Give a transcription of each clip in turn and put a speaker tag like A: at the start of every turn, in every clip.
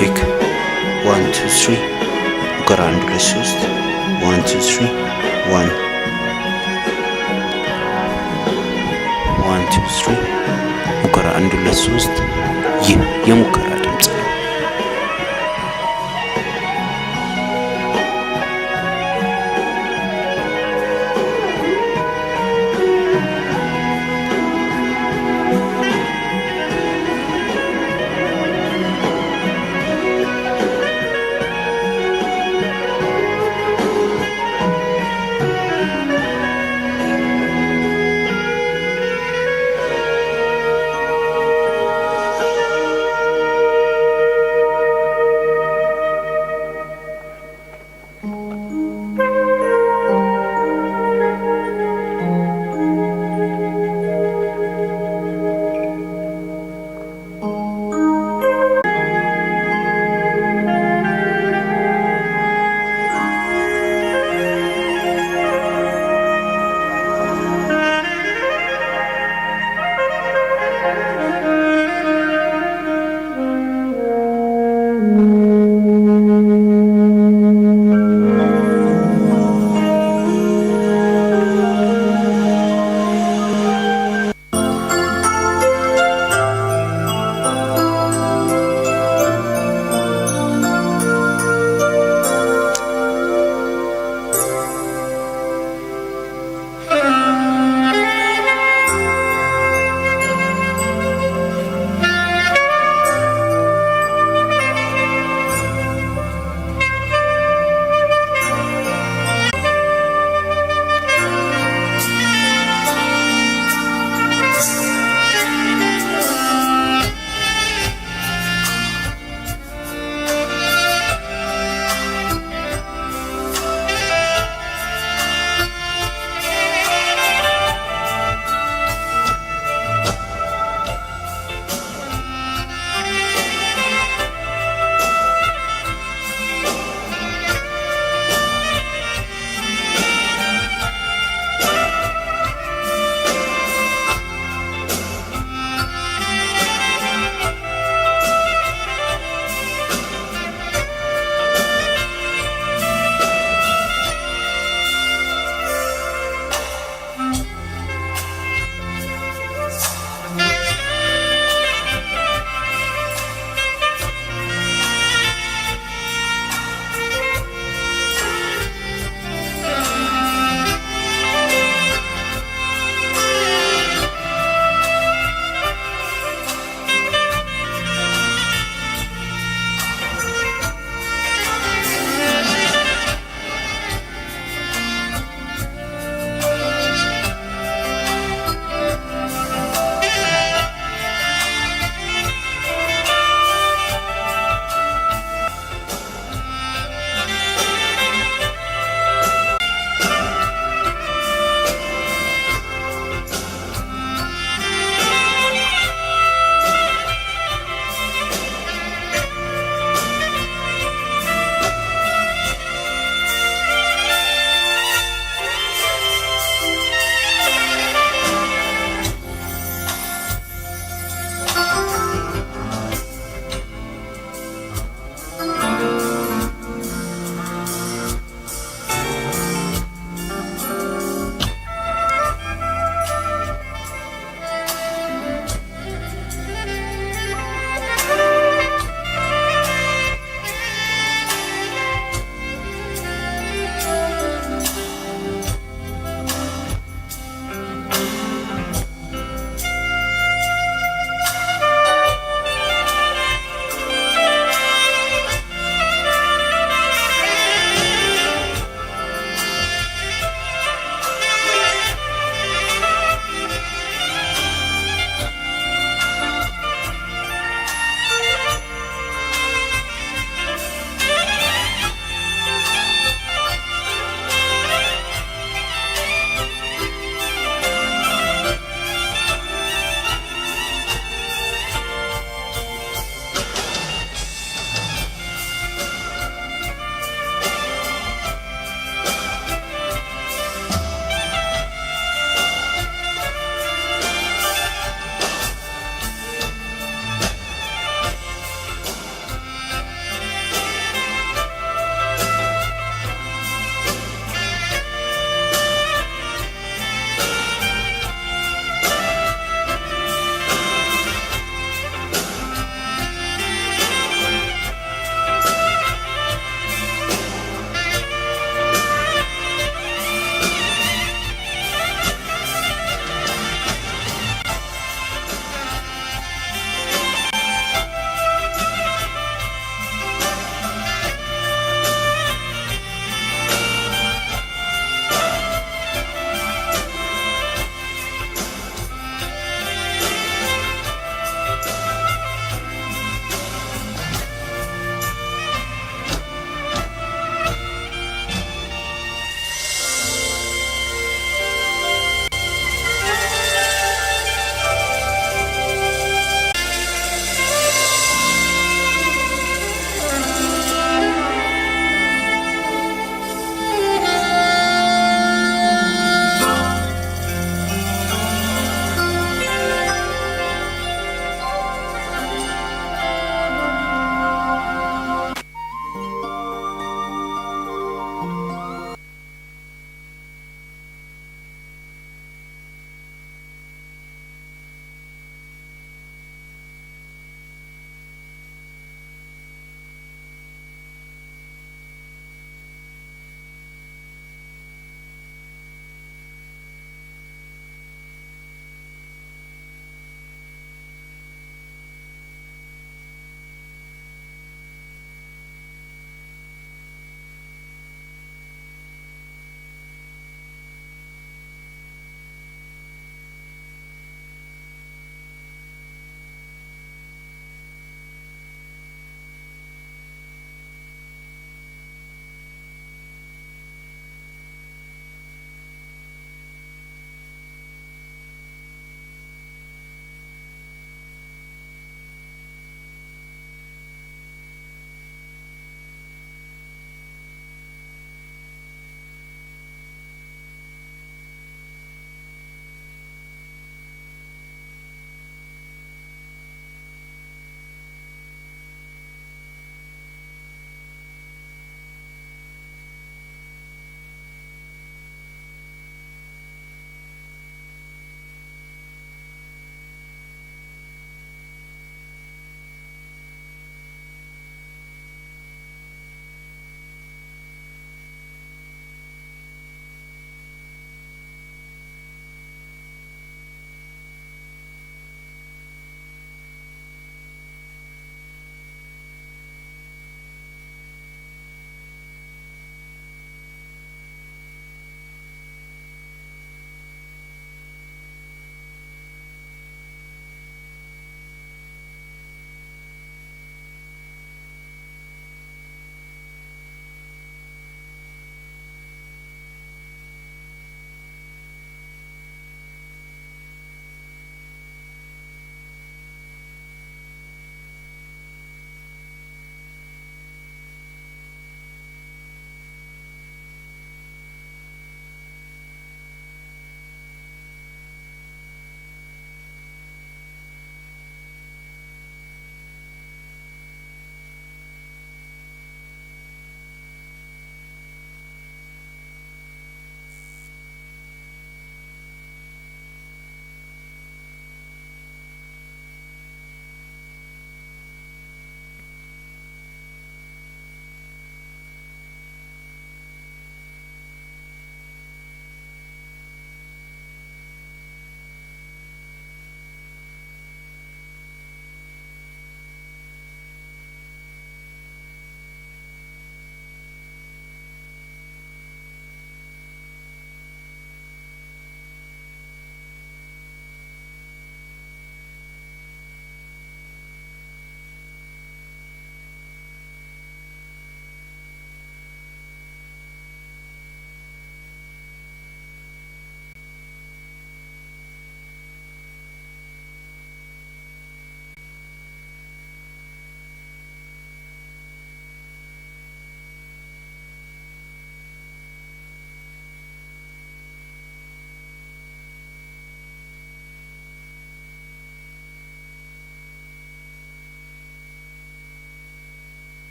A: ቼክ 1 2 3 ሙከራ 1 2 3 1 2 3 1 1 2 3 ሙከራ 1 2 3 ይህ የሙከራ ድምጽ ነው።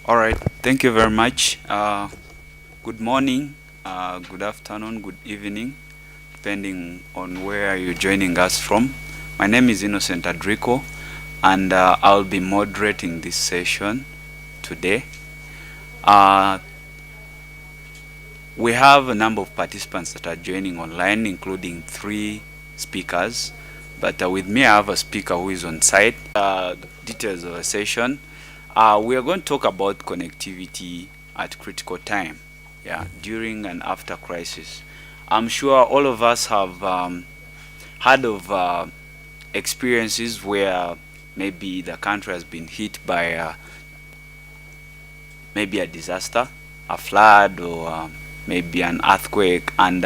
B: All right, thank you very much. Good morning, good afternoon, good evening, depending on where you're joining us from. My name is Innocent Adrico, and I'll be moderating this session today. We have a number of participants that are joining online, including 3 speakers. But with me, I have a speaker who is on site. Details of the session. We are going to talk about connectivity at critical time, during and after crisis. I'm sure all of us have heard of experiences where maybe the country has been hit by maybe a disaster, a flood, or maybe an earthquake, and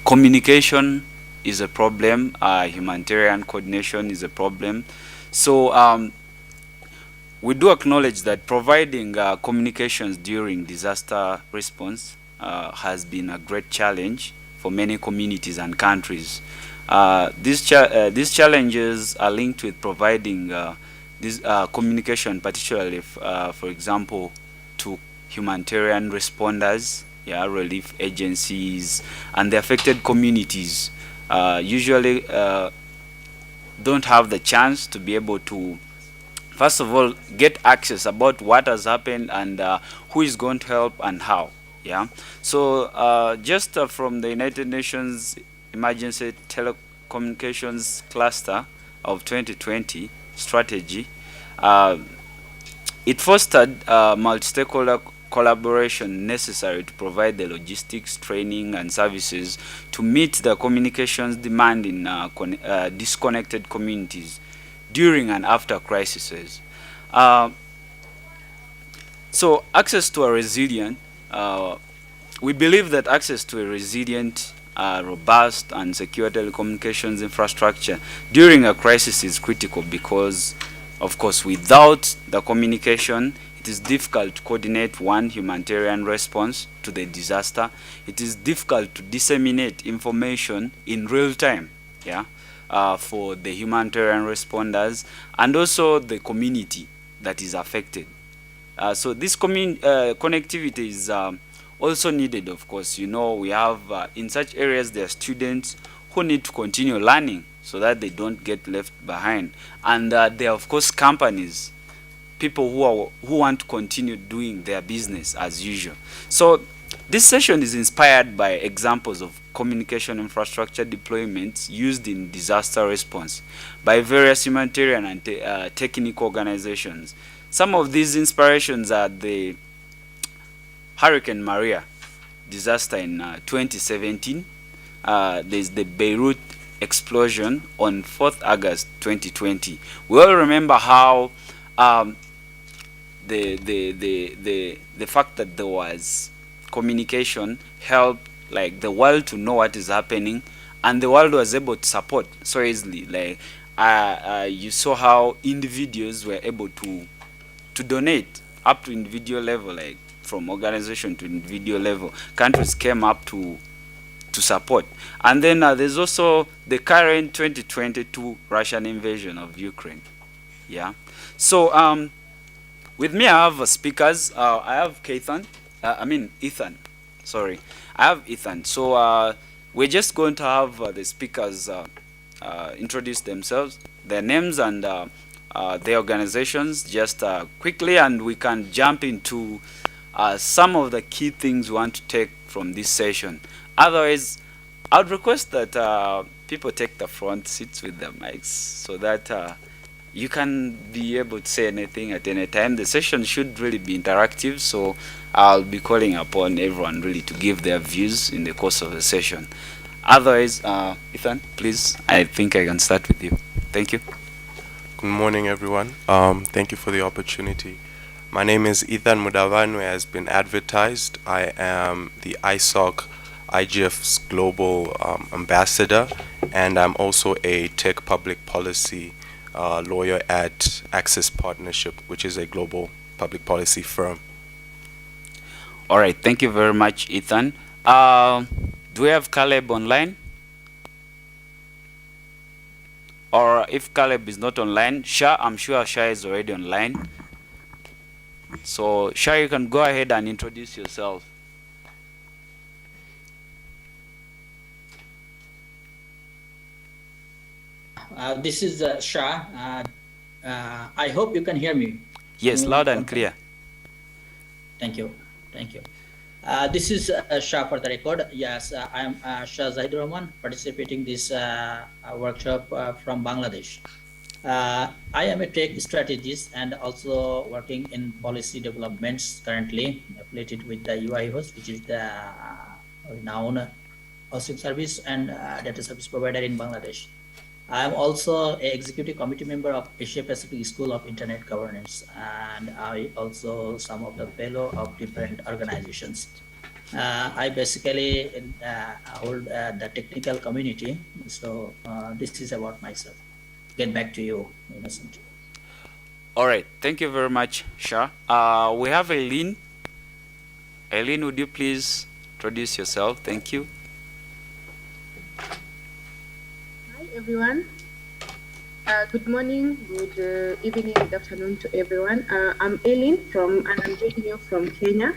B: communication is a problem. Humanitarian coordination is a problem. So we do acknowledge that providing communications during disaster response has been a great challenge for many communities and countries. These challenges are linked with providing this communication, particularly, for example, to humanitarian responders, relief agencies, and the affected communities. Usually don't have the chance to be able to, first of all, get access about what has happened and who is going to help and how. So just from the United Nations Emergency Telecommunications Cluster of 2020 strategy, it fostered multi-stakeholder collaboration necessary to provide the logistics, training, and services to meet the communications demand in disconnected communities during and after crises. So access to a resilient, we believe that access to a resilient, robust, and secure telecommunications infrastructure during a crisis is critical because, of course, without the communication, it is difficult to coordinate one humanitarian response to the disaster. It is difficult to disseminate information in real time, for the humanitarian responders and also the community that is affected. So this connectivity is also needed, of course. We have in such areas there are students who need to continue learning so that they don't get left behind, and there are, of course, companies, people who want to continue doing their business as usual. So this session is inspired by examples of communication infrastructure deployments used in disaster response by various humanitarian and technical organizations. Some of these inspirations are the Hurricane Maria disaster in 2017. There's the Beirut explosion on 4th August 2020. We all remember how the fact that there was communication helped like the world to know what is happening, and the world was able to support so easily. Like you saw how individuals were able to donate up to individual level, like from organization to individual level. Countries came up to support. And then there's also the current 2022 Russian invasion of Ukraine. So with me, I have speakers. I have Ethan. Sorry, I have Ethan. So we're just going to have the speakers introduce themselves, their names, and their organizations just quickly, and we can jump into some of the key things we want to take from this session. Otherwise, I'd request that people take the front seats with the mics so that you can be able to say anything at any time. The session should really be interactive, so I'll be calling upon everyone really to give their views in the course of the session. Otherwise, Ethan, please, I think I can start with you. Thank you.
C: Good morning, everyone. Thank you for the opportunity. My name is Ethan Mudavanwe, has been advertised. I am the IGF's global ambassador, and I'm also a tech public policy lawyer at Access Partnership, which is a global public policy firm.
B: All right, thank you very much, Ethan. Do we have Caleb online? Or if Caleb is not online, Shah, I'm sure Shah is already online. So Shah, you can go ahead and introduce yourself.
D: This is Shah. I hope you can hear me.
B: Yes, loud and clear.
D: Thank you. Thank you. This is Shah for the record. Yes, I am Shah Zahidur Rahman, participating this workshop from Bangladesh. I am a tech strategist and also working in policy developments currently affiliated with the UI host, which is the renowned hosting service and data service provider in Bangladesh. I am also an executive committee member of Asia Pacific School of Internet Governance, and I also some of the fellow of different organizations. I basically hold the technical community. So this is about myself. Get back to you, Innocent.
B: All right, thank you very much, Shah. We have Eileen. Eileen, would you please introduce yourself? Thank you.
E: Hi everyone. Good morning, good evening, good afternoon to everyone. I'm Eileen and I'm joining you from Kenya.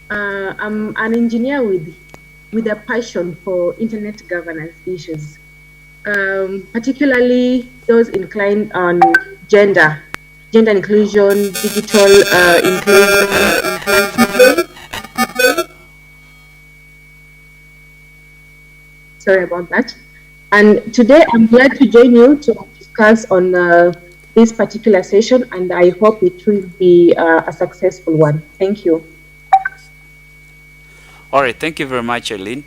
E: I'm an engineer with a passion for internet governance issues, particularly those inclined on gender inclusion, digital inclusion. Sorry about that. And today I'm glad to join you to discuss on this particular session, and I hope it will be a successful one. Thank you.
B: All right, thank you very much, Eileen.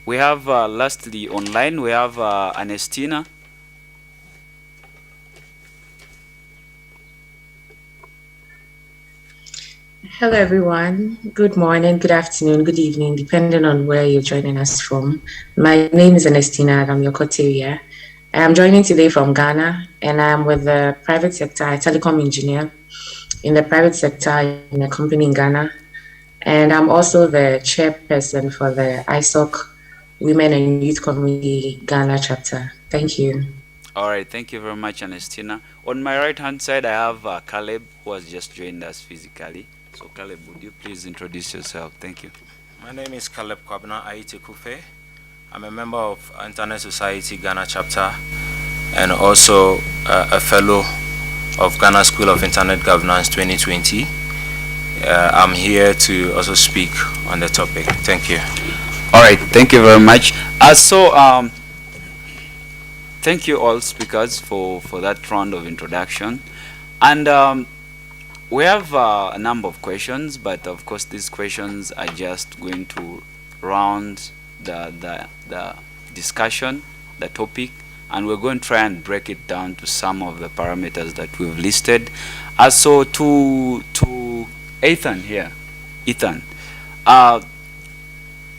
B: We have lastly online, we have Anestina.
F: Hello, everyone. Good morning, good afternoon, good evening, depending on where you're joining us from. My name is Ernestina, and I'm your coteria. I'm joining today from Ghana, and I'm with the private sector, a telecom engineer in the private sector in a company in Ghana. And I'm also the chairperson for the ISOC Women and Youth Community Ghana chapter. Thank you.
B: All right, thank you very much, Ernestina. On my right-hand side, I have Caleb, who has just joined us physically. So Caleb, would you please introduce yourself? Thank you.
G: My name is Caleb Kwabna Aite Kufe. I'm a member of Internet Society Ghana chapter and also a fellow of Ghana School of Internet Governance 2020. I'm here to also speak on the topic. Thank you.
B: All right, thank you very much. Thank you all speakers for that round of introduction. And we have a number of questions, but of course these questions are just going to round the discussion, the topic, and we're going to try and break it down to some of the parameters that we've listed. So to Ethan here,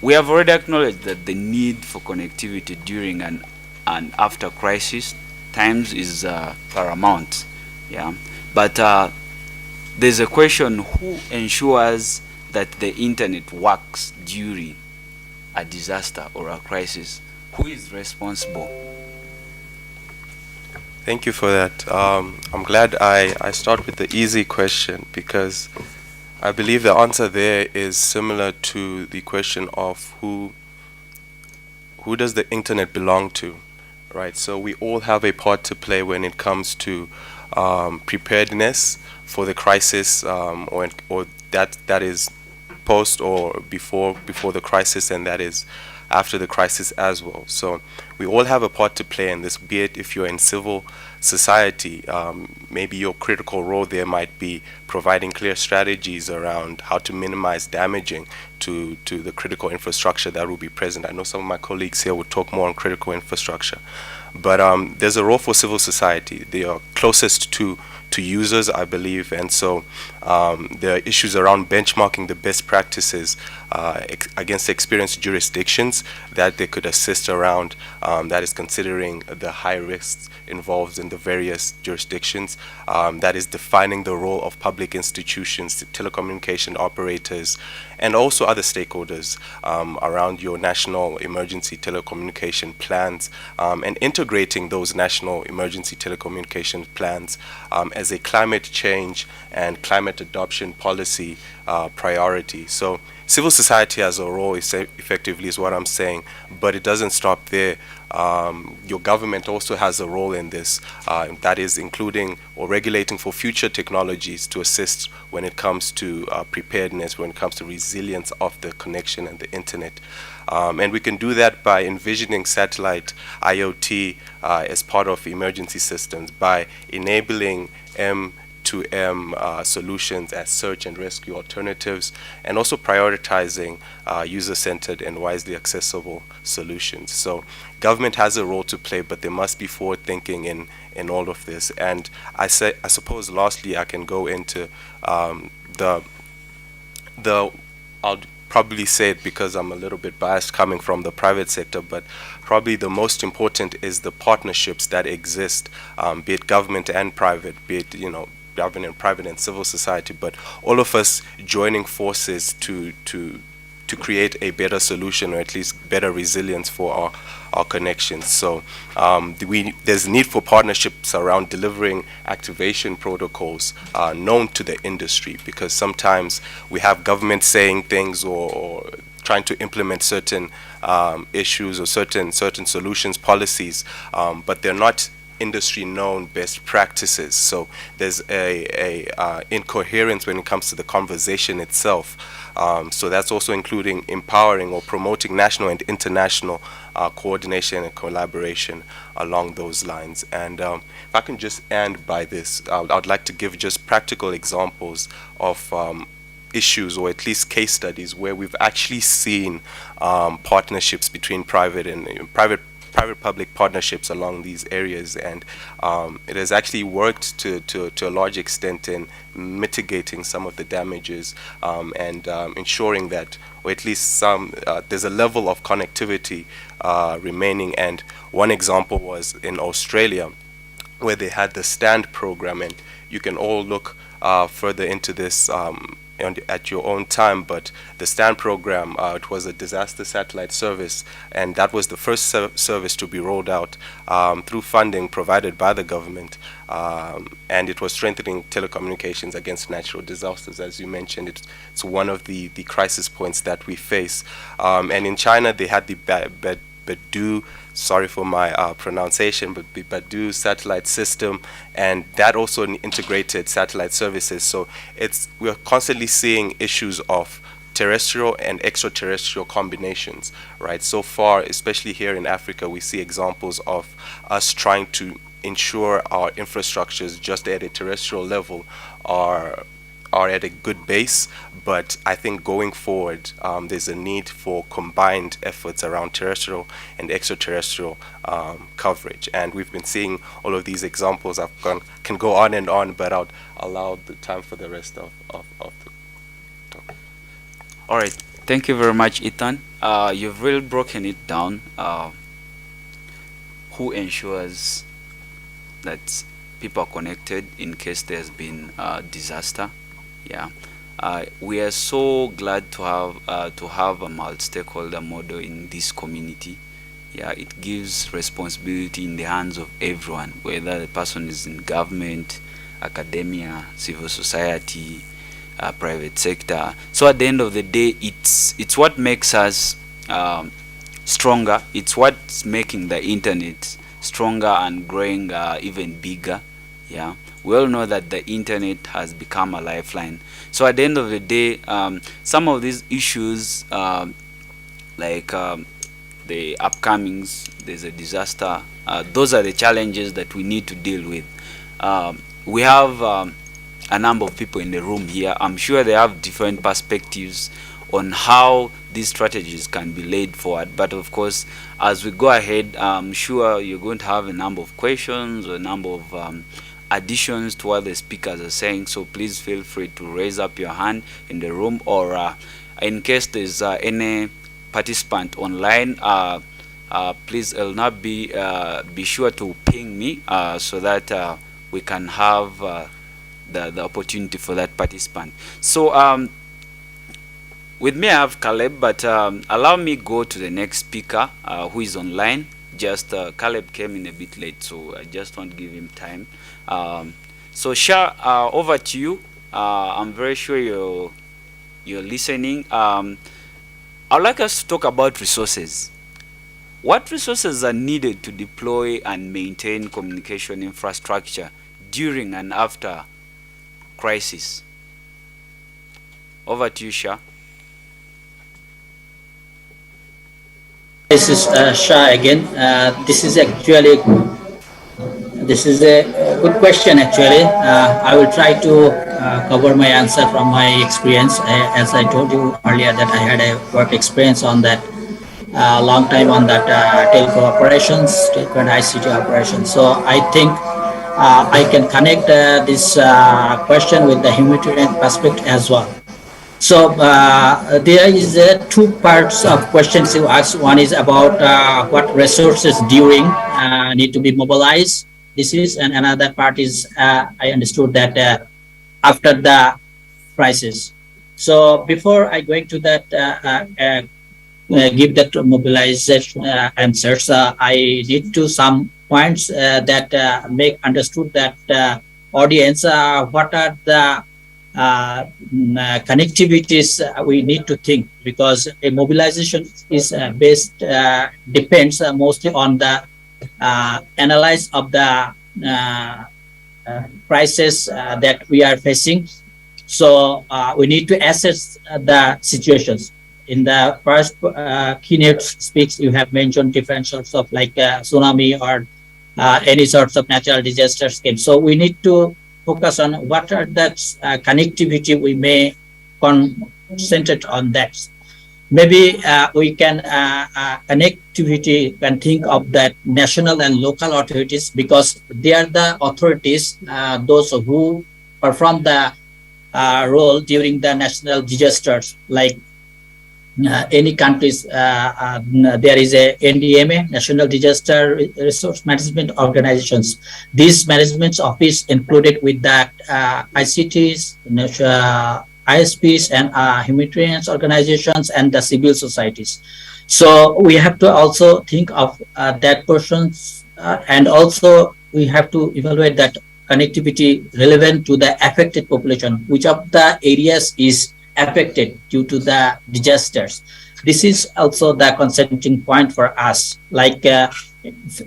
B: we have already acknowledged that the need for connectivity during and after crisis times is paramount. Yeah, but there's a question: who ensures that the internet works during a disaster or a crisis? Who is responsible?
C: Thank you for that. I'm glad I start with the easy question, because I believe the answer there is similar to the question of who does the internet belong to, right? So we all have a part to play when it comes to preparedness for the crisis, or that is post or before the crisis, and that is after the crisis as well. So we all have a part to play in this, be it if you're in civil society, maybe your critical role there might be providing clear strategies around how to minimize damaging to the critical infrastructure that will be present. I know some of my colleagues here will talk more on critical infrastructure, but there's a role for civil society. They are closest to users, I believe, and so there are issues around benchmarking the best practices against experienced jurisdictions that they could assist around, that is considering the high risks involved in the various jurisdictions, that is defining the role of public institutions, telecommunication operators, and also other stakeholders around your national emergency telecommunication plans, and integrating those national emergency telecommunication plans as a climate change and climate adoption policy priority. So civil society has a role, effectively, is what I'm saying, but it doesn't stop there. Your government also has a role in this, that is including or regulating for future technologies to assist when it comes to preparedness, when it comes to resilience of the connection and the internet. And we can do that by envisioning satellite IoT as part of emergency systems, by enabling M2M solutions as search and rescue alternatives, and also prioritizing user-centered and wisely accessible solutions. So government has a role to play, but there must be forward thinking in all of this. And I suppose lastly I can go into I'll probably say it because I'm a little bit biased coming from the private sector, but probably the most important is the partnerships that exist, be it government and private, be it, government and private and civil society, but all of us joining forces to create a better solution, or at least better resilience for our connections. So there's need for partnerships around delivering activation protocols known to the industry, because sometimes we have government saying things or trying to implement certain issues or certain solutions, policies, but they're not industry known best practices. So there's a incoherence when it comes to the conversation itself. So that's also including empowering or promoting national and international coordination and collaboration along those lines. And if I can just end by this, I'd like to give just practical examples of issues, or at least case studies, where we've actually seen partnerships between private-public partnerships along these areas, and it has actually worked to a large extent in mitigating some of the damages, and ensuring that, or at least there's a level of connectivity remaining. And one example was in Australia, where they had the STAND program, and you can all look further into this at your own time, but the STAND program, it was a disaster satellite service, and that was the first service to be rolled out through funding provided by the government, and it was strengthening telecommunications against natural disasters. As you mentioned, it's one of the crisis points that we face. And in China, they had the Beidou, sorry for my pronunciation, but the Beidou satellite system, and that also integrated satellite services. So we're constantly seeing issues of terrestrial and extraterrestrial combinations, right? So far, especially here in Africa, we see examples of us trying to ensure our infrastructures just at a terrestrial level are at a good base, but I think going forward, there's a need for combined efforts around terrestrial and extraterrestrial coverage. And we've been seeing all of these examples. Can go on and on, but I'll allow the time for the rest of the talk.
B: All right, thank you very much, Ethan. You've really broken it down. Who ensures that people are connected in case there's been a disaster? Yeah, we are so glad to have a multi-stakeholder model in this community. Yeah, it gives responsibility in the hands of everyone, whether the person is in government, academia, civil society, private sector. So at the end of the day, it's what makes us stronger. It's what's making the internet stronger and growing even bigger. Yeah, we all know that the internet has become a lifeline. So at the end of the day, some of these issues, like the upcomings, there's a disaster, those are the challenges that we need to deal with. We have a number of people in the room here. I'm sure they have different perspectives on how these strategies can be laid forward, but of course, as we go ahead, I'm sure you're going to have a number of questions or a number of additions to what the speakers are saying. So please feel free to raise up your hand in the room, or in case there's any participant online, please not be sure to ping me so that we can have the opportunity for that participant. So With me, I have Caleb, but allow me go to the next speaker who is online. Just Caleb came in a bit late, so I just want to give him time. So Sha, over to you. I'm very sure you're listening. I'd like us to talk about resources. What resources are needed to deploy and maintain communication infrastructure during and after crisis? Over to you, Sha.
D: This is Shah again. This is a good question actually. I will try to cover my answer from my experience. As I told you earlier that I had a work experience on that long time on that telco and ICT operations. So I think I can connect this question with the humanitarian perspective as well. So there is two parts of questions you ask. One is about what resources during need to be mobilized. This is, and another part is I understood that after the crisis. So before I go into that, give that mobilization answers, I need to some points that make understood that audience what are the connectivities we need to think, because a mobilization is based depends mostly on the analyze of the crisis that we are facing. So we need to assess the situations. In the first keynote speaks, you have mentioned different sorts of like tsunami or any sorts of natural disasters came. So we need to focus on what are the connectivity we may concentrate on that. Maybe we can connectivity can think of that national and local authorities, because they are the authorities, those who perform the role during the national disasters. Like any countries, there is a NDMA, National Disaster Resource Management Organizations. These management office included with that ICTs, ISPs, and humanitarian organizations and the civil societies. So we have to also think of that persons, and also we have to evaluate that connectivity relevant to the affected population, which of the areas is affected due to the disasters. This is also the consenting point for us, like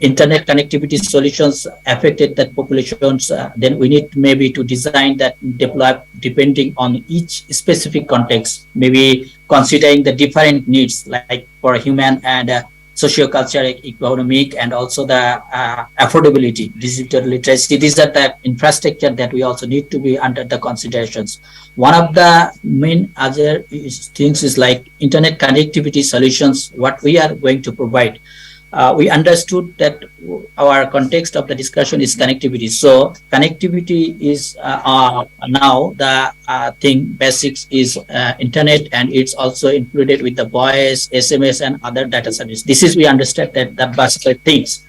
D: internet connectivity solutions affected that populations, then we need maybe to design that deploy depending on each specific context, maybe considering the different needs like for human and socio-cultural, economic, and also the affordability, digital literacy. These are the infrastructure that we also need to be under the considerations. One of the main other things is like internet connectivity solutions, what we are going to provide. We understood that our context of the discussion is connectivity. So connectivity is now the thing basics is internet, and it's also included with the voice, SMS, and other data service. This is we understand that the basic things.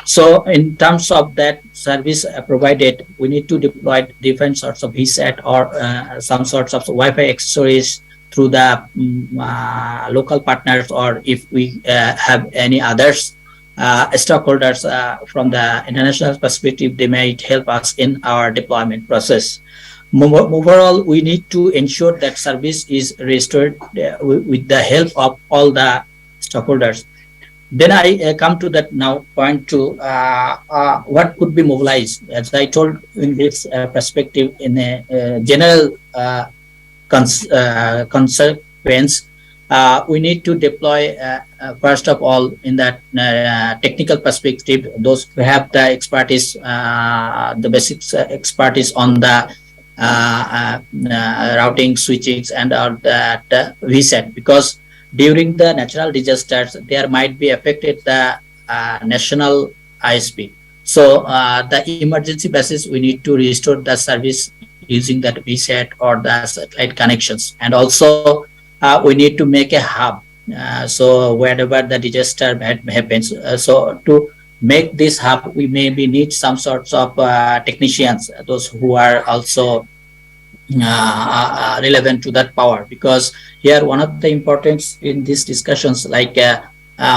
D: So in terms of that service provided, we need to deploy different sorts of VSAT or some sorts of Wi-Fi accessories through the local partners, or if we have any others stakeholders from the international perspective, they might help us in our deployment process. Overall, we need to ensure that service is restored with the help of all the stakeholders. Then I come to that now point to what could be mobilized. As I told in this perspective, in a general consequence, we need to deploy first of all in that technical perspective, those who have the expertise, the basic expertise on the routing, switching, and that VSAT, because during the natural disasters, there might be affected the national ISP. So the emergency basis, we need to restore the service using that VSAT or the satellite connections. And also we need to make a hub. So wherever the disaster happens, so to make this hub, we maybe need some sorts of technicians, those who are also relevant to that power, because here one of the importance in these discussions, like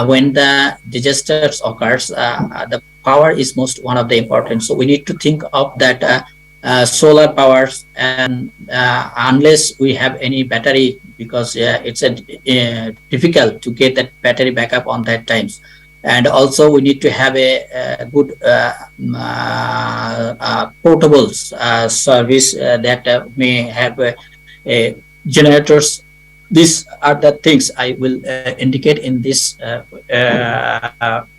D: when the disasters occurs, the power is most one of the important. So we need to think of that solar powers, and unless we have any battery, because it's difficult to get that battery backup on that times. And also we need to have a good portable service that may have a generators. These are the things I will indicate in this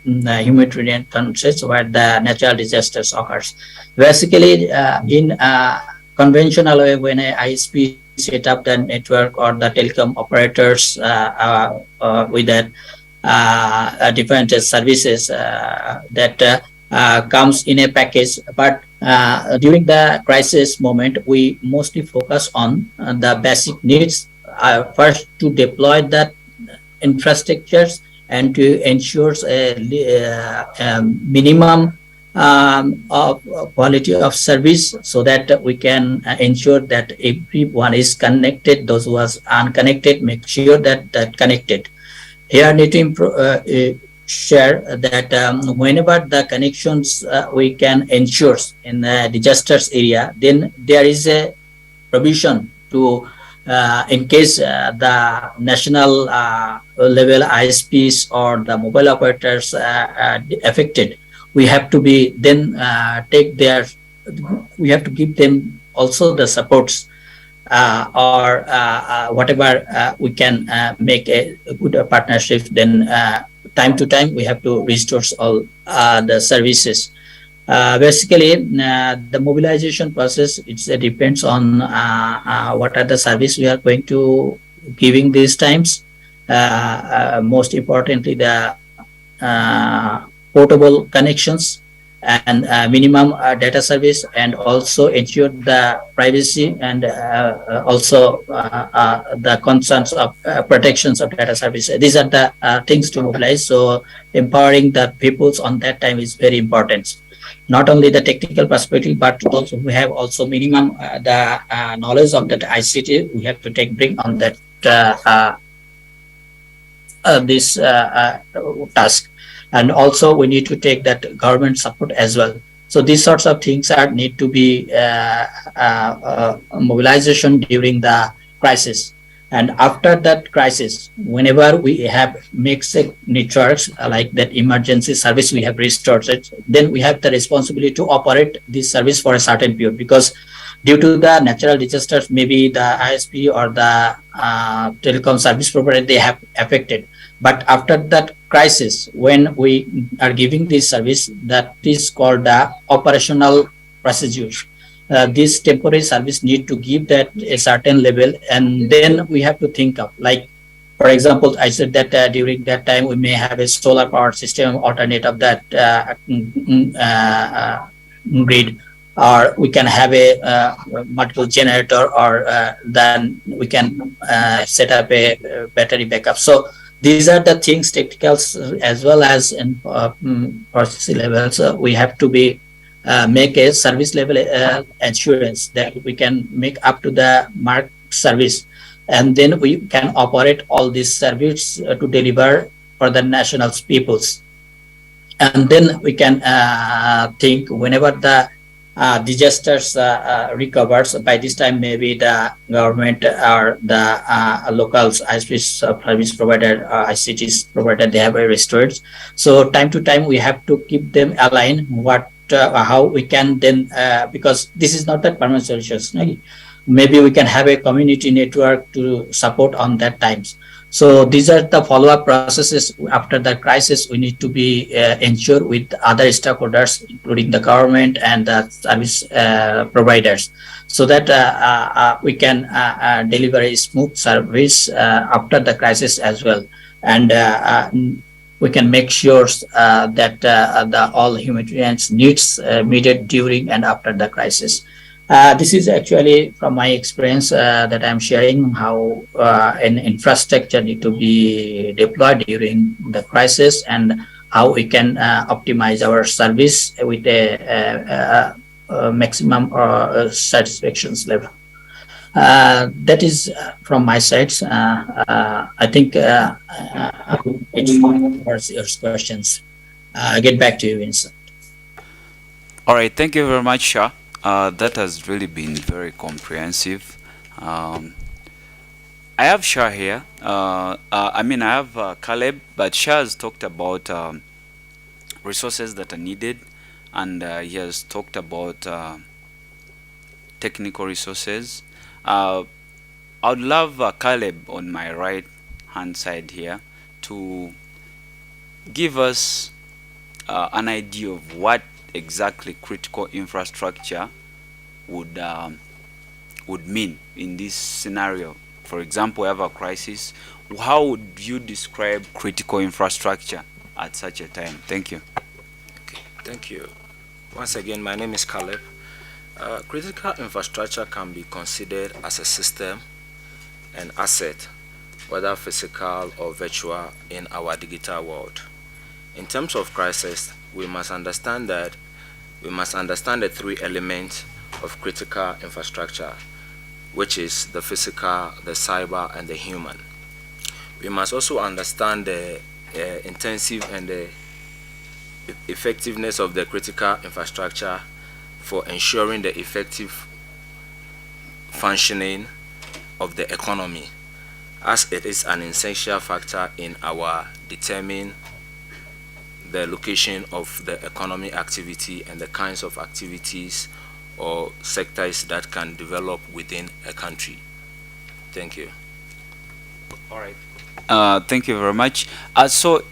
D: humanitarian context where the natural disasters occurs. Basically, in conventional way, when a ISP set up the network or the telecom operators with that different services that comes in a package. But during the crisis moment, we mostly focus on the basic needs. First, to deploy that infrastructures and to ensure a minimum of quality of service, so that we can ensure that everyone is connected. Those who are unconnected, make sure that that connected. Here I need to share that whenever the connections we can ensure in the disasters area, then there is a provision to in case the national level ISPs or the mobile operators affected, we have to be then take their, we have to give them also the supports or whatever we can make a good partnership. Then time to time we have to restore all the services. Basically, the mobilization process, it depends on what are the service we are going to giving these times. Most importantly, the portable connections and minimum data service, and also ensure the privacy, and also the concerns of protections of data service. These are the things to mobilize. So empowering the peoples on that time is very important. Not only the technical perspective, but also we have also minimum the knowledge of that ICT. We have to bring on that this task. And also we need to take that government support as well. So these sorts of things are need to be mobilization during the crisis. And after that crisis, whenever we have mixed networks like that emergency service we have restored it, then we have the responsibility to operate this service for a certain period, because due to the natural disasters, maybe the ISP or the telecom service provider, they have affected. But after that crisis, when we are giving this service, that is called the operational procedure. This temporary service need to give that a certain level, and then we have to think of, like, for example, I said that during that time we may have a solar power system alternate of that grid, or we can have a multiple generator, or then we can set up a battery backup. So these are the things, technicals as well as in process levels. We have to be make a service level assurance that we can make up to the mark service, and then we can operate all these service to deliver for the national peoples. And then we can think whenever the disasters recovers, by this time maybe the government or the locals ISP service provider, ICTs provider, they have a restored. So time to time we have to keep them aligned what how we can then because this is not that permanent solutions. Maybe we can have a community network to support on that times. So these are the follow-up processes after the crisis. We need to be ensured with other stakeholders, including the government and the service providers, so that we can deliver a smooth service after the crisis as well. And we can make sure that the all humanitarian needs meted during and after the crisis. This is actually from my experience that I'm sharing how an infrastructure need to be deployed during the crisis, and how we can optimize our service with a maximum satisfaction level. That is from my side. I think it covers your questions. I get back to you, Vincent.
B: All right, thank you very much, Shah. That has really been very comprehensive. Um, I have Shah here. I mean, I have Caleb, but Shah has talked about resources that are needed, and he has talked about technical resources. I would love Caleb on my right hand side here to give us an idea of what exactly critical infrastructure would mean in this scenario. For example, we have a crisis. How would you describe critical infrastructure at such a time? Thank you.
G: Okay, thank you. Once again, my name is Caleb. Critical infrastructure can be considered as a system and asset, whether physical or virtual, in our digital world. In terms of crisis, we must understand the three elements of critical infrastructure, which is the physical, the cyber, and the human. We must also understand the intensive and the effectiveness of the critical infrastructure for ensuring the effective functioning of the economy, as it is an essential factor in our determining the location of the economic activity and the kinds of activities or sectors that can develop within a country. Thank you.
B: All right. Thank you very much. So,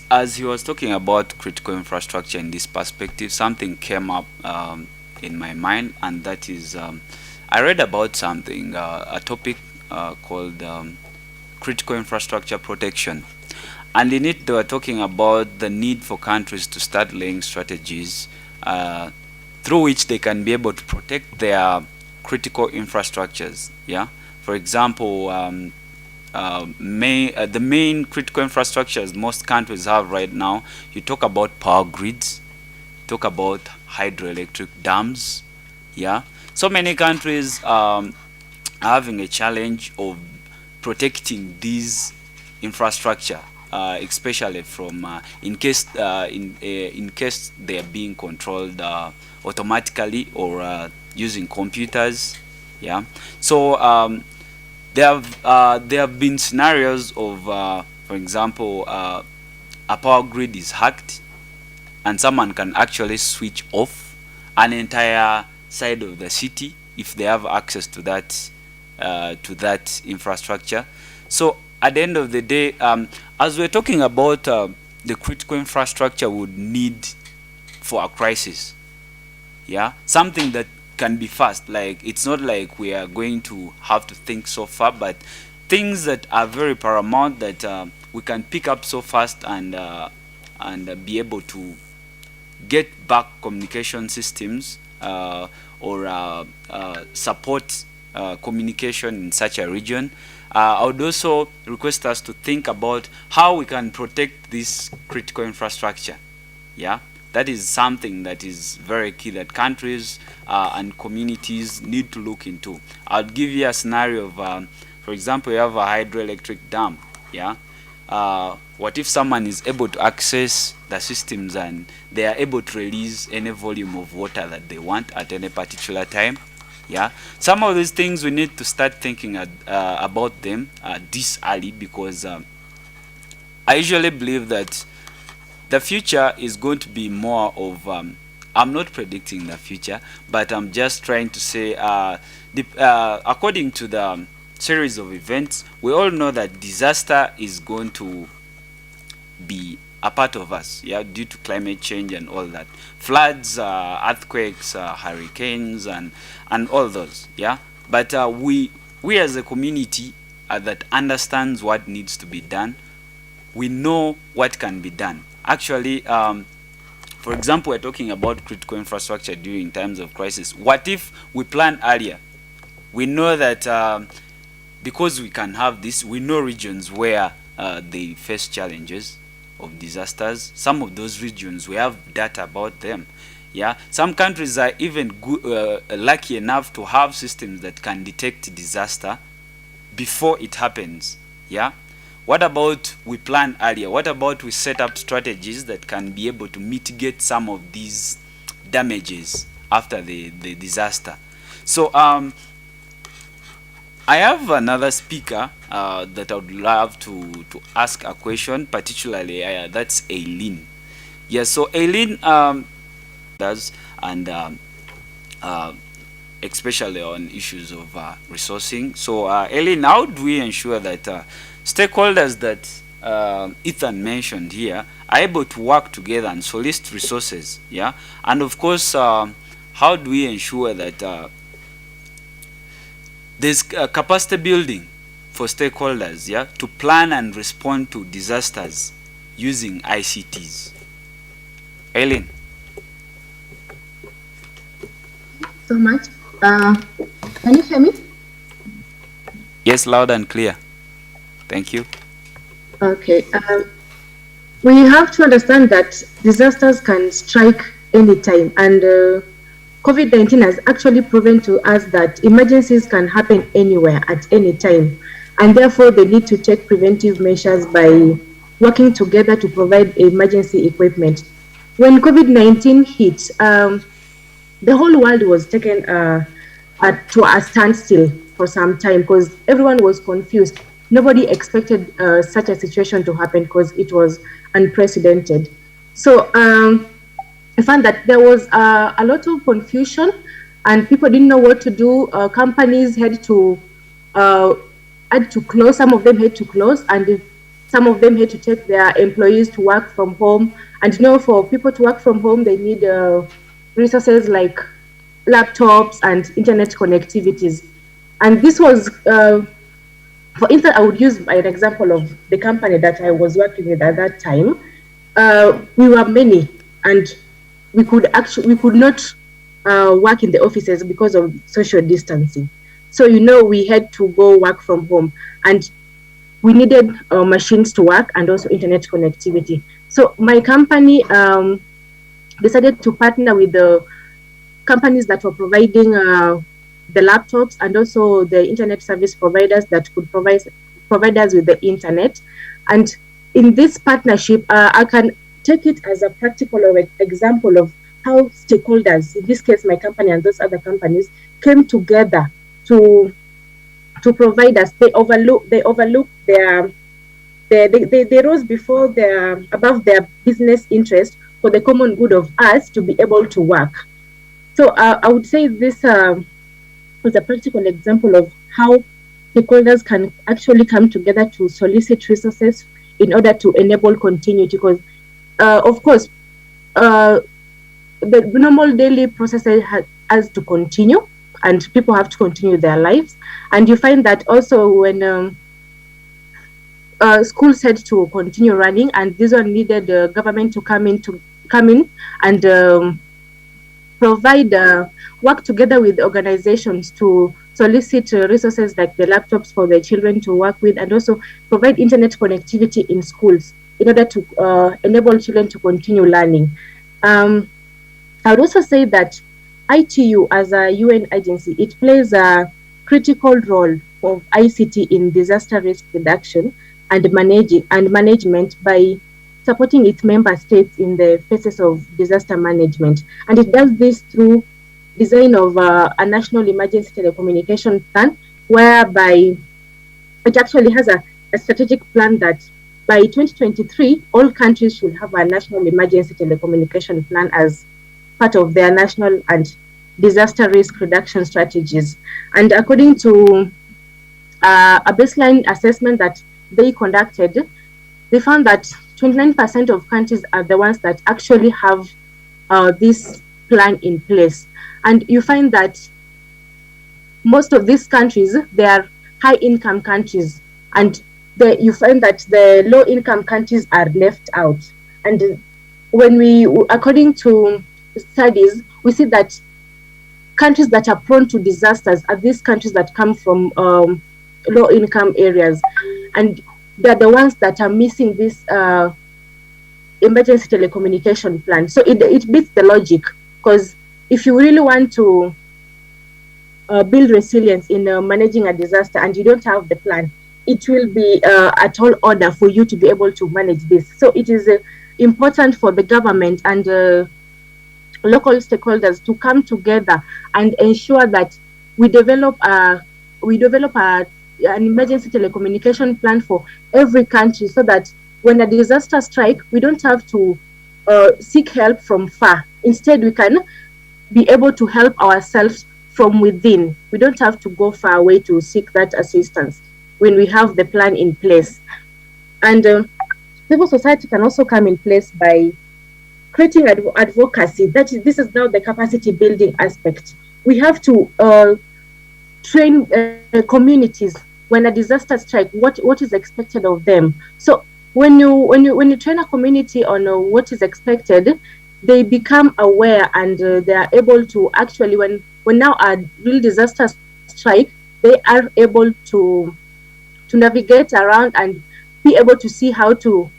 B: as he was talking about critical infrastructure in this perspective, something came up in my mind, and that is I read about something, a topic called critical infrastructure protection. And in it, they were talking about the need for countries to start laying strategies through which they can be able to protect their critical infrastructures. Yeah, for example, the main critical infrastructures most countries have right now. You talk about power grids, talk about hydroelectric dams. Yeah, so many countries are having a challenge of protecting these infrastructure, especially from in case they are being controlled automatically or using computers. Yeah, so there have been scenarios of, for example, a power grid is hacked, and someone can actually switch off an entire side of the city if they have access to that infrastructure. So at the end of the day, as we're talking about the critical infrastructure would need for a crisis, yeah, something that can be fast. Like, it's not like we are going to have to think so far, but things that are very paramount that we can pick up so fast and be able to get back communication systems or support communication in such a region. I would also request us to think about how we can protect this critical infrastructure. Yeah, that is something that is very key that countries and communities need to look into. I'll give you a scenario of, for example, you have a hydroelectric dam. Yeah, what if someone is able to access the systems and they are able to release any volume of water that they want at any particular time? Yeah, some of these things we need to start thinking about them this early, because I usually believe that the future is going to be more of I'm not predicting the future, but I'm just trying to say according to the series of events, we all know that disaster is going to be a part of us, yeah, due to climate change and all that. Floods, earthquakes, hurricanes, and all those, yeah. But we as a community that understands what needs to be done, we know what can be done. Actually, for example, we're talking about critical infrastructure during times of crisis. What if we plan earlier? We know that because we can have this, we know regions where they face challenges of disasters. Some of those regions, we have data about them. Yeah, some countries are even lucky enough to have systems that can detect disaster before it happens. Yeah, what about we plan earlier? What about we set up strategies that can be able to mitigate some of these damages after the disaster? So I have another speaker that I would love to ask a question, particularly that's Aileen. Yes, so Aileen does, and especially on issues of resourcing. So Aileen, how do we ensure that stakeholders that Ethan mentioned here are able to work together and solicit resources? Yeah, and of course, how do we ensure that there's capacity building for stakeholders, yeah, to plan and respond to disasters using ICTs? Eileen.
E: So much. Can you hear me?
B: Yes, loud and clear. Thank you.
E: Okay. We have to understand that disasters can strike anytime, and COVID-19 has actually proven to us that emergencies can happen anywhere at any time, and therefore they need to take preventive measures by working together to provide emergency equipment. When COVID-19 hit, the whole world was taken to a standstill for some time because everyone was confused. Nobody expected such a situation to happen because it was unprecedented. So I found that there was a lot of confusion and people didn't know what to do. Companies had to close. Some of them had to close, and some of them had to take their employees to work from home. And for people to work from home, they need resources like laptops and internet connectivities. And this was, for instance, I would use an example of the company that I was working with at that time. We were many, and we could not work in the offices because of social distancing. So we had to go work from home, and we needed machines to work and also internet connectivity. So my company decided to partner with the companies that were providing the laptops and also the internet service providers that could provide us with the internet. And in this partnership, I can take it as a practical example of how stakeholders, in this case my company and those other companies, came together to provide us. They overlooked they rose above their business interest for the common good of us to be able to work. So I would say this was a practical example of how stakeholders can actually come together to solicit resources in order to enable continuity. Because, of course, the normal daily processes has to continue, and people have to continue their lives. And you find that also when schools had to continue running, and this one needed the government to come in and provide work together with organizations to solicit resources like the laptops for the children to work with, and also provide internet connectivity in schools in order to enable children to continue learning. I would also say that ITU, as a UN agency, it plays a critical role of ICT in disaster risk reduction and management by supporting its member states in the phases of disaster management. And it does this through design of a national emergency telecommunication plan, whereby it actually has a strategic plan that by 2023, all countries should have a national emergency telecommunication plan as part of their national and disaster risk reduction strategies. And according to a baseline assessment that they conducted, they found that 29% of countries are the ones that actually have this plan in place. And you find that most of these countries, they are high-income countries, and you find that the low-income countries are left out. And according to studies, we see that countries that are prone to disasters are these countries that come from low-income areas, and they're the ones that are missing this emergency telecommunication plan. So it beats the logic Because if you really want to build resilience in managing a disaster and you don't have the plan, it will be a tall order for you to be able to manage this. So it is important for the government and local stakeholders to come together and ensure that we develop an emergency telecommunication plan for every country, so that when a disaster strike, we don't have to seek help from far. Instead, we can be able to help ourselves from within. We don't have to go far away to seek that assistance when we have the plan in place. And civil society can also come in place by creating advocacy. This is now the capacity building aspect. We have to train communities when a disaster strike. What is expected of them? So when you train a community on what is expected, they become aware and they are able to actually, when now a real disaster strike, they are able to navigate around and be able to see how to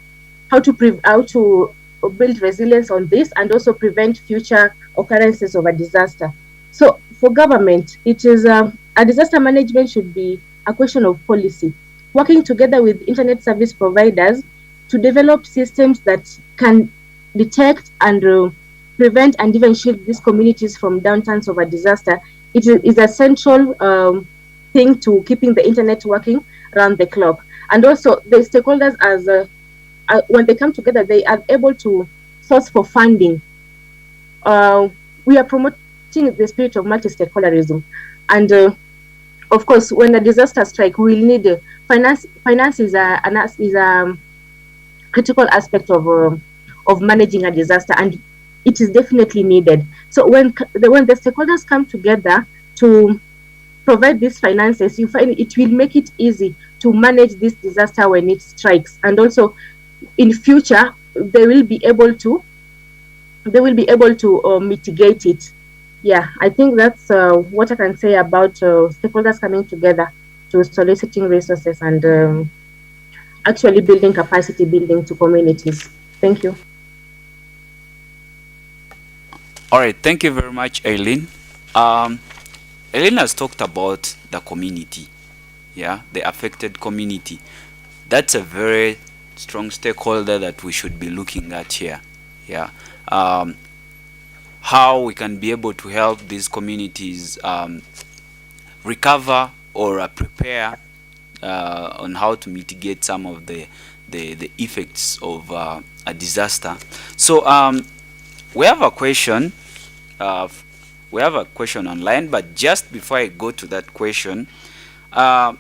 E: build resilience on this and also prevent future occurrences of a disaster. So for government, it is a disaster management should be a question of policy, working together with internet service providers to develop systems that can detect and prevent and even shield these communities from downturns of a disaster. It is a central thing to keeping the internet working around the clock. And also the stakeholders, as when they come together, they are able to source for funding. We are promoting the spirit of multi-stakeholderism. And of course, when a disaster strike, we will need finance. Finance is a critical aspect of managing a disaster, and it is definitely needed. So when the stakeholders come together to provide these finances, you find it will make it easy to manage this disaster when it strikes, and also in future they will be able to mitigate it. Yeah, I think that's what I can say about stakeholders coming together to soliciting resources and actually building capacity building to communities. Thank you.
B: All right, thank you very much, Eileen. Eileen has talked about the community, yeah, the affected community. That's a very strong stakeholder that we should be looking at here, yeah. How we can be able to help these communities recover or prepare on how to mitigate some of the effects of a disaster. So we have a question. We have a question online, but just before I go to that question, I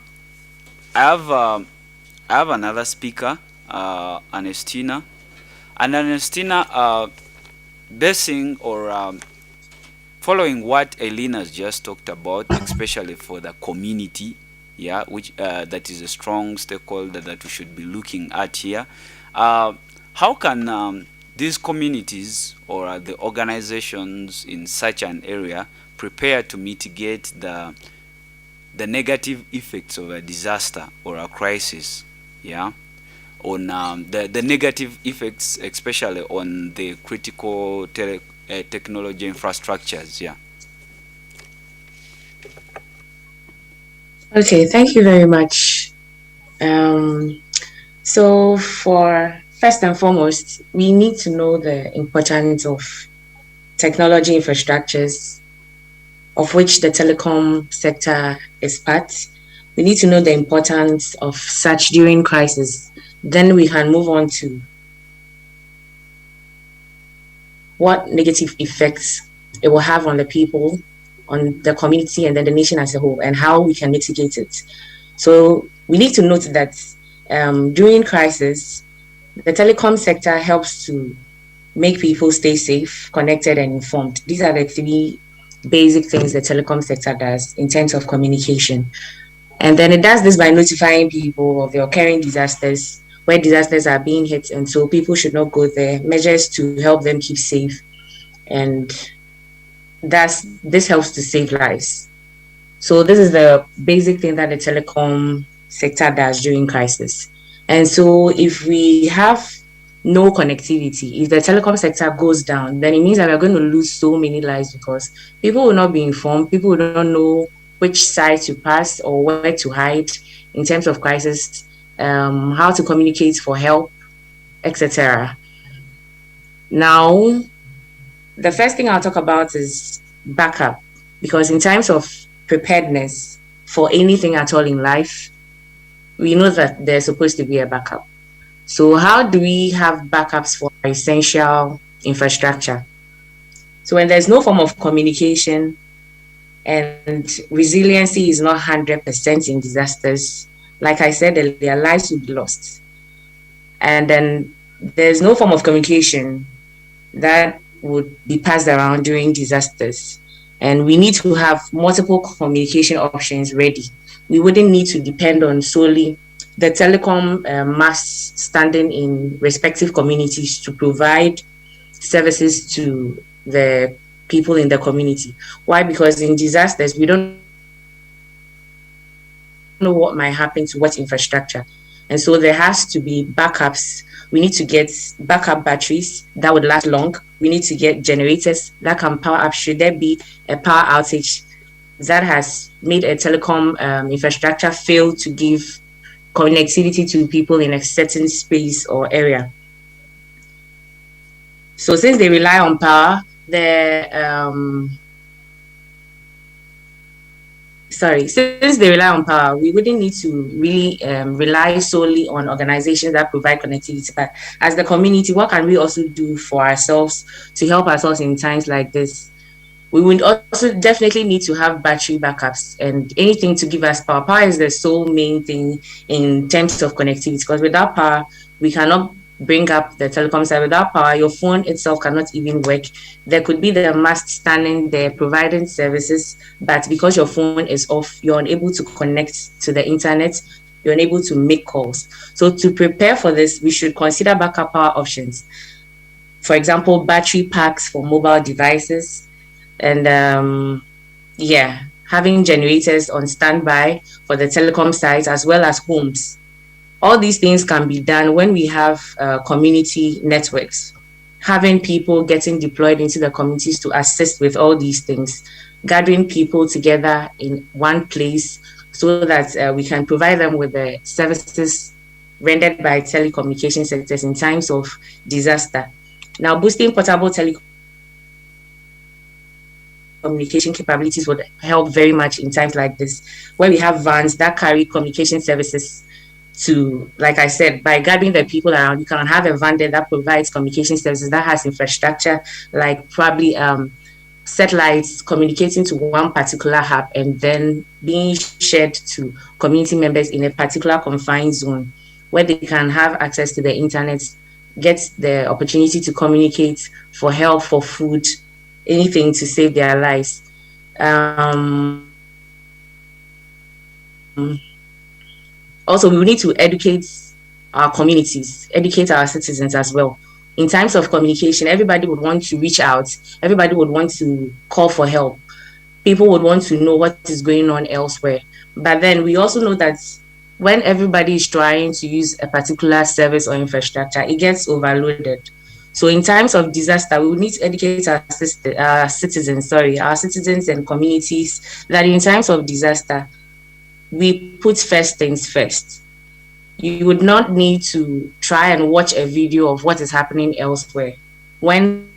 B: have another speaker, Ernestina, and Ernestina, basing or following what Eileen has just talked about, especially for the community, yeah, which that is a strong stakeholder that we should be looking at here. How can these communities or the organizations in such an area prepare to mitigate the negative effects of a disaster or a crisis, yeah, on the negative effects, especially on the critical technology infrastructures, yeah.
F: Okay, thank you very much. So for first and foremost, we need to know the importance of technology infrastructures, of which the telecom sector is part. We need to know the importance of such during crisis. Then we can move on to what negative effects it will have on the people, on the community, and then the nation as a whole, and how we can mitigate it. So we need to note that during crisis, the telecom sector helps to make people stay safe, connected, and informed. These are the three basic things the telecom sector does in terms of communication. And then it does this by notifying people of the occurring disasters, where disasters are being hit, and so people should not go there, measures to help them keep safe. And this helps to save lives. So this is the basic thing that the telecom sector does during crisis. And so if we have no connectivity, if the telecom sector goes down, then it means that we're going to lose so many lives because people will not be informed, people will not know which side to pass or where to hide in terms of crisis, how to communicate for help, etc. Now, the first thing I'll talk about is backup, because in times of preparedness for anything at all in life, we know that there's supposed to be a backup. So, how do we have backups for essential infrastructure? So, when there's no form of communication and resiliency is not 100% in disasters, like I said earlier, lives will be lost. And then there's no form of communication that would be passed around during disasters. And we need to have multiple communication options ready. We wouldn't need to depend on solely the telecom masts standing in respective communities to provide services to the people in the community. Why? Because in disasters, we don't know what might happen to what infrastructure. And so there has to be backups. We need to get backup batteries that would last long. We need to get generators that can power up should there be a power outage that has made a telecom infrastructure fail to give connectivity to people in a certain space or area. So since they rely on power, since they rely on power, we wouldn't need to really rely solely on organizations that provide connectivity. But as the community, what can we also do for ourselves to help ourselves in times like this? We would also definitely need to have battery backups and anything to give us power. Power is the sole main thing in terms of connectivity, because without power, we cannot bring up the telecom side. Without power, your phone itself cannot even work. There could be the mast standing there providing services, but because your phone is off, you're unable to connect to the internet, you're unable to make calls. So to prepare for this, we should consider backup power options. For example, battery packs for mobile devices, and having generators on standby for the telecom sites as well as homes. All these things can be done when we have community networks, having people getting deployed into the communities to assist with all these things, gathering people together in one place so that we can provide them with the services rendered by telecommunication sectors in times of disaster. Now, boosting portable communication capabilities would help very much in times like this, where we have vans that carry communication services to, like I said, by gathering the people around, you can have a van there that provides communication services, that has infrastructure, like probably satellites communicating to one particular hub and then being shared to community members in a particular confined zone where they can have access to the internet, get the opportunity to communicate for help, for food, anything to save their lives. Also, we need to educate our communities, educate our citizens as well. In times of communication, everybody would want to reach out, everybody would want to call for help. People would want to know what is going on elsewhere. But then we also know that when everybody is trying to use a particular service or infrastructure, it gets overloaded. So in times of disaster, we need to educate our citizens and communities that in times of disaster, we put first things first. You would not need to try and watch a video of what is happening elsewhere when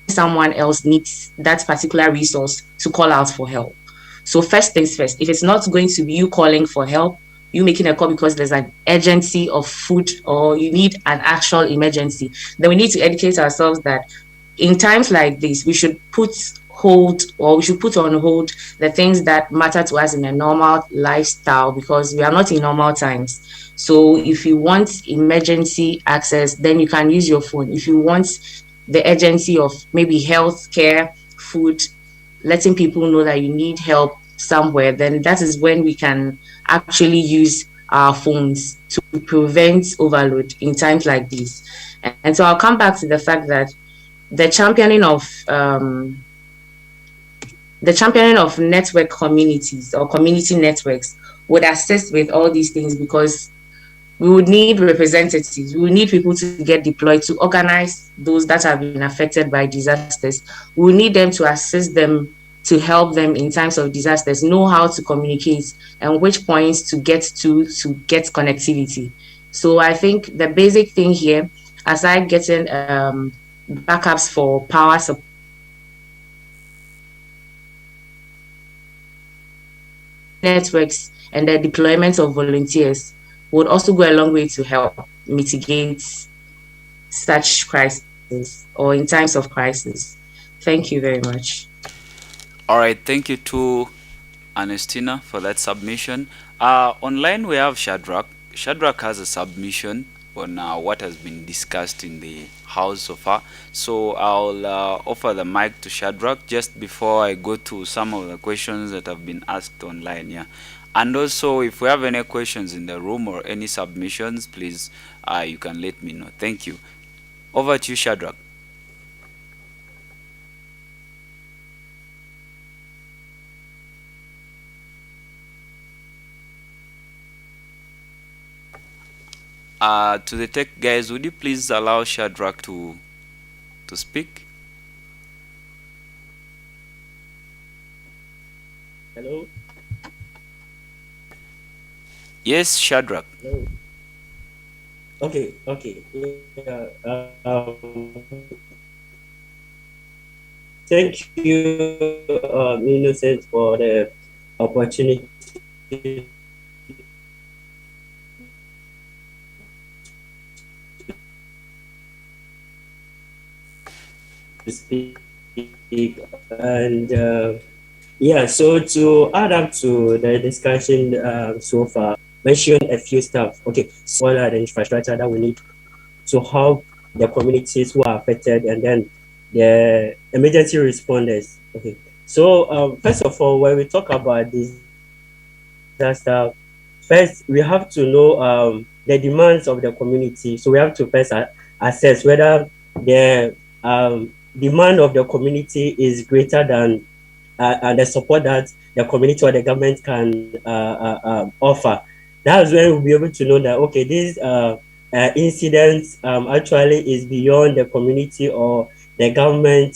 F: someone else needs that particular resource to call out for help. So first things first, if it's not going to be you calling for help, you making a call because there's an urgency of food or you need an actual emergency, then we need to educate ourselves that in times like this, we should put on hold the things that matter to us in a normal lifestyle, because we are not in normal times. So if you want emergency access, then you can use your phone. If you want the urgency of maybe health care, food, letting people know that you need help somewhere, then that is when we can actually use our phones to prevent overload in times like this. And so I'll come back to the fact that the championing of network communities or community networks would assist with all these things, because we would need representatives. We would need people to get deployed to organize those that have been affected by disasters. We will need them to assist them, to help them in times of disasters, know how to communicate and which points to get get connectivity. So I think the basic thing here, aside getting backups for power supply, networks and the deployment of volunteers would also go a long way to help mitigate such crises or in times of crisis. Thank you very much.
B: All right, thank you to Ernestina for that submission. Online we have Shadrach. Shadrach has a submission on what has been discussed in the house so far. So I'll offer the mic to Shadrach just before I go to some of the questions that have been asked online. Yeah, and also if we have any questions in the room or any submissions, please you can let me know. Thank you. Over to you, Shadrach. To the tech guys, would you please allow Shadrach to speak?
H: Hello.
B: Yes, Shadrach.
H: Hello. Okay. Yeah, thank you, Innocent, for the opportunity to speak. And yeah, so to add up to the discussion so far, mention a few stuff. Okay, so what are the infrastructure that we need to help the communities who are affected, and then the emergency responders. Okay, so first of all, when we talk about disaster, first we have to know the demands of the community. So we have to first assess whether the demand of the community is greater than the support that the community or the government can offer. That's when we'll be able to know that, okay, this incident actually is beyond the community or the government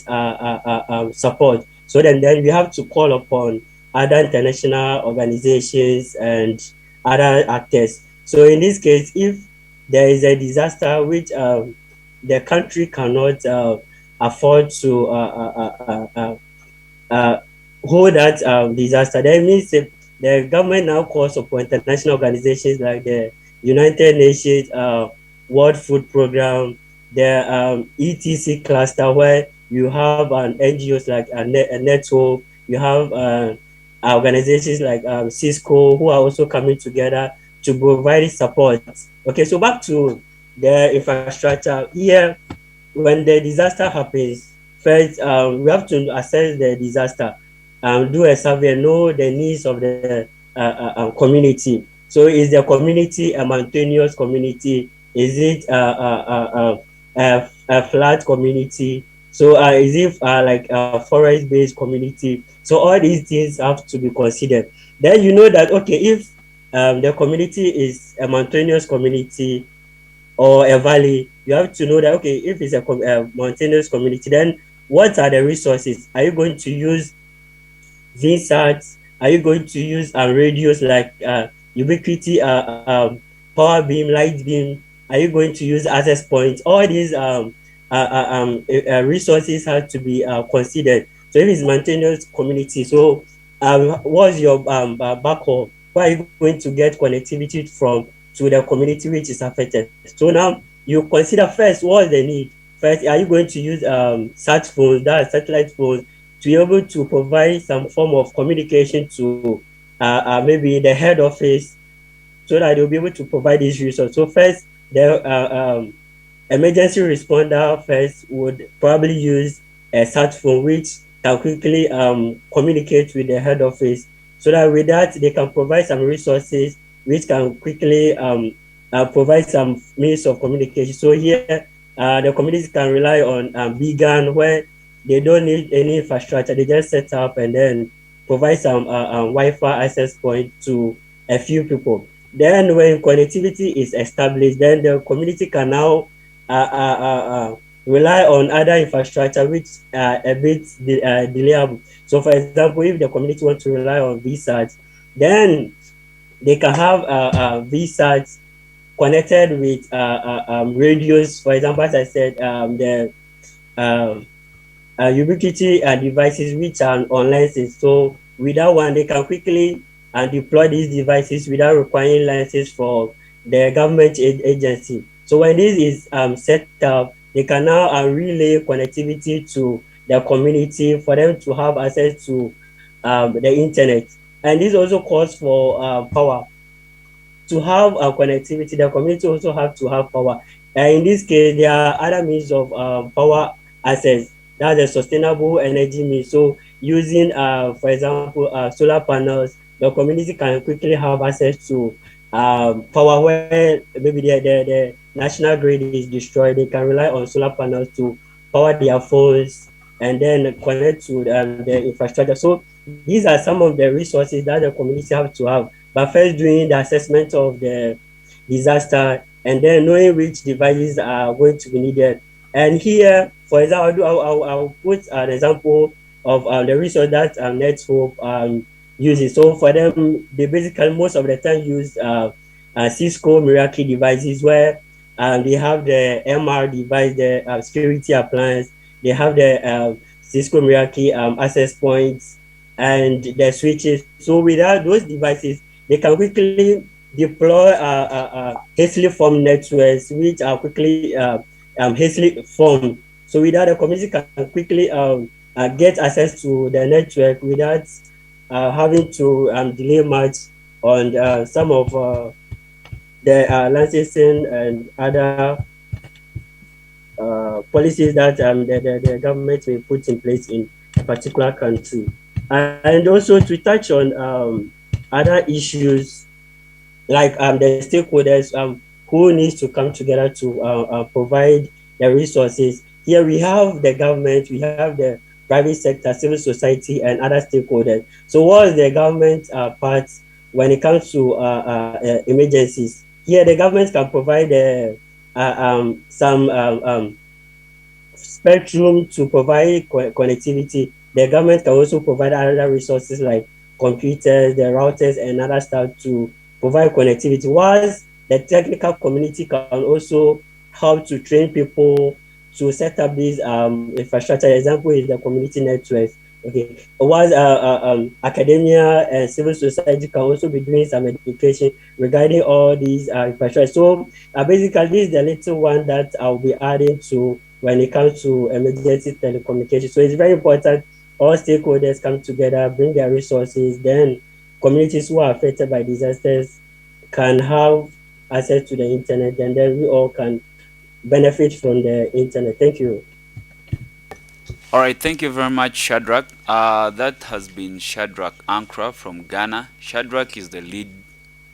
H: support. So then we have to call upon other international organizations and other actors. So in this case, if there is a disaster which the country cannot afford to hold that disaster, that means the government now calls upon international organizations like the United Nations World Food Program, the ETC cluster, where you have an NGOs like a network, you have organizations like Cisco, who are also coming together to provide support. Okay, so back to the infrastructure here. When the disaster happens, first we have to assess the disaster, do a survey, know the needs of the community. So is the community a mountainous community? Is it a flat community? So is it like a forest-based community? So all these things have to be considered. Then you know that, okay, if the community is a mountainous community or a valley, you have to know that, okay, if it's a mountainous community, then what are the resources? Are you going to use VSATs? Are you going to use radios like ubiquity, power beam, light beam? Are you going to use access points? All these resources have to be considered. So if it's mountainous community, so what's your backhaul? Where are you going to get connectivity from to the community which is affected? So now you consider first what's the need. First, are you going to use sat phones, that satellite phones, to be able to provide some form of communication to maybe the head office, so that they'll be able to provide these resources? So first, the emergency responder first would probably use a sat phone which can quickly communicate with the head office, so that with that they can provide some resources which can quickly provide some means of communication. So here the communities can rely on vegan, where they don't need any infrastructure. They just set up and then provide some Wi-Fi access point to a few people. Then when connectivity is established, then the community can now rely on other infrastructure which are a bit delayable. So for example, if the community wants to rely on VSAT, then they can have VSAT connected with radios. For example, as I said, the um, ubiquity devices which are on lenses. So with that one, they can quickly deploy these devices without requiring lenses for the government agency. So when this is set up, they can now relay connectivity to the community for them to have access to the internet. And this also calls for power to have connectivity. The community also have to have power. In this case, there are other means of power access. That's a sustainable energy means. So using, for example, solar panels, the community can quickly have access to power where maybe the national grid is destroyed. They can rely on solar panels to power their phones and then connect to the infrastructure. So these are some of the resources that the community have to have. But first doing the assessment of the disaster and then knowing which devices are going to be needed. And here, for example, I'll put an example of the resource that Nethope uses. So for them, they basically most of the time use Cisco Meraki devices where they have the MR device, the security appliance. They have the Cisco Meraki access points and the switches. So without those devices, they can quickly deploy hastily formed networks, which are quickly hastily formed. So without the community can quickly get access to the network without having to delay much on some of the licensing and other policies that the government may put in place in a particular country. And also to touch on other issues like the stakeholders who needs to come together to provide the resources. Here we have the government, we have the private sector, civil society, and other stakeholders. So what is the government part when it comes to emergencies? Here the government can provide some spectrum to provide connectivity. The government can also provide other resources like computers, the routers, and other stuff to provide connectivity. Whilst the technical community can also help to train people to set up these infrastructure. Example is the community networks. Okay, whilst academia and civil society can also be doing some education regarding all these infrastructure. So basically, this is the little one that I'll be adding to when it comes to emergency telecommunication. So it's very important all stakeholders come together, bring their resources, then communities who are affected by disasters can have access to the internet, and then we all can benefit from the internet. Thank you.
B: All right, thank you very much, Shadrach. That has been Shadrach Ankra from Ghana. Shadrach is the lead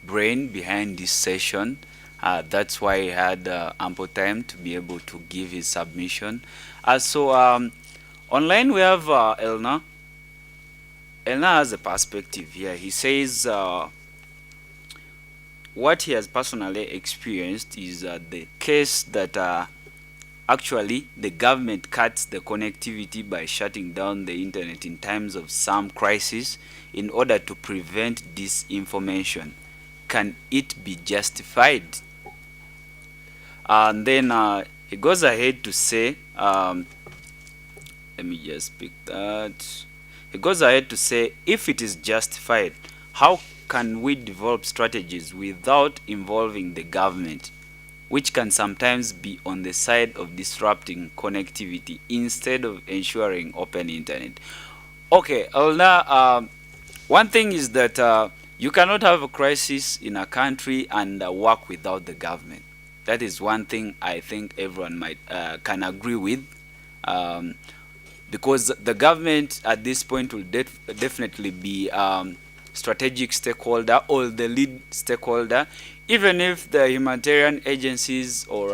B: brain behind this session. That's why he had ample time to be able to give his submission. Online we have Elna. Elna has a perspective here. He says what he has personally experienced is the case that actually the government cuts the connectivity by shutting down the internet in times of some crisis in order to prevent disinformation. Can it be justified? And then he goes ahead to say, let me just pick that. He goes ahead to say, if it is justified, how can we develop strategies without involving the government, which can sometimes be on the side of disrupting connectivity instead of ensuring open internet? Okay, Elna, one thing is that you cannot have a crisis in a country and work without the government. That is one thing I think everyone might can agree with, because the government at this point will definitely be strategic stakeholder or the lead stakeholder, even if the humanitarian agencies or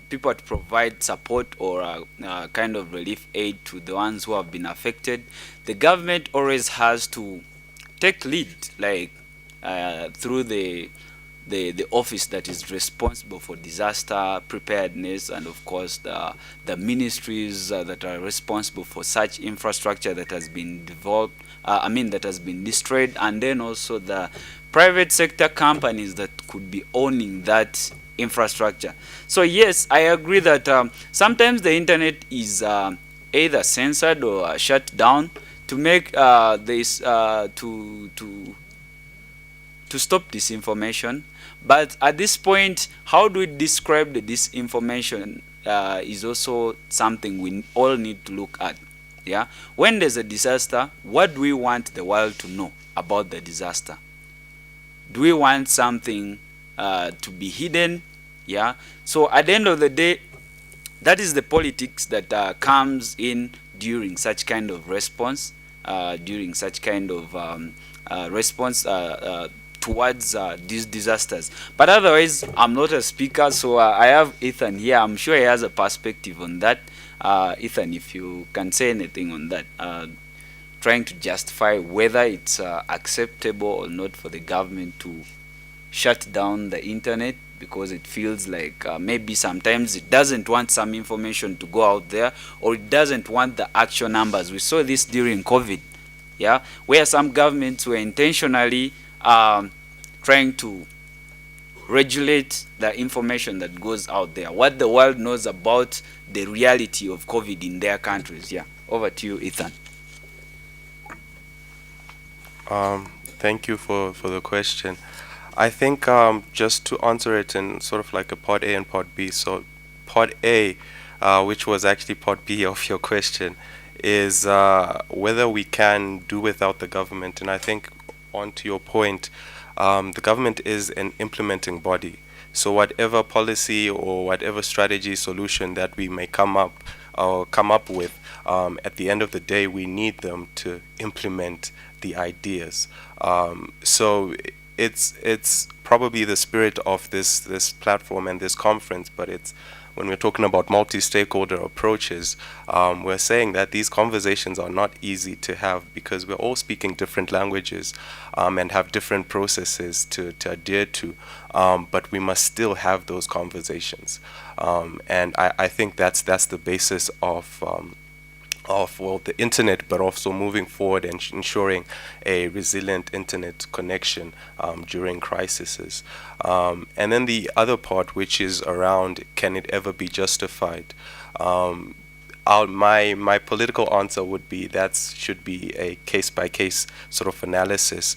B: people to provide support or kind of relief aid to the ones who have been affected, the government always has to take lead. Like through the office that is responsible for disaster preparedness, and of course the ministries that are responsible for such infrastructure that has been developed, that has been destroyed, and then also the private sector companies that could be owning that infrastructure. So yes, I agree that sometimes the internet is either censored or shut down to make this to stop disinformation. But at this point, how do we describe the disinformation is also something we all need to look at. Yeah, when there's a disaster, what do we want the world to know about the disaster? Do we want something to be hidden? Yeah. So at the end of the day, that is the politics that comes in during such kind of response, during such kind of response towards these disasters. But otherwise, I'm not a speaker, so I have Ethan here. I'm sure he has a perspective on that. Ethan, if you can say anything on that, trying to justify whether it's acceptable or not for the government to shut down the internet because it feels like maybe sometimes it doesn't want some information to go out there, or it doesn't want the actual numbers. We saw this during COVID, yeah, where some governments were intentionally trying to regulate the information that goes out there, what the world knows about the reality of COVID in their countries. Yeah, over to you, Ethan.
C: Thank you for the question. I think just to answer it in sort of like a part A and part B. So part A, which was actually part B of your question, is whether we can do without the government. And I think on to your point, the government is an implementing body. So whatever policy or whatever strategy solution that we may come up with, at the end of the day, we need them to implement the ideas. So it's probably the spirit of this platform and this conference, but it's when we're talking about multi-stakeholder approaches, we're saying that these conversations are not easy to have because we're all speaking different languages and have different processes to adhere to, but we must still have those conversations. And I think that's the basis of the internet, but also moving forward and ensuring a resilient internet connection during crises. And then the other part, which is around, can it ever be justified? My political answer would be that should be a case-by-case sort of analysis.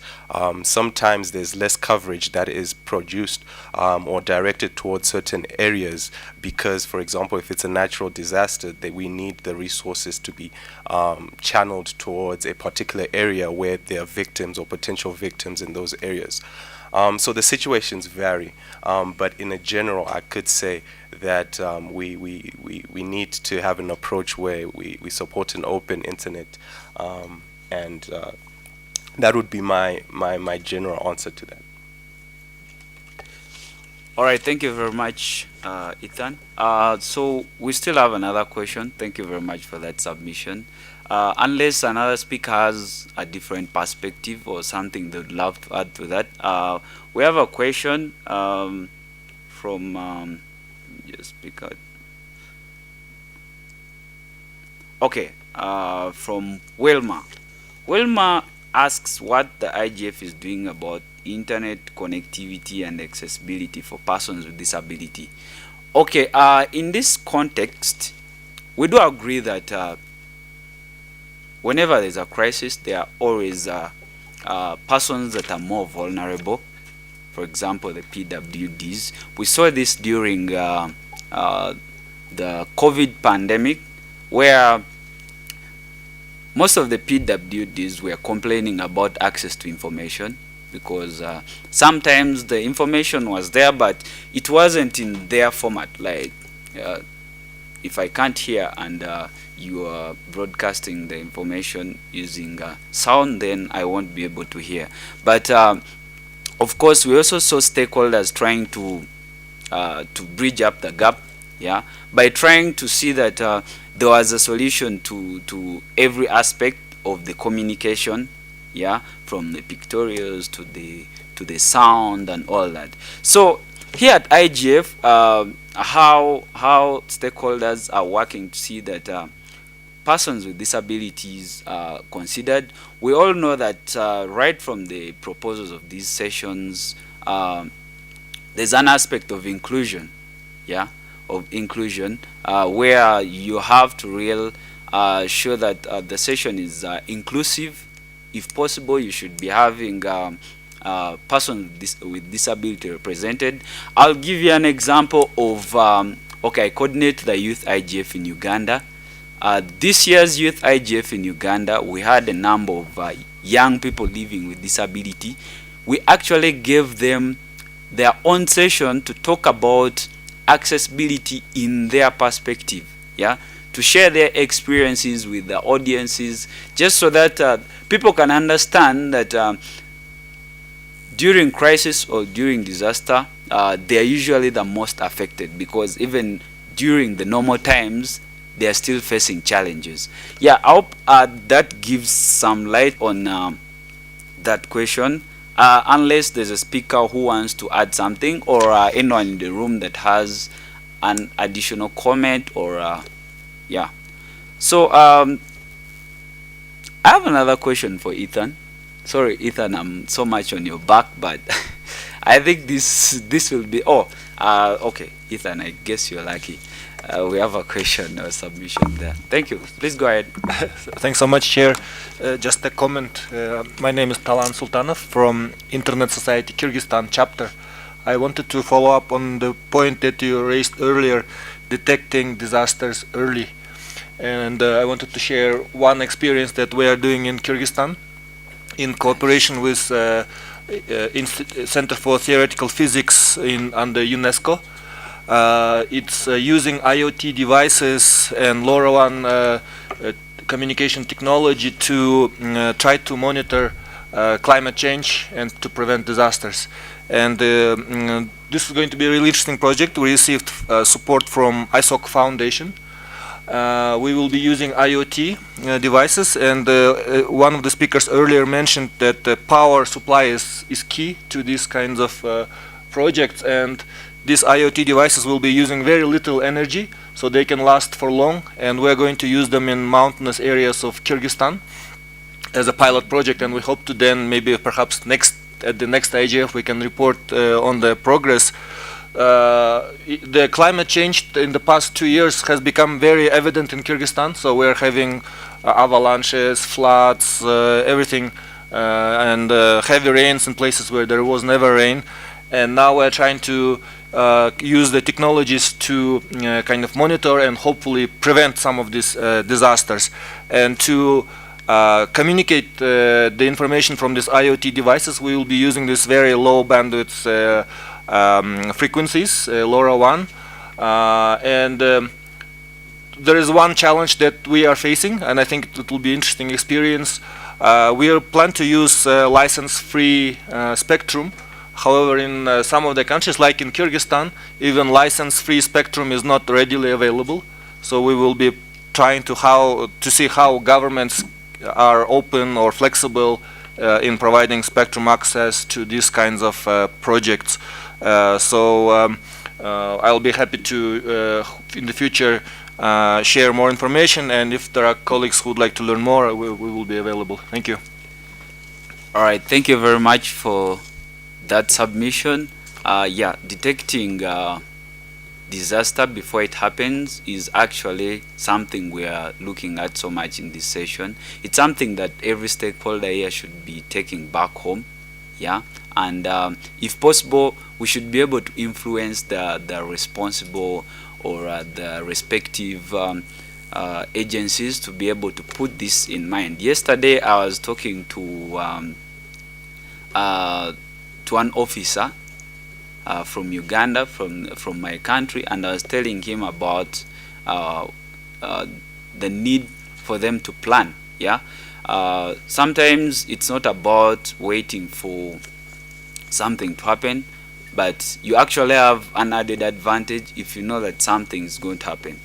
C: Sometimes there's less coverage that is produced or directed towards certain areas because, for example, if it's a natural disaster, that we need the resources to be channeled towards a particular area where there are victims or potential victims in those areas. So the situations vary, but in a general, I could say that we need to have an approach where we support an open internet, and that would be my general answer to that.
B: All right, thank you very much, Ethan. So we still have another question. Thank you very much for that submission. Unless another speaker has a different perspective or something they'd love to add to that, we have a question from just speak out. Okay, from Wilma. Wilma asks what the IGF is doing about internet connectivity and accessibility for persons with disability. Okay, in this context, we do agree that whenever there's a crisis, there are always persons that are more vulnerable. For example, the PWDs. We saw this during the COVID pandemic, where most of the PWDs were complaining about access to information because sometimes the information was there, but it wasn't in their format. Like if I can't hear and you are broadcasting the information using sound, then I won't be able to hear. But of course, we also saw stakeholders trying to bridge up the gap, yeah, by trying to see that there was a solution to every aspect of the communication, yeah, from the pictorials to to the sound and all that. So here at IGF, how stakeholders are working to see that persons with disabilities are considered. We all know that right from the proposals of these sessions, there's an aspect of inclusion, yeah, where you have to show that the session is inclusive. If possible, you should be having persons with disability represented. I'll give you an example of, okay, I coordinate the Youth IGF in Uganda. This year's Youth IGF in Uganda, we had a number of young people living with disability. We actually gave them their own session to talk about accessibility in their perspective, yeah, to share their experiences with the audiences, just so that people can understand that during crisis or during disaster, they are usually the most affected, because even during the normal times, they are still facing challenges. Yeah, I hope that gives some light on that question. Unless there's a speaker who wants to add something, or anyone in the room that has an additional comment, or yeah. So I have another question for Ethan. Sorry, Ethan, I'm so much on your back, but I think this will be. Okay, Ethan, I guess you're lucky. We have a question or submission there. Thank you. Please go ahead.
I: Thanks so much, Chair. Just a comment. My name is Talan Sultanov from Internet Society Kyrgyzstan chapter. I wanted to follow up on the point that you raised earlier, detecting disasters early. And I wanted to share one experience that we are doing in Kyrgyzstan in cooperation with Center for Theoretical Physics under UNESCO. It's using IoT devices and LoRaWAN communication technology to try to monitor climate change and to prevent disasters. And this is going to be a really interesting project. We received support from ISOC Foundation. We will be using IoT devices, and one of the speakers earlier mentioned that the power supply is key to these kinds of projects, and these IoT devices will be using very little energy, so they can last for long, and we're going to use them in mountainous areas of Kyrgyzstan as a pilot project, and we hope to then maybe perhaps at the next IGF we can report on the progress. The climate change in the past 2 years has become very evident in Kyrgyzstan, so we're having avalanches, floods, everything, and heavy rains in places where there was never rain. And now we're trying to use the technologies to kind of monitor and hopefully prevent some of these disasters. And to communicate the information from these IoT devices, we will be using this very low bandwidth frequencies, LoRaWAN. There is one challenge that we are facing, and I think it will be an interesting experience. We plan to use license-free spectrum. However, in some of the countries, like in Kyrgyzstan, even license-free spectrum is not readily available. So we will be trying to see how governments are open or flexible in providing spectrum access to these kinds of projects. I'll be happy to, in the future, share more information, and if there are colleagues who would like to learn more, we will be available. Thank you.
B: All right, thank you very much for that submission. Yeah, detecting disaster before it happens is actually something we are looking at so much in this session. It's something that every stakeholder here should be taking back home, yeah, and if possible, we should be able to influence the responsible or the respective agencies to be able to put this in mind. Yesterday, I was talking to an officer from Uganda, from my country, and I was telling him about the need for them to plan. Yeah, sometimes it's not about waiting for something to happen, but you actually have an added advantage if you know that something is going to happen.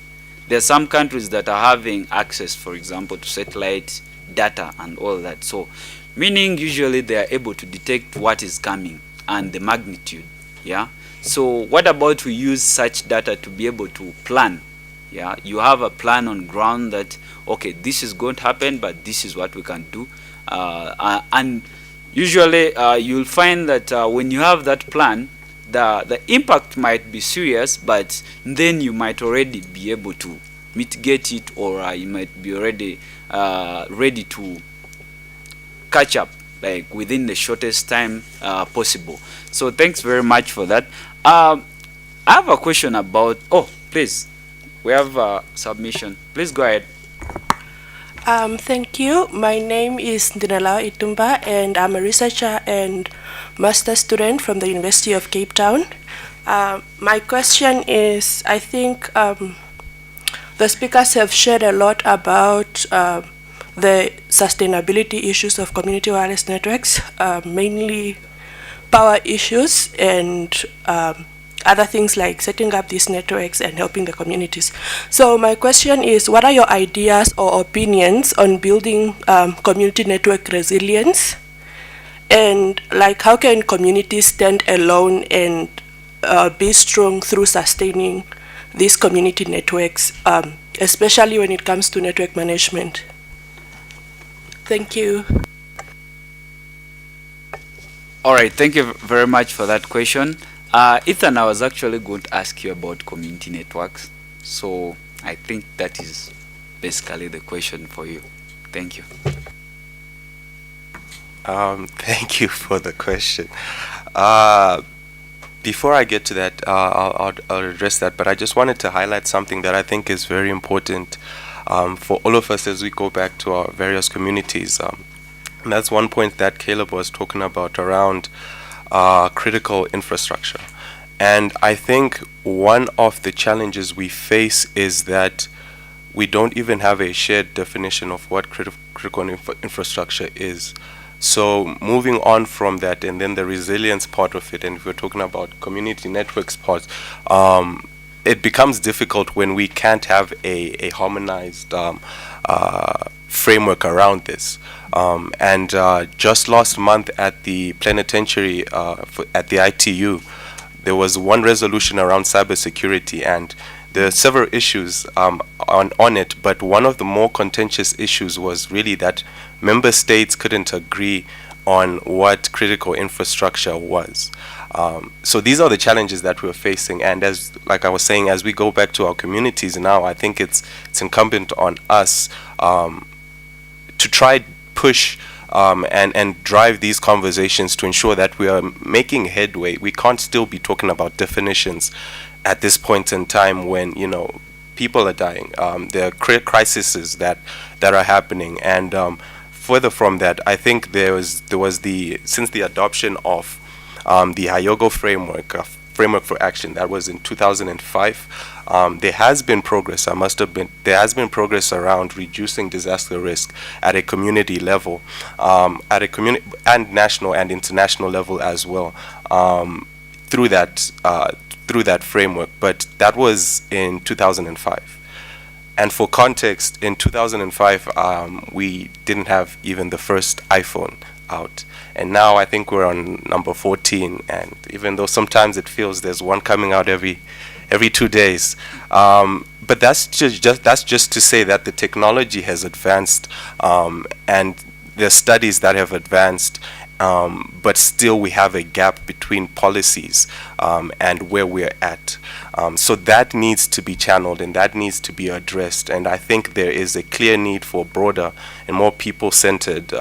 B: There are some countries that are having access, for example, to satellite data and all that. So, meaning usually they are able to detect what is coming and the magnitude. Yeah. So what about we use such data to be able to plan? Yeah. You have a plan on ground that, okay, this is going to happen, but this is what we can do. And usually you'll find that when you have that plan, the impact might be serious, but then you might already be able to mitigate it, or you might be already ready to catch up like within the shortest time possible. So thanks very much for that. I have a question about, oh, please, we have a submission. Please go ahead.
J: Thank you. My name is Dinala Itumba, and I'm a researcher and master student from the University of Cape Town. My question is, I think the speakers have shared a lot about the sustainability issues of community wireless networks, mainly power issues and other things like setting up these networks and helping the communities. So my question is, what are your ideas or opinions on building community network resilience? And like, how can communities stand alone and be strong through sustaining these community networks, especially when it comes to network management? Thank you.
B: All right, thank you very much for that question. Ethan, I was actually going to ask you about community networks. So I think that is basically the question for you. Thank you.
C: Thank you for the question. Before I get to that, I'll address that, but I just wanted to highlight something that I think is very important for all of us as we go back to our various communities. And that's one point that Caleb was talking about around critical infrastructure. And I think one of the challenges we face is that we don't even have a shared definition of what critical infrastructure is. So moving on from that, and then the resilience part of it, and if we're talking about community networks part, it becomes difficult when we can't have a harmonized framework around this. And just last month at the plenipotentiary at the ITU, there was one resolution around cybersecurity, and there are several issues on it, but one of the more contentious issues was really that member states couldn't agree on what critical infrastructure was. So these are the challenges that we're facing, and as like I was saying, as we go back to our communities now, I think it's incumbent on us to try push and drive these conversations to ensure that we are making headway. We can't still be talking about definitions at this point in time when, you know, people are dying. There are crises that are happening, and further from that, I think there was since the adoption of the Hyogo framework for action, that was in 2005. There has been progress. There has been progress around reducing disaster risk at a community level, at a community and national and international level as well, through that framework. But that was in 2005. And for context, in 2005, we didn't have even the first iPhone out. And now I think we're on number 14. And even though sometimes it feels there's one coming out every 2 days, but that's just to say that the technology has advanced, and the studies that have advanced, but still we have a gap between policies and where we're at. So that needs to be channeled and that needs to be addressed. And I think there is a clear need for a broader and more people-centered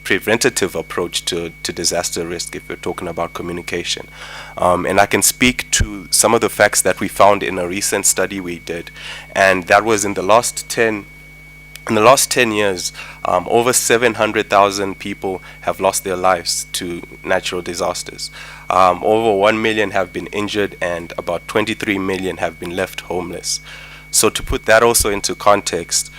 C: preventative approach to disaster risk if we're talking about communication. And I can speak to some of the facts that we found in a recent study we did, and that was in the last 10 years, over 700,000 people have lost their lives to natural disasters. Over 1 million have been injured, and about 23 million have been left homeless. So to put that also into context,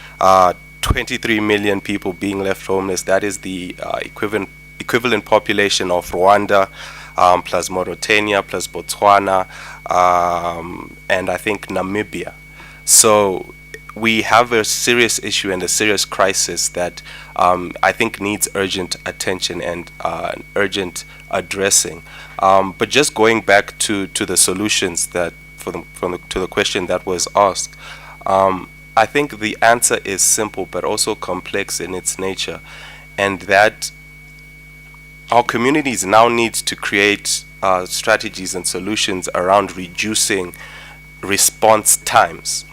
C: 23 million people being left homeless, that is the equivalent population of Rwanda, plus Mauritania, plus Botswana, and I think Namibia. So we have a serious issue and a serious crisis that I think needs urgent attention and urgent addressing. But just going back to the solutions that to the question that was asked, I think the answer is simple but also complex in its nature, and that our communities now need to create strategies and solutions around reducing response times.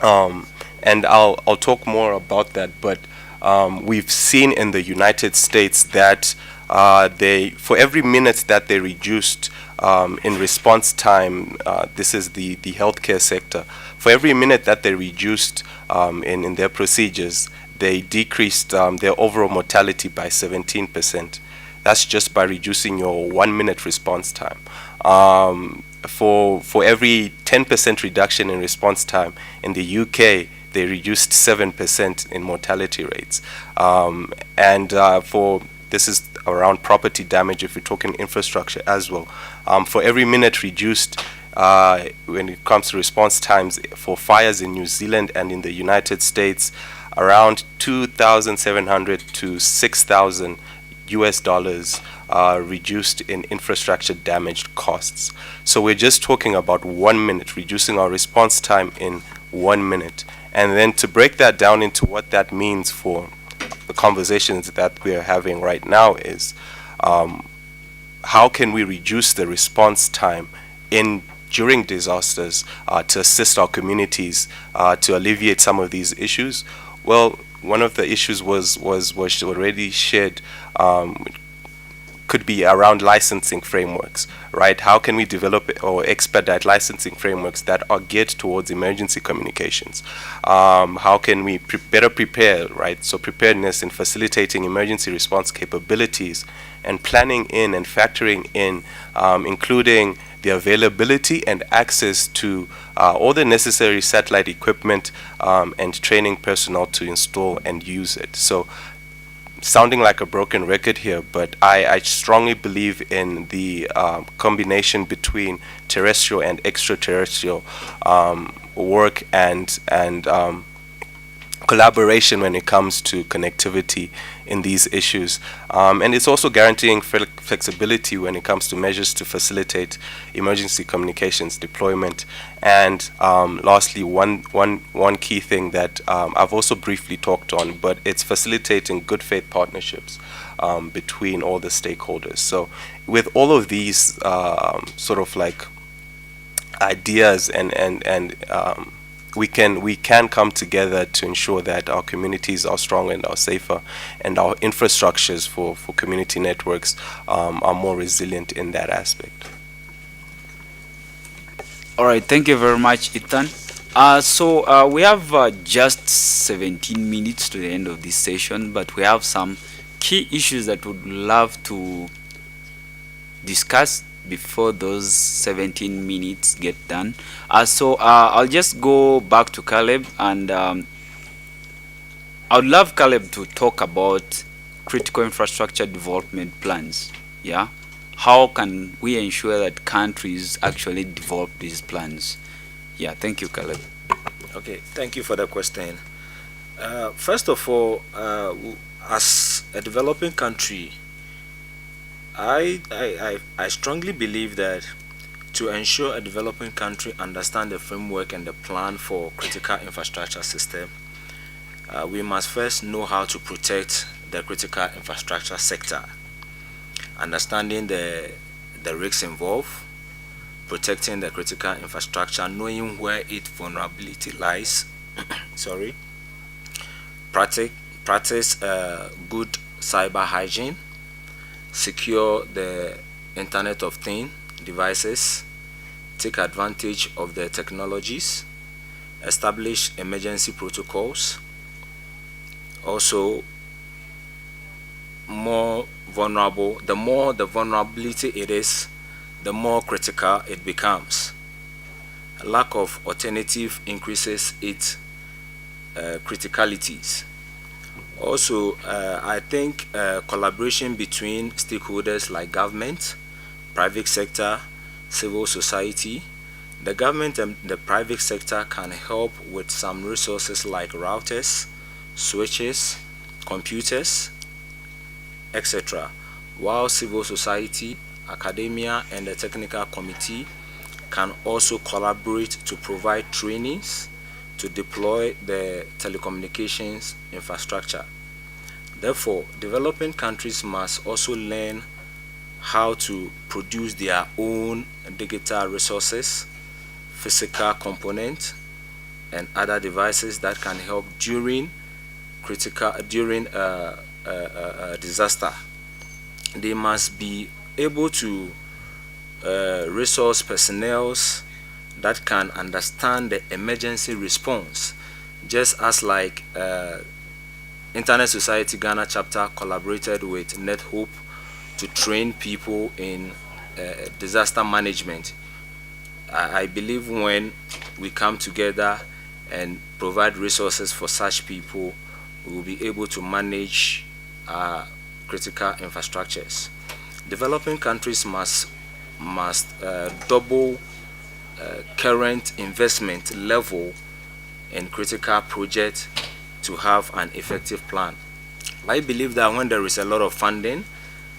C: And I'll talk more about that, but we've seen in the United States that for every minute that they reduced in response time, this is the healthcare sector, for every minute that they reduced in their procedures, they decreased their overall mortality by 17%. That's just by reducing your 1 minute response time. For every 10% reduction in response time in the UK, they reduced 7% in mortality rates. For this is around property damage, if we're talking infrastructure as well. For every minute reduced when it comes to response times for fires in New Zealand and in the United States, around 2,700 to 6,000 US dollars reduced in infrastructure damaged costs. So we're just talking about 1 minute, reducing our response time in 1 minute. And then to break that down into what that means for the conversations that we are having right now is how can we reduce the response time during disasters to assist our communities to alleviate some of these issues? Well, one of the issues was already shared, could be around licensing frameworks, right? How can we develop or expedite licensing frameworks that are geared towards emergency communications? How can we better prepare, right? So preparedness in facilitating emergency response capabilities and planning in and factoring in, including the availability and access to all the necessary satellite equipment and training personnel to install and use it. So sounding like a broken record here, but I strongly believe in the combination between terrestrial and extraterrestrial work and collaboration when it comes to connectivity in these issues. And it's also guaranteeing flexibility when it comes to measures to facilitate emergency communications deployment. And lastly, one key thing that I've also briefly talked on, but it's facilitating good faith partnerships between all the stakeholders. So with all of these sort of like ideas and we can come together to ensure that our communities are stronger and are safer, and our infrastructures for community networks are more resilient in that aspect.
B: All right, thank you very much, Ethan. So we have just 17 minutes to the end of this session, but we have some key issues that we'd love to discuss before those 17 minutes get done. So I'll just go back to Caleb, and I would love Caleb to talk about critical infrastructure development plans. Yeah, how can we ensure that countries actually develop these plans? Yeah, thank you, Caleb.
G: Okay, thank you for the question. First of all, as a developing country, I strongly believe that to ensure a developing country understand the framework and the plan for critical infrastructure system, we must first know how to protect the critical infrastructure sector, understanding the risks involved, protecting the critical infrastructure, knowing where its vulnerability lies. Sorry. Practice good cyber hygiene, secure the Internet of Things devices, take advantage of the technologies, establish emergency protocols. Also, the more the vulnerability it is, the more critical it becomes. A lack of alternative increases its criticalities. Also, I think collaboration between stakeholders like government, private sector, civil society, The government and the private sector can help with some resources like routers, switches, computers, etc., while civil society, academia, and the technical committee can also collaborate to provide trainings to deploy the telecommunications infrastructure. Therefore, developing countries must also learn how to produce their own digital resources, physical components, and other devices that can help during disaster. They must be able to resource personnel that can understand the emergency response, just as like Internet Society Ghana chapter collaborated with NetHope to train people in disaster management. I believe when we come together and provide resources for such people, we will be able to manage critical infrastructures. Developing countries must double current investment level in critical projects to have an effective plan. I believe that when there is a lot of funding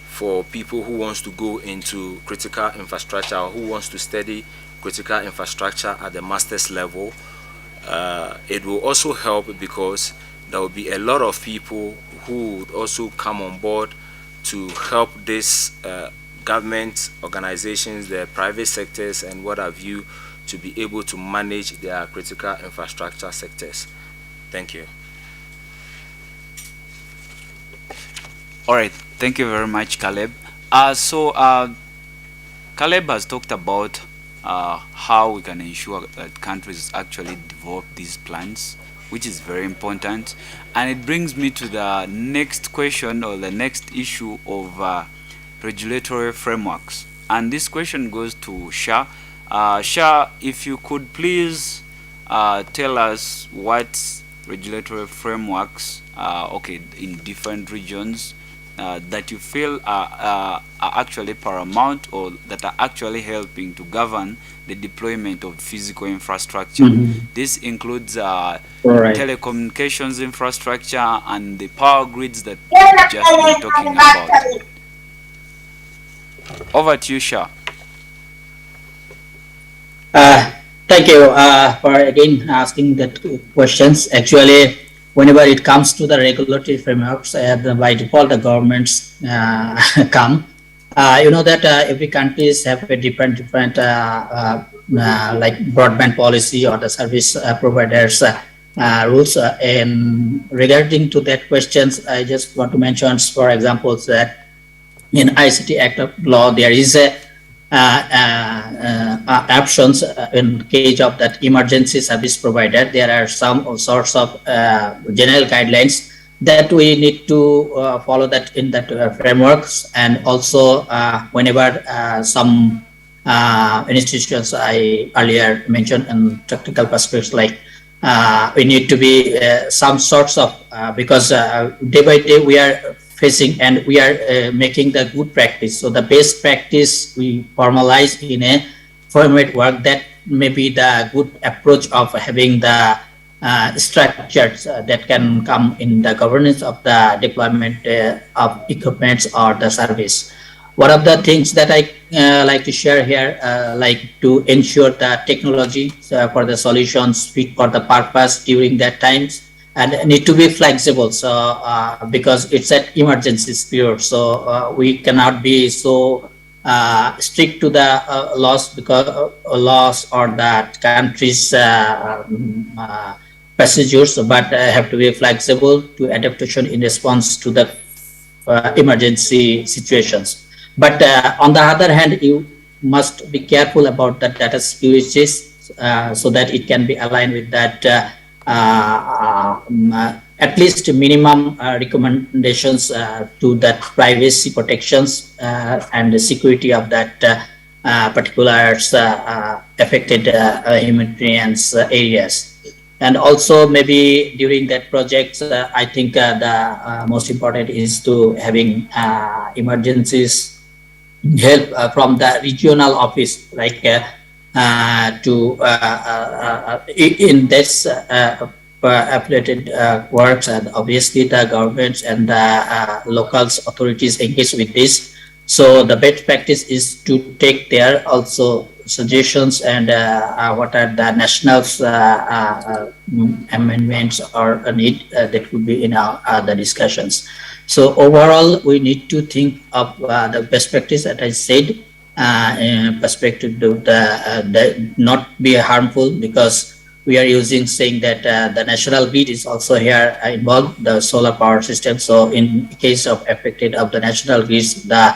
G: for people who wants to go into critical infrastructure or who wants to study critical infrastructure at the master's level, it will also help because there will be a lot of people who would also come on board to help these government organizations, the private sectors, and what have you, to be able to manage their critical infrastructure sectors. Thank you.
B: All right, thank you very much, Caleb. Caleb has talked about how we can ensure that countries actually develop these plans, which is very important. And it brings me to the next question or the next issue of regulatory frameworks. And this question goes to Shah. Shah, if you could please tell us what regulatory frameworks, in different regions, that you feel are actually paramount or that are actually helping to govern the deployment of physical infrastructure. This includes telecommunications infrastructure and the power grids that we've just been talking about. Over to you, Shah.
D: Thank you for again asking that questions. Actually, whenever it comes to the regulatory frameworks, by default the governments come. You know that every countries have a different like broadband policy or the service providers rules. And regarding to that questions, I just want to mention, for example, that in ICT Act of Law there is a options in case of that emergency service provider. There are some sorts of general guidelines that we need to follow that in that frameworks, and also whenever some institutions I earlier mentioned in technical perspectives, like we need to be some sorts of because day by day we are facing and we are making the good practice. So the best practice we formalize in a framework, that may be the good approach of having the structures that can come in the governance of the deployment of equipments or the service. One of the things that I like to share here, like to ensure the technology for the solutions fit for the purpose during that times, and need to be flexible. So because it's an emergency period, so we cannot be so strict to the laws, because laws or that countries procedures, but have to be flexible to adaptation in response to the emergency situations. But on the other hand, you must be careful about the data security so that it can be aligned with that at least minimum recommendations to that privacy protections and the security of that particular affected humanitarian areas. And also maybe during that project, I think the most important is to having emergencies help from the regional office, like in this affiliated works, and obviously the governments and the local authorities engage with this. So the best practice is to take their also suggestions and what are the national amendments or a need that would be in the discussions. So overall, we need to think of the best practice, as I said, in perspective to the not be harmful, because we are using saying that the national grid is also here involved, the solar power system. So in case of affected of the national grids, the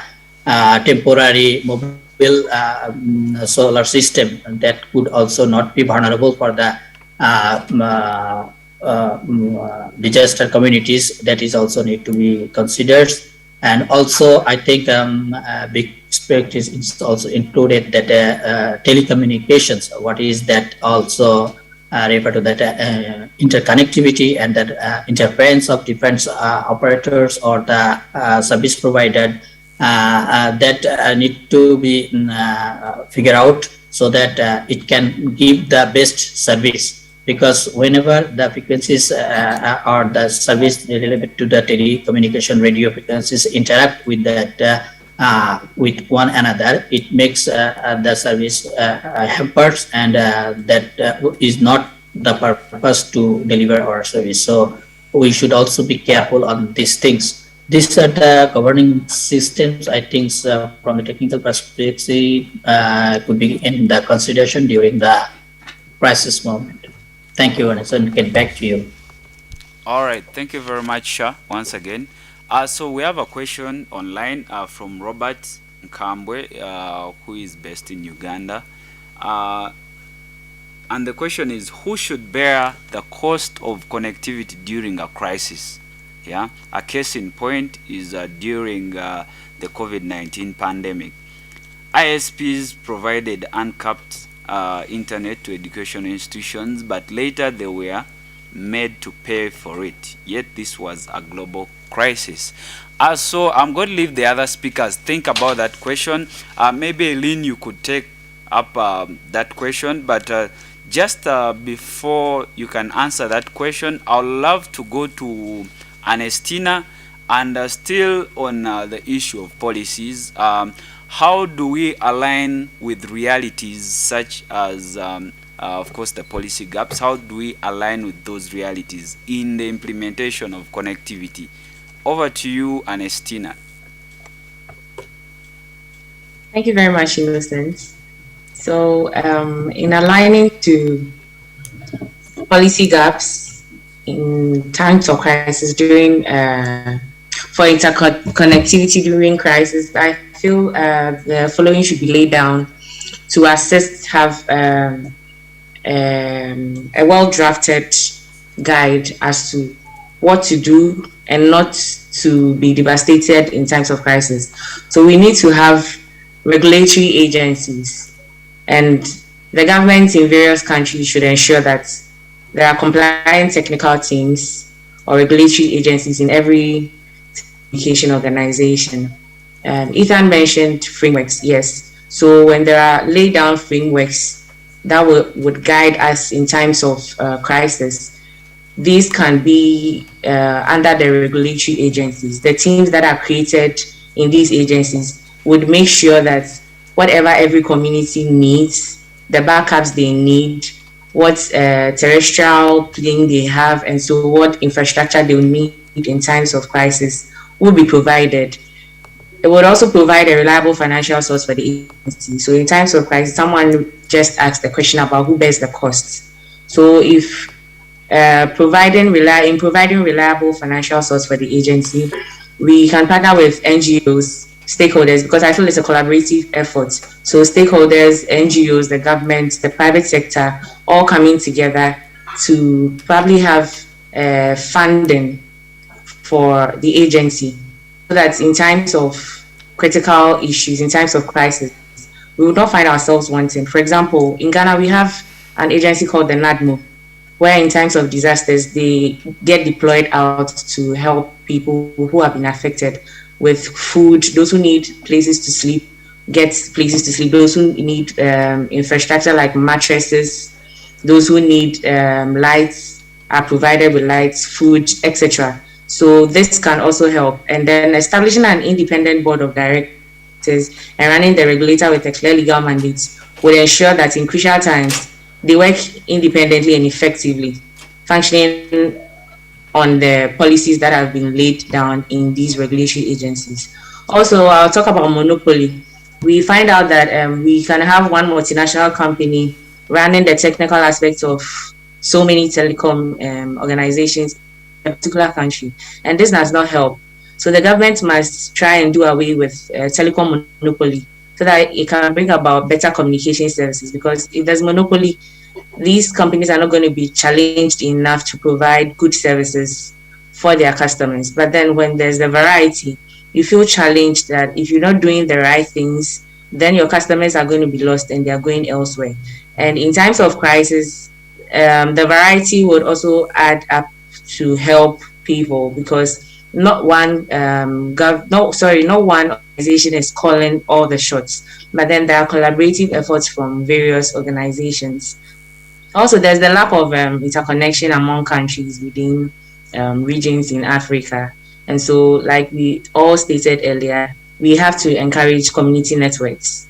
D: temporary mobile solar system that could also not be vulnerable for the disaster communities, that is also need to be considered. And also, I think big aspect is also included that telecommunications. What is that also refer to that interconnectivity and that interference of different operators or the service provider that need to be figured out so that it can give the best service. Because whenever the frequencies or the service related to the telecommunication radio frequencies interact with that with one another, it makes the service hampers, and that is not the purpose to deliver our service. So we should also be careful on these things. These are the governing systems, I think, from the technical perspective, could be in the consideration during the crisis moment. Thank you, and get back to you.
B: All right, thank you very much, Shah, once again. So we have a question online from Robert Nkambwe, who is based in Uganda. And the question is, who should bear the cost of connectivity during a crisis? Yeah, a case in point is during the COVID-19 pandemic. ISPs provided uncapped internet to educational institutions, but later they were made to pay for it. Yet this was a global crisis. So I'm going to leave the other speakers think about that question. Maybe Eileen, you could take up that question, but just before you can answer that question, I would love to go to Ernestina, and still on the issue of policies. How do we align with realities such as, of course, the policy gaps? How do we align with those realities in the implementation of connectivity? Over to you, Ernestina.
F: Thank you very much, Innocent. So, in aligning to policy gaps in times of crisis during for interconnectivity during crisis, I feel the following should be laid down to have a well-drafted guide as to what to do and not to be devastated in times of crisis. So we need to have regulatory agencies, and the governments in various countries should ensure that there are compliant technical teams or regulatory agencies in every education organization. Ethan mentioned frameworks, yes. So when there are laid down frameworks that would guide us in times of crisis, these can be under the regulatory agencies. The teams that are created in these agencies would make sure that whatever every community needs, the backups they need, what terrestrial plane they have, and so what infrastructure they will need in times of crisis will be provided. It would also provide a reliable financial source for the agency. So in times of crisis, someone just asked the question about who bears the costs. So if providing reliable financial source for the agency, we can partner with NGOs, stakeholders, because I feel it's a collaborative effort. So stakeholders, NGOs, the government, the private sector, all coming together to probably have funding for the agency, so that in times of critical issues, in times of crisis, we would not find ourselves wanting. For example, in Ghana, we have an agency called the NADMO, where in times of disasters, they get deployed out to help people who have been affected with food, those who need places to sleep, get places to sleep, those who need infrastructure like mattresses, those who need lights are provided with lights, food, etc. So this can also help. And then establishing an independent board of directors and running the regulator with a clear legal mandate would ensure that in crucial times they work independently and effectively, functioning on the policies that have been laid down in these regulatory agencies. Also, I'll talk about monopoly. We find out that we can have one multinational company running the technical aspects of so many telecom organizations in a particular country, and this does not help. So the government must try and do away with telecom monopoly so that it can bring about better communication services. Because if there's monopoly, these companies are not going to be challenged enough to provide good services for their customers. But then when there's the variety, you feel challenged that if you're not doing the right things, then your customers are going to be lost and they are going elsewhere. And in times of crisis, the variety would also add up to help people because not one organization is calling all the shots, but then there are collaborative efforts from various organizations. Also, there's the lack of interconnection among countries within regions in Africa. And so, like we all stated earlier, we have to encourage community networks.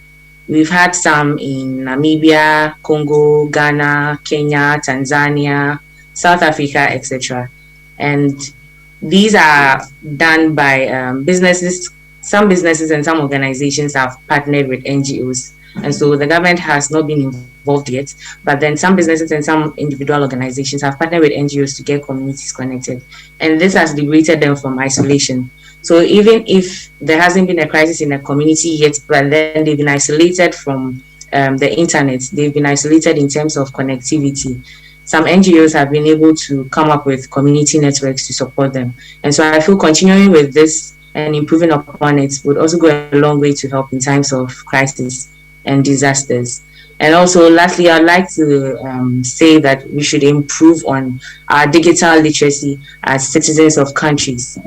F: We've had some in Namibia, Congo, Ghana, Kenya, Tanzania, South Africa, etc. And these are done by businesses. Some businesses and some organizations have partnered with NGOs. And so the government has not been involved yet, but then some businesses and some individual organizations have partnered with NGOs to get communities connected. And this has liberated them from isolation. So even if there hasn't been a crisis in a community yet, but then they've been isolated from the internet, they've been isolated in terms of connectivity. Some NGOs have been able to come up with community networks to support them. And so I feel continuing with this and improving upon it would also go a long way to help in times of crisis and disasters. And also, lastly, I'd like to say that we should improve on our digital literacy as citizens of countries.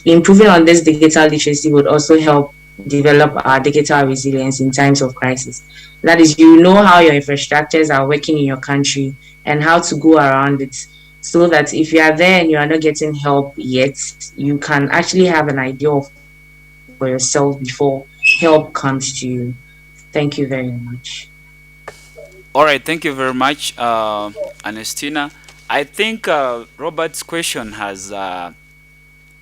F: Improving on this digital literacy would also help develop our digital resilience in times of crisis. That is, you know how your infrastructures are working in your country and how to go around it so that if you are there and you are not getting help yet, you can actually have an idea of what you can do for yourself before help comes to you. Thank you very much.
B: All right, thank you very much, Ernestina. I think Robert's question has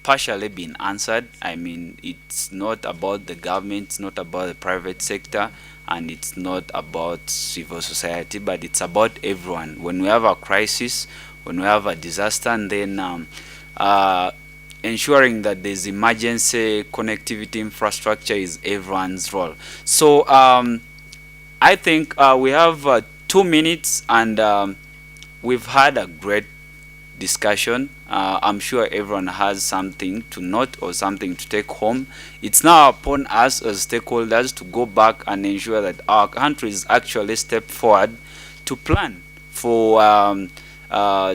B: partially been answered. I mean, it's not about the government, it's not about the private sector, and it's not about civil society, but it's about everyone. When we have a crisis, when we have a disaster, and then ensuring that there's emergency connectivity infrastructure is everyone's role. So I think we have 2 minutes, and we've had a great discussion. I'm sure everyone has something to note or something to take home. It's now upon us as stakeholders to go back and ensure that our countries actually step forward to plan for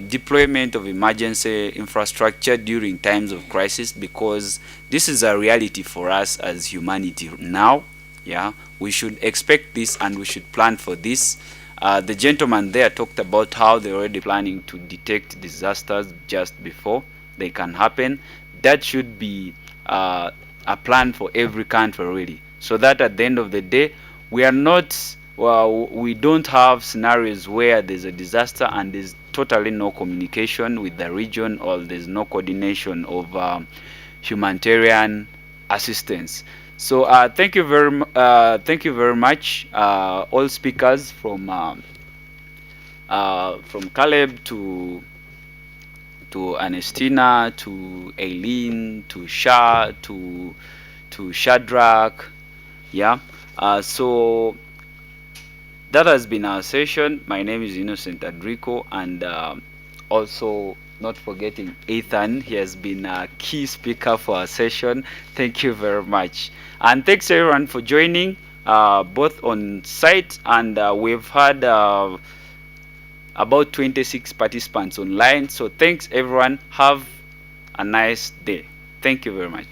B: deployment of emergency infrastructure during times of crisis, because this is a reality for us as humanity now. Yeah, we should expect this and we should plan for this. The gentleman there talked about how they're already planning to detect disasters just before they can happen. That should be a plan for every country, really, so that at the end of the day, we are not, well, we don't have scenarios where there's a disaster and there's totally no communication with the region, or there's no coordination of humanitarian assistance. So thank you very much, all speakers from Caleb to Ernestina, to Aileen, to Shah, to Shadrach. Yeah. So that has been our session. My name is Innocent Adrico, and also not forgetting Ethan. He has been a key speaker for our session. Thank you very much. And thanks everyone for joining, both on site, and we've had about 26 participants online. So thanks everyone. Have a nice day. Thank you very much.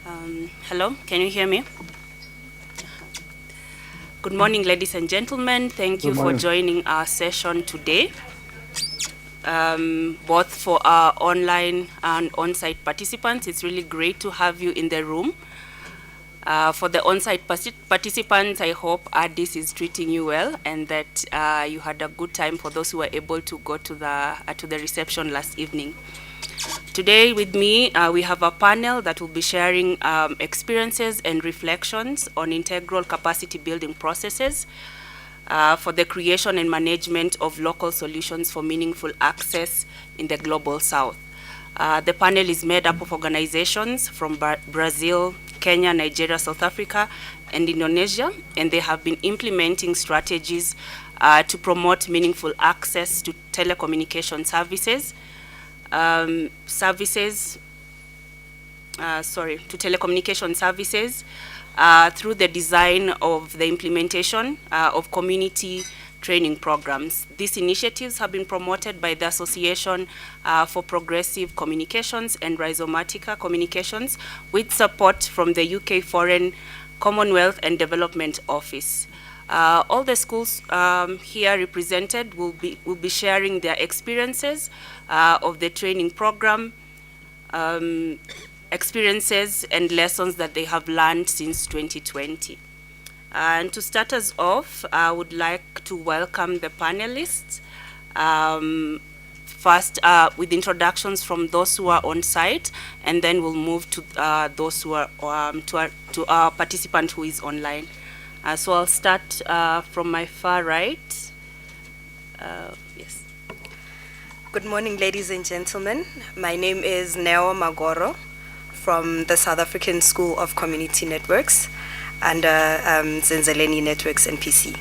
K: Hello, can you hear me? Good morning, ladies and gentlemen. Thank you for joining our session today, both for our online and on-site participants. It's really great to have you in the room. For the on-site participants, I hope Addis is treating you well and that you had a good time for those who were able to go to the reception last evening. Today with me, we have a panel that will be sharing experiences and reflections on integral capacity building processes for the creation and management of local solutions for meaningful access in the Global South. The panel is made up of organizations from Brazil, Kenya, Nigeria, South Africa, and Indonesia, and they have been implementing strategies to promote meaningful access to telecommunication services, to telecommunication services through the design of the implementation of community training programs. These initiatives have been promoted by the Association for Progressive Communications and Rhizomatica Communications with support from the UK Foreign, Commonwealth and Development Office. All the schools here represented will be sharing their experiences of the training program, experiences and lessons that they have learned since 2020. And to start us off, I would like to welcome the panelists. First, with introductions from those who are on site, and then we'll move to those who are to our participant who is online. So I'll start from my far right. Yes.
L: Good morning, ladies and gentlemen. My name is Neo Magoro from the South African School of Community Networks under Zenzeleni Networks NPC.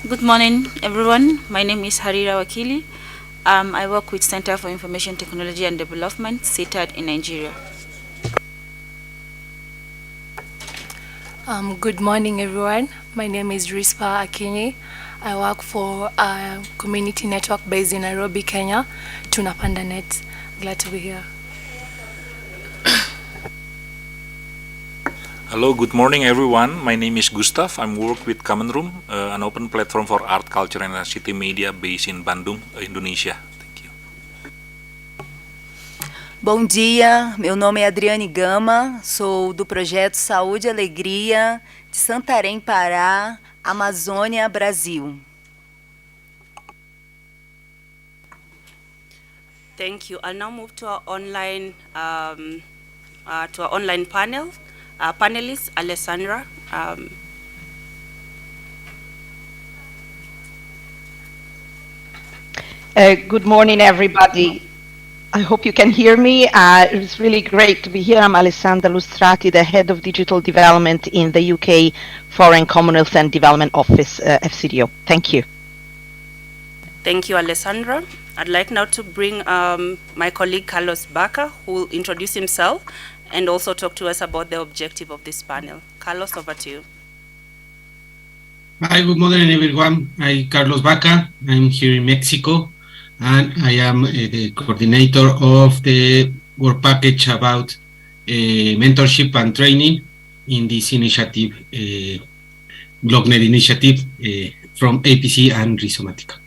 M: Good morning, everyone. My name is Harira Wakili. I work with Center for Information Technology and Development, CITAD in Nigeria.
N: Good morning, everyone. My name is Rispa Akinyi. I work for a community network based in Nairobi, Kenya, Tunapanda Net. Glad to be here.
O: Hello, good morning, everyone. My name is Gustav. I work with Common Room, an open platform for art, culture, and city media based in Bandung, Indonesia.
P: Bom dia, meu nome é Adriane Gama, sou do projeto Saúde e Alegria de Santarém, Pará, Amazônia, Brasil.
K: Thank you. I'll now move to our online panel. Panelist Alessandra.
Q: Good morning, everybody. I hope you can hear me. It's really great to be here. I'm Alessandra Lustrati, the Head of Digital Development in the UK Foreign, Commonwealth and Development Office, FCDO. Thank you.
K: Thank you, Alessandra. I'd like now to bring my colleague Carlos Baca, who will introduce himself and also talk to us about the objective of this panel. Carlos, over to you.
R: Hi, good morning, everyone. I'm Carlos Baca. I'm here in Mexico, and I am the coordinator of the work package about mentorship and training in this initiative, GlockNet initiative from APC and Rhizomatica.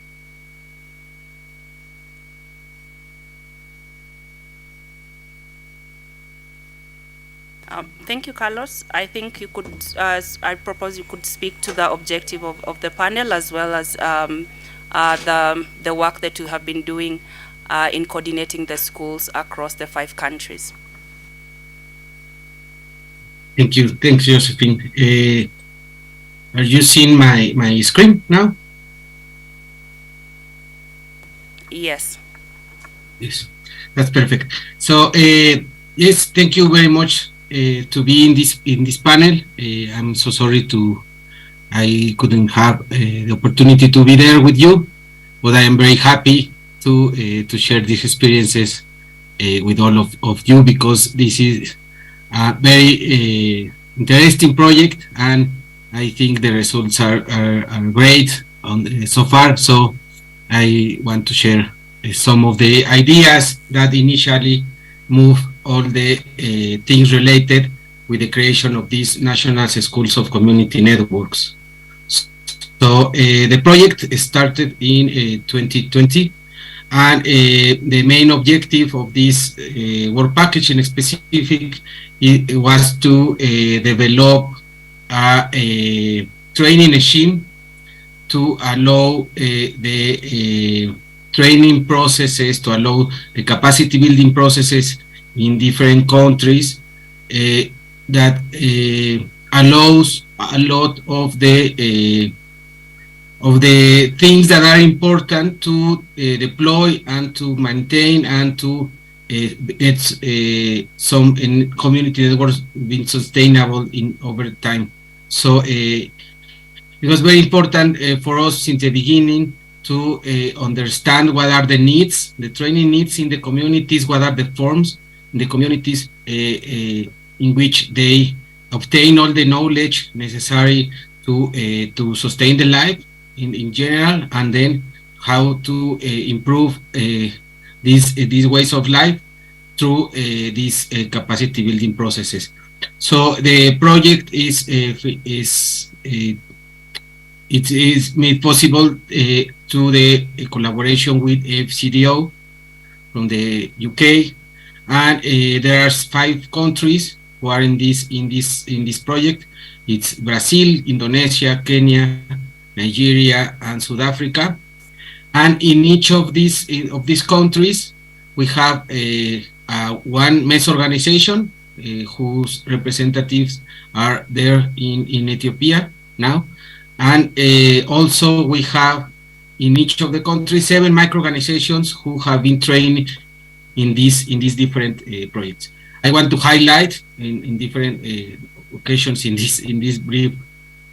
K: Thank you, Carlos. I think you could, I propose you could speak to the objective of the panel as well as the work that you have been doing in coordinating the schools across the 5 countries.
R: Thank you. Thanks, Josephine. Are you seeing my screen now?
K: Yes.
R: Yes, that's perfect. So, yes, thank you very much to be in this panel. I'm so sorry I couldn't have the opportunity to be there with you, but I am very happy to share these experiences with all of you, because this is a very interesting project, and I think the results are great so far. So I want to share some of the ideas that initially move all the things related with the creation of these national schools of community networks. So the project started in 2020, and the main objective of this work package in specific, it was to develop a training machine to allow the training processes, to allow the capacity building processes in different countries that allows a lot of the things that are important to deploy and to maintain and to get some in community networks being sustainable in over time. So it was very important for us since the beginning to understand what are the needs, the training needs in the communities, what are the forms in the communities in which they obtain all the knowledge necessary to sustain the life in general, and then how to improve these ways of life through these capacity building processes. So the project it is made possible through the collaboration with FCDO from the UK, and there are 5 countries who are in this project. It's Brazil, Indonesia, Kenya, Nigeria, and South Africa. And in each of these countries, we have one MES organization whose representatives are there in Ethiopia now. And also we have in each of the countries 7 micro-organizations who have been trained in these different projects. I want to highlight in different occasions in this brief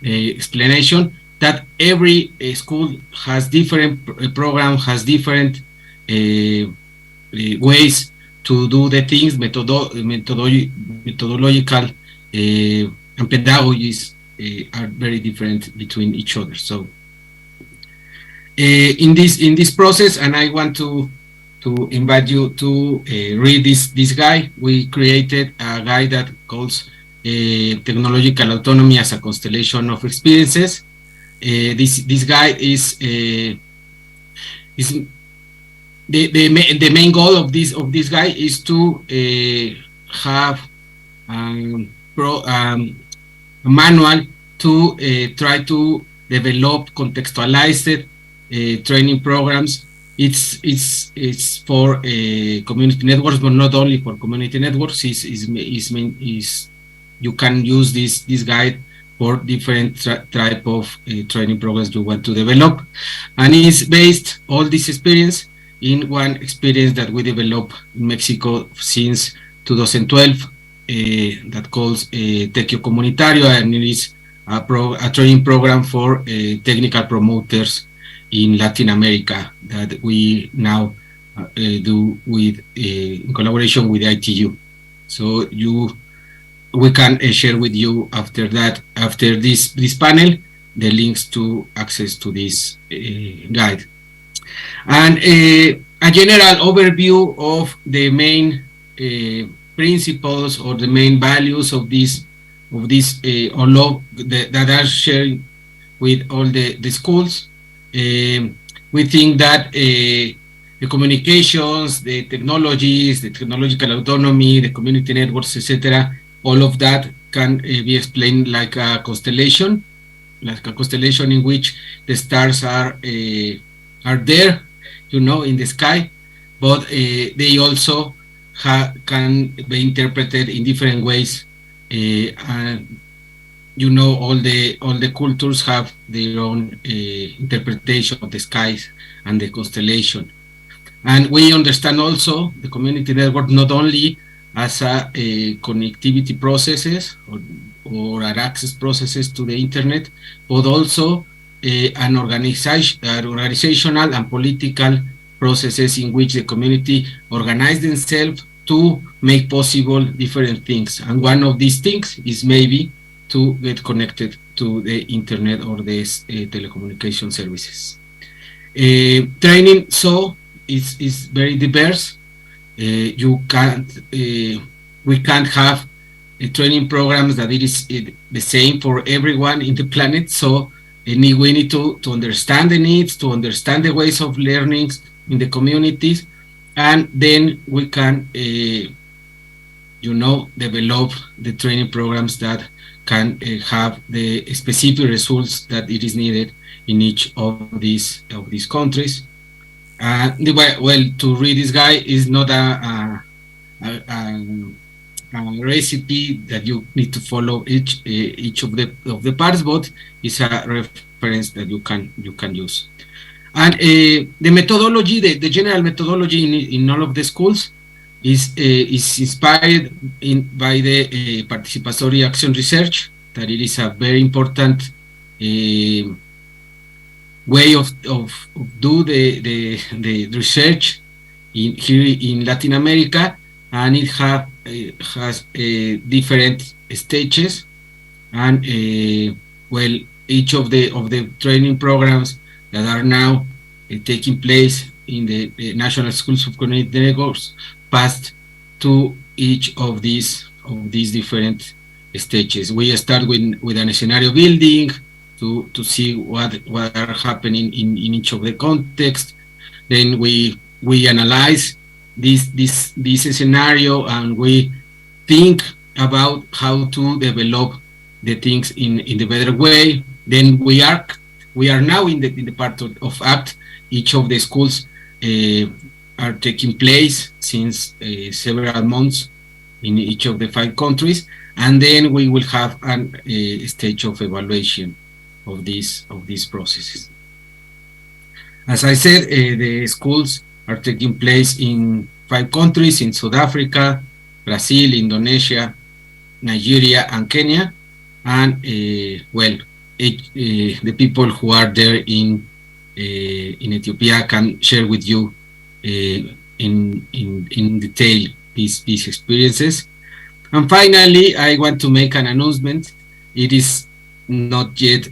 R: explanation that every school has different program, has different ways to do the things, methodological and pedagogies are very different between each other. So in this process, and I want to invite you to read this guide. We created a guide that calls technological autonomy as a constellation of experiences. This guide is the main goal of this guide is to have a manual to try to develop contextualized training programs. It's for community networks, but not only for community networks. You can use this guide for different type of training programs you want to develop, and it's based all this experience in one experience that we developed in Mexico since 2012 that calls Tequio Comunitario, and it is a training program for technical promoters in Latin America that we now do with in collaboration with ITU. So we can share with you after this panel the links to access to this guide, and a general overview of the main principles or the main values of this that are shared with all the schools. We think that the communications, the technologies, the technological autonomy, the community networks, etc., all of that can be explained like a constellation in which the stars are there, in the sky, but they also can be interpreted in different ways. And all the cultures have their own interpretation of the skies and the constellation. And we understand also the community network not only as a connectivity processes or access processes to the internet, but also an organizational and political processes in which the community organize themselves to make possible different things. And one of these things is maybe to get connected to the internet or the telecommunication services. Training is very diverse. you can't, we can't have training programs that it is the same for everyone in the planet. So we need to understand the needs, to understand the ways of learning in the communities, and then we can, develop the training programs that can have the specific results that it is needed in each of these countries. Well, to read this guide is not a recipe that you need to follow each of the parts, but it's a reference that you can use. And the methodology, the general methodology in all of the schools is inspired by the participatory action research, that it is a very important way of do the research here in Latin America, and it has different stages, and well, each of the training programs that are now taking place in the National Schools of Community Networks passed to each of these different stages. We start with an scenario building to see what are happening in each of the context. Then we analyze this scenario, and we think about how to develop the things in the better way. Then we are now in the part of ACT. Each of the schools are taking place since several months in each of the 5 countries, and then we will have a stage of evaluation of these processes. As I said, the schools are taking place in 5 countries: in South Africa, Brazil, Indonesia, Nigeria, and Kenya. And well, the people who are there in Ethiopia can share with you in detail these experiences. And finally, I want to make an announcement. It is not yet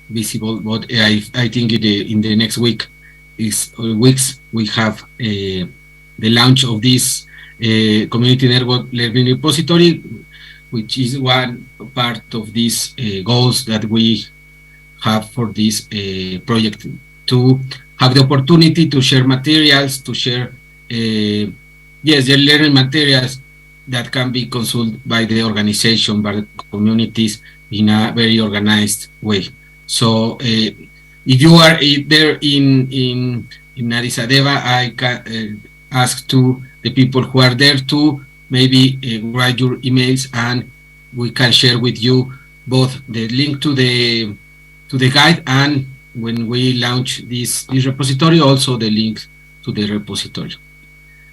R: visible, but I think in the next weeks we have the launch of this community network learning repository, which is one part of these goals that we have for this project, to have the opportunity to share materials, to share the learning materials that can be consulted by the organization, by the communities in a very organized way. So if you are there in Addis Ababa, I can ask to the people who are there to maybe write your emails, and we can share with you both the link to the guide, and when we launch this repository, also the link to the repository.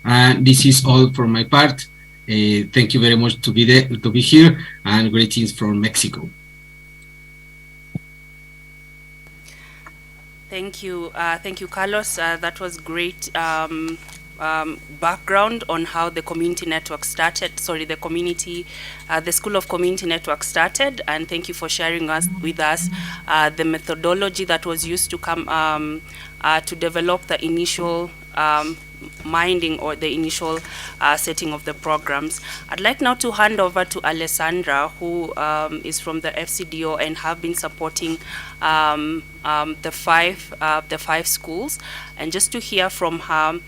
R: And this is all from my part. Thank you very much to be here, and greetings from Mexico.
K: Thank you, Carlos. That was great background on how the community network started. The School of Community Network started, and thank you for sharing with us the methodology that was used to come to develop the initial minding or the initial setting of the programs. I'd like now to hand over to Alessandra, who is from the FCDO and have been supporting the five schools, and just to hear from her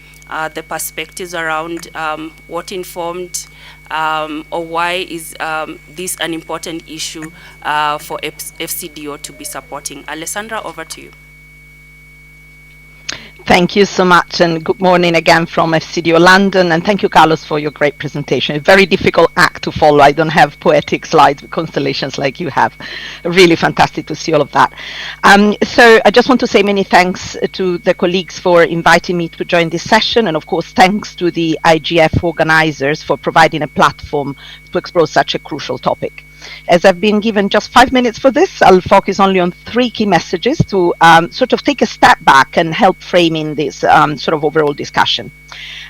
K: the perspectives around what informed or why is this an important issue for FCDO to be supporting. Alessandra, over to you.
Q: Thank you so much, and good morning again from FCDO London, and thank you, Carlos, for your great presentation. A very difficult act to follow. I don't have poetic slides with constellations like you have. Really fantastic to see all of that. So I just want to say many thanks to the colleagues for inviting me to join this session, and of course thanks to the IGF organizers for providing a platform to explore such a crucial topic. As I've been given just 5 minutes for this, I'll focus only on 3 key messages to sort of take a step back and help framing this sort of overall discussion.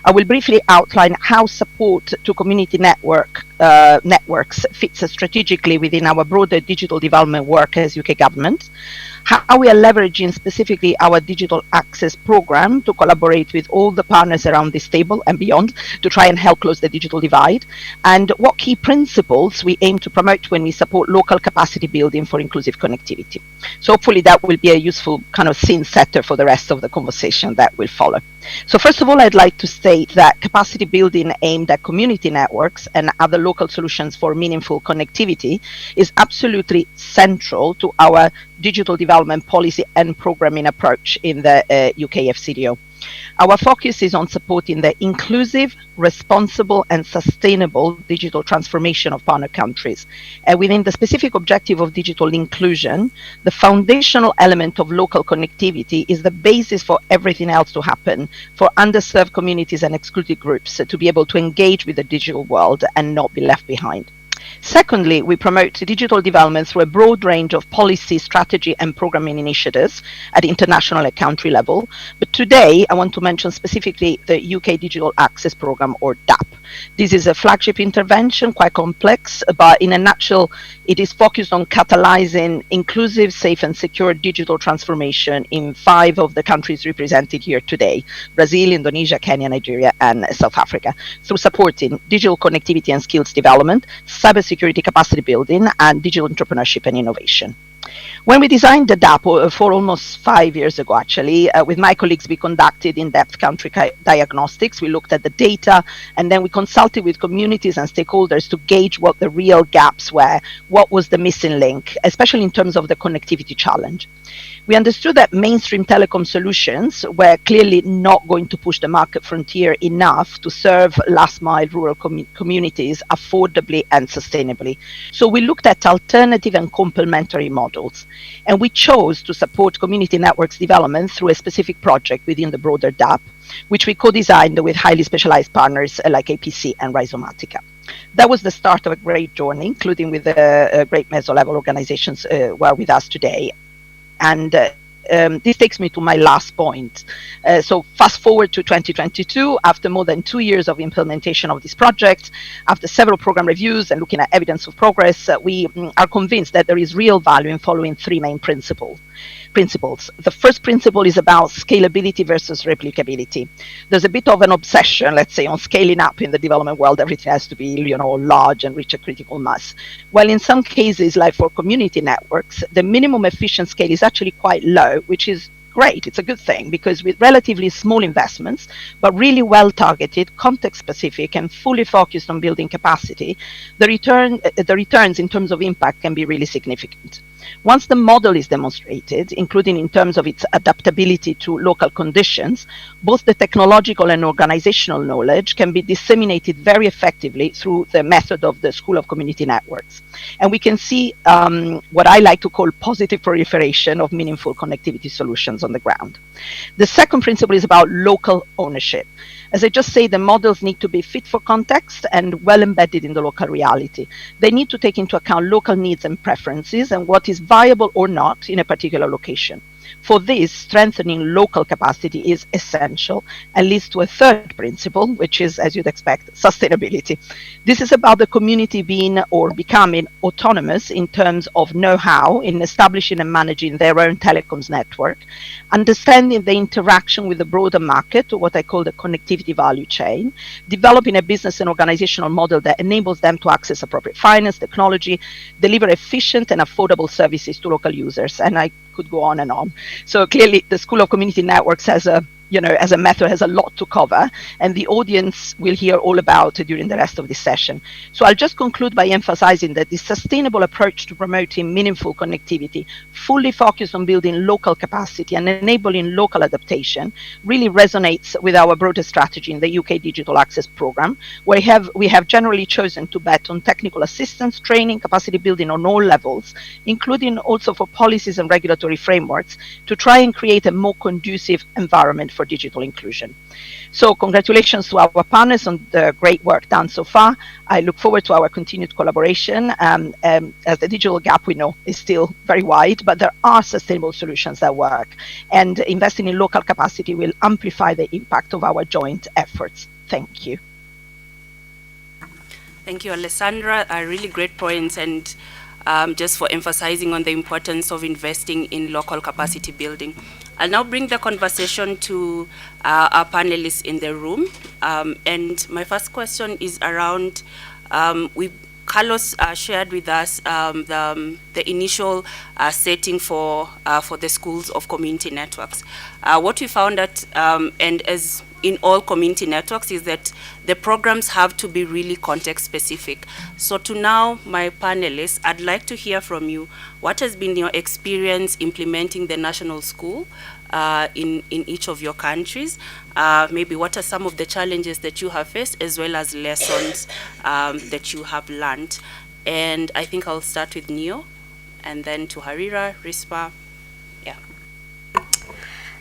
Q: I will briefly outline how support to community networks fits strategically within our broader digital development work as UK government. how we are leveraging specifically our digital access program to collaborate with all the partners around this table and beyond to try and help close the digital divide, and what key principles we aim to promote when we support local capacity building for inclusive connectivity. So hopefully that will be a useful kind of scene setter for the rest of the conversation that will follow. So first of all, I'd like to state that capacity building aimed at community networks and other local solutions for meaningful connectivity is absolutely central to our digital development policy and programming approach in the UK FCDO. Our focus is on supporting the inclusive, responsible and sustainable digital transformation of partner countries. Within the specific objective of digital inclusion, the foundational element of local connectivity is the basis for everything else to happen for underserved communities and excluded groups to be able to engage with the digital world and not be left behind. Secondly, we promote digital development through a broad range of policy, strategy and programming initiatives at international and country level. But today, I want to mention specifically the UK Digital Access Programme, or DAP. This is a flagship intervention, quite complex, but in a nutshell, it is focused on catalyzing inclusive, safe and secure digital transformation in 5 of the countries represented here today: Brazil, Indonesia, Kenya, Nigeria and South Africa, through supporting digital connectivity and skills development, cybersecurity capacity building and digital entrepreneurship and innovation. When we designed the DAP for almost 5 years ago, actually, with my colleagues, we conducted in-depth country diagnostics. We looked at the data and then we consulted with communities and stakeholders to gauge what the real gaps were, what was the missing link, especially in terms of the connectivity challenge. We understood that mainstream telecom solutions were clearly not going to push the market frontier enough to serve last mile rural communities affordably and sustainably. So we looked at alternative and complementary models, and we chose to support community networks development through a specific project within the broader DAP, which we co-designed with highly specialized partners like APC and Rhizomatica. That was the start of a great journey, including with the great meso-level organizations who are with us today. And this takes me to my last point. So fast forward to 2022, after more than 2 years of implementation of this project, after several program reviews and looking at evidence of progress, we are convinced that there is real value in following 3 main principles. The first principle is about scalability versus replicability. There's a bit of an obsession, let's say, on scaling up in the development world. Everything has to be, large and reach a critical mass. While in some cases, like for community networks, the minimum efficient scale is actually quite low, which is great. It's a good thing, because with relatively small investments, but really well targeted, context specific and fully focused on building capacity, the returns in terms of impact can be really significant. Once the model is demonstrated, including in terms of its adaptability to local conditions, both the technological and organizational knowledge can be disseminated very effectively through the method of the School of Community Networks. And we can see what I like to call positive proliferation of meaningful connectivity solutions on the ground. The second principle is about local ownership. As I just say, the models need to be fit for context and well embedded in the local reality. They need to take into account local needs and preferences and what is viable or not in a particular location. For this, strengthening local capacity is essential and leads to a third principle, which is, as you'd expect, sustainability. This is about the community being or becoming autonomous in terms of know-how in establishing and managing their own telecoms network, understanding the interaction with the broader market, or what I call the connectivity value chain, developing a business and organizational model that enables them to access appropriate finance, technology, deliver efficient and affordable services to local users. And I could go on and on. So clearly the School of Community Networks as a method has a lot to cover, and the audience will hear all about it during the rest of this session. So I'll just conclude by emphasizing that the sustainable approach to promoting meaningful connectivity, fully focused on building local capacity and enabling local adaptation, really resonates with our broader strategy in the UK Digital Access Programme, where we have generally chosen to bet on technical assistance, training, capacity building on all levels, including also for policies and regulatory frameworks, to try and create a more conducive environment for digital inclusion. So congratulations to our partners on the great work done so far. I look forward to our continued collaboration, as the digital gap we know is still very wide, but there are sustainable solutions that work, and investing in local capacity will amplify the impact of our joint efforts. Thank you.
K: Thank you, Alessandra. Really great points, and just for emphasizing on the importance of investing in local capacity building. I'll now bring the conversation to our panelists in the room. And my first question is around, Carlos shared with us the initial setting for the schools of community networks. What we found that, and as in all community networks, is that the programs have to be really context specific. So to now, my panelists, I'd like to hear from you, what has been your experience implementing the national school in each of your countries? Maybe what are some of the challenges that you have faced, as well as lessons that you have learned? And I think I'll start with Neo, and then to Harira, Rispa. Yeah.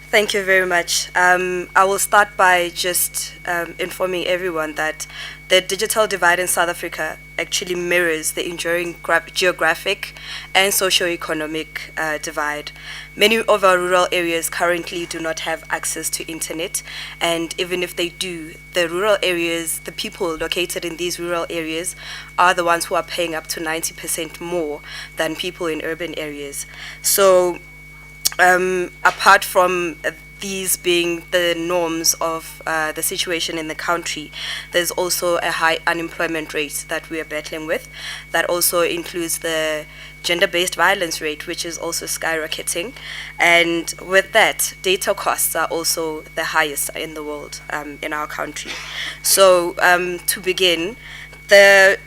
L: Thank you very much. I will start by just informing everyone that the digital divide in South Africa actually mirrors the enduring geographic and socio-economic divide. Many of our rural areas currently do not have access to internet, and even if they do, the rural areas, the people located in these rural areas are the ones who are paying up to 90% more than people in urban areas. So apart from these being the norms of the situation in the country, there's also a high unemployment rate that we are battling with. That also includes the gender-based violence rate, which is also skyrocketing. And with that, data costs are also the highest in the world in our country. So to begin, the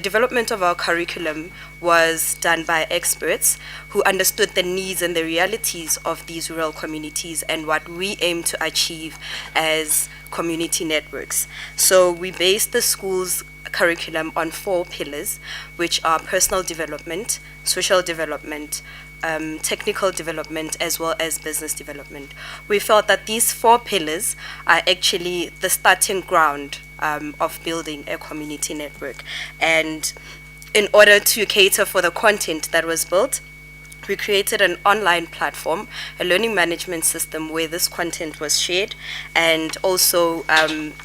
L: development of our curriculum was done by experts who understood the needs and the realities of these rural communities and what we aim to achieve as community networks. So we based the school's curriculum on 4 pillars, which are personal development, social development, technical development, as well as business development. We felt that these 4 pillars are actually the starting ground of building a community network. And in order to cater for the content that was built, we created an online platform, a learning management system where this content was shared, and also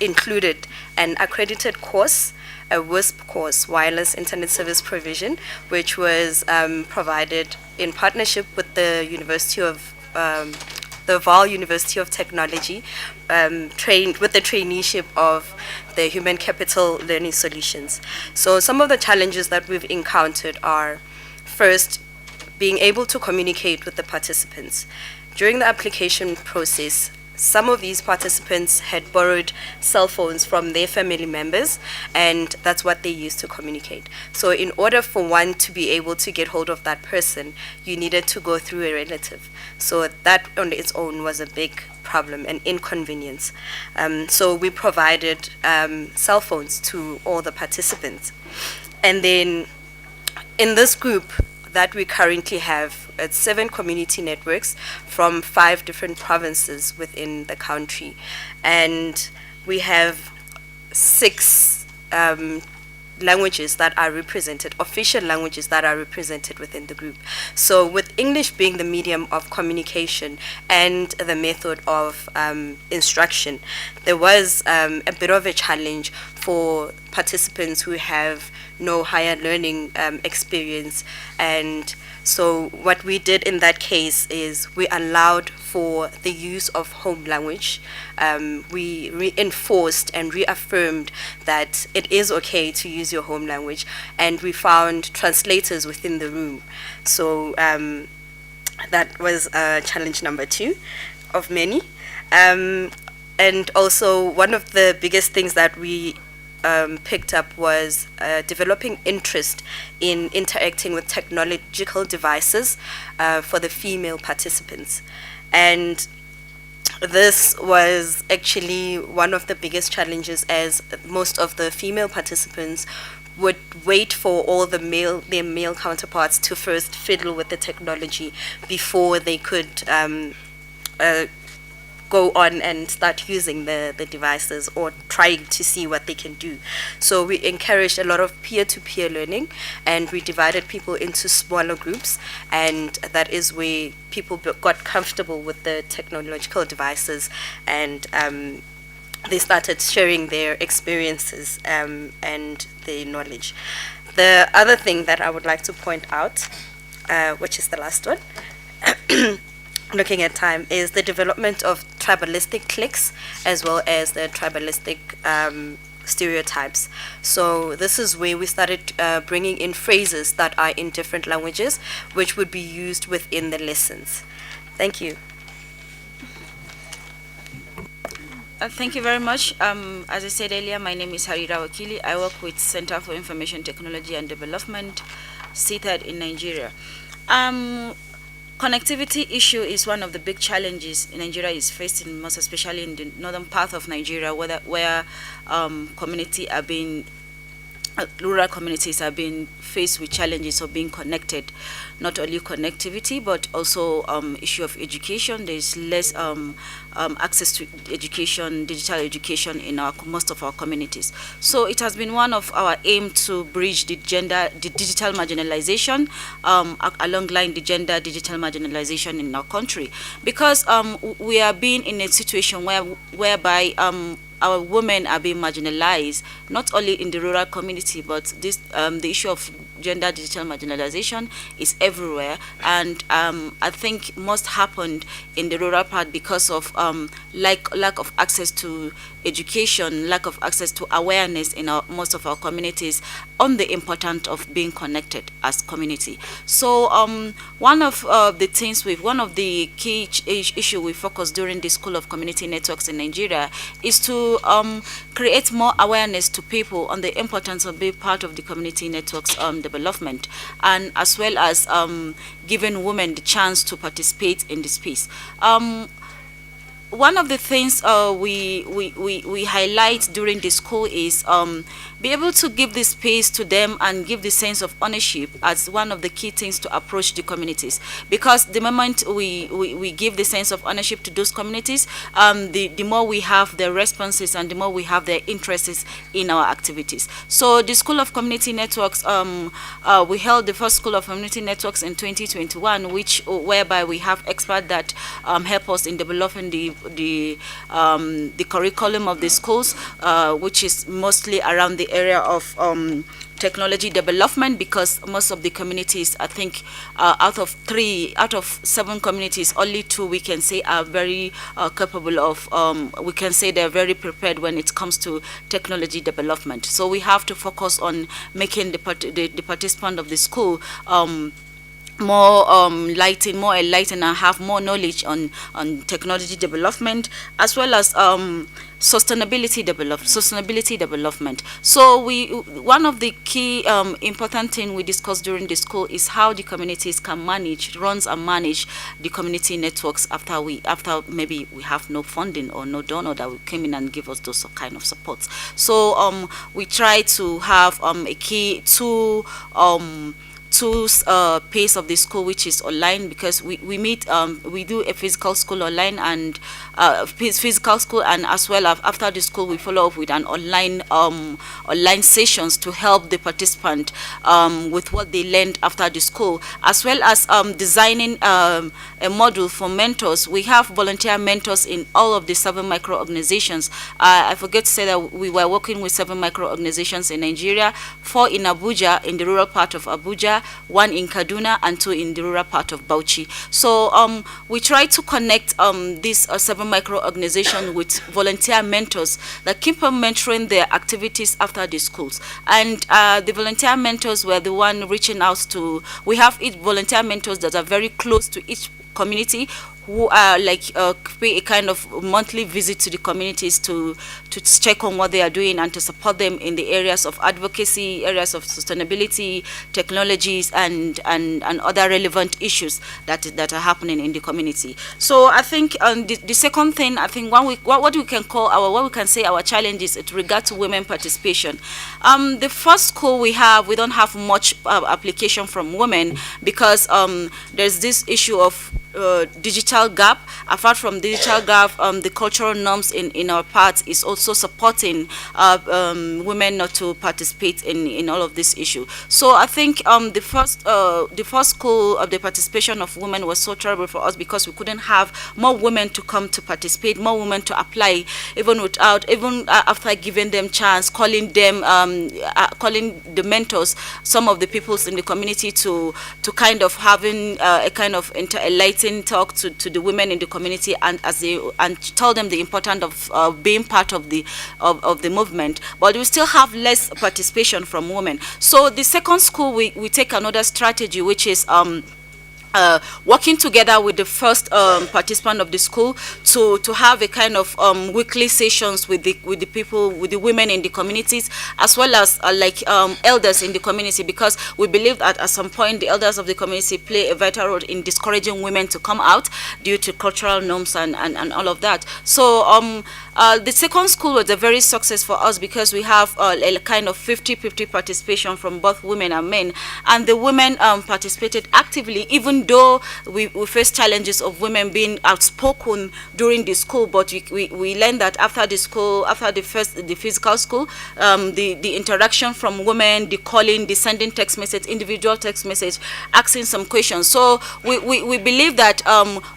L: included an accredited course, a WISP course, Wireless Internet Service Provision, which was provided in partnership with the University of the Vaal University of Technology, trained with the traineeship of the Human Capital Learning Solutions. So some of the challenges that we've encountered are, first, being able to communicate with the participants. During the application process, some of these participants had borrowed cell phones from their family members, and that's what they used to communicate. So in order for one to be able to get hold of that person, you needed to go through a relative. So that on its own was a big problem and inconvenience. So we provided cell phones to all the participants. And then in this group that we currently have, 7 community networks from 5 different provinces within the country. And we have 6 languages that are represented, official languages that are represented within the group. So with English being the medium of communication and the method of instruction, there was a bit of a challenge for participants who have no higher learning experience. And so what we did in that case is we allowed for the use of home language. We reinforced and reaffirmed that it is okay to use your home language, and we found translators within the room. So that was challenge number 2 of many. And also one of the biggest things that we picked up was developing interest in interacting with technological devices for the female participants. And this was actually one of the biggest challenges, as most of the female participants would wait for all their male counterparts to first fiddle with the technology before they could go on and start using the devices or trying to see what they can do. So we encouraged a lot of peer-to-peer learning, and we divided people into smaller groups, and that is where people got comfortable with the technological devices, and they started sharing their experiences and their knowledge. The other thing that I would like to point out, which is the last one, looking at time, is the development of tribalistic cliques as well as the tribalistic stereotypes. So this is where we started bringing in phrases that are in different languages, which would be used within the lessons. Thank you.
M: Thank you very much. As I said earlier, my name is Harira Wakili. I work with Center for Information Technology and Development, seated in Nigeria. Connectivity issue is one of the big challenges Nigeria is facing, most especially in the northern part of Nigeria, where rural communities are being faced with challenges of being connected, not only connectivity, but also issue of education. There's less access to education, digital education in most of our communities. So it has been one of our aim to bridge the digital marginalization, along the gender digital marginalization in our country, because we are being in a situation whereby our women are being marginalized, not only in the rural community, but this the issue of gender digital marginalization is everywhere. And I think most happened in the rural part because of lack of access to education, lack of access to awareness in most of our communities on the importance of being connected as community. So one of the key issue we focus during the School of Community Networks in Nigeria is to create more awareness to people on the importance of being part of the community networks development, and as well as giving women the chance to participate in the space. One of the things we highlight during the school is be able to give the space to them and give the sense of ownership as one of the key things to approach the communities. Because the moment we give the sense of ownership to those communities, the more we have their responses and the more we have their interests in our activities. So the School of Community Networks, we held the first School of Community Networks in 2021, whereby we have experts that help us in developing the curriculum of the schools, which is mostly around the area of technology development, because most of the communities, I think out of 7 communities, only 2 we can say are very capable of, we can say they're very prepared when it comes to technology development. So we have to focus on making the participant of the school more enlightened and have more knowledge on technology development, as well as sustainability development. So one of the key important thing we discussed during the school is how the communities can run and manage the community networks after maybe we have no funding or no donor that will come in and give us those kind of supports. So we try to have a key two pace of the school, which is online, because we do a physical school online and physical school, and as well as after the school we follow up with an online sessions to help the participant with what they learned after the school, as well as designing a module for mentors. We have volunteer mentors in all of the 7 micro organizations. I forget to say that we were working with 7 micro organizations in Nigeria, 4 in Abuja, in the rural part of Abuja, 1 in Kaduna, and 2 in the rural part of Bauchi. So we try to connect these 7 micro organizations with volunteer mentors that keep on mentoring their activities after the schools. And the volunteer mentors were the one reaching out to, we have each volunteer mentors that are very close to each community, who are pay a kind of monthly visit to the communities to check on what they are doing and to support them in the areas of advocacy, areas of sustainability, technologies, and other relevant issues that are happening in the community. So I think the second thing, I think what we can say our challenges with regard to women participation. The first school we don't have much application from women, because there's this issue of digital gap. Apart from digital gap, the cultural norms in our parts is also supporting women not to participate in all of this issue. So I think the first goal of the participation of women was so terrible for us because we couldn't have more women to come to participate, more women to apply, even after giving them chance, calling them, calling the mentors, some of the peoples in the community to kind of having a kind of enlightening talk to the women in the community, and tell them the importance of being part of the movement. But we still have less participation from women. So the second school, we take another strategy, which is working together with the first participant of the school to have a kind of weekly sessions with the people, with the women in the communities, as well as elders in the community, because we believe that at some point the elders of the community play a vital role in discouraging women to come out due to cultural norms and all of that. So the second school was a very success for us because we have a kind of 50-50 participation from both women and men, and the women participated actively, even though we face challenges of women being outspoken during the school. But we learned that after the school, after the physical school, the interaction from women, the calling, the sending text message, individual text message, asking some questions. So we believe that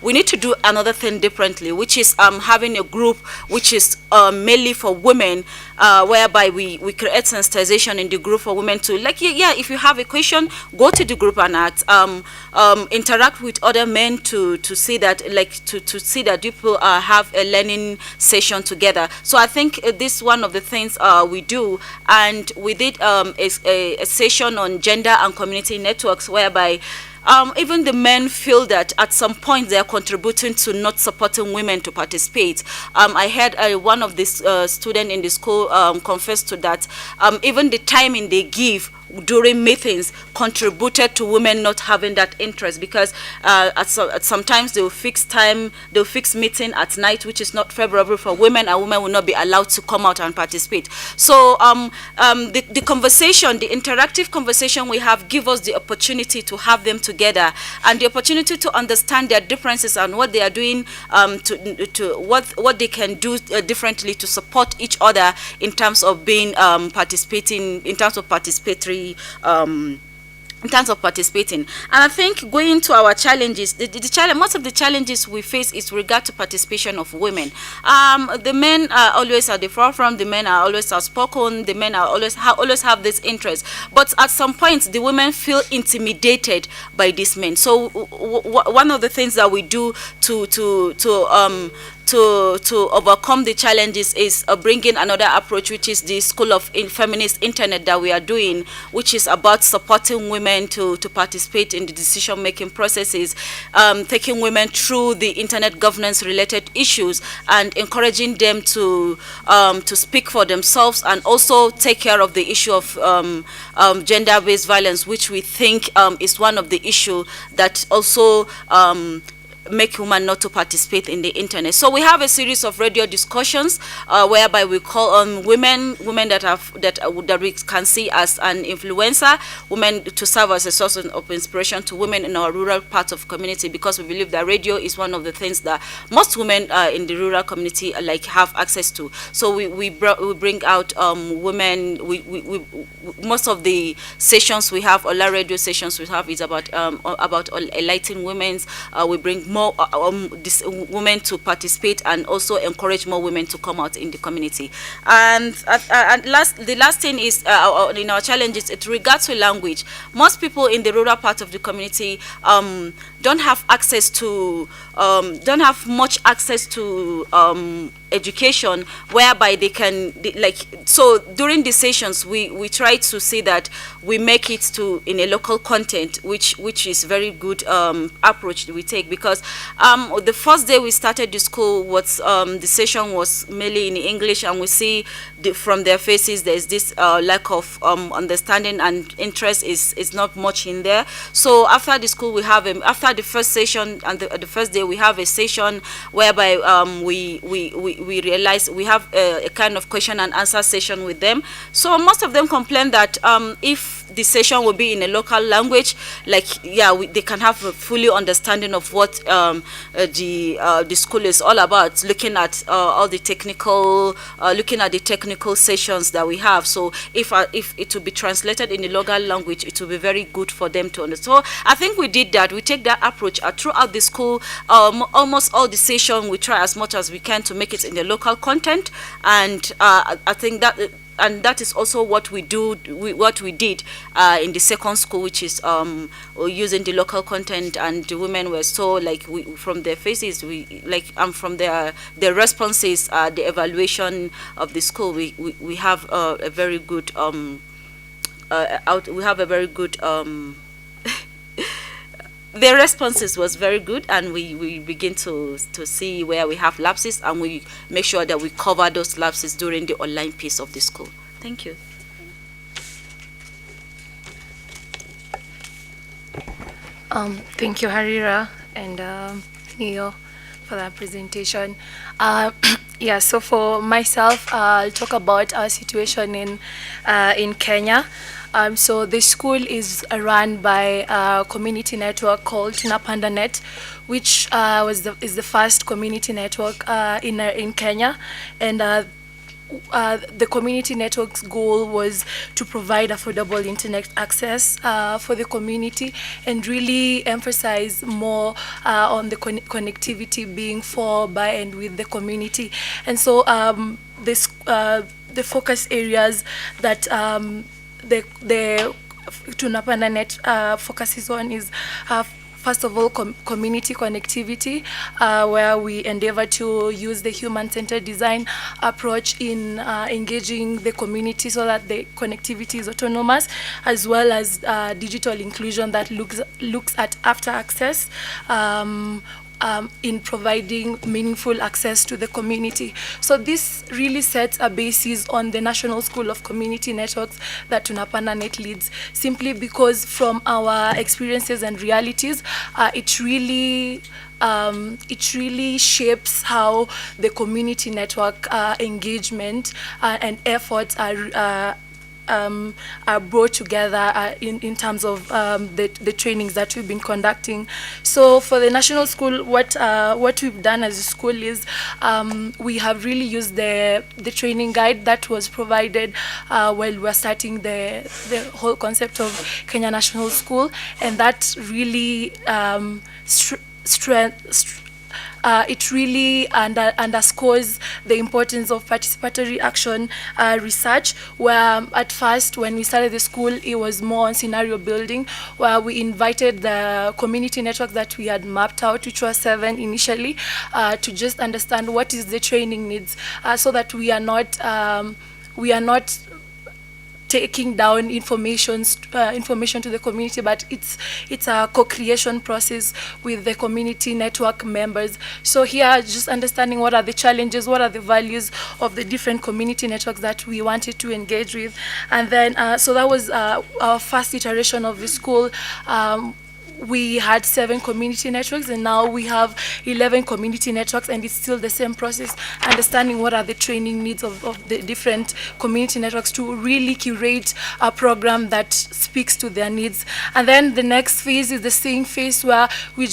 M: we need to do another thing differently, which is having a group which is mainly for women, whereby we create sensitization in the group for women to, like, if you have a question, go to the group and ask, interact with other men to see that, to see that people have a learning session together. So I think this is one of the things we do, and we did a session on gender and community networks, whereby even the men feel that at some point they are contributing to not supporting women to participate. I heard one of the students in the school confess to that. Even the timing they give during meetings contributed to women not having that interest, because sometimes they'll fix meeting at night, which is not favorable for women, and women will not be allowed to come out and participate. So the conversation, the interactive conversation we have, give us the opportunity to have them together, and the opportunity to understand their differences and what they are doing, to what they can do differently to support each other in terms of being participating, in terms of participatory in terms of participating. And I think going to our challenges, the challenge, most of the challenges we face is with regard to participation of women. The men are always at the forefront, the men are always outspoken, the men are always have this interest. But at some point, the women feel intimidated by these men. So one of the things that we do to overcome the challenges is bringing another approach, which is the School of Feminist Internet that we are doing, which is about supporting women to participate in the decision-making processes, taking women through the internet governance-related issues, and encouraging them to speak for themselves, and also take care of the issue of gender-based violence, which we think is one of the issues that also make women not to participate in the internet. So we have a series of radio discussions whereby we call on women that we can see as an influencer, women to serve as a source of inspiration to women in our rural parts of community, because we believe that radio is one of the things that most women in the rural community have access to. So we bring out women. Most of the sessions we have, all our radio sessions we have, is about enlightening women. We bring more women to participate, and also encourage more women to come out in the community. And the last thing is in our challenges, it regards to language. Most people in the rural part of the community don't have access to, don't have much access to education, whereby they can, so during the sessions we try to see that we make it to in a local content, which is very good approach that we take, because the first day we started the school, the session was mainly in English, and we see from their faces there's this lack of understanding, and interest is not much in there. So after the school, we have after the first session and the first day, we have a session whereby we realize we have a kind of question and answer session with them. So most of them complain that if the session will be in a local language, like they can have a fully understanding of what the school is all about, looking at all the technical sessions that we have. So if it will be translated in the local language, it will be very good for them to understand. So I think we did that. We take that approach throughout the school. Almost all the session we try as much as we can to make it in the local content, and I think that. And that is also what we did in the second school, which is using the local content, and the women were so from their faces, from their responses, the evaluation of the school, we have a very good their responses was very good, and we begin to see where we have lapses, and we make sure that we cover those lapses during the online piece of the school. Thank you.
N: Thank you, Harira and Neo, for that presentation. So for myself, I'll talk about our situation in Kenya. So the school is run by a community network called Tunapanda Net, which is the first community network in Kenya, and the community network's goal was to provide affordable internet access for the community, and really emphasize more on the connectivity being for, by, and with the community. And so the focus areas that the Tunapanda Net focuses on is first of all, community connectivity, where we endeavor to use the human-centered design approach in engaging the community so that the connectivity is autonomous, as well as digital inclusion that looks at after access, in providing meaningful access to the community. So this really sets a basis on the National School of Community Networks that Tunapanda Net leads, simply because from our experiences and realities, it really shapes how the community network engagement and efforts are brought together in terms of the trainings that we've been conducting. So for the national school, what we've done as a school is we have really used the training guide that was provided while we're starting the whole concept of Kenya National School, and that really it really underscores the importance of participatory action research, where at first when we started the school, it was more on scenario building, where we invited the community network that we had mapped out, which was 7 initially, to just understand what is the training needs, so that we are not taking down information to the community, but it's a co-creation process with the community network members. So here, just understanding what are the challenges, what are the values of the different community networks that we wanted to engage with, and then so that was our first iteration of the school. We had 7 community networks, and now we have 11 community networks, and it's still the same process, understanding what are the training needs of the different community networks to really curate a program that speaks to their needs. And then the next phase is the seeing phase, where we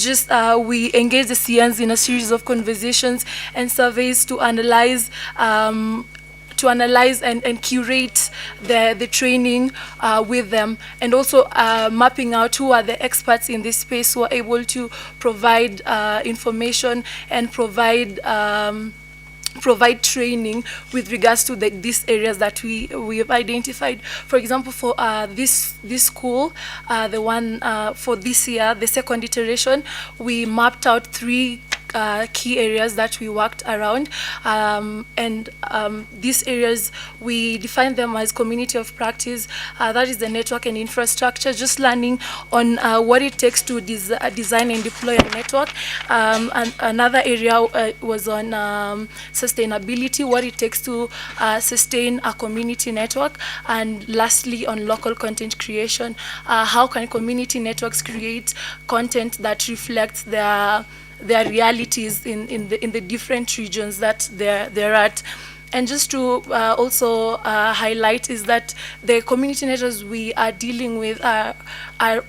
N: engage the CNs in a series of conversations and surveys to analyze and curate the training with them, and also mapping out who are the experts in this space who are able to provide information and provide training with regards to these areas that we have identified. For example, for this school, the one for this year, the second iteration, we mapped out 3 key areas that we worked around, and these areas, we define them as community of practice, that is the network and infrastructure, just learning on what it takes to design and deploy a network. And another area was on sustainability, what it takes to sustain a community network, and lastly on local content creation, how can community networks create content that reflects their realities in the different regions that they're at.
J: And just to also highlight is that the community networks we are dealing with are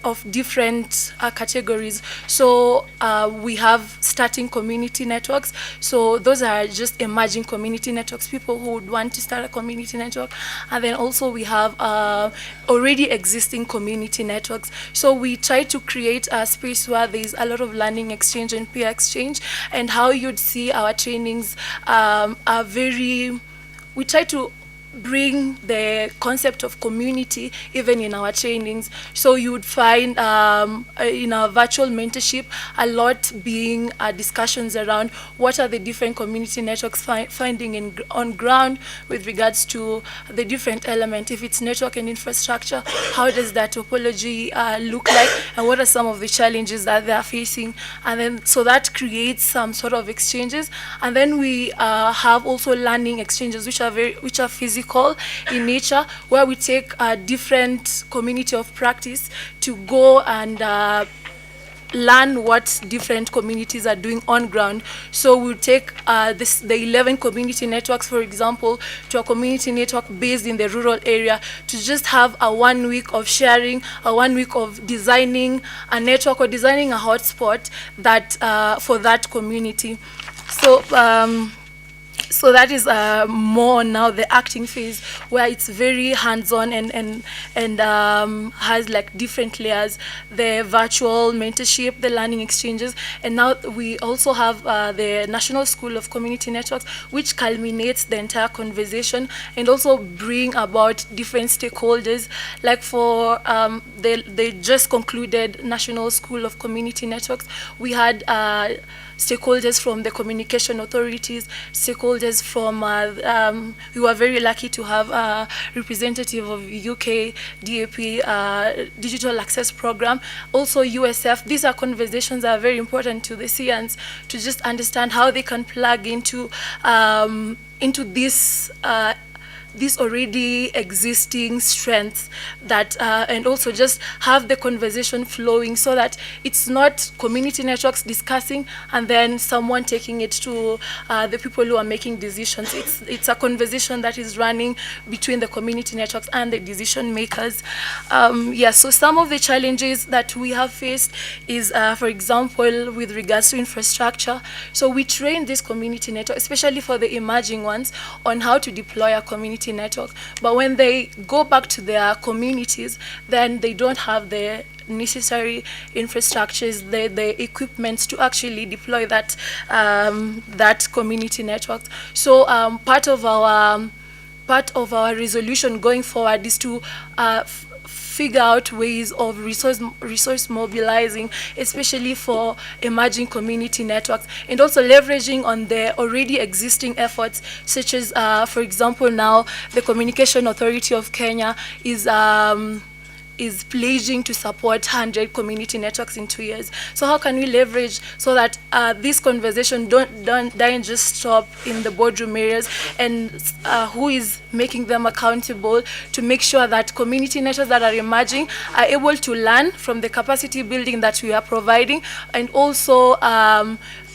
J: of different categories. So we have starting community networks. So those are just emerging community networks, people who would want to start a community network. And then also we have already existing community networks. So we try to create a space where there's a lot of learning exchange and peer exchange, and how you'd see our trainings are very, we try to bring the concept of community even in our trainings. So you would find in our virtual mentorship a lot being discussions around what are the different community networks finding on ground with regards to the different elements. If it's network and infrastructure, how does that topology look like, and what are some of the challenges that they are facing? And then so that creates some sort of exchanges. And then we have also learning exchanges, which are physical in nature, where we take a different community of practice to go and learn what different communities are doing on ground. So we'll take the 11 community networks, for example, to a community network based in the rural area, to just have a 1 week of sharing, a 1 week of designing a network or designing a hotspot that for that community. So that is more now the acting phase, where it's very hands-on and has like different layers, the virtual mentorship, the learning exchanges. And now we also have the National School of Community Networks, which culminates the entire conversation and also bring about different stakeholders. Like for they just concluded National School of Community Networks, we had stakeholders from the communication authorities, stakeholders from, we were very lucky to have a representative of UK DAP Digital Access Program, also USF. These are conversations that are very important to the CNs to just understand how they can plug into this already existing strengths that and also just have the conversation flowing, so that it's not community networks discussing and then someone taking it to the people who are making decisions. It's a conversation that is running between the community networks and the decision makers. So some of the challenges that we have faced is, for example, with regards to infrastructure. So we train this community network, especially for the emerging ones, on how to deploy a community network. But when they go back to their communities, then they don't have the necessary infrastructures, the equipment to actually deploy that that community network. So part of our resolution going forward is to figure out ways of resource mobilizing, especially for emerging community networks, and also leveraging on the already existing efforts, such as, for example, now the Communication Authority of Kenya is pledging to support 100 community networks in 2 years. So how can we leverage so that this conversation don't just stop in the boardroom areas, and who is making them accountable to make sure that community networks that are emerging are able to learn from the capacity building that we are providing, and also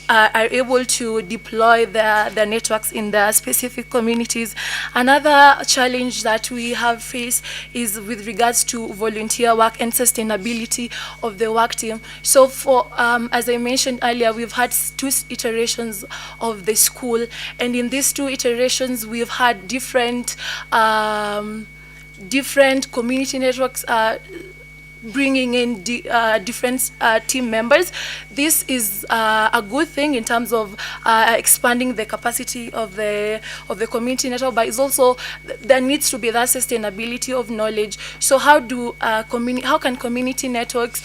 J: are able to deploy their networks in their specific communities. Another challenge that we have faced is with regards to volunteer work and sustainability of the work team. So for, as I mentioned earlier, we've had 2 iterations of the school, and in these 2 iterations, we've had different community networks bringing in different team members. This is a good thing in terms of expanding the capacity of the community network, but it's also there needs to be that sustainability of knowledge. So how can community networks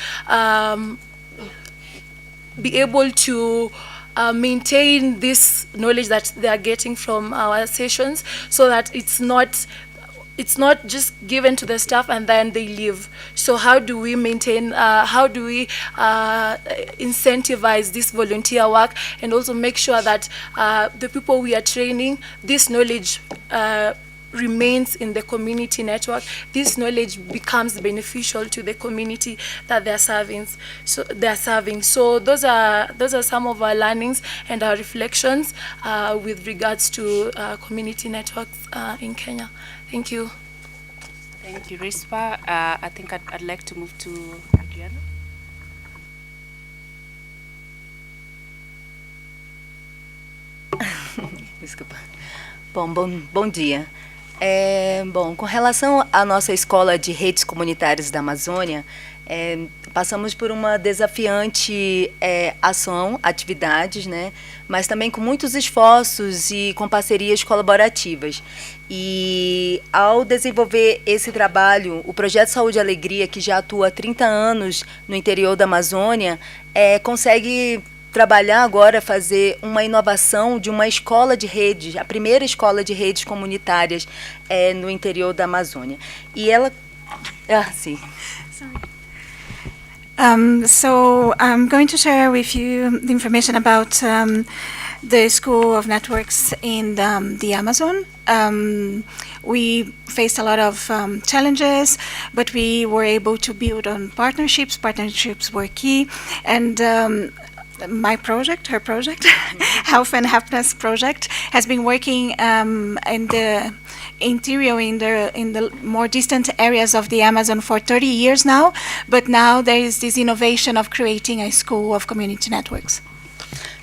J: be able to maintain this knowledge that they are getting from our sessions, so that it's not just given to the staff and then they leave? So how do we maintain, how do we incentivize this volunteer work, and also make sure that the people we are training, this knowledge
N: remains in the community network, this knowledge becomes beneficial to the community that they're serving. So those are some of our learnings and our reflections with regards to community networks in Kenya. Thank you.
K: Thank you, Rispa. I think I'd like to move to Adriana.
P: Desculpa. Bom dia. Bom, com relação à nossa escola de redes comunitárias da Amazônia, passamos por uma desafiante atividades, né? Mas também com muitos esforços e com parcerias colaborativas. E ao desenvolver esse trabalho, o Projeto Saúde e Alegria, que já atua há 30 anos no interior da Amazônia, consegue trabalhar agora, fazer uma inovação de uma escola de redes, a primeira escola de redes comunitárias no interior da Amazônia. E ela... sim.
S: So I'm going to share with you the information about the School of Networks in the Amazon. We faced a lot of challenges, but we were able to build on partnerships. Partnerships were key, and my project, her project, Health and Happiness Project, has been working in the interior, in the more distant areas of the Amazon for 30 years now, but now there is this innovation of creating a school of community networks.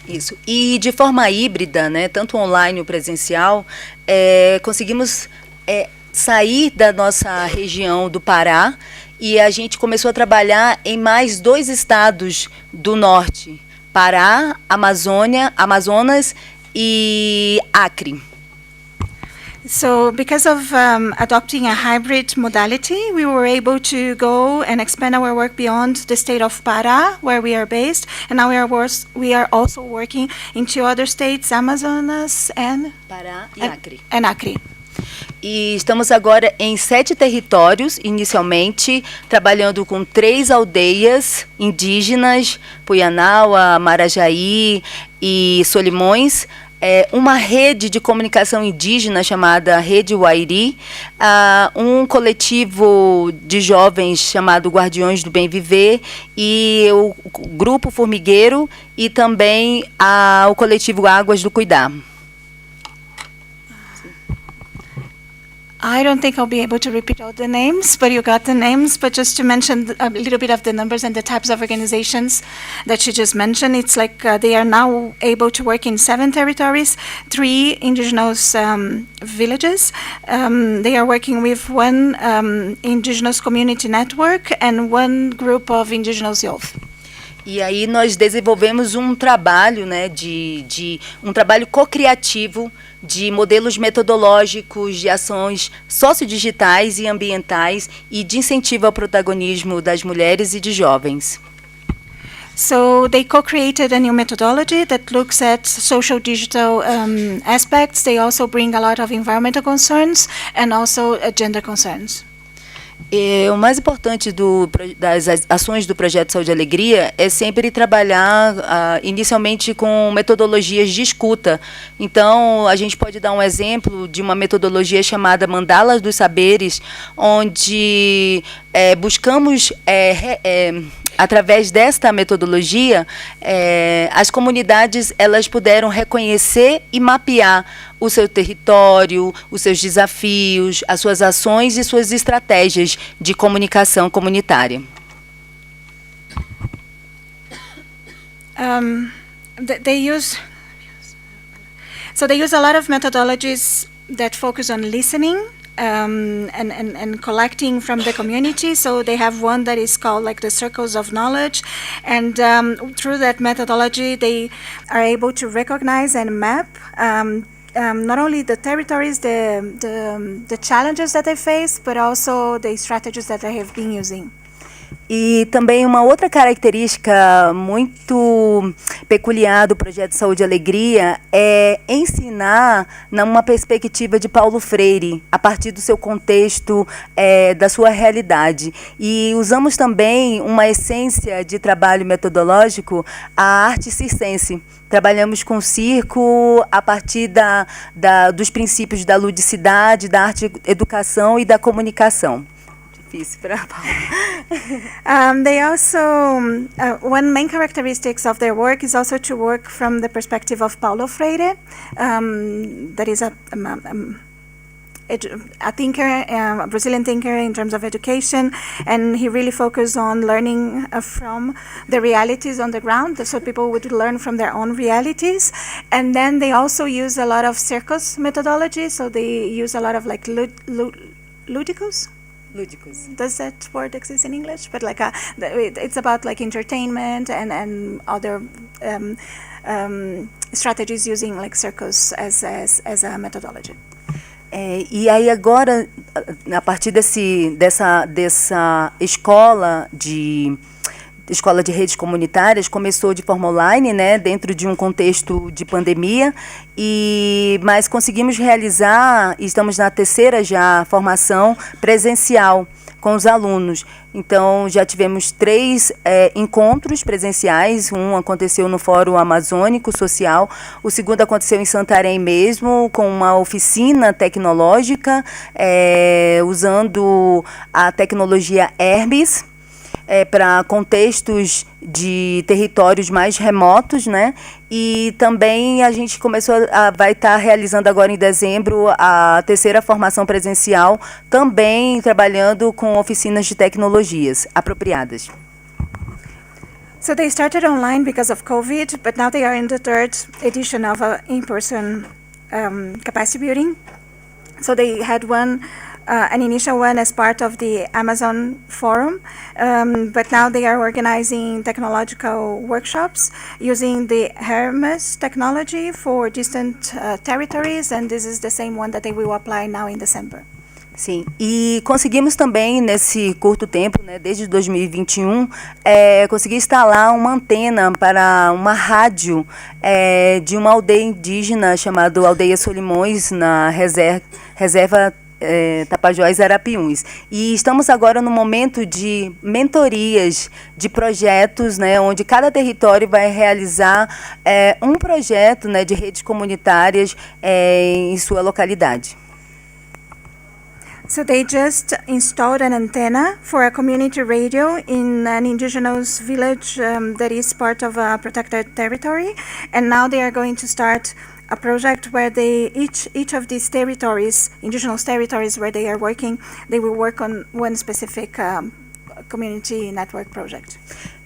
P: Isso. E de forma híbrida, né, tanto online ou presencial, conseguimos sair da nossa região do Pará e a gente começou a trabalhar em mais 2 estados do norte, Pará, Amazonas e Acre.
S: So because of adopting a hybrid modality, we were able to go and expand our work beyond the state of Pará, where we are based, and now we are also working in 2 other states, Amazonas and
P: Pará e Acre.
S: And Acre.
P: E estamos agora em 7 territórios, inicialmente, trabalhando com 3 aldeias indígenas, Puianaua, Marajaí e Solimões, uma rede de comunicação indígena chamada Rede Wairi, um coletivo de jovens chamado Guardiões do Bem Viver e o Grupo Formigueiro e também o coletivo Águas do Cuidar.
S: I don't think I'll be able to repeat all the names, but you got the names. But just to mention a little bit of the numbers and the types of organizations that you just mentioned, it's like they are now able to work in 7 territories, 3 indigenous villages. They are working with 1 indigenous community network and 1 group of indigenous youth.
P: E aí nós desenvolvemos um trabalho, né, um trabalho co-criativo de modelos metodológicos, de ações sociodigitais e ambientais e de incentivo ao protagonismo das mulheres e de jovens.
S: So they co-created a new methodology that looks at social digital aspects. They also bring a lot of environmental concerns and also gender concerns.
P: O mais importante das ações do Projeto Saúde e Alegria é sempre trabalhar inicialmente com metodologias de escuta. Então, a gente pode dar um exemplo de uma metodologia chamada Mandalas dos Saberes, onde buscamos, através desta metodologia, as comunidades elas puderam reconhecer e mapear o seu território, os seus desafios, as suas ações e suas estratégias de comunicação comunitária.
S: They use a lot of methodologies that focus on listening and collecting from the community. So they have one that is called like the circles of knowledge, and through that methodology they are able to recognize and map not only the territories, the challenges that they face, but also the strategies that they have been using.
P: E também uma outra característica muito peculiar do projeto Saúde e Alegria é ensinar numa perspectiva de Paulo Freire, a partir do seu contexto, da sua realidade. E usamos também uma essência de trabalho metodológico, a arte circense. Trabalhamos com circo a partir dos princípios da ludicidade, da arte educação e da comunicação.
S: They also, one main characteristics of their work is also to work from the perspective of Paulo Freire, that is a thinker, a Brazilian thinker in terms of education, and he really focused on learning from the realities on the ground, so people would learn from their own realities. And then they also use a lot of circus methodology, so they use a lot of like ludicus.
P: Ludicus.
S: Does that word exist in English? But like it's about like entertainment and other strategies using like circus as a methodology.
P: E aí agora, a partir dessa escola de redes comunitárias, começou de forma online, né, dentro de um contexto de pandemia, mas conseguimos realizar, e estamos na terceira já, formação presencial com os alunos. Então, já tivemos 3 encontros presenciais, um aconteceu no Fórum Amazônico Social, o segundo aconteceu em Santarém mesmo, com uma oficina tecnológica, usando a tecnologia Hermes, para contextos de territórios mais remotos, né? E também a gente vai estar realizando agora em dezembro a terceira formação presencial, também trabalhando com oficinas de tecnologias apropriadas.
S: So they started online because of COVID, but now they are in the 3rd edition of in-person capacity building. So they had an initial one as part of the Amazon Forum, but now they are organizing technological workshops using the Hermes technology for distant territories, and this is the same one that they will apply now in December.
P: Sim, e conseguimos também, nesse curto tempo, né, desde 2021, conseguir instalar uma antena para uma rádio de uma aldeia indígena chamada Aldeia Solimões, na reserva Tapajós Arapiuns. E estamos agora no momento de mentorias de projetos, né, onde cada território vai realizar um projeto, né, de redes comunitárias em sua localidade.
S: So they just installed an antenna for a community radio in an indigenous village that is part of a protected territory, and now they are going to start a project where each of these territories, indigenous territories where they are working, they will work on one specific community network project.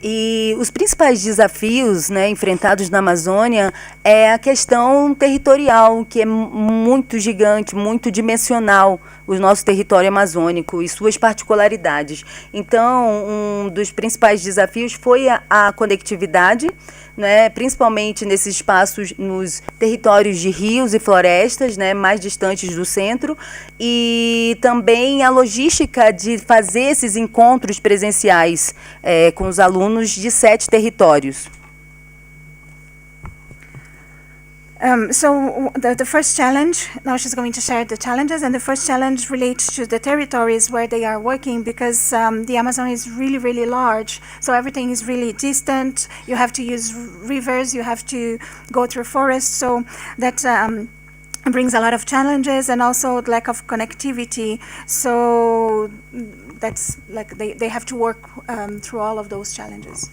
P: E os principais desafios, né, enfrentados na Amazônia é a questão territorial, que é muito gigante, muito dimensional, o nosso território amazônico e suas particularidades. Então, um dos principais desafios foi a conectividade, né, principalmente nesses espaços, nos territórios de rios e florestas, né, mais distantes do centro, e também a logística de fazer esses encontros presenciais com os alunos de 7 territórios.
S: So the first challenge, now she's going to share the challenges, and the first challenge relates to the territories where they are working, because the Amazon is really, really large, so everything is really distant. You have to use rivers, you have to go through forests, so that brings a lot of challenges, and also lack of connectivity. So that's like they have to work through all of those challenges.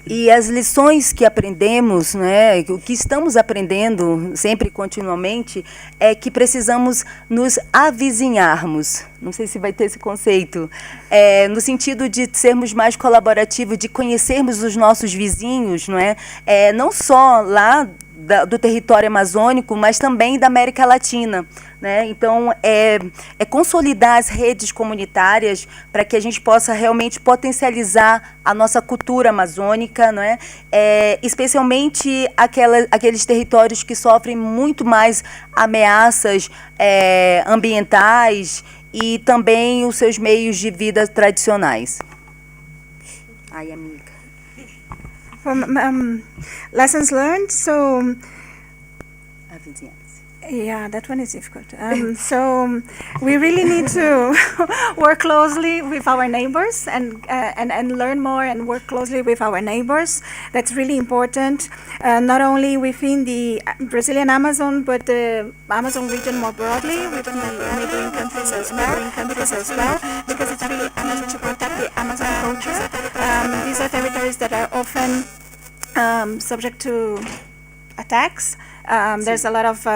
P: E as lições que aprendemos, né, o que estamos aprendendo sempre continuamente, é que precisamos nos avizinharmos. Não sei se vai ter esse conceito. No sentido de sermos mais colaborativos, de conhecermos os nossos vizinhos, não é? Não só lá do território amazônico, mas também da América Latina, né? Então, consolidar as redes comunitárias para que a gente possa realmente potencializar a nossa cultura amazônica, não é? Especialmente aqueles territórios que sofrem muito mais ameaças ambientais e também os seus meios de vida tradicionais. Ai, amiga.
S: From lessons learned, so
P: A vizinhança.
S: yeah, that one is difficult. So we really need to work closely with our neighbors and learn more and work closely with our neighbors. That's really important, not only within the Brazilian Amazon, but the Amazon region more broadly, with the neighboring countries as well, because it's really key to protect the Amazon culture. These are territories that are often subject to attacks. There's a lot of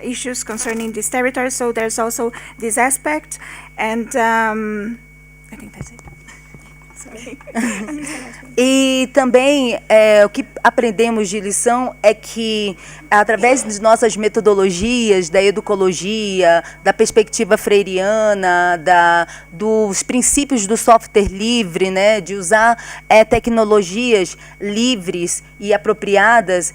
S: issues concerning this territory, so there's also this aspect, and I think that's it. Sorry.
P: E também o que aprendemos de lição é que, através de nossas metodologias, da educologia, da perspectiva freiriana, dos princípios do software livre, né, de usar tecnologias livres e apropriadas,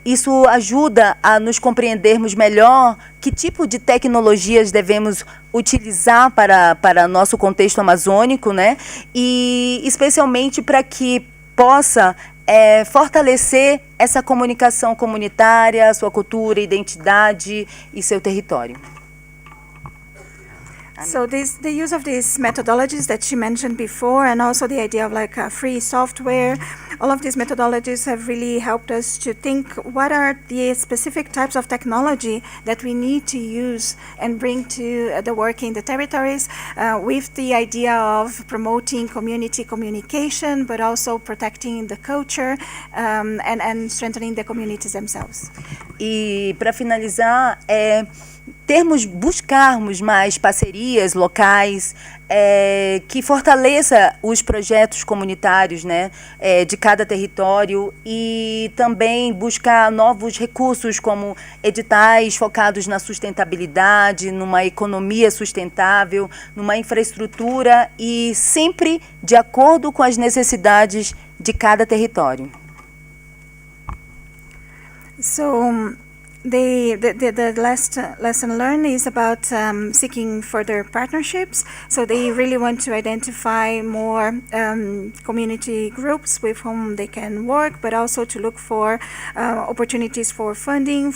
P: isso ajuda a nos compreendermos melhor que tipo de tecnologias devemos utilizar para nosso contexto amazônico, né? E especialmente para que possa fortalecer essa comunicação comunitária, sua cultura, identidade e seu território.
S: So the use of these methodologies that she mentioned before, and also the idea of free software, all of these methodologies have really helped us to think what are the specific types of technology that we need to use and bring to the work in the territories, with the idea of promoting community communication, but also protecting the culture and strengthening the communities themselves.
P: E para finalizar, buscarmos mais parcerias locais que fortaleça os projetos comunitários, né, de cada território, e também buscar novos recursos como editais focados na sustentabilidade, numa economia sustentável, numa infraestrutura e sempre de acordo com as necessidades de cada território.
S: So the last lesson learned is about seeking further partnerships. So they really want to identify more community groups with whom they can work, but also to look for opportunities for funding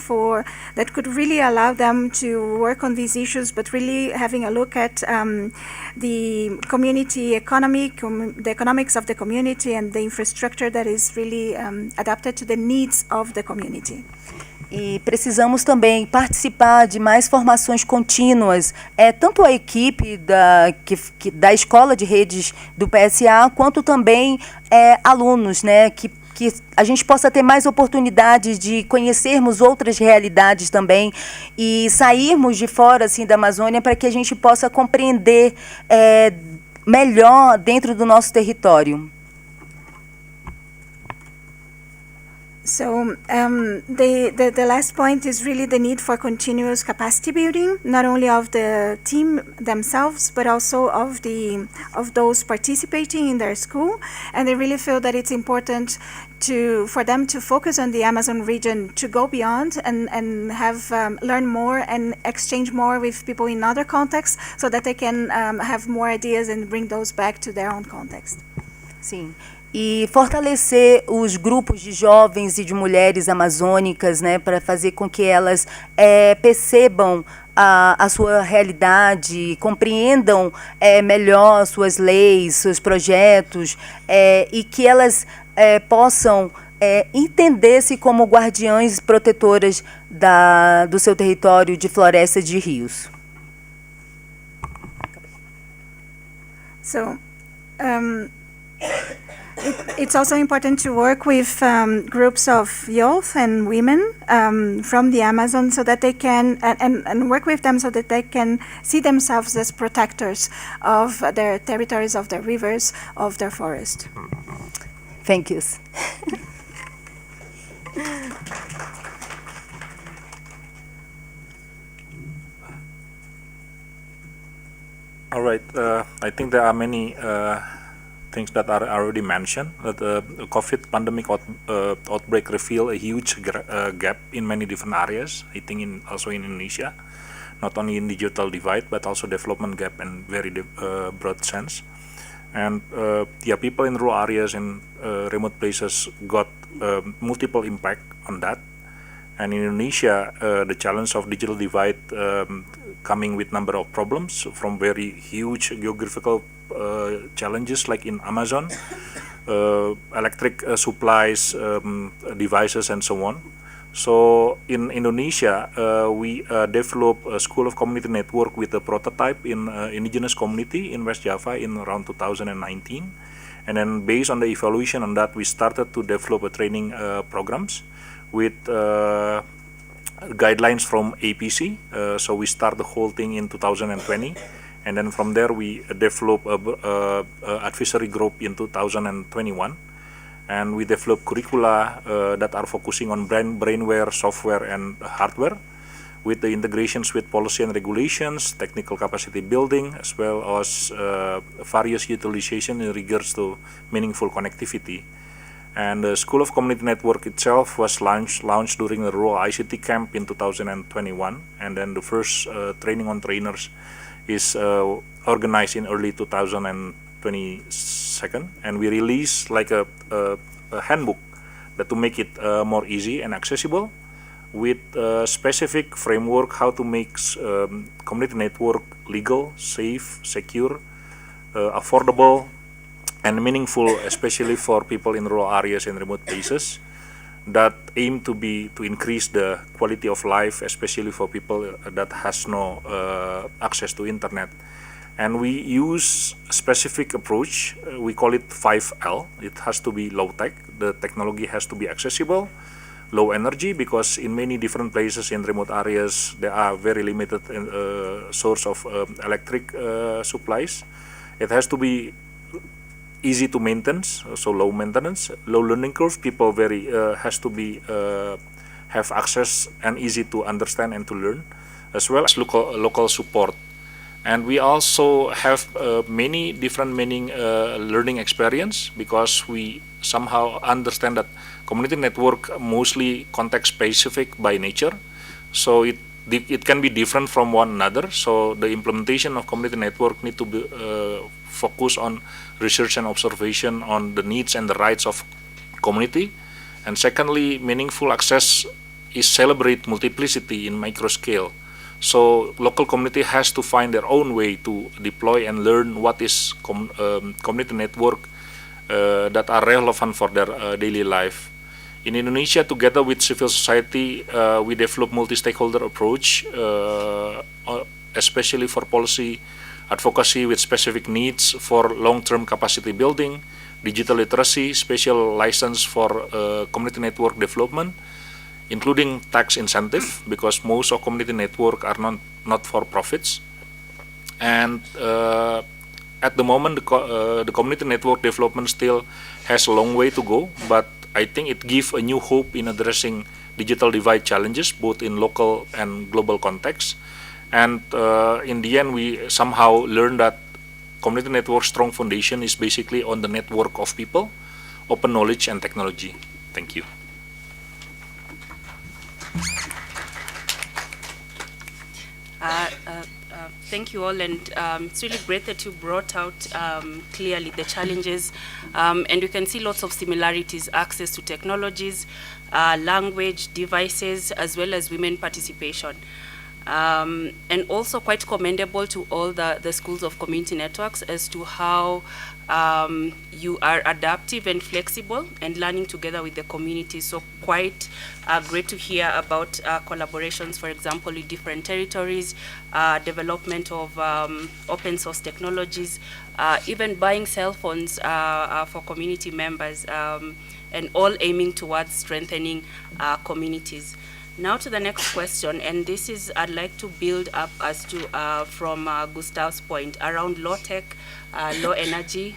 S: that could really allow them to work on these issues, but really having a look at the community economy, the economics of the community, and the infrastructure that is really adapted to the needs of the community.
P: E precisamos também participar de mais formações contínuas, tanto a equipe da Escola de Redes do PSA, quanto também alunos, né, que a gente possa ter mais oportunidades de conhecermos outras realidades também e sairmos de fora assim, da Amazônia para que a gente possa compreender melhor dentro do nosso território.
S: So the last point is really the need for continuous capacity building, not only of the team themselves, but also of those participating in their school. And they really feel that it's important for them to focus on the Amazon region, to go beyond and have learn more and exchange more with people in other contexts, so that they can have more ideas and bring those back to their own context.
P: Sim. E fortalecer os grupos de jovens e de mulheres amazônicas, né, para fazer com que elas percebam a sua realidade, compreendam melhor suas leis, seus projetos, e que elas possam entender-se como guardiães protetoras do seu território de florestas de rios.
S: So, it's also important to work with groups of youth and women from the Amazon, so that they can and work with them so that they can see themselves as protectors of their territories, of their rivers, of their forest.
P: Thank you.
O: All right. I think there are many things that are already mentioned. That the COVID pandemic outbreak revealed a huge gap in many different areas. I think also in Indonesia, not only in digital divide, but also development gap in very broad sense. And yeah, people in rural areas and remote places got multiple impact on that. And in Indonesia, the challenge of digital divide coming with number of problems from very huge geographical challenges like in Amazon, electric supplies, devices, and so on. So in Indonesia, we developed a School of Community Network with a prototype in indigenous community in West Java in around 2019. And then based on the evaluation on that, we started to develop a training programs with guidelines from APC. So we start the whole thing in 2020. And then from there, we develop a advisory group in 2021. And we develop curricula that are focusing on brainware, software, and hardware, with the integrations with policy and regulations, technical capacity building, as well as various utilization in regards to meaningful connectivity. And the School of Community Network itself was launched during the Rural ICT Camp in 2021, and then the first training on trainers is organized in early 2022, and we release like a handbook that to make it more easy and accessible, with a specific framework how to make community network legal, safe, secure, affordable, and meaningful, especially for people in rural areas and remote places, that aim to increase the quality of life, especially for people that has no access to internet. And we use a specific approach. We call it 5L. It has to be low tech. The technology has to be accessible, low energy, because in many different places in remote areas there are very limited source of electric supplies. It has to be easy to maintain, so low maintenance, low learning curve. People has to be have access and easy to understand and to learn, as well as local support. And we also have many different learning experience, because we somehow understand that community network mostly context specific by nature, so it can be different from one another. So the implementation of community network need to be focus on research and observation on the needs and the rights of community. And secondly, meaningful access is celebrate multiplicity in micro scale. So local community has to find their own way to deploy and learn what is community network that are relevant for their daily life. In Indonesia, together with civil society, we develop multi-stakeholder approach, especially for policy advocacy with specific needs for long-term capacity building, digital literacy, special license for community network development, including tax incentive, because most of community network are not for profits. And at the moment, the community network development still has a long way to go, but I think it gives a new hope in addressing digital divide challenges, both in local and global context. And in the end, we somehow learned that community network strong foundation is basically on the network of people, open knowledge, and technology. Thank you.
K: Thank you all, and it's really great that you brought out clearly the challenges, and you can see lots of similarities: access to technologies, language, devices, as well as women participation. And also quite commendable to all the schools of community networks as to how you are adaptive and flexible and learning together with the community. So quite great to hear about collaborations, for example, with different territories, development of open source technologies, even buying cell phones for community members, and all aiming towards strengthening communities. Now to the next question, and this is, I'd like to build up as to from Gustav's point around low tech, low energy,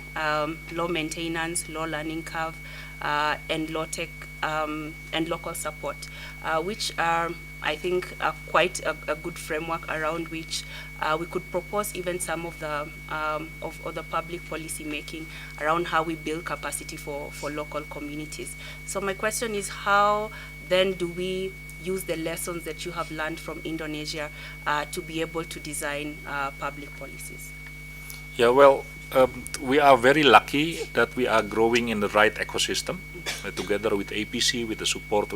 K: low maintenance, low learning curve, and low tech and local support, which are, I think, quite a good framework around which we could propose even some of the public policy making around how we build capacity for local communities. So my question is, how then do we use the lessons that you have learned from Indonesia to be able to design public policies?
O: Yeah, well, we are very lucky that we are growing in the right ecosystem together with APC, with the support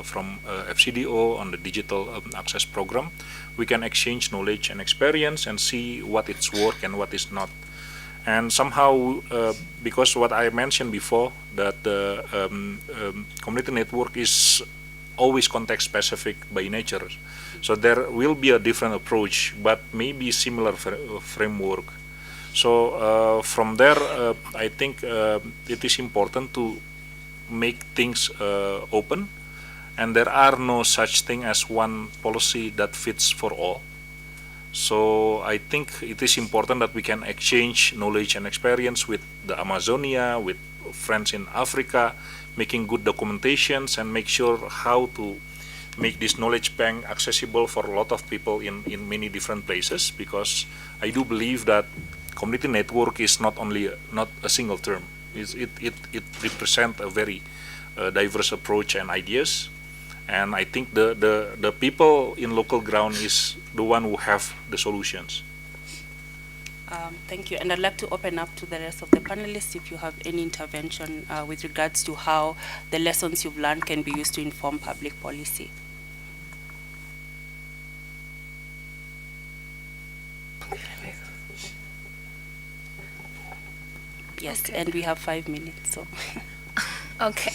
O: from FCDO on the digital access program. We can exchange knowledge and experience and see what is work and what is not. And somehow, because what I mentioned before, that the community network is always context specific by nature. So there will be a different approach, but maybe similar framework. So from there, I think it is important to make things open, and there are no such thing as one policy that fits for all. So I think it is important that we can exchange knowledge and experience with the Amazonia, with friends in Africa, making good documentations and make sure how to make this knowledge bank accessible for a lot of people in many different places, because I do believe that community network is not a single term. It represents a very diverse approach and ideas, and I think the people in local ground is the one who have the solutions.
K: Thank you, and I'd like to open up to the rest of the panelists if you have any intervention with regards to how the lessons you've learned can be used to inform public policy. Yes, okay. And we have 5 minutes, so.
N: Okay.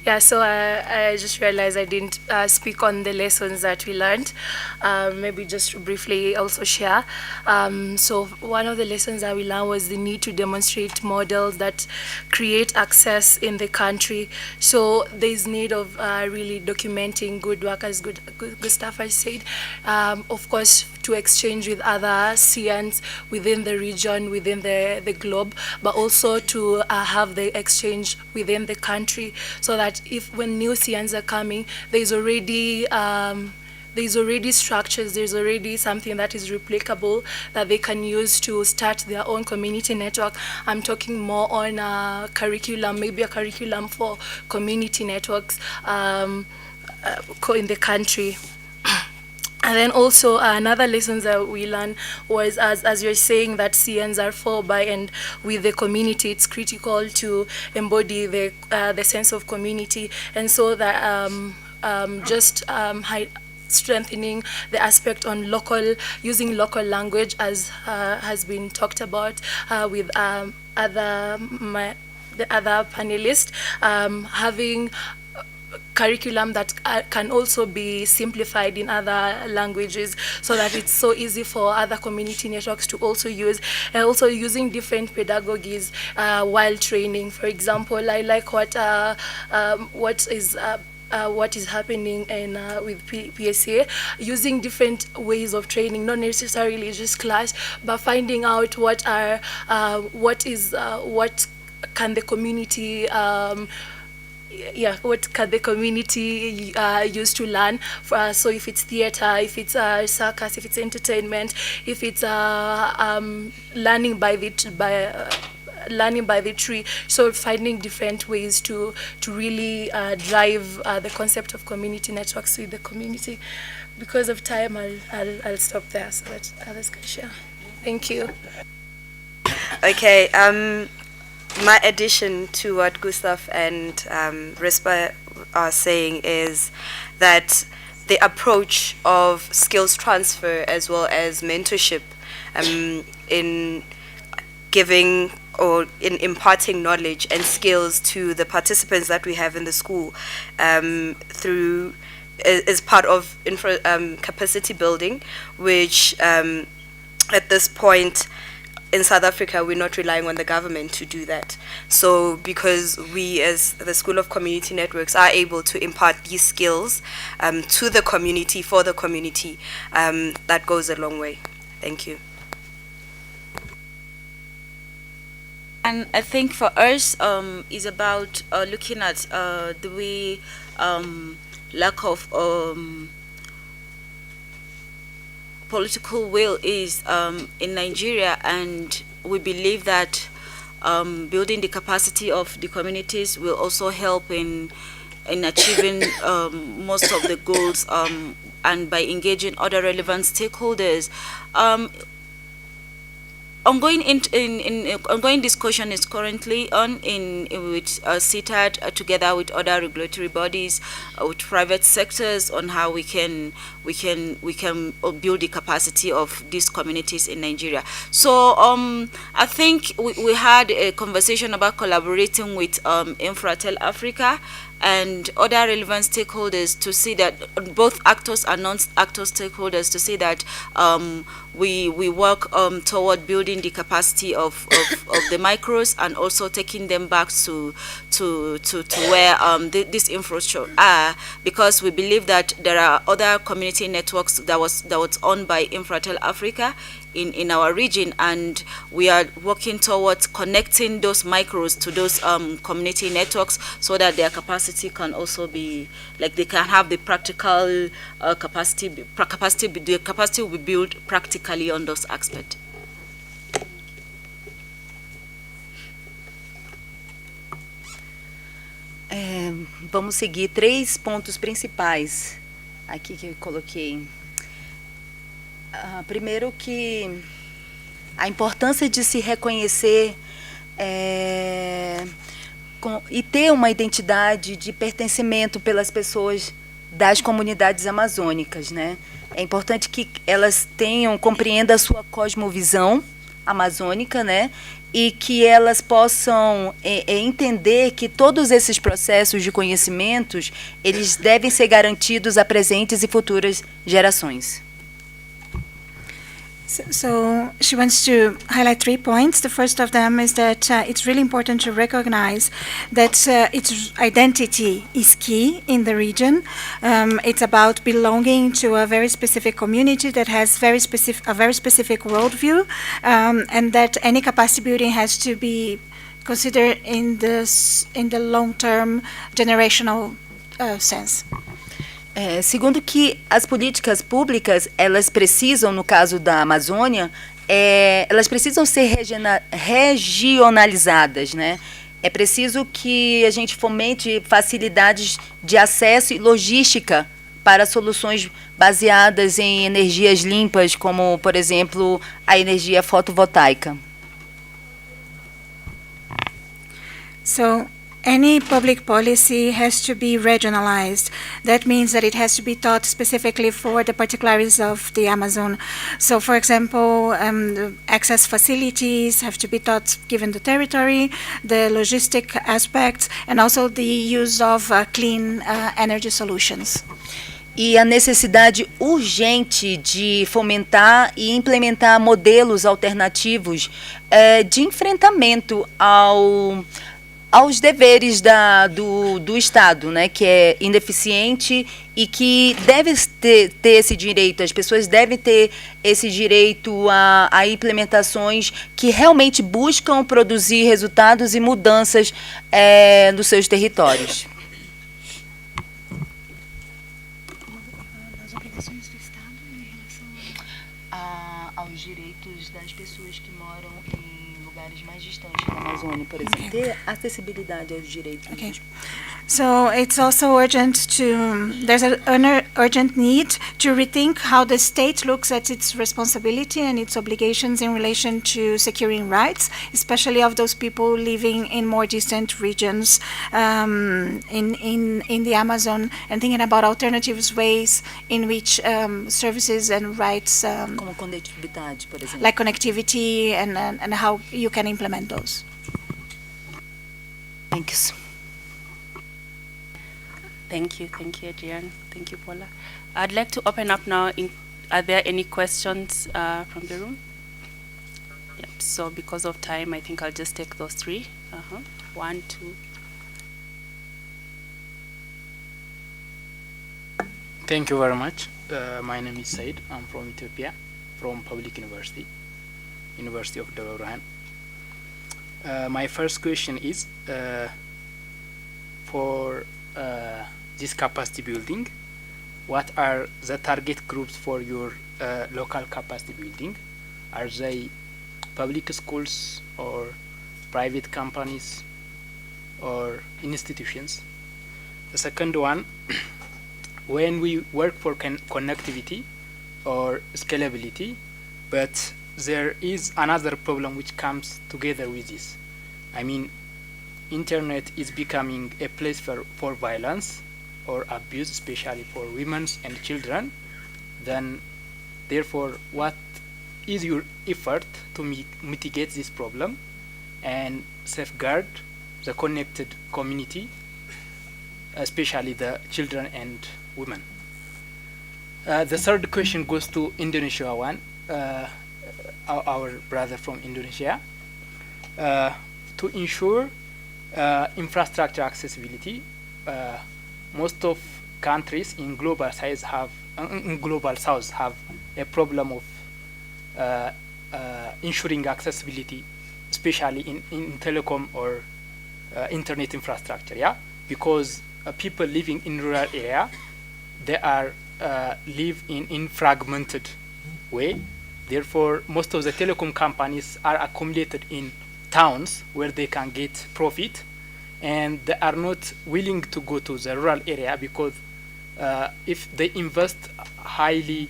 N: Yeah, so I just realized I didn't speak on the lessons that we learned. Maybe just to briefly also share. So one of the lessons that we learned was the need to demonstrate models that create access in the country. So there's need of really documenting good work, as Gustav has said. Of course, to exchange with other CNs within the region, within the globe, but also to have the exchange within the country, so that if when new CNs are coming, there's already structures, there's already something that is replicable that they can use to start their own community network. I'm talking more on curriculum, maybe a curriculum for community networks in the country. And then also another lesson that we learned was, as you're saying, that CNs are for, by, and with the community, it's critical to embody the sense of community. And so that strengthening the aspect on using local language, as has been talked about with the other panelists, having curriculum that can also be simplified in other languages, so that it's so easy for other community networks to also use, and also using different pedagogies while training. For example, I like what is happening with PSA, using different ways of training, not necessarily just class, but finding out what can the community what can the community use to learn? So if it's theater, if it's circus, if it's entertainment, if it's learning by the tree. So finding different ways to really drive the concept of community networks with the community. Because of time, I'll stop there so that others can share. Thank you.
L: Okay. My addition to what Gustav and Rispa are saying is that the approach of skills transfer as well as mentorship in giving or in imparting knowledge and skills to the participants that we have in the school through is part of capacity building, which at this point in South Africa, we're not relying on the government to do that. So because we as the School of Community Networks are able to impart these skills to the community, for the community, that goes a long way. Thank you.
M: And I think for us is about looking at the way lack of political will is in Nigeria, and we believe that building the capacity of the communities will also help in achieving most of the goals, and by engaging other relevant stakeholders. ongoing discussion is currently on with CTAD together with other regulatory bodies, with private sectors on how we can build the capacity of these communities in Nigeria. So I think we had a conversation about collaborating with Infratel Africa and other relevant stakeholders to see that both actors and non-actor stakeholders to see that we work toward building the capacity of the micros and also taking them back to where this infrastructure are, because we believe that there are other community networks that was owned by Infratel Africa in our region, and we are working towards connecting those micros to those community networks so that their capacity can also be, like, they can have the practical capacity. The capacity will be built practically on those aspects.
P: Vamos seguir 3 pontos principais aqui que eu coloquei. Primeiro que a importância de se reconhecer e ter uma identidade de pertencimento pelas pessoas das comunidades amazônicas, né? É importante que elas compreendam a sua cosmovisão amazônica, né? E que elas possam entender que todos esses processos de conhecimentos, eles devem ser garantidos a presentes e futuras gerações.
S: So she wants to highlight 3 points. The first of them is that it's really important to recognize that its identity is key in the region. It's about belonging to a very specific community that has a very specific worldview, and that any capacity building has to be considered in the long-term generational sense.
P: Segundo que as políticas públicas, elas precisam, no caso da Amazônia, elas precisam ser regionalizadas, né? É preciso que a gente fomente facilidades de acesso e logística para soluções baseadas em energias limpas, como, por exemplo, a energia fotovoltaica.
S: So, any public policy has to be regionalized. That means that it has to be taught specifically for the particularities of the Amazon. So, for example, the access facilities have to be taught given the territory, the logistic aspects, and also the use of clean energy solutions.
P: E a necessidade urgente de fomentar e implementar modelos alternativos de enfrentamento aos deveres do Estado, né, que é ineficiente e que deve ter esse direito, as pessoas devem ter esse direito a implementações que realmente buscam produzir resultados e mudanças nos seus territórios. Aos direitos das pessoas que moram em lugares mais distantes da Amazônia, por exemplo, ter acessibilidade aos direitos.
S: Okay. So it's also urgent there's an urgent need to rethink how the state looks at its responsibility and its obligations in relation to securing rights, especially of those people living in more distant regions in the Amazon, and thinking about alternative ways in which services and rights,
P: como conectividade, por exemplo,
S: like connectivity, and how you can implement those.
P: Thanks.
K: Thank you, Adrian. Thank you, Paula. I'd like to open up now. Are there any questions from the room? Yep. So because of time, I think I'll just take those 3. 1, 2.
T: Thank you very much. My name is Said. I'm from Ethiopia, from Public University of Debre Birhan. My first question is for this capacity building, what are the target groups for your local capacity building? Are they public schools or private companies or institutions? The second one, when we work for connectivity or scalability, but there is another problem which comes together with this. I mean, internet is becoming a place for violence or abuse, especially for women and children. Then, therefore, what is your effort to mitigate this problem and safeguard the connected community, especially the children and women? The third question goes to Indonesia one, our brother from Indonesia. To ensure infrastructure accessibility, most of countries in global south have a problem of ensuring accessibility, especially in telecom or internet infrastructure. Yeah, because people living in rural area, they are live in fragmented way. Therefore, most of the telecom companies are accumulated in towns where they can get profit, and they are not willing to go to the rural area because if they invest highly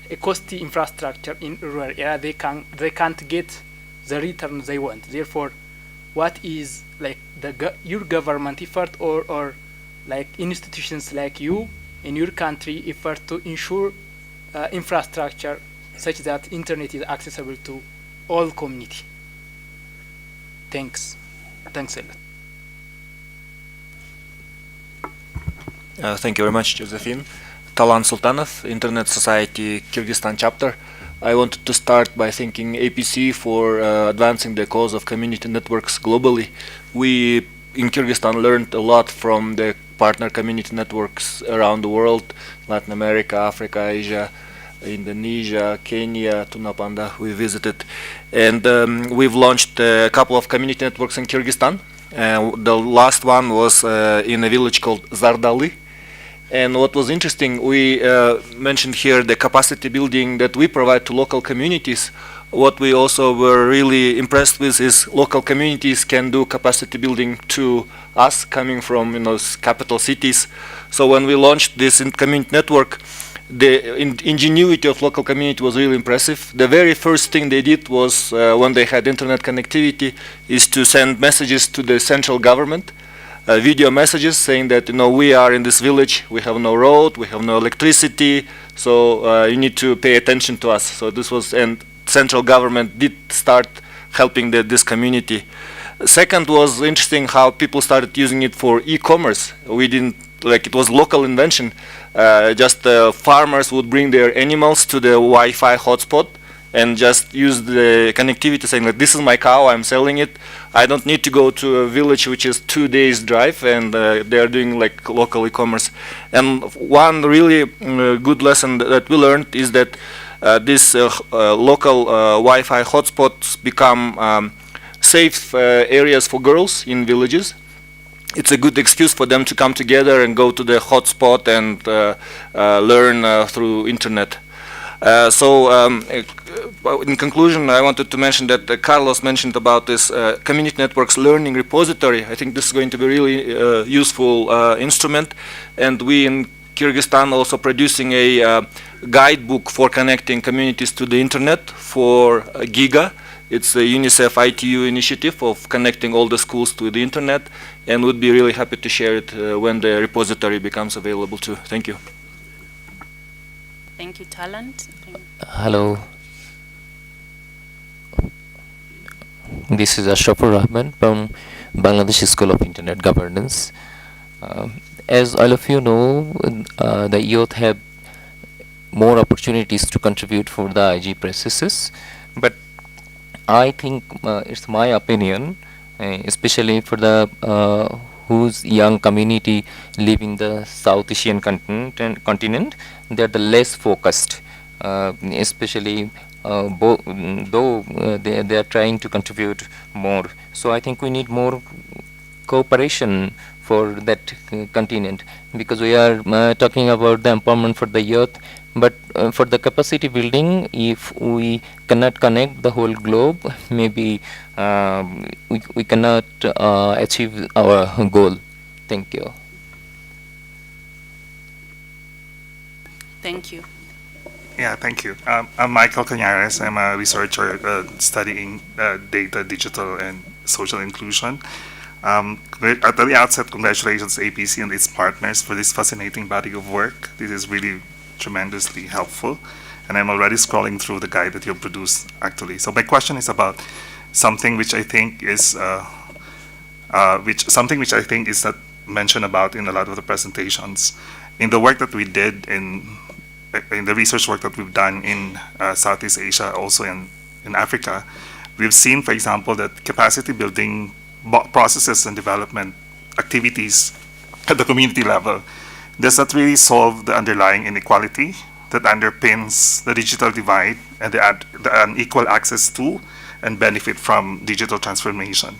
T: a costly infrastructure in rural area, they can't get the return they want. Therefore, what is like your government effort or like institutions like you in your country effort to ensure infrastructure such that internet is accessible to all community? Thanks a lot.
I: Thank you very much, Josephine. Talan Sultanov, Internet Society Kyrgyzstan chapter. I wanted to start by thanking APC for advancing the cause of community networks globally. We in Kyrgyzstan learned a lot from the partner community networks around the world, Latin America, Africa, Asia, Indonesia, Kenya, Tunapanda we visited. And we've launched a couple of community networks in Kyrgyzstan. The last one was in a village called Zardali. And what was interesting, we mentioned here the capacity building that we provide to local communities. What we also were really impressed with is local communities can do capacity building to us coming from capital cities. So when we launched this community network, the ingenuity of local community was really impressive. The very first thing they did was when they had internet connectivity is to send messages to the central government. Video messages saying that we are in this village, we have no road, we have no electricity, so you need to pay attention to us. So this was, and central government did start helping this community. Second was interesting how people started using it for e-commerce. We didn't, like, it was local invention. Just farmers would bring their animals to the Wi-Fi hotspot and just use the connectivity saying that this is my cow, I'm selling it. I don't need to go to a village which is 2 days drive, and they are doing like local e-commerce. And one really good lesson that we learned is that these local Wi-Fi hotspots become safe areas for girls in villages. It's a good excuse for them to come together and go to the hotspot and learn through internet. In conclusion, I wanted to mention that Carlos mentioned about this community networks learning repository. I think this is going to be a really useful instrument, and we in Kyrgyzstan also producing a guidebook for connecting communities to the internet for GIGA. It's a UNICEF ITU initiative of connecting all the schools to the internet, and would be really happy to share it when the repository becomes available too. Thank you.
K: Thank you, Talent.
U: Hello. This is Ashrafur Rahman from Bangladesh School of Internet Governance. As all of you know, the youth have more opportunities to contribute for the IG processes, but I think it's my opinion, especially for the whose young community living the South Asian continent, they're the less focused, especially though they are trying to contribute more. So I think we need more cooperation for that continent, because we are talking about the empowerment for the youth, but for the capacity building, if we cannot connect the whole globe, maybe we cannot achieve our goal. Thank you.
K: Thank you.
A: Yeah, thank you. I'm Michael Cañares. I'm a researcher studying data, digital, and social inclusion. At the outset, congratulations to APC and its partners for this fascinating body of work. This is really tremendously helpful, and I'm already scrolling through the guide that you produced, actually. So my question is about something which I think is which I think is not mentioned about in a lot of the presentations. In the work that we did in the research work that we've done in Southeast Asia, also in Africa, we've seen, for example, that capacity building processes and development activities at the community level does not really solve the underlying inequality that underpins the digital divide and the unequal access to and benefit from digital transformation.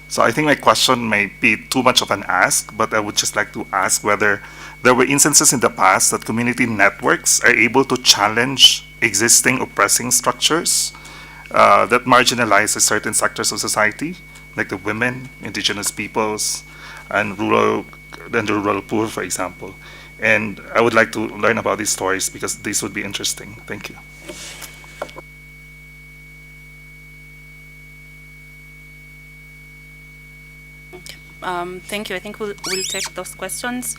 A: So I think my question may be too much of an ask, but I would just like to ask whether there were instances in the past that community networks are able to challenge existing oppressing structures that marginalize certain sectors of society, like the women, indigenous peoples, and the rural poor, for example. And I would like to learn about these stories because these would be interesting. Thank you.
K: Thank you. I think we'll take those questions.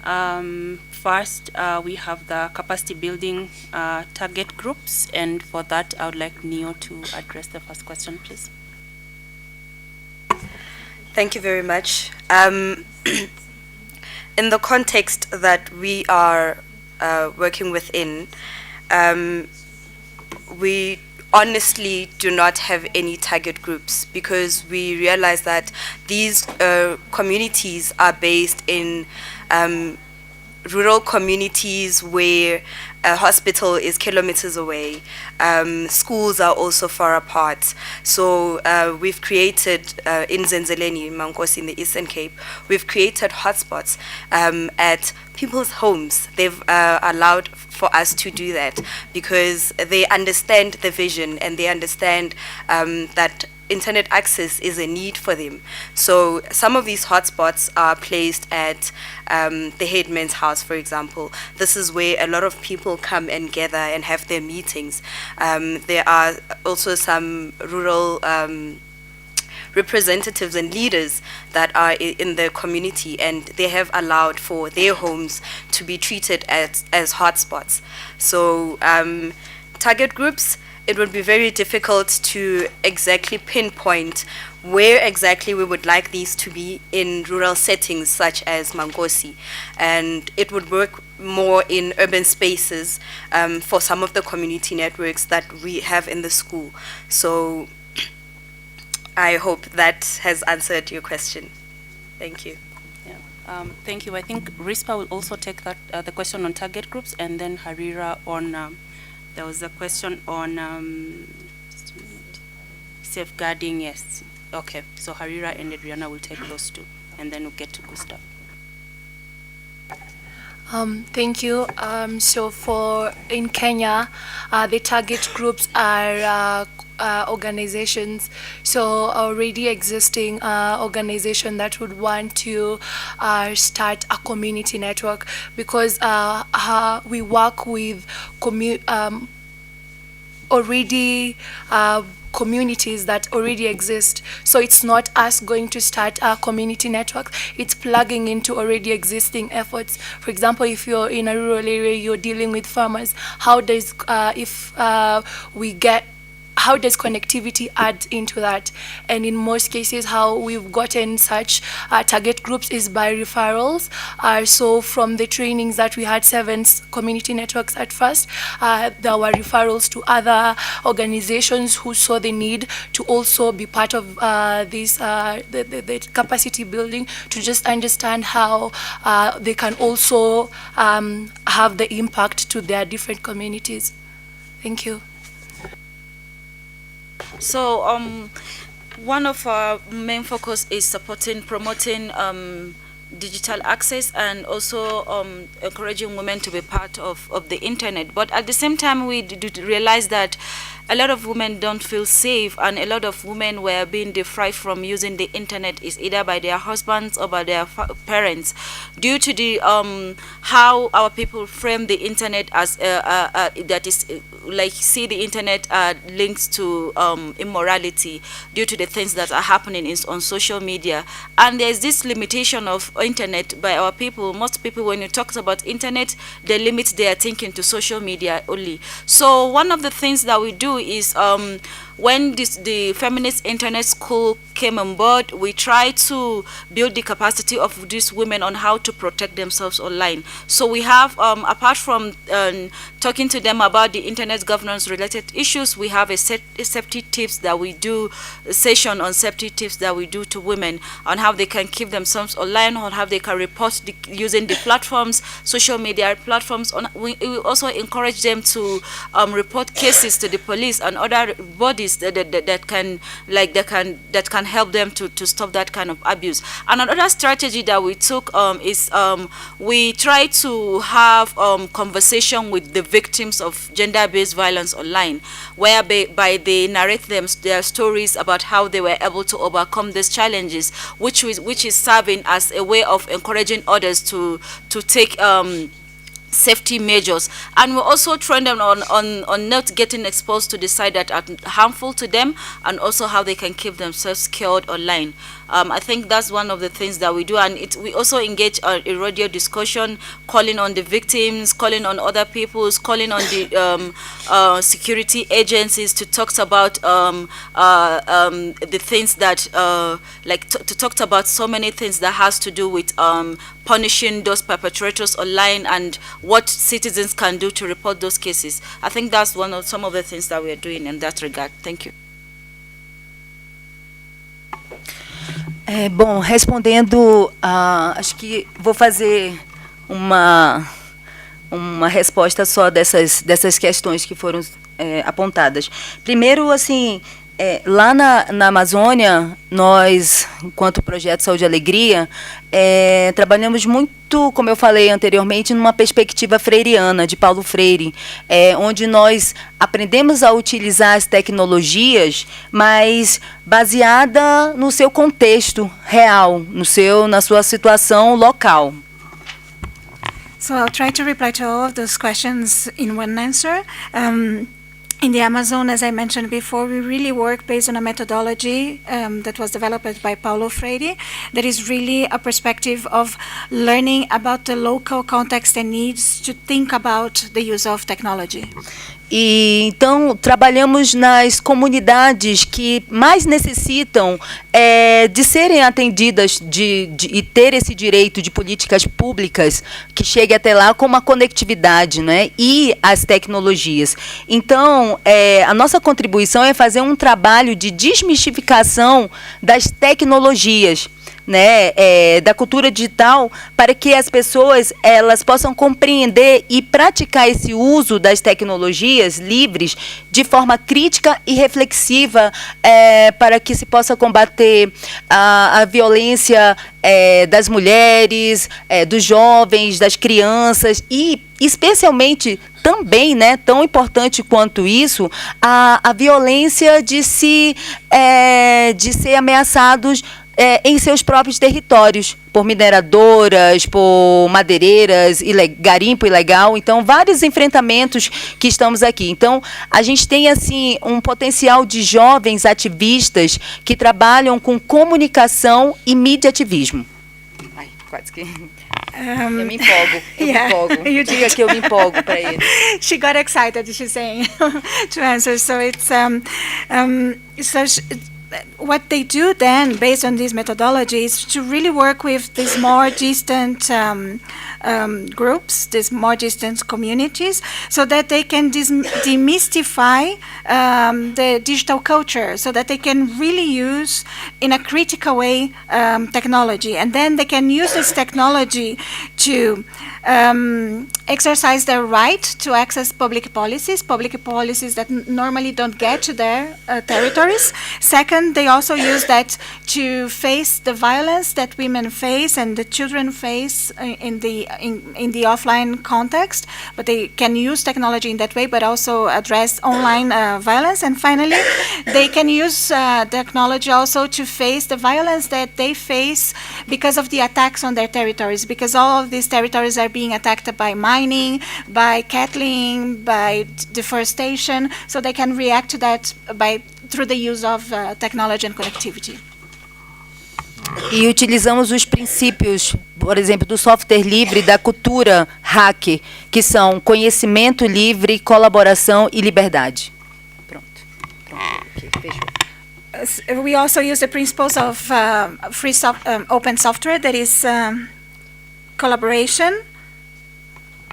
K: First, we have the capacity building target groups, and for that, I would like Neo to address the first question, please.
L: Thank you very much. In the context that we are working within, we honestly do not have any target groups because we realize that these communities are based in rural communities where a hospital is kilometers away. Schools are also far apart. So we've created, in Zenzeleni, Mankosi in the Eastern Cape, we've created hotspots at people's homes. They've allowed for us to do that because they understand the vision and they understand that internet access is a need for them. So some of these hotspots are placed at the headman's house, for example. This is where a lot of people come and gather and have their meetings. There are also some rural representatives and leaders that are in the community, and they have allowed for their homes to be treated as hotspots. So target groups, it would be very difficult to exactly pinpoint where exactly we would like these to be in rural settings such as Mankosi. And it would work more in urban spaces for some of the community networks that we have in the school. So I hope that has answered your question. Thank you.
K: Yeah. Thank you. I think Rispa will also take that the question on target groups, and then Harira on there was a question on just a minute, safeguarding. Yes. Okay. So Harira and Adriana will take those two, and then we'll get to Gustav.
N: Thank you. So for in Kenya, the target groups are organizations, so already existing organization that would want to start a community network, because we work with already communities that already exist. So it's not us going to start a community network, it's plugging into already existing efforts. For example, if you're in a rural area, you're dealing with farmers, how does how does connectivity add into that? And in most cases, how we've gotten such target groups is by referrals. So from the trainings that we had 7 community networks at first, there were referrals to other organizations who saw the need to also be part of this the capacity building, to just understand how they can also have the impact to their different communities. Thank you.
M: So one of our main focus is promoting digital access, and also encouraging women to be part of the internet. But at the same time, we do realize that a lot of women don't feel safe, and a lot of women were being deprived from using the internet is either by their husbands or by their parents, due to the how our people frame the internet as that is like see the internet links to immorality due to the things that are happening on social media. And there's this limitation of internet by our people. Most people, when you talk about internet, they limit their thinking to social media only. So one of the things that we do is when the feminist internet school came on board, we try to build the capacity of these women on how to protect themselves online. So we have, apart from talking to them about the internet governance related issues, we have a safety tips that we do, a session on safety tips that we do to women on how they can keep themselves online, or how they can report using the platforms, social media platforms. We also encourage them to report cases to the police and other bodies that can help them to stop that kind of abuse. And another strategy that we took is we try to have conversation with the victims of gender-based violence online, whereby they narrate their stories about how they were able to overcome these challenges, which is serving as a way of encouraging others to take safety measures. And we also train them on not getting exposed to the side that are harmful to them, and also how they can keep themselves secured online. I think that's one of the things that we do. And we also engage in radio discussion, calling on the victims, calling on other peoples, calling on the security agencies to talk about the things that to talk about so many things that has to do with punishing those perpetrators online, and what citizens can do to report those cases. I think that's some of the things that we are doing in that regard. Thank you.
P: Bom, respondendo, acho que vou fazer uma resposta só dessas questões que foram apontadas. Primeiro, assim, lá na Amazônia, nós, enquanto Projeto Saúde e Alegria, trabalhamos muito, como eu falei anteriormente, numa perspectiva freiriana, de Paulo Freire, onde nós aprendemos a utilizar as tecnologias, mas baseada no seu contexto real, na sua situação local.
S: So I'll try to reply to all of those questions in one answer. In the Amazon, as I mentioned before, we really work based on a methodology that was developed by Paulo Freire, that is really a perspective of learning about the local context and needs to think about the use of technology.
P: E então trabalhamos nas comunidades que mais necessitam de serem atendidas e ter esse direito de políticas públicas que chegue até lá com uma conectividade, né, e as tecnologias. Então, a nossa contribuição é fazer um trabalho de desmistificação das tecnologias, né, da cultura digital, para que as pessoas elas possam compreender e praticar esse uso das tecnologias livres de forma crítica e reflexiva, para que se possa combater a violência das mulheres, dos jovens, das crianças e especialmente também, né, tão importante quanto isso, a violência de ser ameaçados em seus próprios territórios, por mineradoras, por madeireiras, garimpo ilegal. Então, vários enfrentamentos que estamos aqui. Então, a gente tem, assim, um potencial de jovens ativistas que trabalham com comunicação e mediativismo. Ai, quase que... eu me empolgo, Diga que eu me empolgo para ele.
S: She got excited, she's saying, to answer. So it's... what they do then, based on this methodology, is to really work with these more distant groups, these more distant communities, so that they can demystify the digital culture, so that they can really use, in a critical way, technology. And then they can use this technology to exercise their right to access public policies that normally don't get to their territories. Second, they also use that to face the violence that women face and the children face in the offline context. But they can use technology in that way, but also address online violence. And finally, they can use technology also to face the violence that they face because of the attacks on their territories, because all of these territories are being attacked by mining, by cattling, by deforestation, so they can react to that through the use of technology and connectivity.
P: E utilizamos os princípios, por exemplo, do software livre, da cultura hack, que são conhecimento livre, colaboração e liberdade. Pronto. Okay, fechou.
S: We also use the principles of open software, that is collaboration.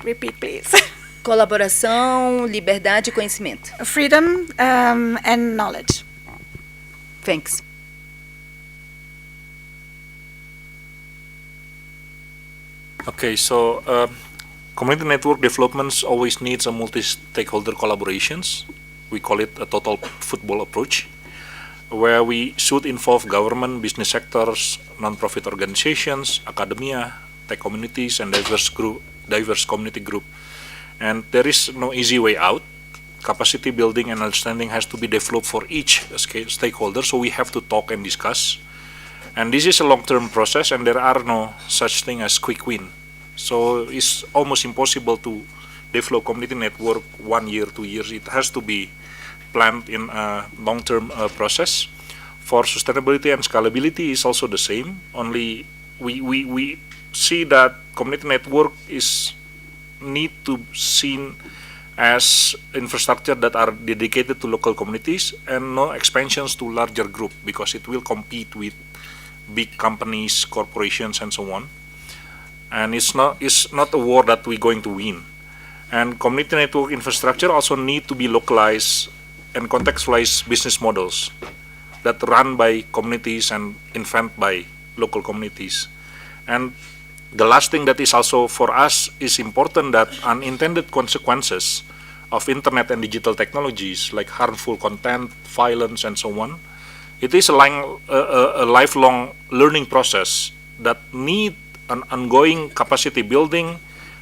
S: Repeat, please.
P: Colaboração, liberdade e conhecimento.
S: Freedom and knowledge.
P: Thanks.
O: Okay, so community network developments always needs a multi-stakeholder collaborations. We call it a total football approach, where we should involve government, business sectors, non-profit organizations, academia, tech communities, and diverse community group. And there is no easy way out. Capacity building and understanding has to be developed for each stakeholder, so we have to talk and discuss. And this is a long-term process, and there are no such thing as quick win. So it's almost impossible to develop community network 1 year, 2 years. It has to be planned in a long-term process. For sustainability and scalability is also the same. Only we see that community network is need to seen as infrastructure that are dedicated to local communities and no expansions to larger group, because it will compete with big companies, corporations, and so on. And it's not a war that we're going to win. And community network infrastructure also need to be localized and contextualized business models that run by communities and invented by local communities. And the last thing that is also for us is important, that unintended consequences of internet and digital technologies like harmful content, violence, and so on, it is a lifelong learning process that need an ongoing capacity building,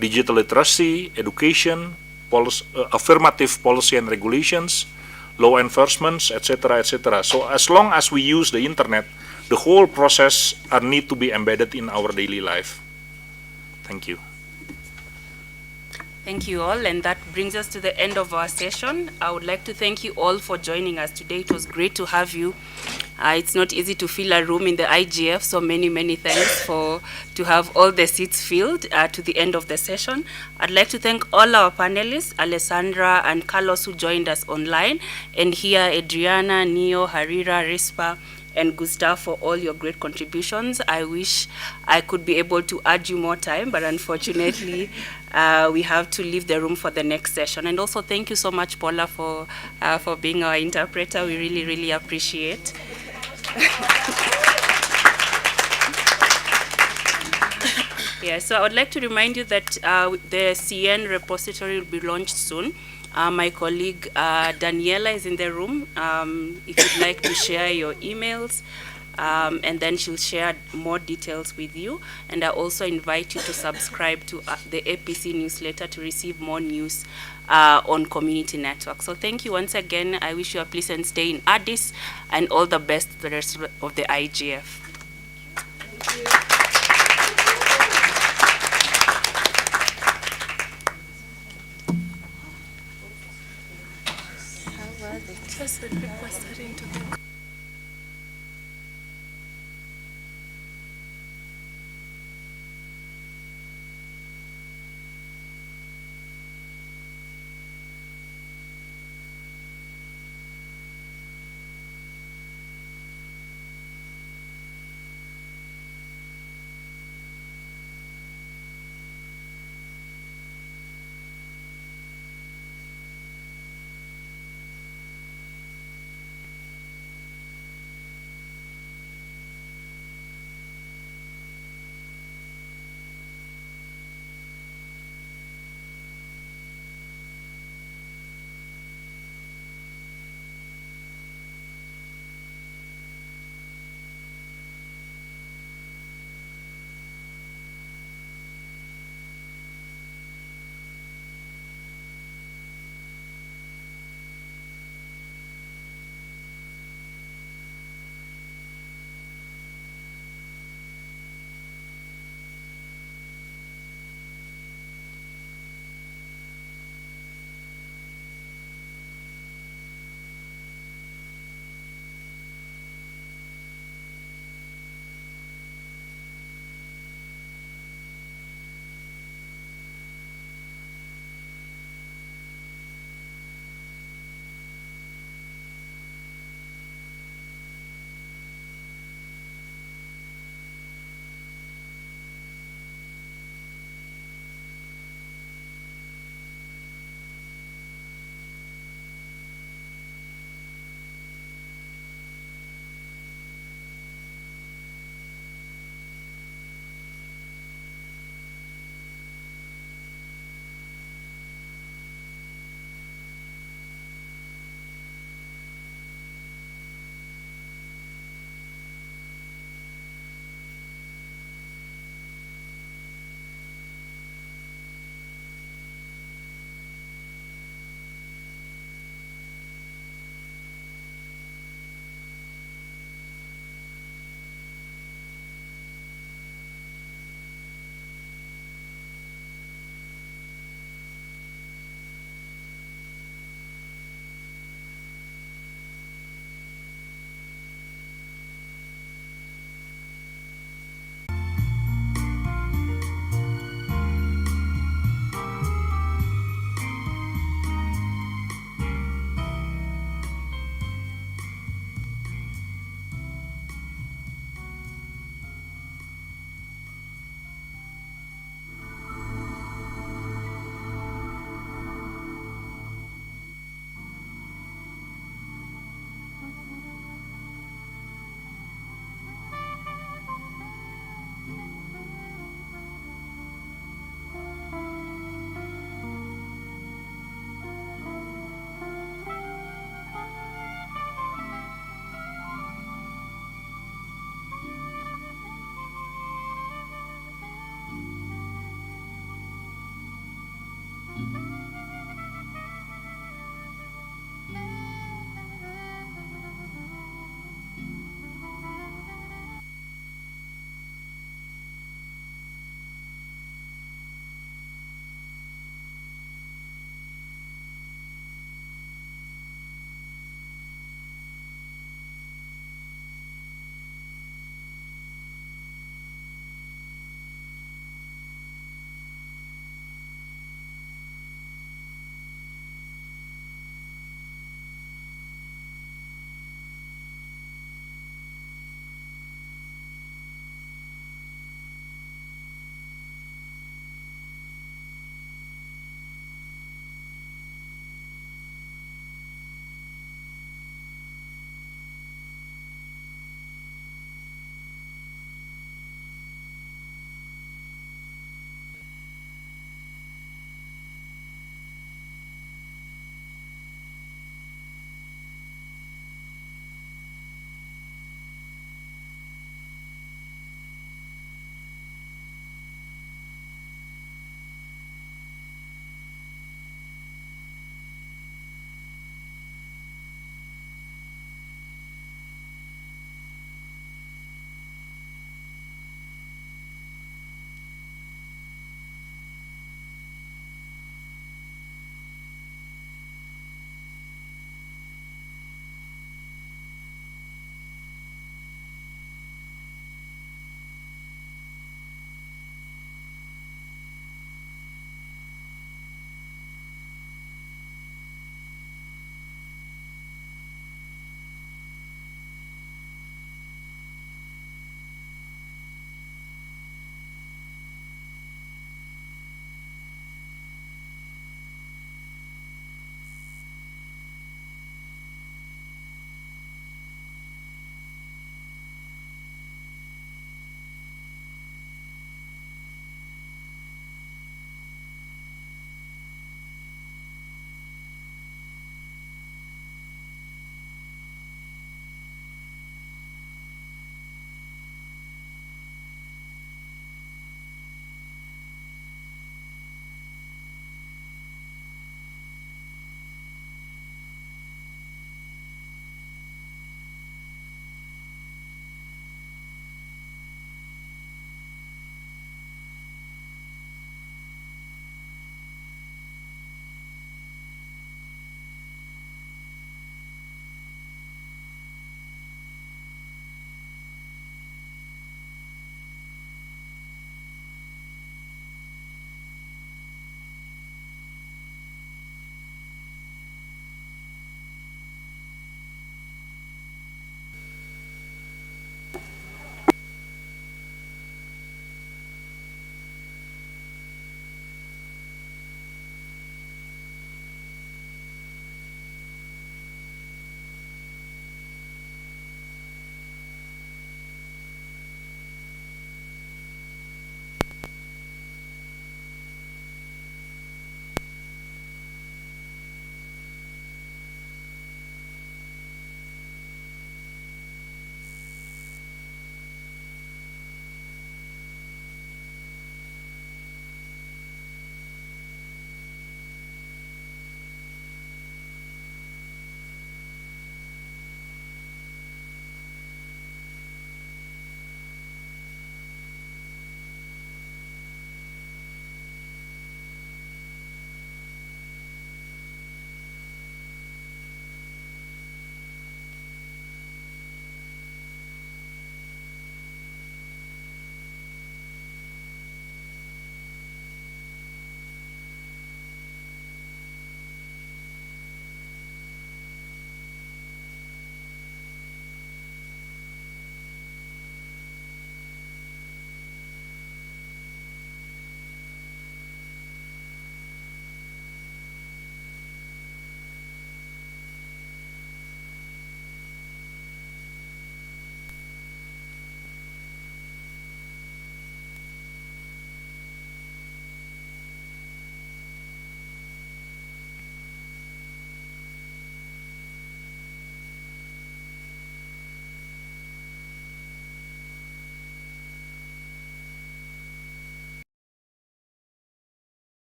O: digital literacy, education, affirmative policy and regulations, law enforcement, etc., etc. So as long as we use the internet, the whole process need to be embedded in our daily life. Thank you.
K: Thank you all, and that brings us to the end of our session. I would like to thank you all for joining us today. It was great to have you. It's not easy to fill a room in the IGF, so many thanks to have all the seats filled to the end of the session. I'd like to thank all our panelists, Alessandra and Carlos, who joined us online, and here Adriana, Neo, Harira, Rispa, and Gustav, for all your great contributions. I wish I could be able to add you more time, but unfortunately we have to leave the room for the next session. And also thank you so much, Paula, for being our interpreter. We really appreciate. Yeah, so I would like to remind you that the CN repository will be launched soon. My colleague Daniela is in the room. If you'd like to share your emails, and then she'll share more details with you. And I also invite you to subscribe to the APC newsletter to receive more news on community network. So thank you once again. I wish you a pleasant stay in Addis, and all the best to the rest of the IGF.
N: Just when people are starting to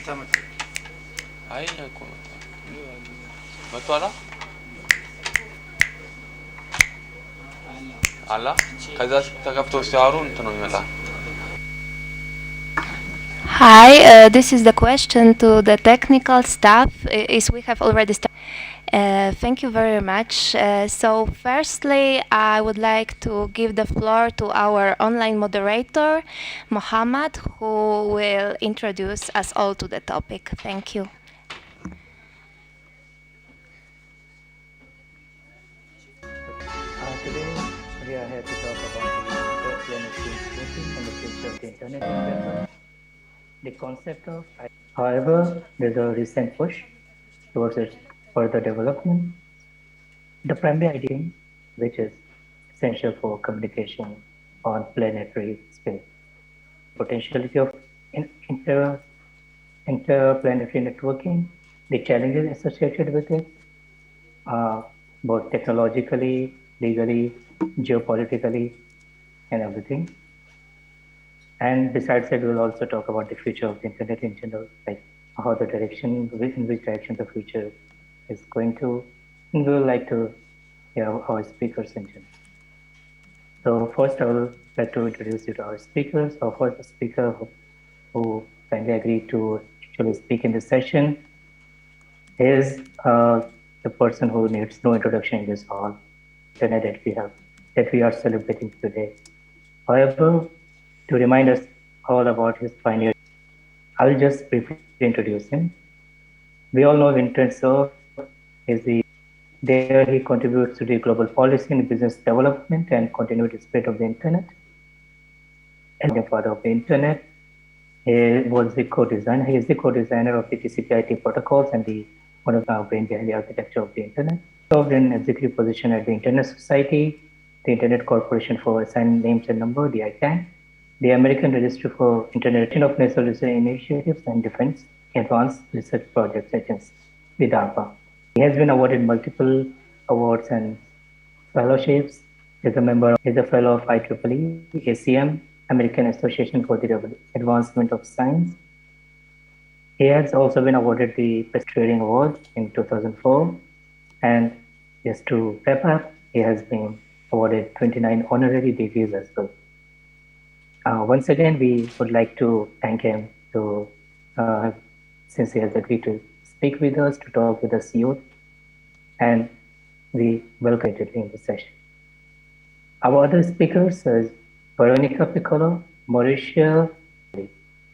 N: Hi, this is the question to the technical staff. Is we have already started. Thank you very much. So, firstly, I would like to give the floor to our online moderator, Mohammed, who will introduce us all to the topic. Thank you.
E: Today, we are here to talk about the interplanetary networking and the future of the internet in general. The concept of, however, there's a recent push towards its further development. The primary idea, which is essential for communication on planetary space, potentiality of interplanetary networking, the challenges associated with it, both technologically, legally, geopolitically, and everything. And besides that, we will also talk about the future of the internet in general, like how the direction, in which direction the future is going to. And we would like to hear our speakers in general. So first, I would like to introduce you to our speakers. Our first speaker who kindly agreed to actually speak in this session is the person who needs no introduction in this hall, internet that we are celebrating today. However, to remind us all about his pioneer, I will just briefly introduce him. We all know Vincent Cerf is there he contributes to the global policy and business development and continued spread of the internet. And the father of the internet, he was the co-designer. He is the co-designer of the TCP/IP protocols and one of the brain behind the architecture of the internet. Served in executive position at the Internet Society, the Internet Corporation for Assigned Names and Number, the ICANN, the American Registry for Internet of National Research Initiatives and Defense Advanced Research Projects Agency, the DARPA. He has been awarded multiple awards and fellowships. He is a fellow of IEEE, ACM, American Association for the Advancement of Science. He has also been awarded the Best Trading Award in 2004. And just to wrap up, he has been awarded 29 honorary degrees as well. Once again, we would like to thank him since he has agreed to speak with us, to talk with us youth, and we welcome him in the session. Our other speakers is Veronica Piccolo, Mauricia.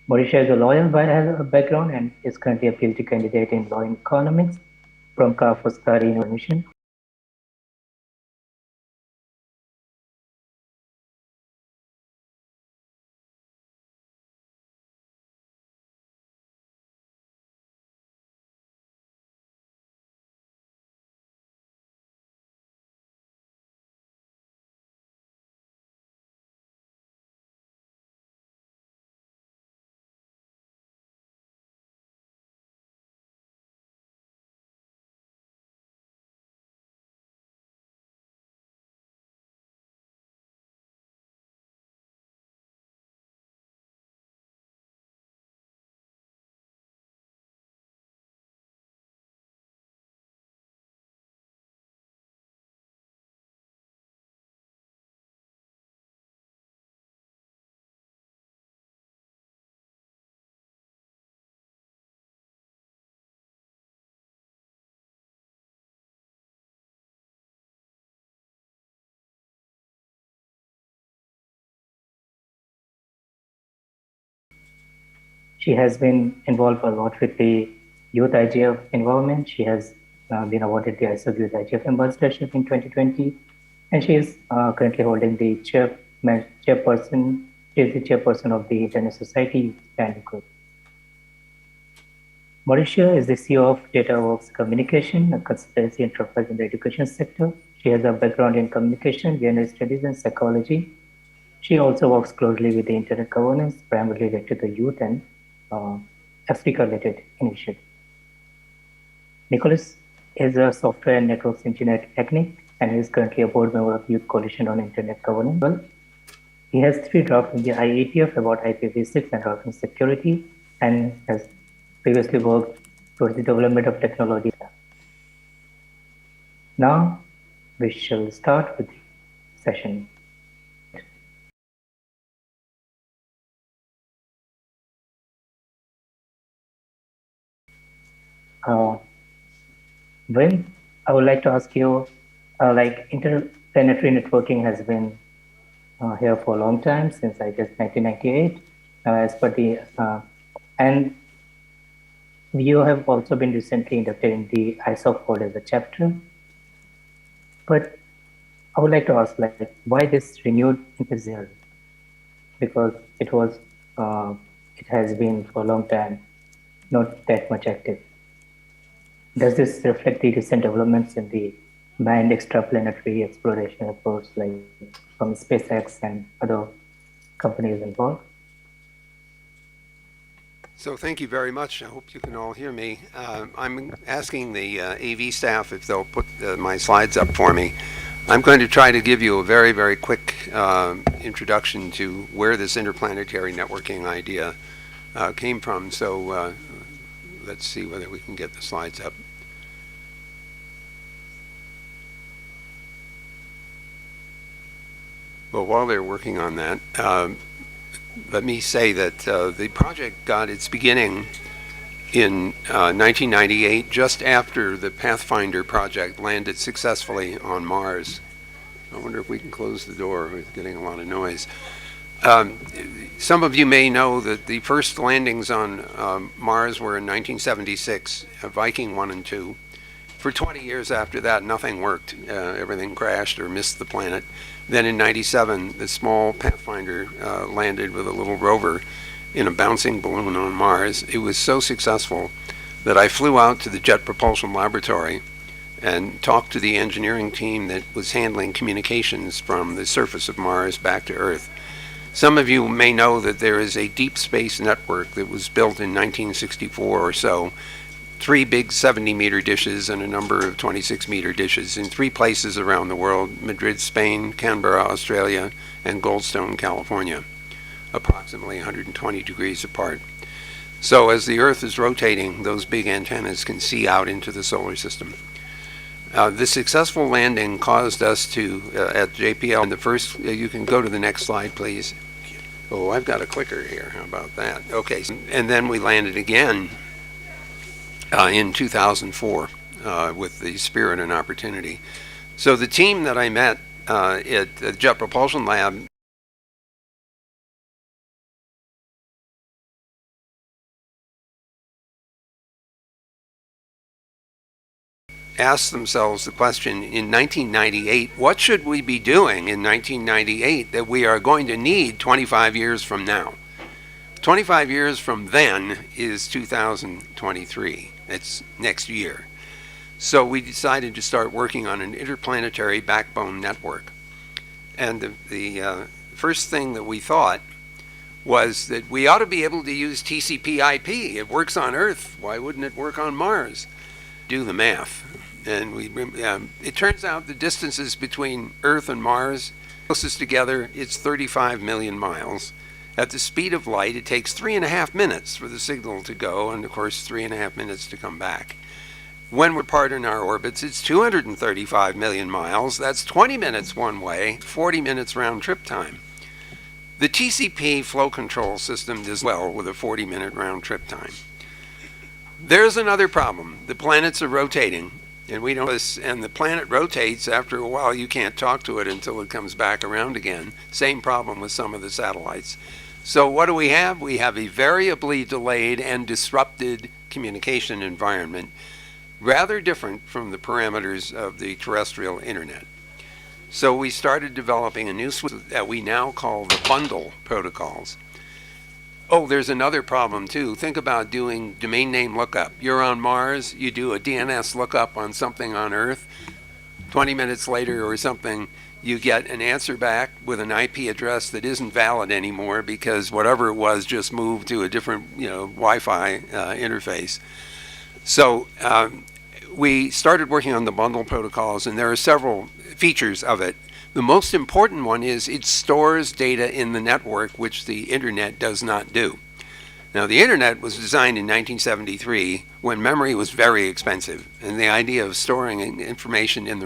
E: Mauricia is a lawyer by her background and is currently a PhD candidate in law and economics from Ca' Foscari University. She has been involved a lot with the youth IGF involvement. She has been awarded the ISO Youth IGF Ambassadorship in 2020, and she is currently holding the chairperson. She is the chairperson of the Internet Society Standing Group. Mauricia is the CEO of DataWorks Communication, a consultancy enterprise in the education sector. She has a background in communication, gender studies, and psychology. She also works closely with the internet governance, primarily related to the youth and Africa-related initiative. Nicholas is a software and networks engineer at Technic and he is currently a board member of Youth Coalition on Internet Governance. Well, he has 3 drafts in the IETF about IPv6 and routing security and has previously worked towards the development of technology. Now we shall start with the session. Uh, When I would like to ask you, like interplanetary networking has been here for a long time, since I guess 1998, as per the, and you have also been recently inducted in the ISOC code as a chapter. But I would like to ask, like, why this renewed enthusiasm? Because it has been for a long time not that much active. Does this reflect the recent developments in the manned extraplanetary exploration efforts, like from SpaceX and other companies involved?
H: So thank you very much. I hope you can all hear me. I'm asking the AV staff if they'll put my slides up for me. I'm going to try to give you a very, very quick introduction to where this interplanetary networking idea came from. So let's see whether we can get the slides up. Well, while they're working on that, let me say that the project got its beginning in 1998, just after the Pathfinder project landed successfully on Mars. I wonder if we can close the door. We're getting a lot of noise. Some of you may know that the first landings on Mars were in 1976, Viking 1 and 2. For 20 years after that, nothing worked. Everything crashed or missed the planet. Then in 97, the small Pathfinder landed with a little rover in a bouncing balloon on Mars. It was so successful that I flew out to the Jet Propulsion Laboratory and talked to the engineering team that was handling communications from the surface of Mars back to Earth. Some of you may know that there is a deep space network that was built in 1964 or so. 3 big 70-meter dishes and a number of 26-meter dishes in 3 places around the world: Madrid, Spain, Canberra, Australia, and Goldstone, California, approximately 120 degrees apart. So as the Earth is rotating, those big antennas can see out into the solar system. The successful landing caused us to, at JPL, the first, you can go to the next slide, please. Oh, I've got a clicker here. How about that? Okay, and then we landed again in 2004 with the Spirit and Opportunity. So the team that I met at the Jet Propulsion Lab asked themselves the question in 1998, what should we be doing in 1998 that we are going to need 25 years from now? 25 years from then is 2023. It's next year. So we decided to start working on an interplanetary backbone network. And the first thing that we thought was that we ought to be able to use TCP/IP. It works on Earth. Why wouldn't it work on Mars? Do the math. And it turns out the distances between Earth and Mars, closest together, it's 35 million miles. At the speed of light, it takes 3.5 minutes for the signal to go, and of course 3.5 minutes to come back. When we're apart in our orbits, it's 235 million miles. That's 20 minutes one way, 40 minutes round trip time. The TCP flow control system does well with a 40-minute round trip time. There's another problem. The planets are rotating, and we know this, and the planet rotates. After a while, you can't talk to it until it comes back around again. Same problem with some of the satellites. So what do we have? We have a variably delayed and disrupted communication environment, rather different from the parameters of the terrestrial internet. So we started developing a new suite that we now call the bundle protocols. Oh, there's another problem too. Think about doing domain name lookup. You're on Mars, you do a DNS lookup on something on Earth. 20 minutes later or something, you get an answer back with an IP address that isn't valid anymore because whatever it was just moved to a different, Wi-Fi interface. So we started working on the bundle protocols, and there are several features of it. The most important one is it stores data in the network, which the internet does not do. Now, the internet was designed in 1973 when memory was very expensive, and the idea of storing information in the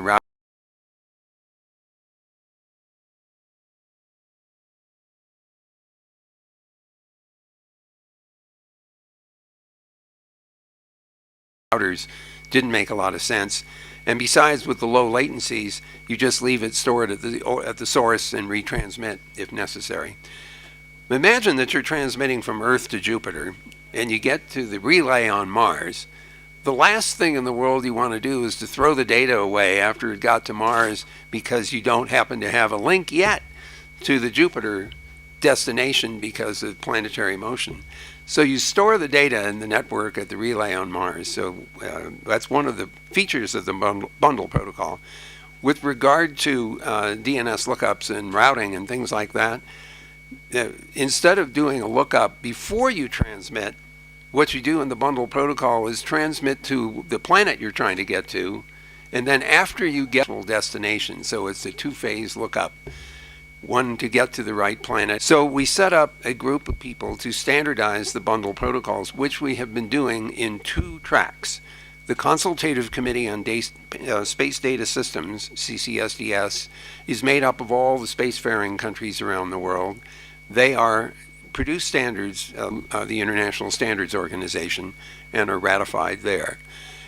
H: routers didn't make a lot of sense. And besides, with the low latencies, you just leave it stored at the source and retransmit if necessary. Imagine that you're transmitting from Earth to Jupiter, and you get to the relay on Mars. The last thing in the world you want to do is to throw the data away after it got to Mars because you don't happen to have a link yet to the Jupiter destination because of planetary motion. So you store the data in the network at the relay on Mars. So that's one of the features of the bundle protocol. With regard to DNS lookups and routing and things like that, instead of doing a lookup before you transmit, what you do in the bundle protocol is transmit to the planet you're trying to get to, and then after you get to the destination. So it's a two-phase lookup. One to get to the right planet. So we set up a group of people to standardize the bundle protocols, which we have been doing in 2 tracks. The Consultative Committee on Space Data Systems, CCSDS, is made up of all the spacefaring countries around the world. They produce standards, the International Standards Organization, and are ratified there.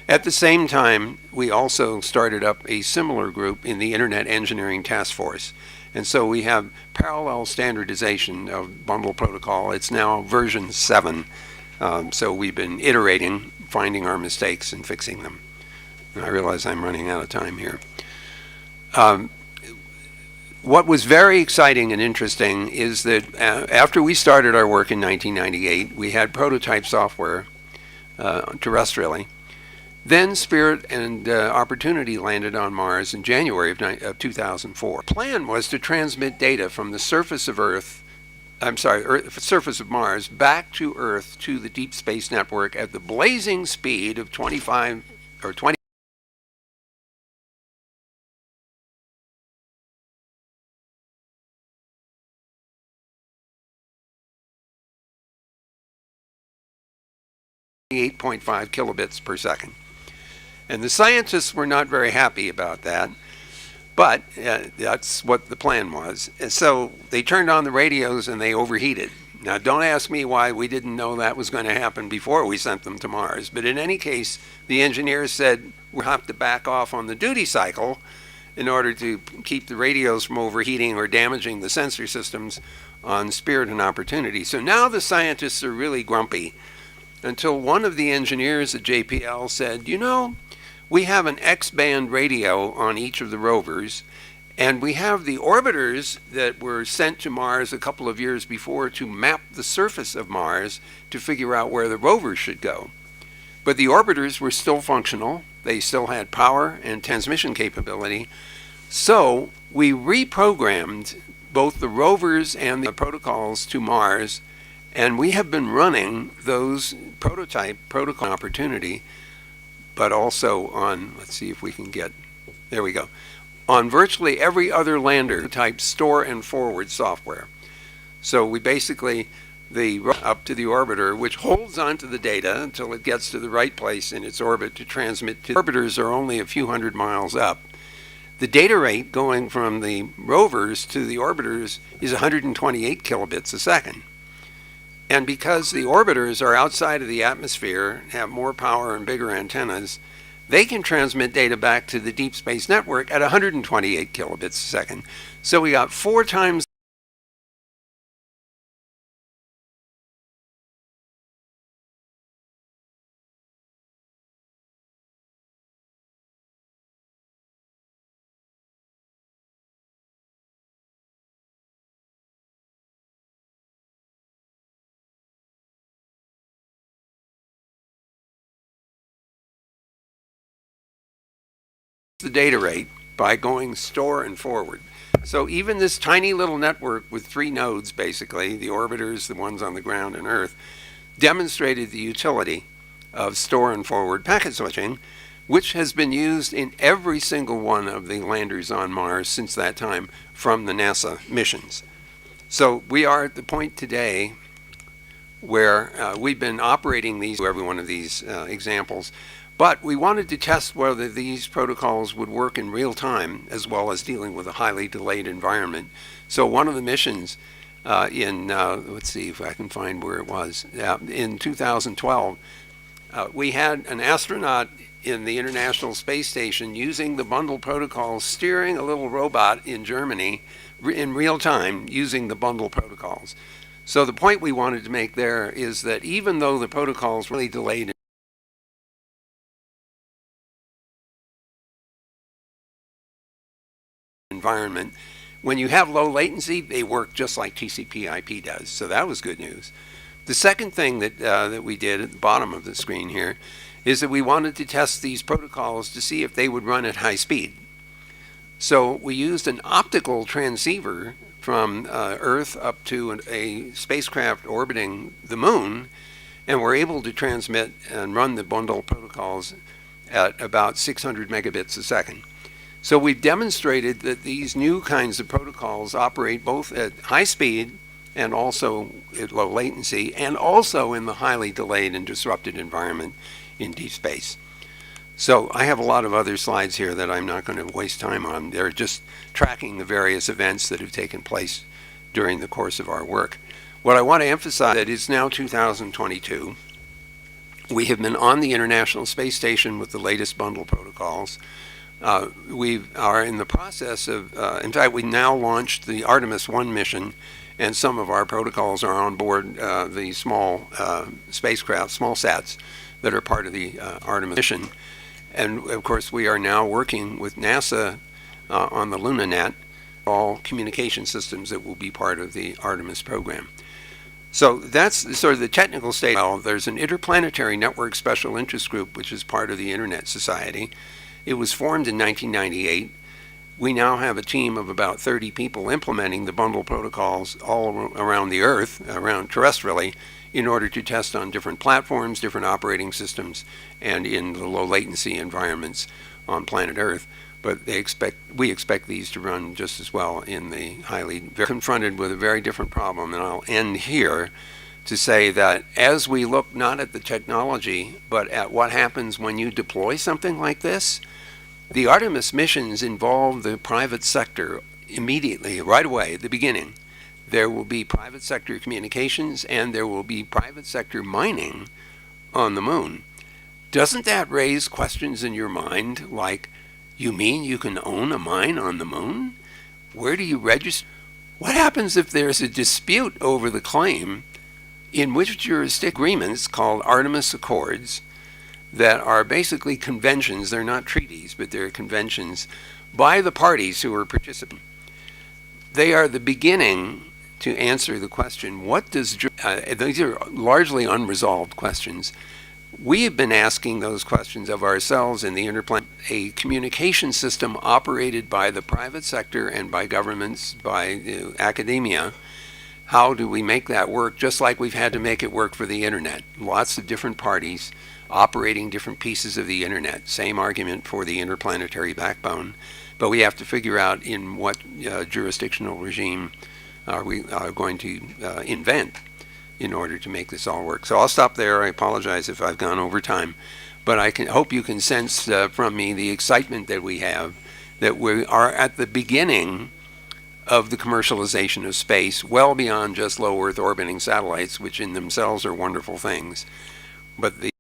H: At the same time, we also started up a similar group in the Internet Engineering Task Force. And so we have parallel standardization of bundle protocol. It's now version 7. So we've been iterating, finding our mistakes and fixing them. And I realize I'm running out of time here. What was very exciting and interesting is that after we started our work in 1998, we had prototype software terrestrially. Then Spirit and Opportunity landed on Mars in January of 2004. The plan was to transmit data from the surface of surface of Mars back to Earth to the Deep Space Network at the blazing speed of 25 or 20. .5 kilobits per second. And the scientists were not very happy about that, but that's what the plan was. And so they turned on the radios and they overheated. Now, don't ask me why we didn't know that was going to happen before we sent them to Mars. But in any case, the engineers said we'll have to back off on the duty cycle in order to keep the radios from overheating or damaging the sensor systems on Spirit and Opportunity. So now the scientists are really grumpy until one of the engineers at JPL said, you know, we have an X-band radio on each of the rovers, and we have the orbiters that were sent to Mars a couple of years before to map the surface of Mars to figure out where the rovers should go. But the orbiters were still functional. They still had power and transmission capability. So we reprogrammed both the rovers and the protocols to Mars, and we have been running those prototype protocol Opportunity, but also on, let's see if we can get, there we go, on virtually every other lander type store and forward software. So we basically, up to the orbiter, which holds onto the data until it gets to the right place in its orbit to transmit to. Orbiters are only a few hundred miles up. The data rate going from the rovers to the orbiters is 128 kilobits a second. And because the orbiters are outside of the atmosphere, have more power and bigger antennas, they can transmit data back to the Deep Space Network at 128 kilobits a second. So we got 4 times the data rate by going store and forward. So even this tiny little network with 3 nodes, basically, the orbiters, the ones on the ground and Earth, demonstrated the utility of store and forward packet switching, which has been used in every single one of the landers on Mars since that time from the NASA missions. So we are at the point today where we've been operating these, every one of these examples, but we wanted to test whether these protocols would work in real time as well as dealing with a highly delayed environment. So one of the missions let's see if I can find where it was, in 2012, we had an astronaut in the International Space Station using the bundle protocols, steering a little robot in Germany in real time using the bundle protocols. So the point we wanted to make there is that even though the protocols really delayed environment, when you have low latency, they work just like TCP/IP does. So that was good news. The second thing that we did at the bottom of the screen here is that we wanted to test these protocols to see if they would run at high speed. So we used an optical transceiver from Earth up to a spacecraft orbiting the moon, and we're able to transmit and run the bundle protocols at about 600 megabits a second. So we've demonstrated that these new kinds of protocols operate both at high speed and also at low latency, and also in the highly delayed and disrupted environment in deep space. So I have a lot of other slides here that I'm not going to waste time on. They're just tracking the various events that have taken place during the course of our work. What I want to emphasize is that it's now 2022. We have been on the International Space Station with the latest bundle protocols. We are in the process of, in fact, we now launched the Artemis 1 mission, and some of our protocols are on board the small spacecraft, small sats, that are part of the Artemis mission. And of course, we are now working with NASA on the LunaNet, all communication systems that will be part of the Artemis program. So that's sort of the technical state. Well, there's an Interplanetary Network Special Interest Group, which is part of the Internet Society. It was formed in 1998. We now have a team of about 30 people implementing the bundle protocols all around the Earth, around terrestrially, in order to test on different platforms, different operating systems, and in the low latency environments on planet Earth. But we expect these to run just as well in the confronted with a very different problem. And I'll end here to say that as we look not at the technology, but at what happens when you deploy something like this, the Artemis missions involve the private sector immediately, right away, at the beginning. There will be private sector communications and there will be private sector mining on the moon. Doesn't that raise questions in your mind like, you mean you can own a mine on the moon? Where do you register? What happens if there's a dispute over the claim in which jurisdiction agreements called Artemis Accords that are basically conventions, they're not treaties, but they're conventions by the parties who are participating. They are the beginning to answer the question, what does, these are largely unresolved questions. We have been asking those questions of ourselves in the a communication system operated by the private sector and by governments, by academia. How do we make that work just like we've had to make it work for the internet? Lots of different parties operating different pieces of the internet. Same argument for the interplanetary backbone. But we have to figure out in what jurisdictional regime are we going to invent in order to make this all work. So I'll stop there. I apologize if I've gone over time. But I hope you can sense from me the excitement that we have, that we are at the beginning of the commercialization of space, well beyond just low Earth orbiting satellites, which in themselves are wonderful things. But the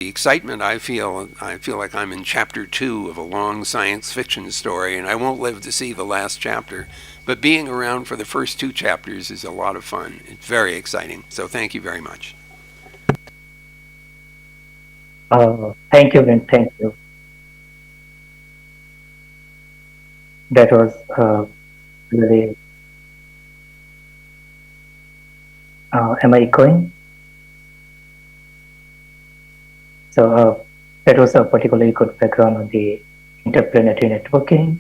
H: excitement I feel like I'm in chapter 2 of a long science fiction story, and I won't live to see the last chapter. But being around for the first 2 chapters is a lot of fun. It's very exciting. So thank you very much.
E: Thank you, Vin. Thank you. That was really Am I echoing? So that was a particularly good background on the interplanetary networking.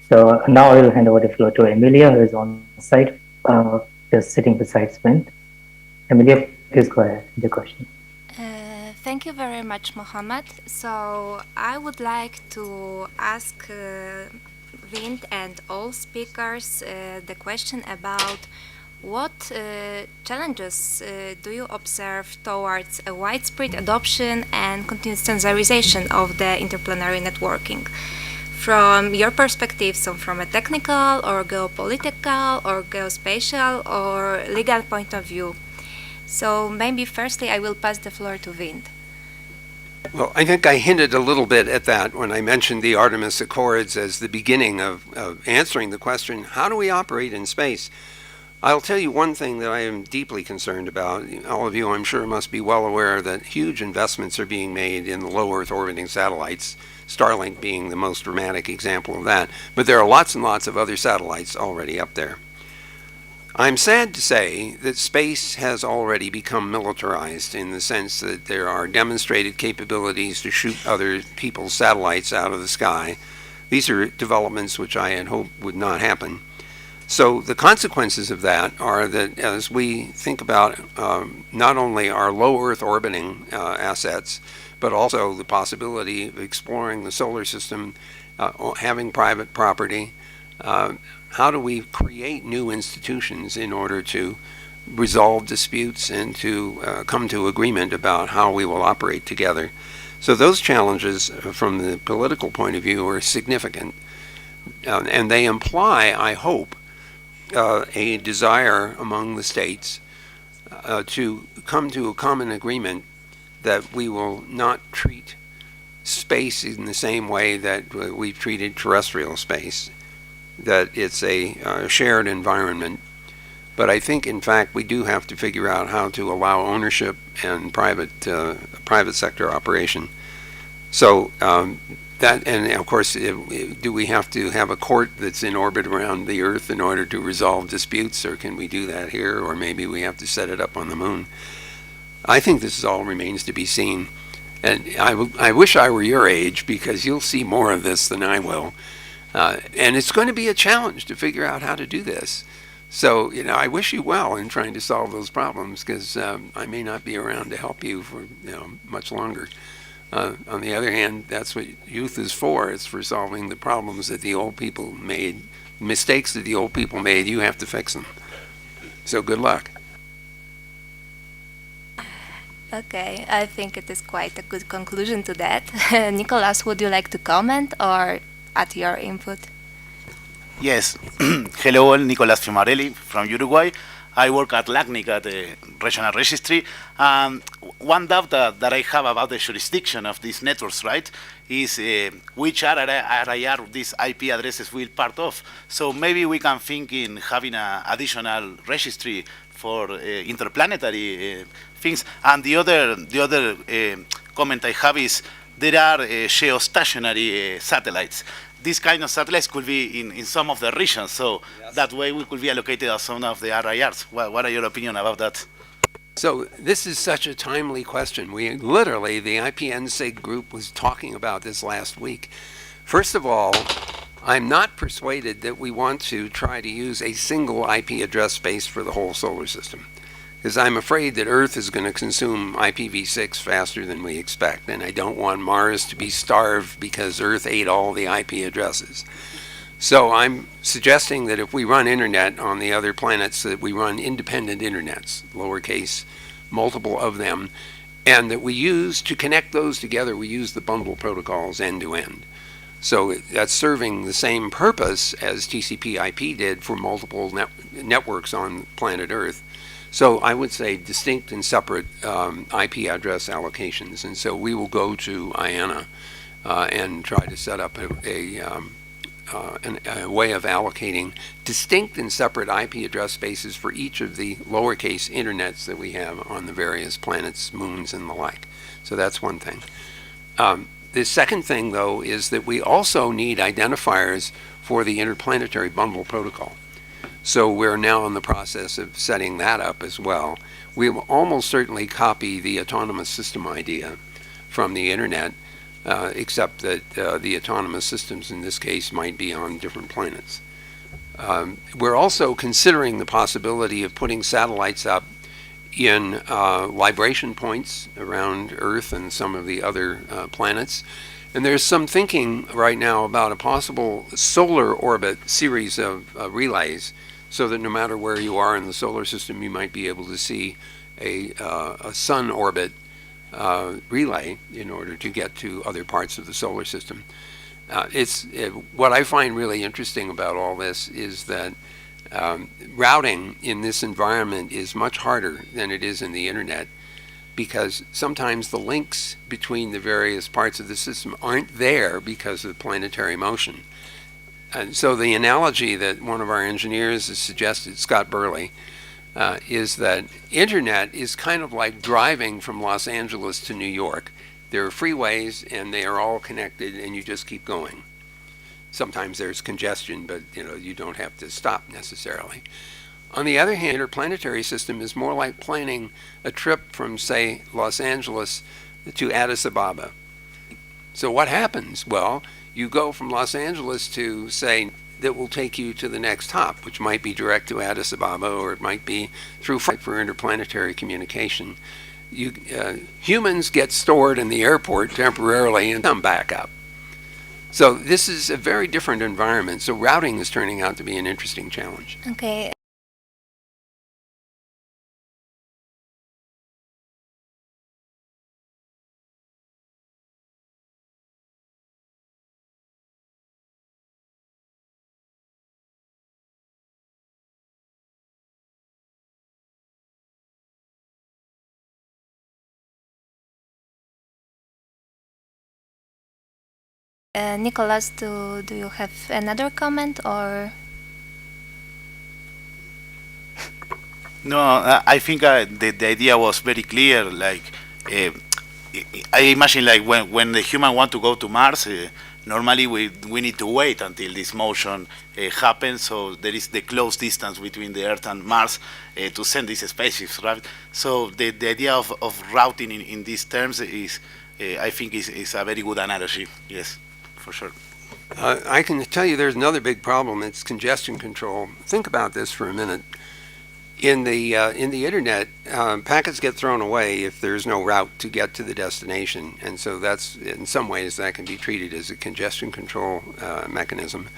E: So now I will hand over the floor to Emilia, who is on site, just sitting beside Vint. Emilia, please go ahead with the question.
C: Thank you very much, Mohammed. So I would like to ask Vint and all speakers the question about what challenges do you observe towards a widespread adoption and continuous standardization of the interplanetary networking? From your perspective, so from a technical or geopolitical or geospatial or legal point of view. So maybe firstly I will pass the floor to Vint.
H: Well, I think I hinted a little bit at that when I mentioned the Artemis Accords as the beginning of answering the question, how do we operate in space? I'll tell you one thing that I am deeply concerned about. All of you, I'm sure, must be well aware that huge investments are being made in the low Earth orbiting satellites, Starlink being the most dramatic example of that. But there are lots and lots of other satellites already up there. I'm sad to say that space has already become militarized in the sense that there are demonstrated capabilities to shoot other people's satellites out of the sky. These are developments which I had hoped would not happen. So the consequences of that are that as we think about not only our low Earth orbiting assets, but also the possibility of exploring the solar system, having private property, how do we create new institutions in order to resolve disputes and to come to agreement about how we will operate together? So those challenges from the political point of view are significant. And they imply, I hope, a desire among the states to come to a common agreement that we will not treat space in the same way that we've treated terrestrial space, that it's a shared environment. But I think, in fact, we do have to figure out how to allow ownership and private sector operation. So that, and of course, do we have to have a court that's in orbit around the Earth in order to resolve disputes, or can we do that here, or maybe we have to set it up on the moon? I think this all remains to be seen. And I wish I were your age, because you'll see more of this than I will. And it's going to be a challenge to figure out how to do this. So, I wish you well in trying to solve those problems, because I may not be around to help you for much longer. On the other hand, that's what youth is for. It's for solving the problems that the old people made. Mistakes that the old people made, you have to fix them. So good luck.
C: Okay, I think it is quite a good conclusion to that. Nicolas, would you like to comment or add your input?
V: Yes. Hello, Nicolas Fimarelli from Uruguay. I work at LACNIC at the regional registry. One doubt that I have about the jurisdiction of these networks, right, is which RIR these IP addresses will part of. So maybe we can think in having an additional registry for interplanetary things. And the other comment I have is there are geostationary satellites. These kind of satellites could be in some of the regions, so yes, that way we could be allocated as some of the RIRs. What are your opinion about that?
H: So this is such a timely question. We literally, the IPNSIG group was talking about this last week. First of all, I'm not persuaded that we want to try to use a single IP address space for the whole solar system, because I'm afraid that Earth is going to consume IPv6 faster than we expect, and I don't want Mars to be starved because Earth ate all the IP addresses. So I'm suggesting that if we run internet on the other planets, that we run independent internets, lowercase, multiple of them, and that we use, to connect those together, we use the bundle protocols end to end. So that's serving the same purpose as TCP/IP did for multiple networks on planet Earth. So I would say distinct and separate IP address allocations. And so we will go to IANA and try to set up a way of allocating distinct and separate IP address spaces for each of the lowercase internets that we have on the various planets, moons, and the like. So that's one thing. The second thing, though, is that we also need identifiers for the interplanetary bundle protocol. So we're now in the process of setting that up as well. We will almost certainly copy the autonomous system idea from the internet, except that the autonomous systems in this case might be on different planets. We're also considering the possibility of putting satellites up in libration points around Earth and some of the other planets. And there's some thinking right now about a possible solar orbit series of relays, so that no matter where you are in the solar system, you might be able to see a sun orbit relay in order to get to other parts of the solar system. What I find really interesting about all this is that routing in this environment is much harder than it is in the internet, because sometimes the links between the various parts of the system aren't there because of planetary motion. And so the analogy that one of our engineers has suggested, Scott Burley, is that internet is kind of like driving from Los Angeles to New York. There are freeways and they are all connected and you just keep going. Sometimes there's congestion, but you don't have to stop necessarily. On the other hand, interplanetary system is more like planning a trip from, say, Los Angeles to Addis Ababa. So what happens? Well, you go from Los Angeles to, say, that will take you to the next hop, which might be direct to Addis Ababa, or it might be through for interplanetary communication. Humans get stored in the airport temporarily and come back up. So this is a very different environment. So routing is turning out to be an interesting challenge.
C: Okay. Nicholas, do you have another comment or?
V: No, I think the idea was very clear. Like, I imagine like when the human want to go to Mars, normally we need to wait until this motion happens. So there is the close distance between the Earth and Mars to send these spaceships, right? So the idea of routing in these terms is, I think, is a very good analogy. Yes, for sure.
H: I can tell you there's another big problem. It's congestion control. Think about this for a minute. In the internet, packets get thrown away if there's no route to get to the destination, and so that's, in some ways, that can be treated as a congestion control mechanism.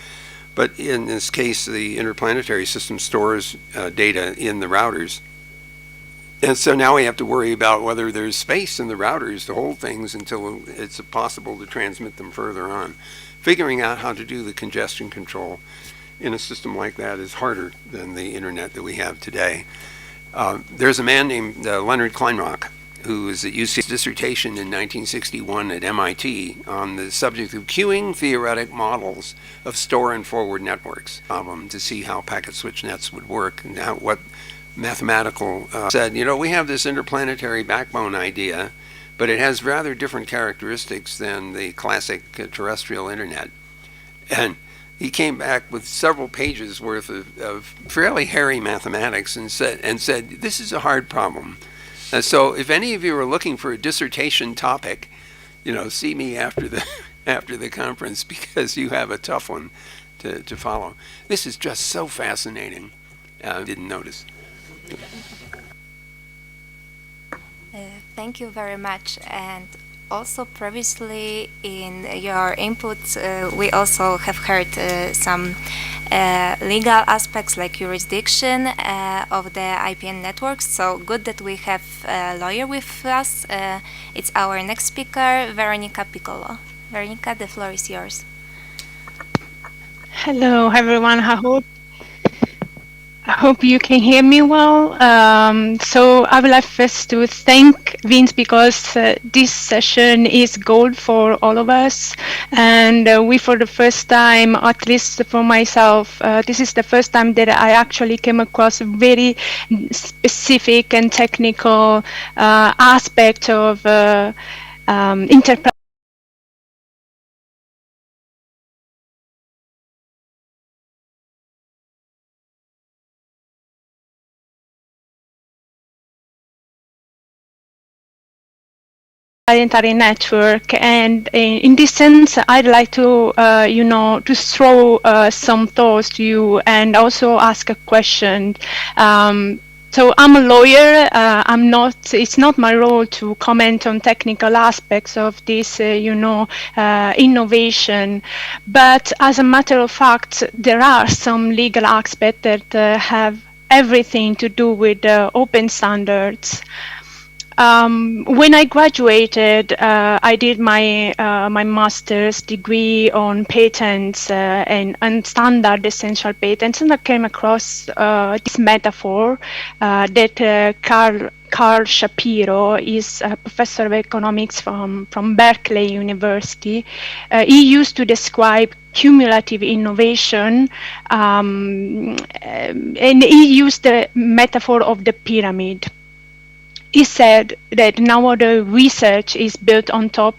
H: But in this case, the interplanetary system stores data in the routers, and so now we have to worry about whether there's space in the routers to hold things until it's possible to transmit them further on. Figuring out how to do the congestion control in a system like that is harder than the internet that we have today. There's a man named Leonard Kleinrock, who is at UC's dissertation in 1961 at MIT on the subject of queuing theoretic models of store and forward networks, to see how packet switch nets would work and what mathematical said, we have this interplanetary backbone idea, but it has rather different characteristics than the classic terrestrial internet. And he came back with several pages worth of fairly hairy mathematics and said, this is a hard problem. So if any of you are looking for a dissertation topic, see me after the conference, because you have a tough one to follow. This is just so fascinating. Didn't notice.
C: Thank you very much. And also previously in your inputs, we also have heard some legal aspects like jurisdiction of the IPN networks. So good that we have a lawyer with us. It's our next speaker, Veronica Piccolo. Veronica, the floor is yours.
D: Hello, everyone. I hope you can hear me well. So I would like first to thank Vince, because this session is gold for all of us. And we, for the first time, at least for myself, this is the first time that I actually came across a very specific and technical aspect of interplanetary planetary network, and in this sense I'd like to to throw some thoughts to you and also ask a question. So I'm a lawyer. It's not my role to comment on technical aspects of this, innovation. But as a matter of fact, there are some legal aspects that have everything to do with open standards. When I graduated, I did my master's degree on patents and standard essential patents, and I came across this metaphor that Carl Shapiro is a professor of economics from Berkeley University. He used to describe cumulative innovation, and he used the metaphor of the pyramid. He said that now the research is built on top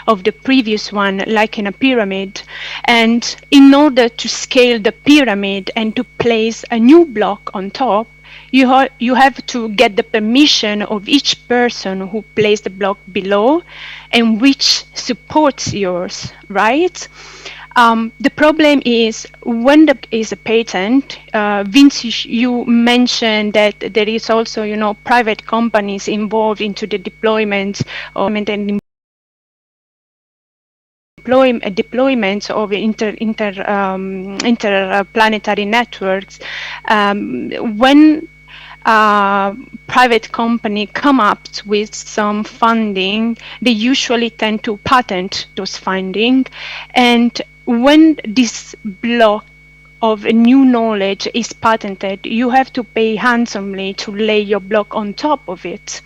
D: of the previous one, like in a pyramid. And in order to scale the pyramid and to place a new block on top, you have to get the permission of each person who placed the block below and which supports yours, right? The problem is when there is a patent, Vince, you mentioned that there is also, private companies involved into the deployment of and deployment of interplanetary networks. When private company come up with some funding, they usually tend to patent those findings, and when this block of new knowledge is patented, you have to pay handsomely to lay your block on top of it.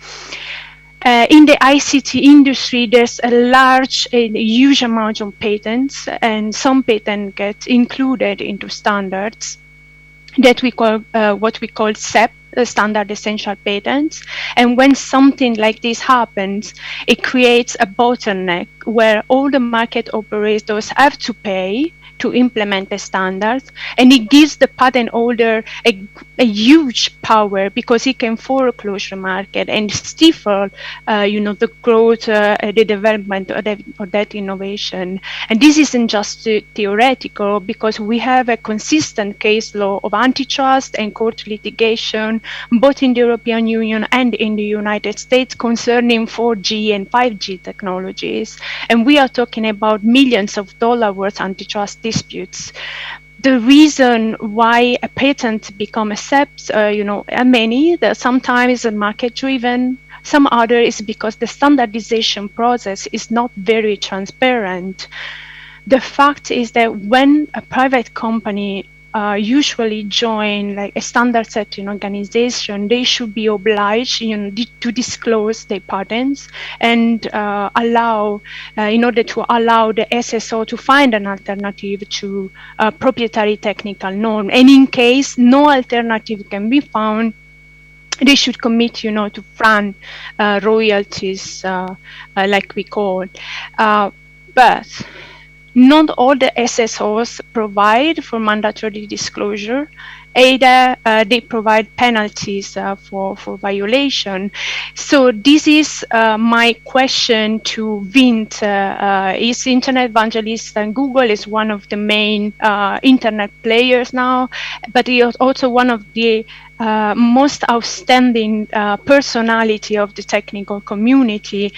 D: In the ICT industry, there's a huge amount of patents, and some patents get included into standards that we call what we call SEP, standard essential patents. And when something like this happens, it creates a bottleneck where all the market operators have to pay to implement the standards, and it gives the patent holder a huge power because he can foreclose the market and stifle, the growth, the development of that innovation. And this isn't just theoretical, because we have a consistent case law of antitrust and court litigation, both in the European Union and in the United States, concerning 4G and 5G technologies. And we are talking about millions of dollars worth antitrust disputes. The reason why a patent become a SEP, are many. Sometimes market driven. Some other is because the standardization process is not very transparent. The fact is that when a private company usually join like a standard setting organization, they should be obliged to disclose their patents and allow, in order to allow the SSO to find an alternative to proprietary technical norm. And in case no alternative can be found, they should commit, to front royalties, like we call. But not all the SSOs provide for mandatory disclosure. Either they provide penalties for violation. So this is my question to Vint. Is Internet Evangelist, and Google is one of the main internet players now, but he is also one of the most outstanding personality of the technical community.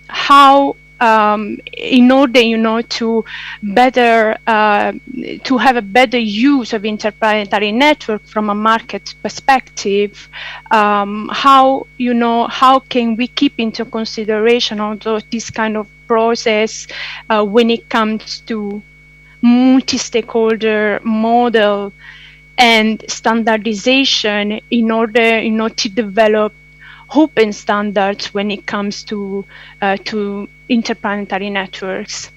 D: How in order, to better to have a better use of interplanetary network from a market perspective, how can we keep into consideration also this kind of process when it comes to multi-stakeholder model and standardization in order, to develop open standards when it comes to interplanetary networks?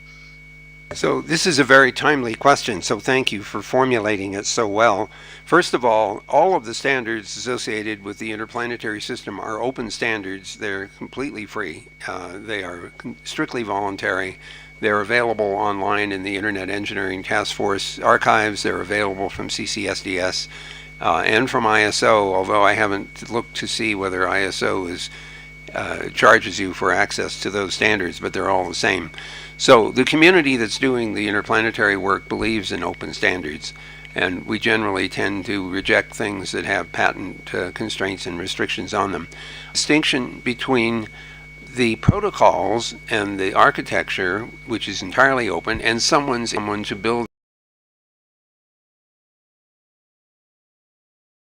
H: So this is a very timely question, so thank you for formulating it so well. First of all of the standards associated with the interplanetary system are open standards. They're completely free. They are strictly voluntary. They're available online in the Internet Engineering Task Force archives. They're available from CCSDS and from ISO, although I haven't looked to see whether ISO is charges you for access to those standards, but they're all the same. So the community that's doing the interplanetary work believes in open standards, and we generally tend to reject things that have patent constraints and restrictions on them. Distinction between the protocols and the architecture, which is entirely open, and someone to build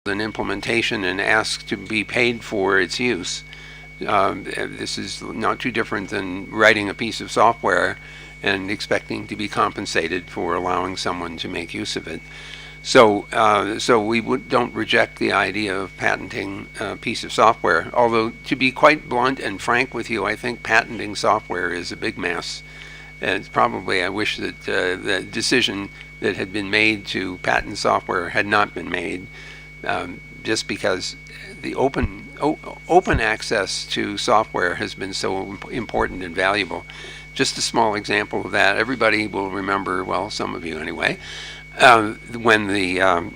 H: an implementation and ask to be paid for its use. This is not too different than writing a piece of software and expecting to be compensated for allowing someone to make use of it. So, we don't reject the idea of patenting a piece of software. Although, to be quite blunt and frank with you, I think patenting software is a big mess. And it's probably, I wish that the decision that had been made to patent software had not been made, just because the open access to software has been so important and valuable. Just a small example of that. Everybody will remember, well, some of you anyway, when the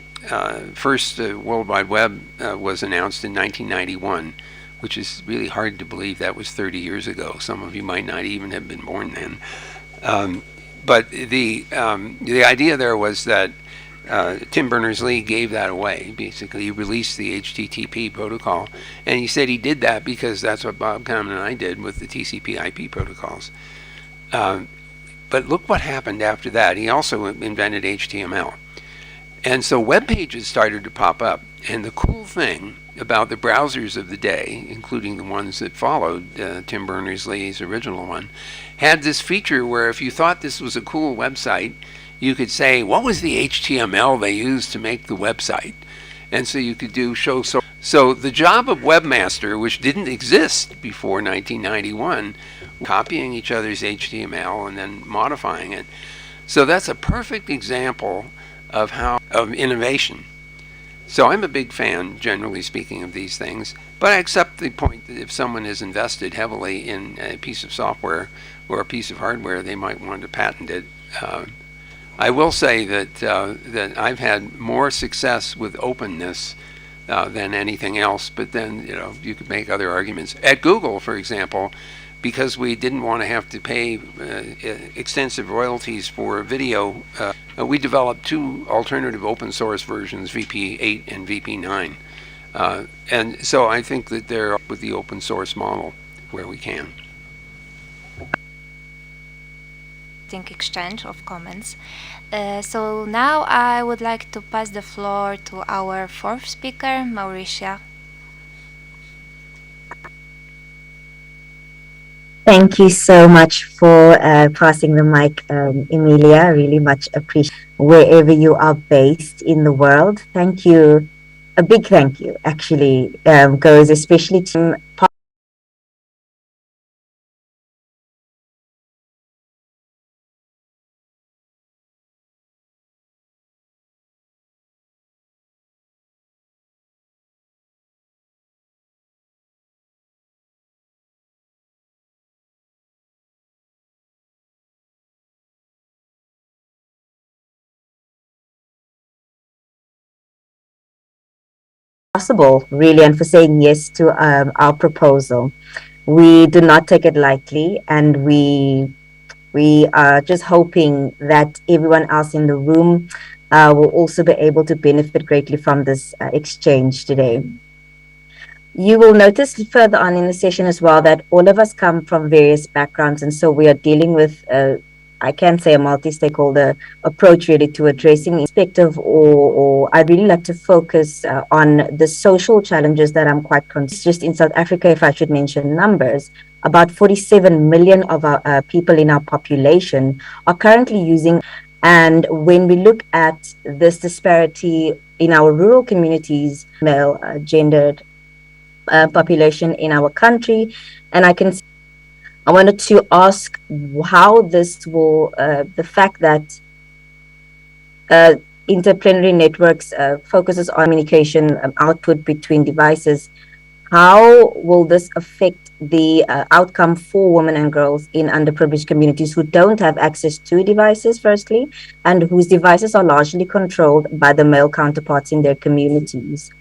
H: first World Wide Web was announced in 1991, which is really hard to believe that was 30 years ago. Some of you might not even have been born then. But the idea there was that Tim Berners-Lee gave that away. Basically, he released the HTTP protocol, and he said he did that because that's what Bob Kahn and I did with the TCP/IP protocols. But look what happened after that. He also invented HTML. And so web pages started to pop up. And the cool thing about the browsers of the day, including the ones that followed Tim Berners-Lee's original one, had this feature where if you thought this was a cool website, you could say, what was the HTML they used to make the website? And so you could do show. So the job of webmaster, which didn't exist before 1991, copying each other's HTML and then modifying it. So that's a perfect example of innovation. So I'm a big fan, generally speaking, of these things, but I accept the point that if someone has invested heavily in a piece of software or a piece of hardware, they might want to patent it. I will say that I've had more success with openness than anything else, but then you could make other arguments. At Google, for example, because we didn't want to have to pay extensive royalties for video, we developed two alternative open source versions, VP8 and VP9. And so I think that they're with the open source model where we can.
C: Exchange of comments. So now I would like to pass the floor to our fourth speaker, Mauricia.
F: Thank you so much for passing the mic, Emilia. Really much appreciate wherever you are based in the world. Thank you. A big thank you actually goes especially to possible, really, and for saying yes to our proposal. We do not take it lightly, and we are just hoping that everyone else in the room will also be able to benefit greatly from this exchange today. You will notice further on in the session as well that all of us come from various backgrounds, and so we are dealing with I can say a multi-stakeholder approach really to addressing perspective, or I'd really like to focus on the social challenges that I'm quite concerned. Just in South Africa, if I should mention numbers, about 47 million of our people in our population are currently using, and when we look at this disparity in our rural communities, male gendered population in our country, and I wanted to ask how this will, the fact that interplanetary networks focuses on communication output between devices, how will this affect the outcome for women and girls in underprivileged communities who don't have access to devices, firstly, and whose devices are largely controlled by the male counterparts in their communities?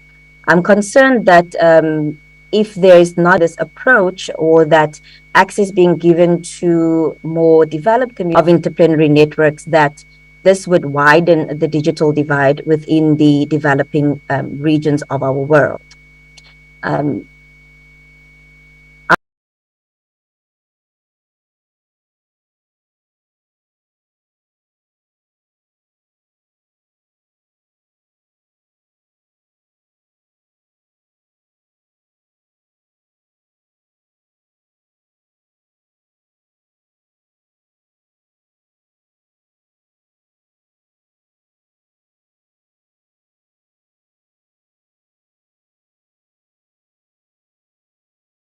F: I'm concerned that if there is not this approach or that access being given to more developed communities of entrepreneurial networks, that this would widen the digital divide within the developing regions of our world.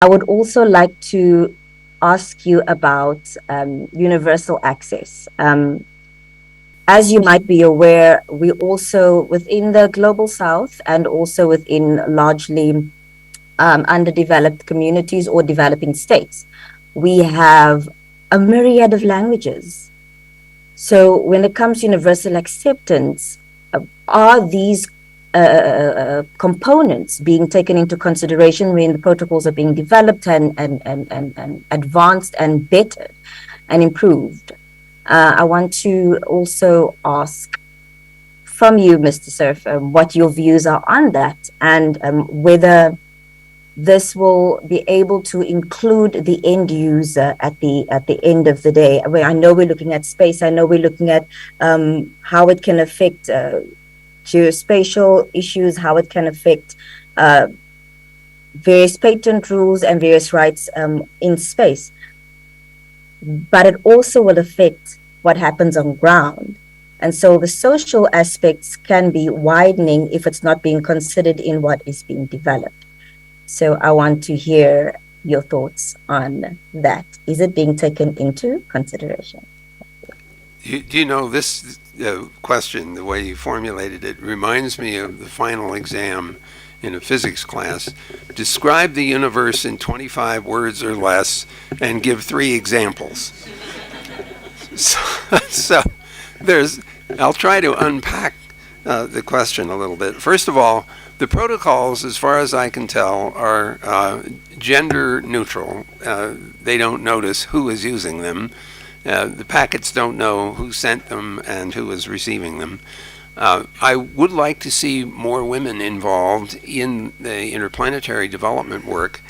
F: I would also like to ask you about universal access. As you might be aware, we also, within the Global South and also within largely underdeveloped communities or developing states, we have a myriad of languages. So when it comes to universal acceptance, are these components being taken into consideration when the protocols are being developed and advanced and bettered and improved? I want to also ask from you, Mr. Cerf, what your views are on that, and whether this will be able to include the end user at the end of the day. I know we're looking at space. I know we're looking at how it can affect geospatial issues, how it can affect various patent rules and various rights in space. But it also will affect what happens on ground. And so the social aspects can be widening if it's not being considered in what is being developed. So I want to hear your thoughts on that. Is it being taken into consideration?
H: Do you know this question, the way you formulated it, reminds me of the final exam in a physics class. Describe the universe in 25 words or less and give 3 examples. So I'll try to unpack the question a little bit. First of all, the protocols, as far as I can tell, are gender neutral. They don't notice who is using them. The packets don't know who sent them and who is receiving them. I would like to see more women involved in the interplanetary development work.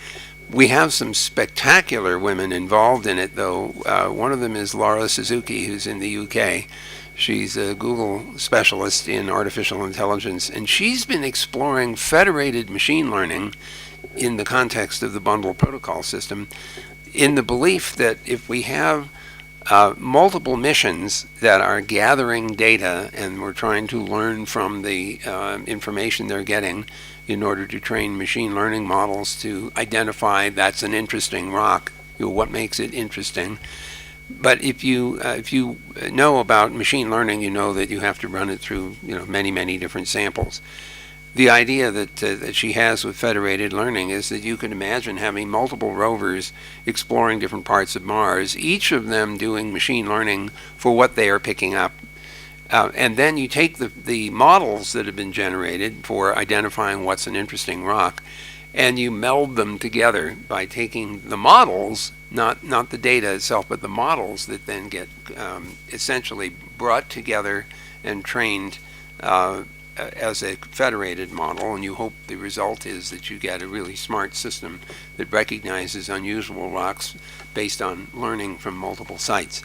H: We have some spectacular women involved in it, though. One of them is Laura Suzuki, who's in the UK. She's a Google specialist in artificial intelligence, and she's been exploring federated machine learning in the context of the bundle protocol system, in the belief that if we have multiple missions that are gathering data and we're trying to learn from the information they're getting in order to train machine learning models to identify that's an interesting rock, what makes it interesting. But if you know about machine learning, you know that you have to run it through many different samples. The idea that she has with federated learning is that you can imagine having multiple rovers exploring different parts of Mars, each of them doing machine learning for what they are picking up. And then you take the models that have been generated for identifying what's an interesting rock, and you meld them together by taking the models, not the data itself, but the models that then get essentially brought together and trained as a federated model, and you hope the result is that you get a really smart system that recognizes unusual rocks based on learning from multiple sites.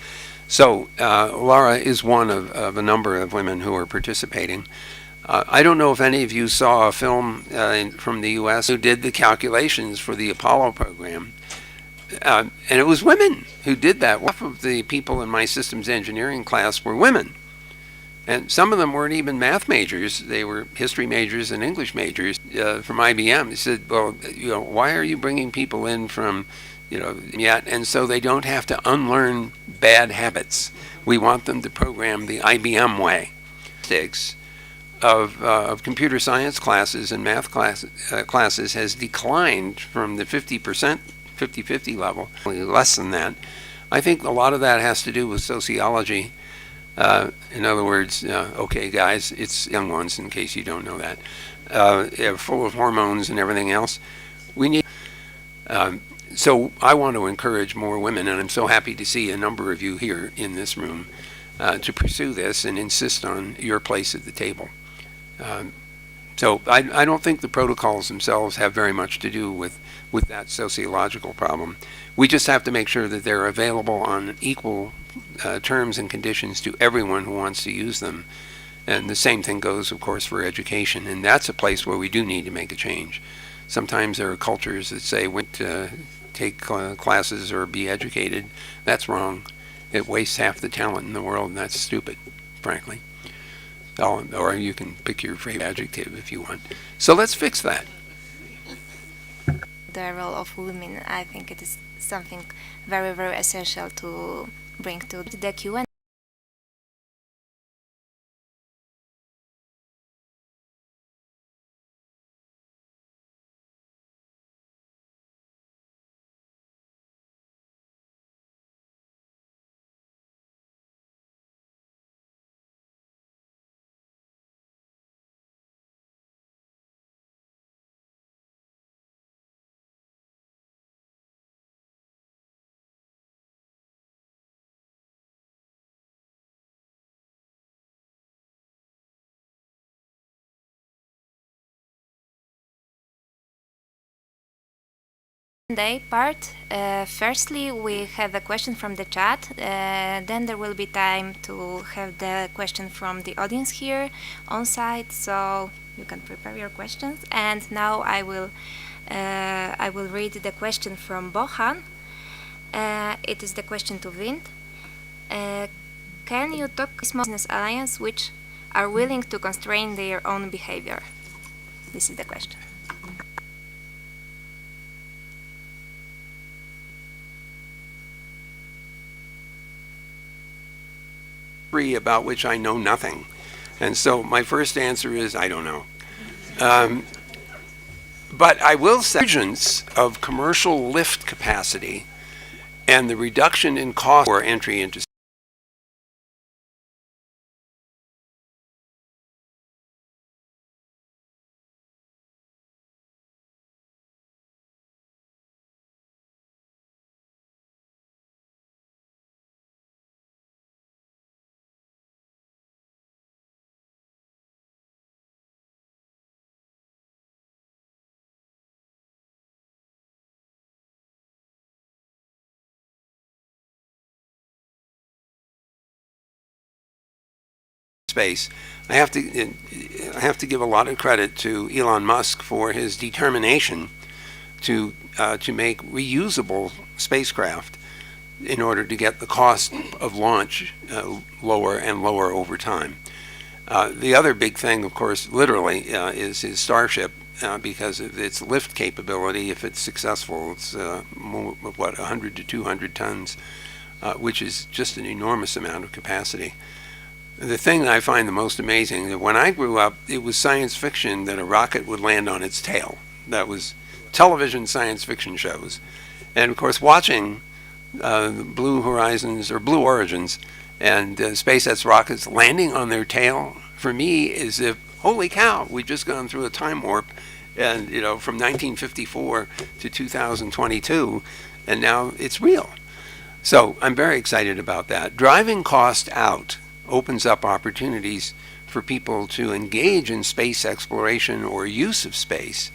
H: So Laura is one of a number of women who are participating. I don't know if any of you saw a film from the US who did the calculations for the Apollo program. And it was women who did that. Half of the people in my systems engineering class were women. And some of them weren't even math majors. They were history majors and English majors from IBM. They said, well, why are you bringing people in from, yet? And so they don't have to unlearn bad habits. We want them to program the IBM way. Of computer science classes and math classes has declined from the 50% level, less than that. I think a lot of that has to do with sociology. In other words, okay, guys, it's young ones, in case you don't know that, full of hormones and everything else. We need So I want to encourage more women, and I'm so happy to see a number of you here in this room to pursue this and insist on your place at the table. So I don't think the protocols themselves have very much to do with that sociological problem. We just have to make sure that they're available on equal terms and conditions to everyone who wants to use them. And the same thing goes, of course, for education. And that's a place where we do need to make a change. Sometimes there are cultures that say, take classes or be educated. That's wrong. It wastes half the talent in the world, and that's stupid, frankly. Or you can pick your favorite adjective if you want. So let's fix that.
C: The role of women, I think it is something very, very essential to bring to the Q&A. Part. Firstly, we have a question from the chat. Then there will be time to have the question from the audience here on site, so you can prepare your questions. And now I will read the question from Bohan. It is the question to Vint. Can you talk small business alliance which are willing to constrain their own behavior? This is the question.
H: About which I know nothing. And so my first answer is I don't know. But I will say the of commercial lift capacity and the reduction in cost for entry into space. I have to give a lot of credit to Elon Musk for his determination to make reusable spacecraft in order to get the cost of launch lower and lower over time. The other big thing, of course, literally, is his Starship, because of its lift capability. If it's successful, it's 100 to 200 tons, which is just an enormous amount of capacity. The thing that I find the most amazing, that when I grew up, it was science fiction that a rocket would land on its tail. That was television science fiction shows. And of course, watching Blue Horizons or Blue Origins and SpaceX rockets landing on their tail, for me, is if, holy cow, we've just gone through a time warp, and from 1954 to 2022, and now it's real. So I'm very excited about that. Driving cost out opens up opportunities for people to engage in space exploration or use of space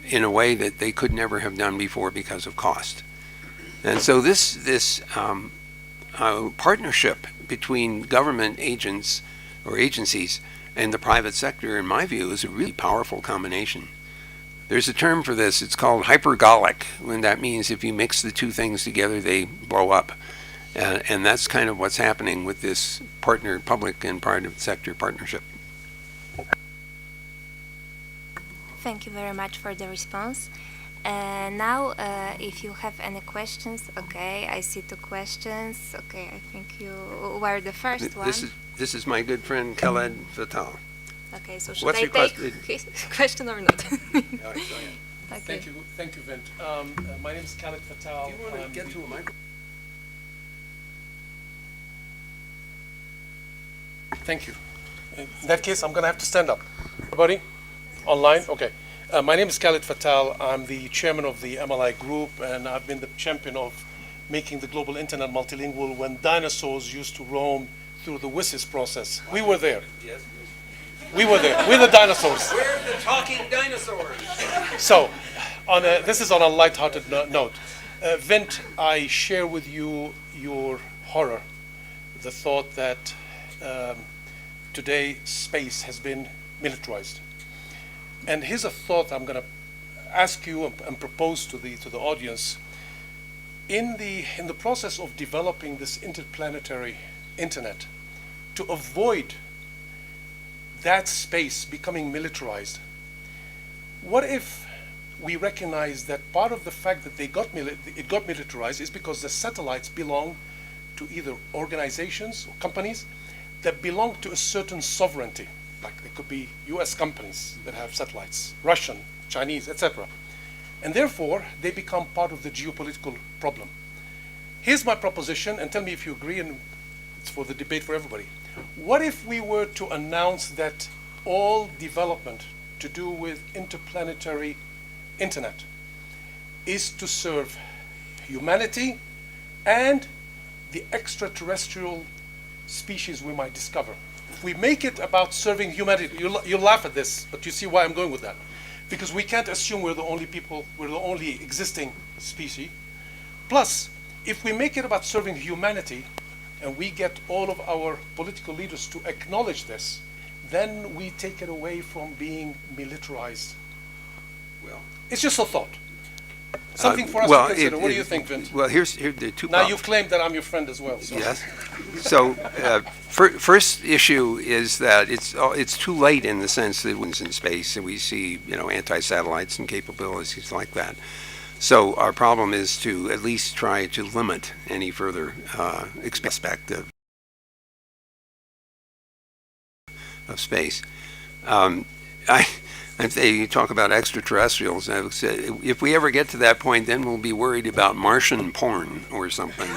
H: in a way that they could never have done before because of cost. And so this partnership between government agents or agencies and the private sector, in my view, is a really powerful combination. There's a term for this. It's called hypergolic, and that means if you mix the two things together, they blow up. And that's kind of what's happening with this public and private sector partnership.
C: Thank you very much for the response. Now, if you have any questions, okay, I see 2 questions. Okay, I think you were the first one.
H: This is my good friend Khaled Fatal.
C: Okay, so should I take his question or not?
B: Okay. Thank you, Vint. My name is Khaled Fatal.
H: Do you want to get to a microphone?
B: Thank you. In that case, I'm going to have to stand up. Everybody? Online? Okay. My name is Khalid Fatal. I'm the chairman of the MLI group, and I've been the champion of making the global internet multilingual when dinosaurs used to roam through the WSIS process. We were there.
H: Yes.
B: We were there. We're the dinosaurs.
H: We're the talking dinosaurs.
B: So, this is on a lighthearted note. Vint, I share with you your horror, the thought that today space has been militarized. And here's a thought I'm going to ask you and propose to the audience. In the process of developing this interplanetary internet, to avoid that space becoming militarized, what if we recognize that part of the fact that it got militarized is because the satellites belong to either organizations or companies that belong to a certain sovereignty? Like it could be US companies that have satellites, Russian, Chinese, etc. And therefore, they become part of the geopolitical problem. Here's my proposition, and tell me if you agree, and it's for the debate for everybody. What if we were to announce that all development to do with interplanetary internet is to serve humanity and the extraterrestrial species we might discover? If we make it about serving humanity, you'll laugh at this, but you see why I'm going with that. Because we can't assume we're the only people, we're the only existing species. Plus, if we make it about serving humanity, and we get all of our political leaders to acknowledge this, then we take it away from being militarized.
H: Well,
B: it's just a thought. Something for us to consider. What do you think, Vint?
H: Well, here the two.
B: Now you've claimed that I'm your friend as well. So.
H: Yes. So, first issue is that it's too late in the sense that it's in space, and we see anti-satellites and capabilities like that. So our problem is to at least try to limit any further aspect of space. You talk about extraterrestrials. I would say, if we ever get to that point, then we'll be worried about Martian porn or something.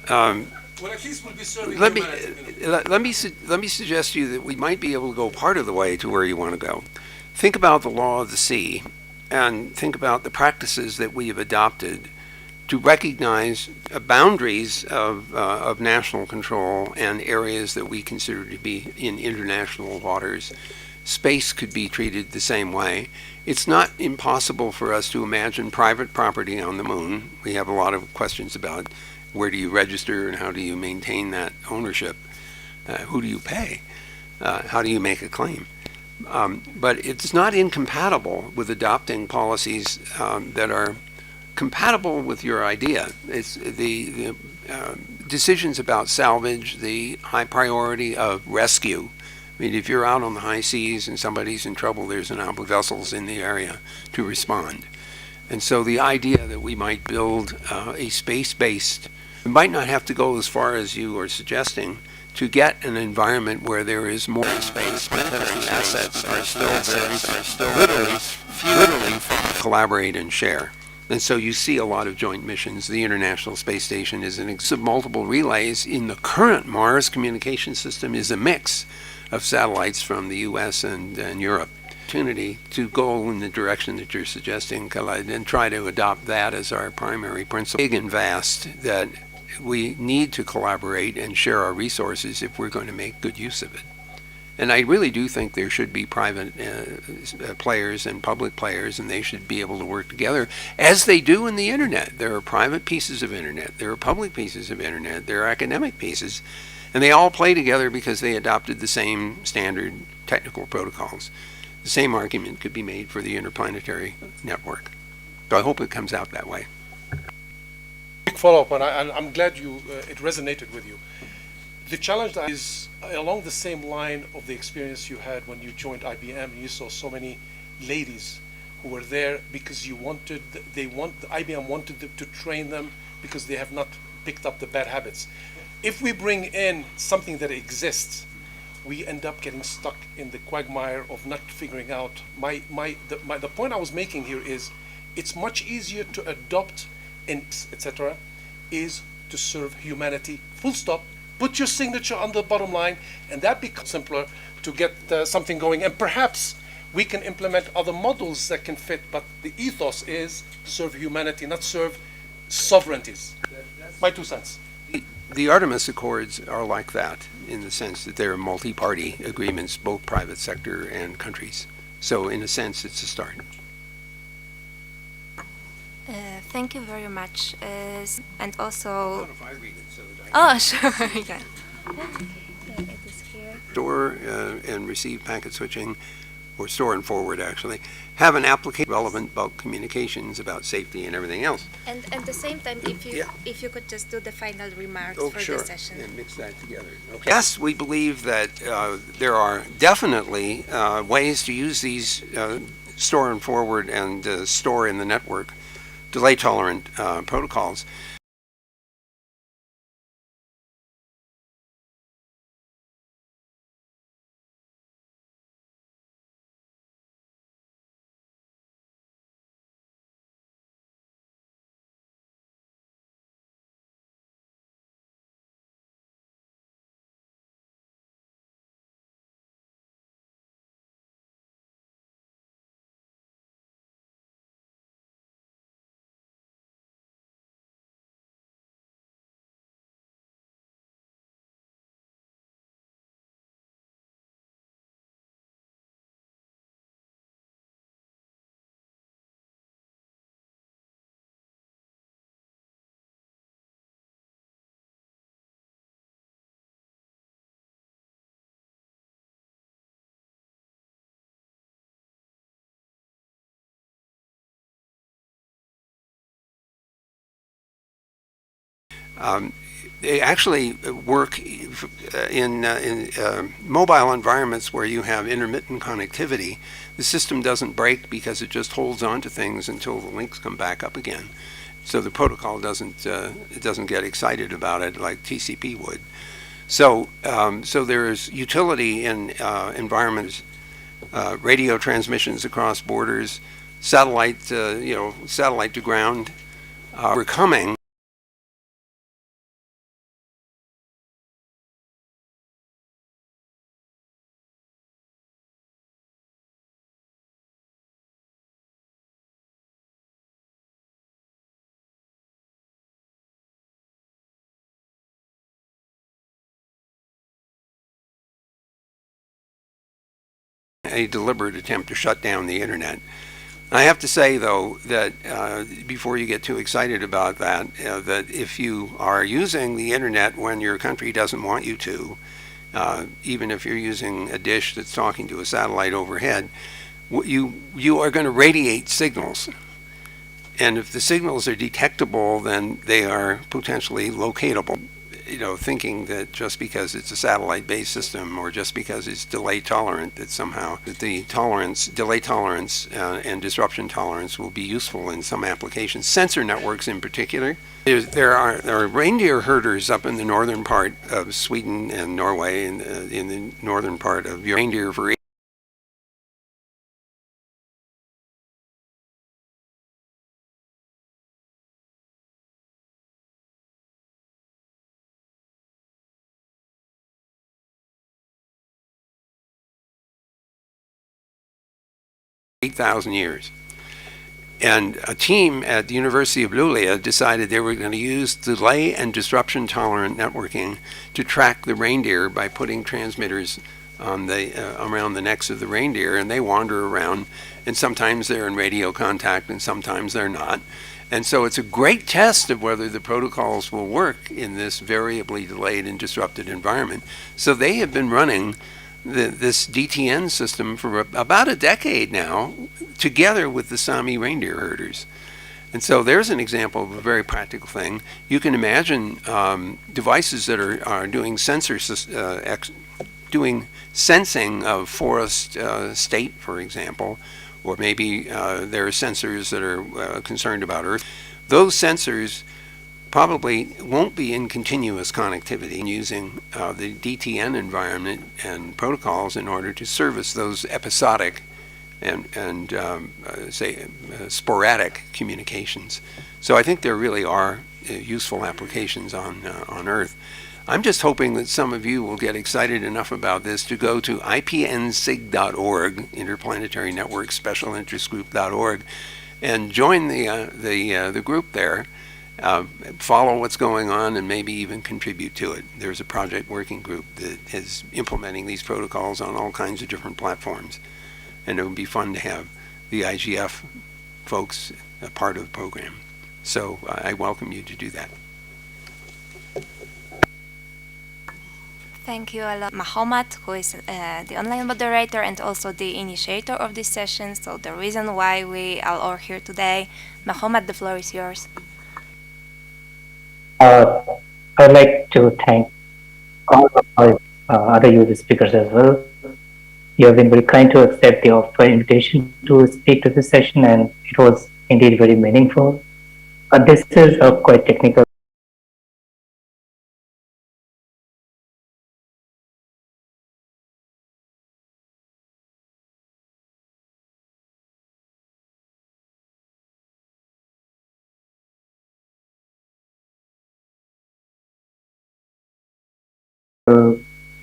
B: Well, at least we'll be serving
H: let me suggest to you that we might be able to go part of the way to where you want to go. Think about the law of the sea, and think about the practices that we have adopted to recognize boundaries of national control and areas that we consider to be in international waters. Space could be treated the same way. It's not impossible for us to imagine private property on the moon. We have a lot of questions about where do you register and how do you maintain that ownership? Who do you pay? How do you make a claim? But it's not incompatible with adopting policies that are compatible with your idea. It's the decisions about salvage, the high priority of rescue. I mean, if you're out on the high seas and somebody's in trouble, there's an ample vessels in the area to respond. And so the idea that we might build a space-based, we might not have to go as far as you are suggesting to get an environment where there is more space, but that the assets are still literally collaborate and share. And so you see a lot of joint missions. The International Space Station is an of multiple relays. In the current Mars communication system is a mix of satellites from the US and Europe. Opportunity to go in the direction that you're suggesting, Khalid, and try to adopt that as our primary principle. Big and vast that we need to collaborate and share our resources if we're going to make good use of it. And I really do think there should be private players and public players, and they should be able to work together as they do in the internet. There are private pieces of internet, there are public pieces of internet, there are academic pieces, and they all play together because they adopted the same standard technical protocols. The same argument could be made for the interplanetary network. So I hope it comes out that way.
B: Quick follow-up, and I'm glad it resonated with you. The challenge is along the same line of the experience you had when you joined IBM and you saw so many ladies who were there because IBM wanted to train them because they have not picked up the bad habits. If we bring in something that exists, we end up getting stuck in the quagmire of not figuring out. The point I was making here is it's much easier to adopt etc. is to serve humanity, full stop. Put your signature on the bottom line, and that becomes simpler to get something going. And perhaps We can implement other models that can fit, but the ethos is serve humanity, not serve sovereignties. My 2 cents.
H: The Artemis Accords are like that in the sense that they're multi-party agreements, both private sector and countries. So in a sense, it's a start.
C: Thank you very much. And also...
H: If I read it so that
C: Oh, sure. Yeah. It is here.
H: Store and receive packet switching, or store and forward actually, have an application relevant bulk communications about safety and everything else.
C: And at the same time, if you could just do the final remarks for
H: Sure.
C: the session.
H: And mix that together. Okay. Yes, we believe that there are definitely ways to use these store and forward and store in the network delay tolerant protocols. They actually work in mobile environments where you have intermittent connectivity. The system doesn't break because it just holds on to things until the links come back up again. So the protocol doesn't get excited about it like TCP would. So there is utility in environments, radio transmissions across borders, satellite to ground. We're coming. 'A deliberate attempt to shut down the internet. I have to say, though, that before you get too excited about that, that if you are using the internet when your country doesn't want you to, even if you're using a dish that's talking to a satellite overhead, you are going to radiate signals. And if the signals are detectable, then they are potentially locatable. Thinking that just because it's a satellite-based system or just because it's delay tolerant, that somehow that the delay tolerance and disruption tolerance will be useful in some applications. Sensor networks in particular. There are reindeer herders up in the northern part of Sweden and Norway, in the northern part of reindeer for 8,000 years. And a team at the University of Luleå decided they were going to use delay and disruption tolerant networking to track the reindeer by putting transmitters on around the necks of the reindeer, and they wander around, and sometimes they're in radio contact and sometimes they're not. And so it's a great test of whether the protocols will work in this variably delayed and disrupted environment. So they have been running this DTN system for about a decade now, together with the Sami reindeer herders. And so there's an example of a very practical thing. You can imagine devices that are doing doing sensing of forest state, for example, or maybe there are sensors that are concerned about Earth. Those sensors probably won't be in continuous connectivity, using the DTN environment and protocols in order to service those episodic and sporadic communications. So I think there really are useful applications on Earth. I'm just hoping that some of you will get excited enough about this to go to ipnsig.org, Interplanetary Network Special Interest Group.org, and join the group there. Follow what's going on and maybe even contribute to it. There's a project working group that is implementing these protocols on all kinds of different platforms, and it would be fun to have the IGF folks a part of the program. So I welcome you to do that.
C: Thank you a lot, Muhammad, who is the online moderator and also the initiator of this session. So the reason why we are all here today. Muhammad, the floor is yours.
E: I'd like to thank all of our other user speakers as well. You have been very kind to accept the offer invitation to speak to this session, and it was indeed very meaningful. This is a quite technical.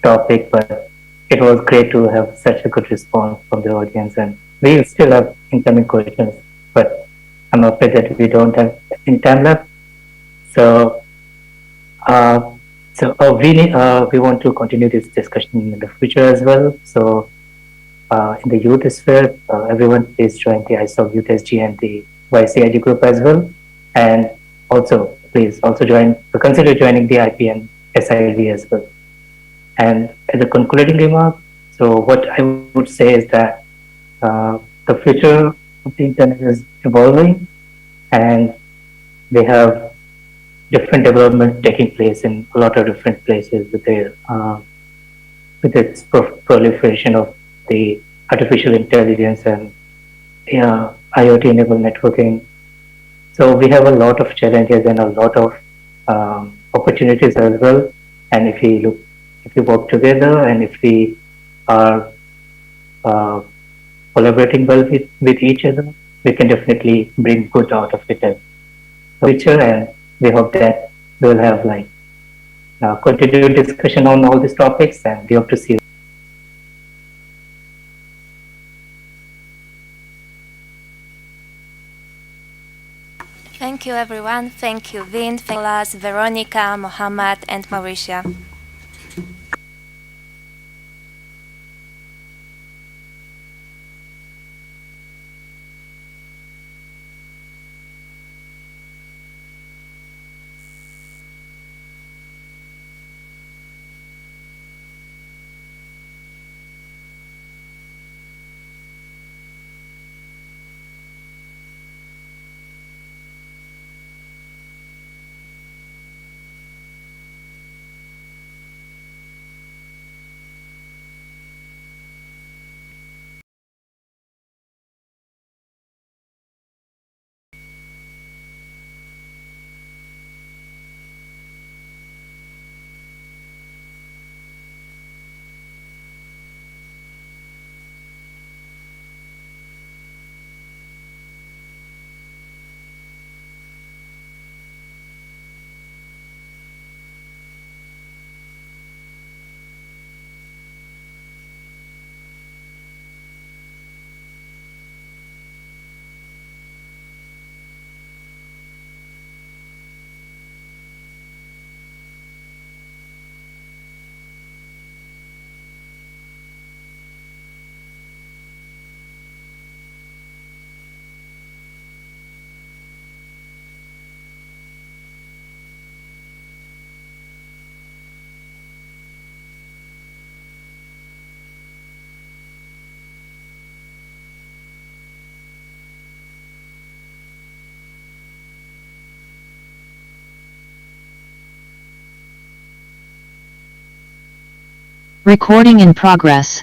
E: Topic, but it was great to have such a good response from the audience, and we still have incoming questions, but I'm afraid that we don't have any time left. So, we want to continue this discussion in the future as well. So, in the youth sphere, everyone please join the ISOC Youth SG and the YCIG group as well, and also please also consider joining the IPN SIV as well. And as a concluding remark, so what I would say is that the future of the internet is evolving, and we have different development taking place in a lot of different places with its proliferation of the artificial intelligence and IoT-enabled networking. So we have a lot of challenges and a lot of opportunities as well. And if we work together and if we are collaborating well with each other, we can definitely bring good out of it as future. And we hope that we'll have continued discussion on all these topics, and we hope to see you.
C: Thank you, everyone. Thank you, Vin, Nicolas, Veronica, Mohammed, and Mauricia.
G: Recording in progress.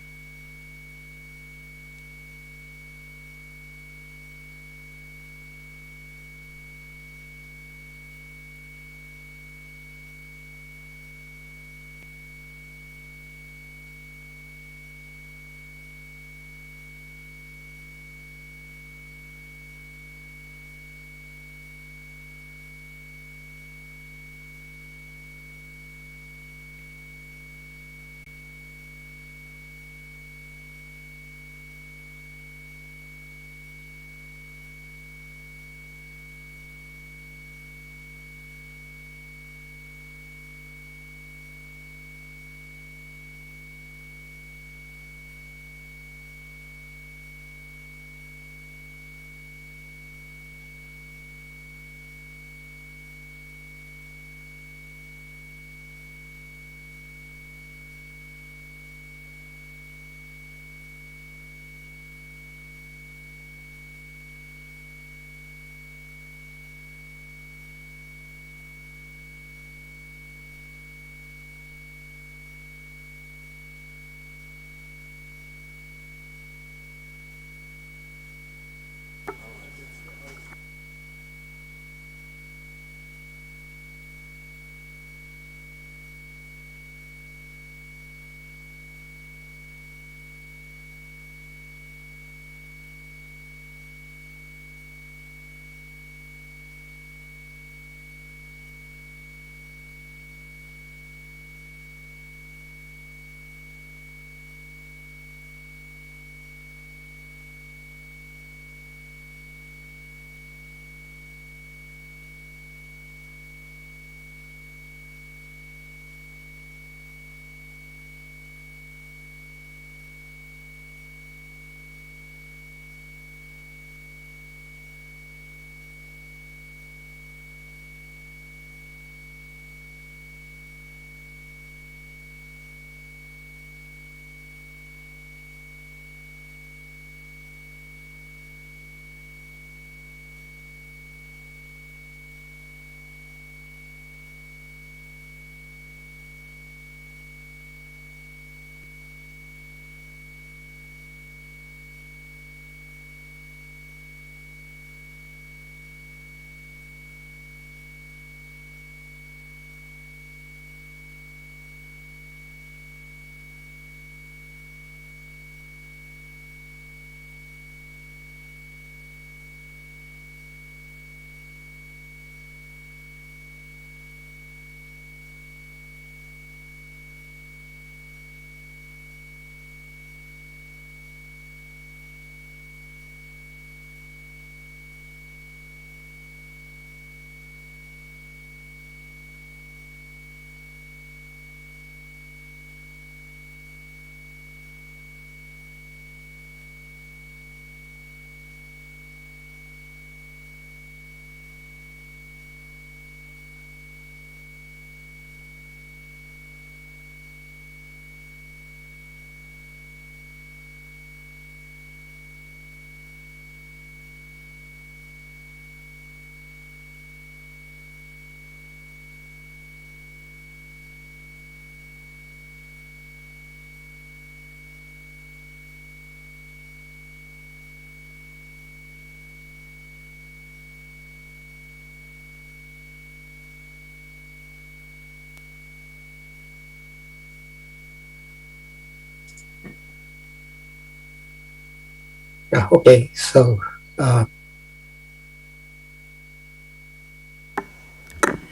Q: Okay, so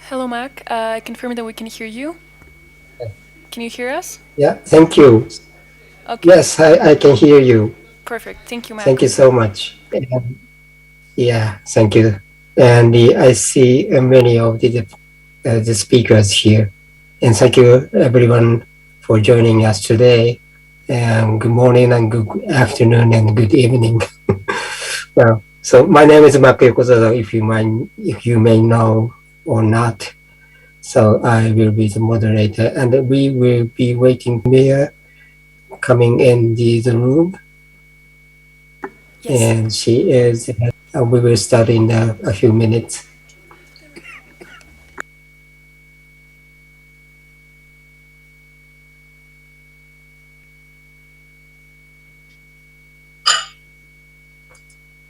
R: Hello, Mac. I confirm that we can hear you. Can you hear us?
Q: yeah, thank you.
R: Okay.
Q: Yes, I can hear you.
R: Perfect. Thank you, Mac.
Q: Thank you so much. And, yeah, thank you. And I see many of the speakers here. And thank you everyone for joining us today. And good morning and good afternoon and good evening. Well, so my name is Maki Yokozawa, if you may know or not. So I will be the moderator, and we will be waiting for Mia coming in the room.
R: Yes.
Q: And she is. We will start in a few minutes.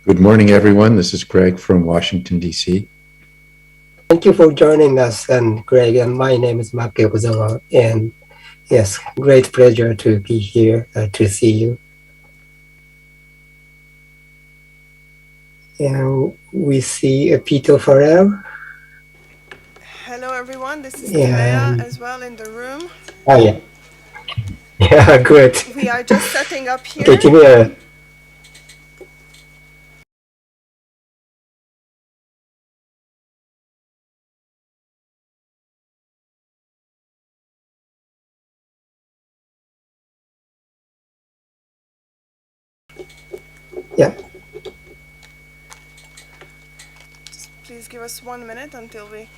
W: Good morning, everyone. This is Greg from Washington, D.C.
Q: Thank you for joining us, and Greg. And my name is Maki Yokozawa, and yes, great pleasure to be here to see you. And we see Peter Farrell.
X: Hello, everyone. This is
Q: And
X: Timea as well in the room.
Q: oh yeah, yeah, good.
X: We are just setting up here.
Q: Okay, Timea. Yeah.
X: Please give us 1 minute until we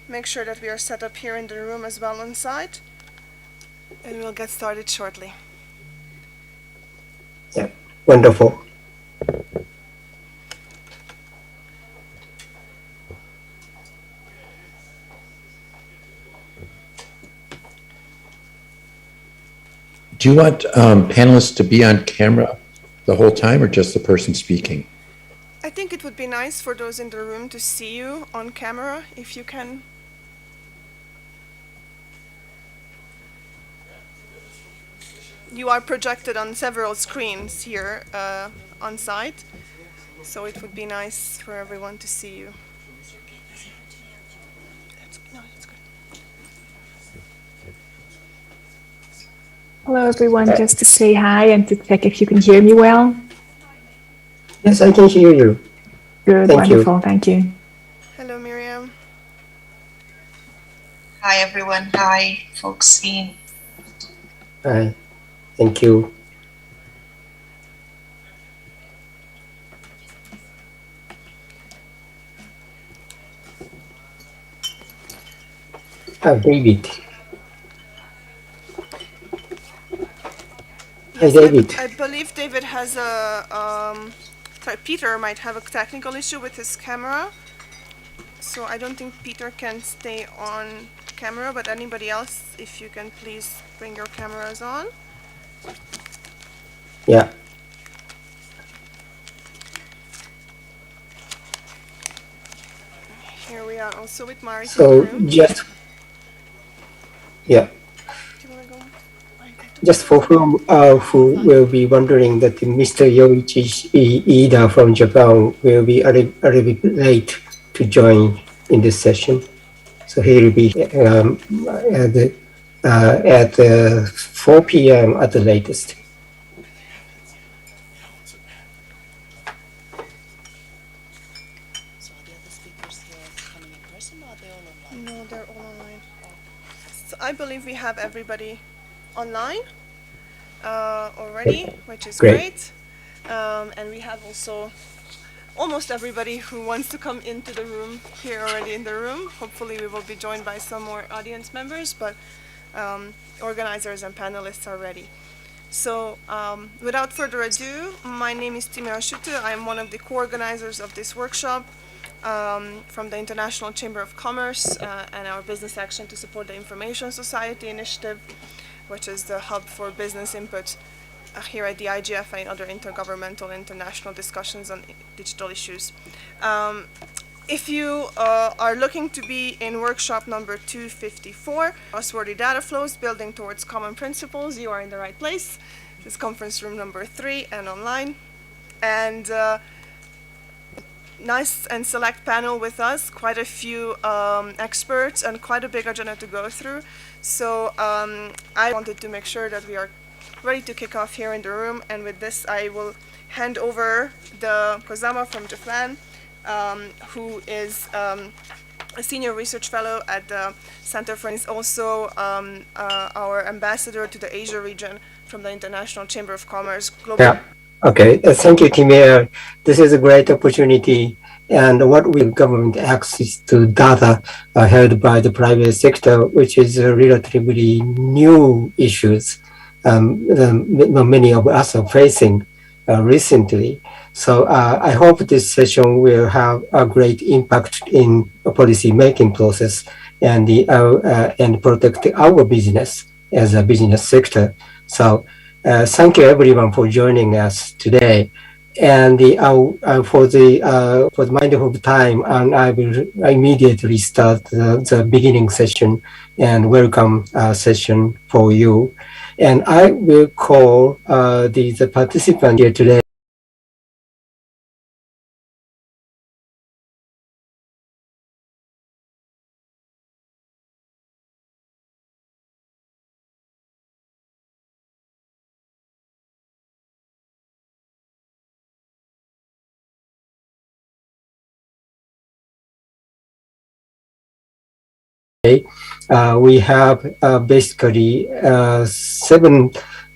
X: make sure that we are set up here in the room as well on site. And we'll get started shortly.
Q: Yeah, wonderful.
W: Do you want panelists to be on camera the whole time or just the person speaking?
X: I think it would be nice for those in the room to see you on camera, if you can. You are projected on several screens here on site, so it would be nice for everyone to see you.
Y: Hello, everyone. Just to say hi and to check if you can hear me well.
Q: Yes, I can hear you.
Y: Good,
Q: Thank you.
Y: wonderful. Thank you.
X: Hello, Miriam.
Z: Hi, everyone. Hi, folks.
Q: Hi, thank you. David. Hi,
X: Yes,
Q: David.
X: I believe David has Peter might have a technical issue with his camera. So I don't think Peter can stay on camera, but anybody else, if you can please bring your cameras on.
Q: Yeah.
X: Here we are also with Marit in the
Q: So
X: room.
Q: just yeah. Just for who will be wondering that Mr. Yoichi Ida from Japan will be a little bit late to join in this session. So he will be at 4 p.m. at the latest.
X: No, they're all online. So I believe we have everybody online already, which is great. And we have also almost everybody who wants to come into the room here already in the room. Hopefully we will be joined by some more audience members, but organizers and panelists are ready. So without further ado, my name is Timea Schütte. I'm one of the co-organizers of this workshop from the International Chamber of Commerce and our Business Action to Support the Information Society initiative, which is the hub for business input here at the IGF and in other intergovernmental international discussions on digital issues. If you are looking to be in workshop number 254, Trustworthy Data Flows, Building Towards Common Principles, you are in the right place. This is conference room number 3 and online. and nice and select panel with us, quite a few experts and quite a big agenda to go through. So I wanted to make sure that we are ready to kick off here in the room, and with this I will hand over the Kozama from Japan, who is a senior research fellow at the Center for, is also our ambassador to the Asia region from the International Chamber of Commerce Global.
Q: Yeah. Okay. Thank you, Timea. This is a great opportunity. And what we government access to data held by the private sector, which is relatively new issues many of us are facing recently. So I hope this session will have a great impact in the policy making process and and protect our business as a business sector. So thank you everyone for joining us today. And for the mind of time, and I will immediately start the beginning session and welcome session for you. And I will call the participant here today. We have basically 7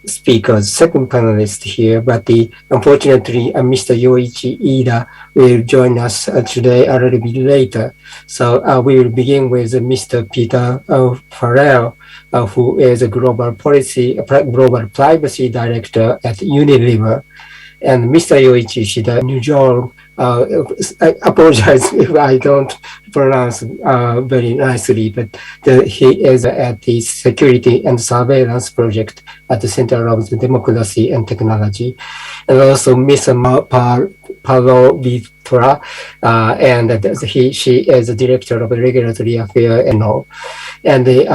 Q: speakers, 7 panelists here, but unfortunately Mr. Yoichi Ida will join us today a little bit later. So we will begin with Mr. Peter Farrell, who is a global privacy director at Unilever. And Mr. Yoichi Ishida, New York, I apologize if I don't pronounce very nicely, but he is at the Security and Surveillance Project at the Center of Democracy and Technology. And also Ms. Paolo Vitra, and she is the Director of Regulatory Affairs and all. And the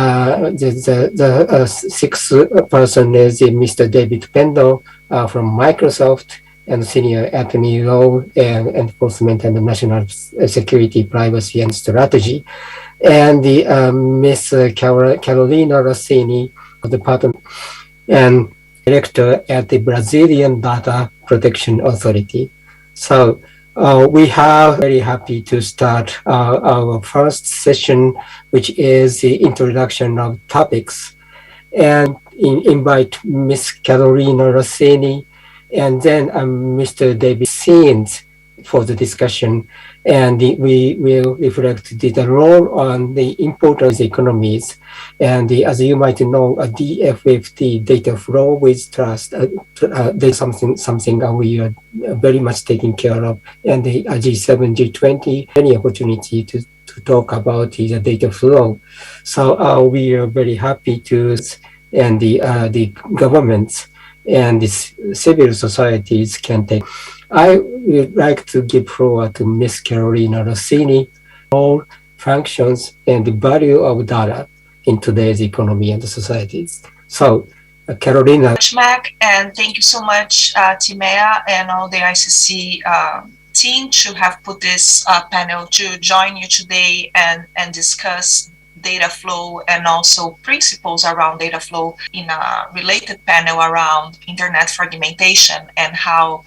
Q: 6th person is Mr. David Pendo from Microsoft, and Senior Attorney Law and Enforcement and National Security, Privacy and Strategy. And the Ms. Carolina Rossini of the Department and Director at the Brazilian Data Protection Authority. So we are very happy to start our first session, which is the introduction of topics, and invite Ms. Carolina Rossini and then Mr. David Seans for the discussion. And we will reflect the role on the importance of economies. And as you might know, a DFFT, data flow with trust, there's something we are very much taking care of. And the G7, G20, any opportunity to talk about the data flow. So we are very happy to, and the governments and the civil societies can take. I would like to give floor to Ms. Carolina Rossini, role, functions, and the value of data in today's economy and societies. So, Carolina.
Z: Mac, and thank you so much, Timea and all the ICC team to have put this panel to join you today and discuss data flow and also principles around data flow in a related panel around internet fragmentation and how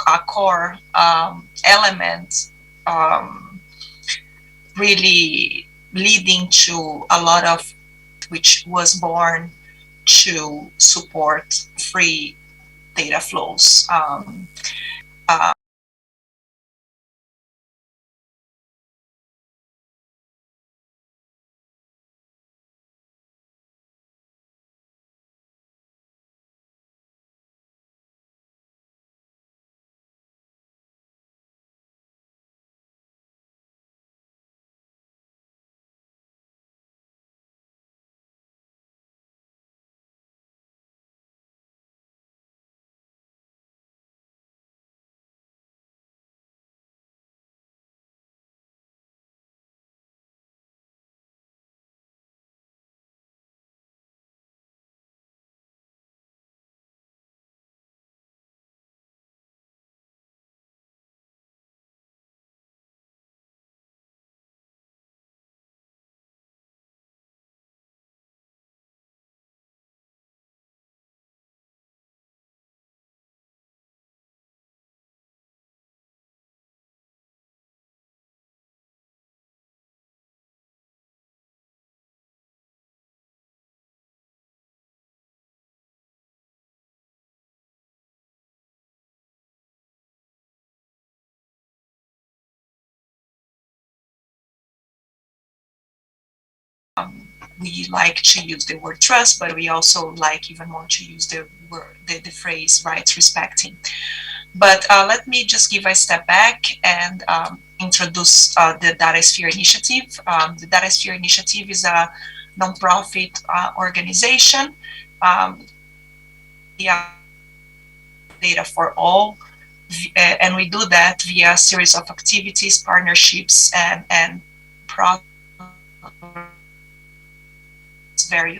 Z: a core element really leading to a lot of which was born to support free data flows. we like to use the word trust, but we also like even more to use the word, the phrase rights respecting. But let me just give a step back and introduce the DataSphere Initiative. The DataSphere Initiative is a nonprofit organization. Data for all, and we do that via a series of activities, partnerships, and very.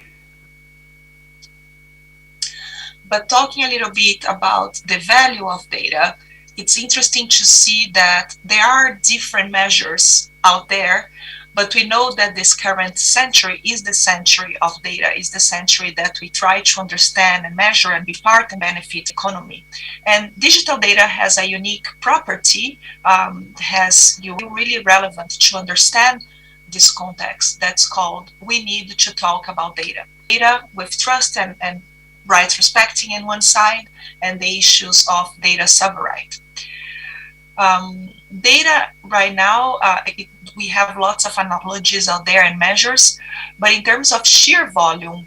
Z: But talking a little bit about the value of data, it's interesting to see that there are different measures out there, but we know that this current century is the century of data, is the century that we try to understand and measure and be part and benefit economy. And digital data has a unique property, has really relevant to understand this context that's called we need to talk about data. Data with trust and rights respecting in one side, and the issues of data sovereignty. Data right now, we have lots of analogies out there and measures, but in terms of sheer volume,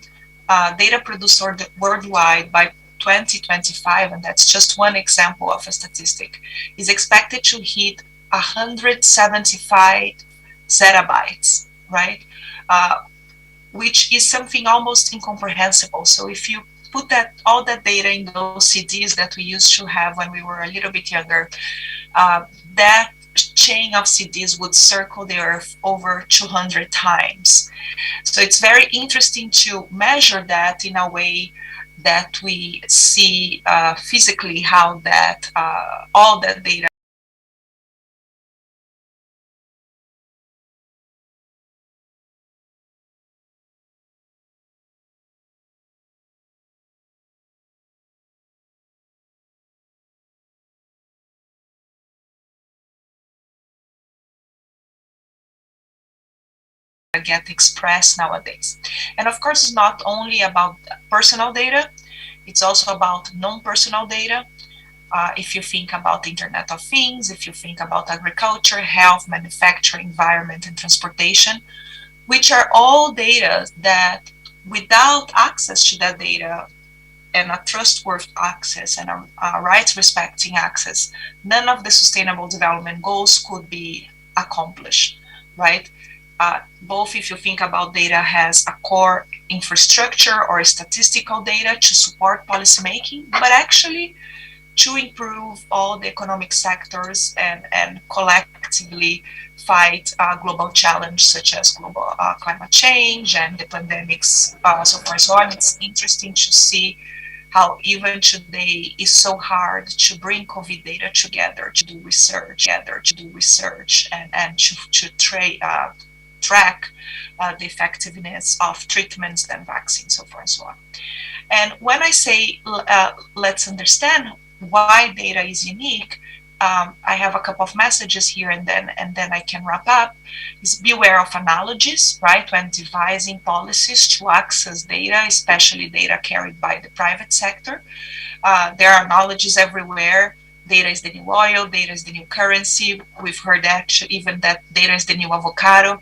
Z: data produced worldwide by 2025, and that's just one example of a statistic, is expected to hit 175 zettabytes, right? Which is something almost incomprehensible. So if you put all that data in those CDs that we used to have when we were a little bit younger, that chain of CDs would circle the Earth over 200 times. So it's very interesting to measure that in a way that we see physically how that all that data get expressed nowadays. And of course, it's not only about personal data, it's also about non-personal data. If you think about the Internet of Things, if you think about agriculture, health, manufacturing, environment, and transportation, which are all data that without access to that data and a trustworthy access and a rights respecting access, none of the sustainable development goals could be accomplished, right? Both if you think about data has a core infrastructure or statistical data to support policymaking, but actually to improve all the economic sectors and collectively fight global challenge such as global climate change and the pandemics, so forth and so on. It's interesting to see how even today is so hard to bring COVID data together to do research, and to track the effectiveness of treatments and vaccines, so forth and so on. And when I say let's understand why data is unique, I have a couple of messages here, and then I can wrap up. Is beware of analogies, right? When devising policies to access data, especially data carried by the private sector, there are analogies everywhere. Data is the new oil, data is the new currency. We've heard actually even that data is the new avocado.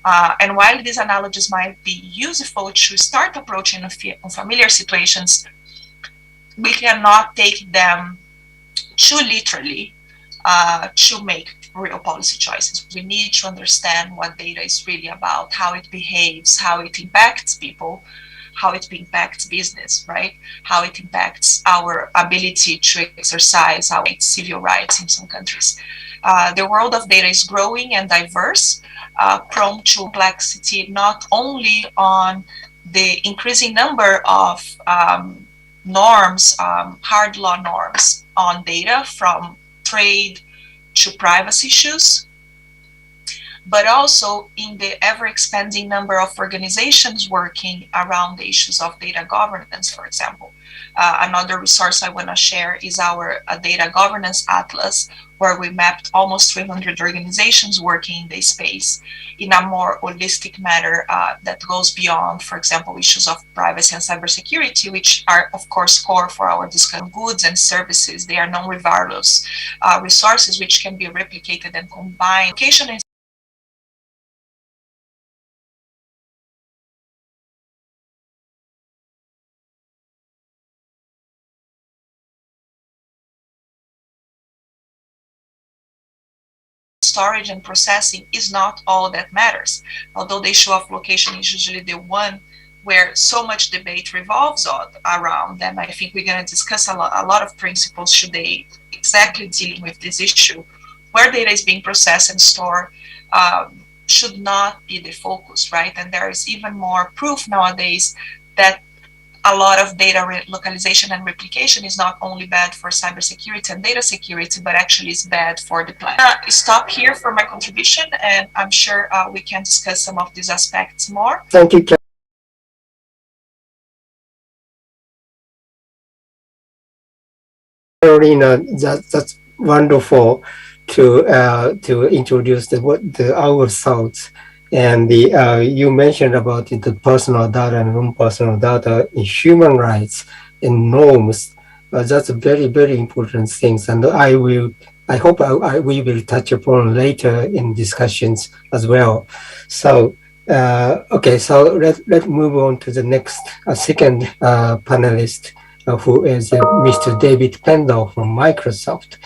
Z: And while these analogies might be useful to start approaching unfamiliar situations, we cannot take them too literally to make real policy choices. We need to understand what data is really about, how it behaves, how it impacts people, how it impacts business, right? How it impacts our ability to exercise our civil rights in some countries. The world of data is growing and diverse, prone to complexity, not only on the increasing number of norms, hard law norms on data, from trade to privacy issues, but also in the ever-expanding number of organizations working around the issues of data governance, for example. Another resource I want to share is our data governance atlas, where we mapped almost 300 organizations working in this space in a more holistic manner that goes beyond, for example, issues of privacy and cybersecurity, which are, of course, core for our discussion. Goods and services, they are non-rivalrous resources which can be replicated and combined. Education storage and processing is not all that matters. Although the issue of location is usually the one where so much debate revolves around, and I think we're going to discuss a lot of principles today exactly dealing with this issue. Where data is being processed and stored should not be the focus, right? And there is even more proof nowadays that a lot of data localization and replication is not only bad for cybersecurity and data security, but actually is bad for the planet. Stop here for my contribution, and I'm sure we can discuss some of these aspects more.
Q: Thank you, Carolina. That's wonderful to introduce our thoughts. And you mentioned about the personal data and non-personal data in human rights and norms. That's a very, very important things. And I hope we will touch upon later in discussions as well. So, okay, so let's move on to the next second panelist, who is Mr. David Pendle from Microsoft.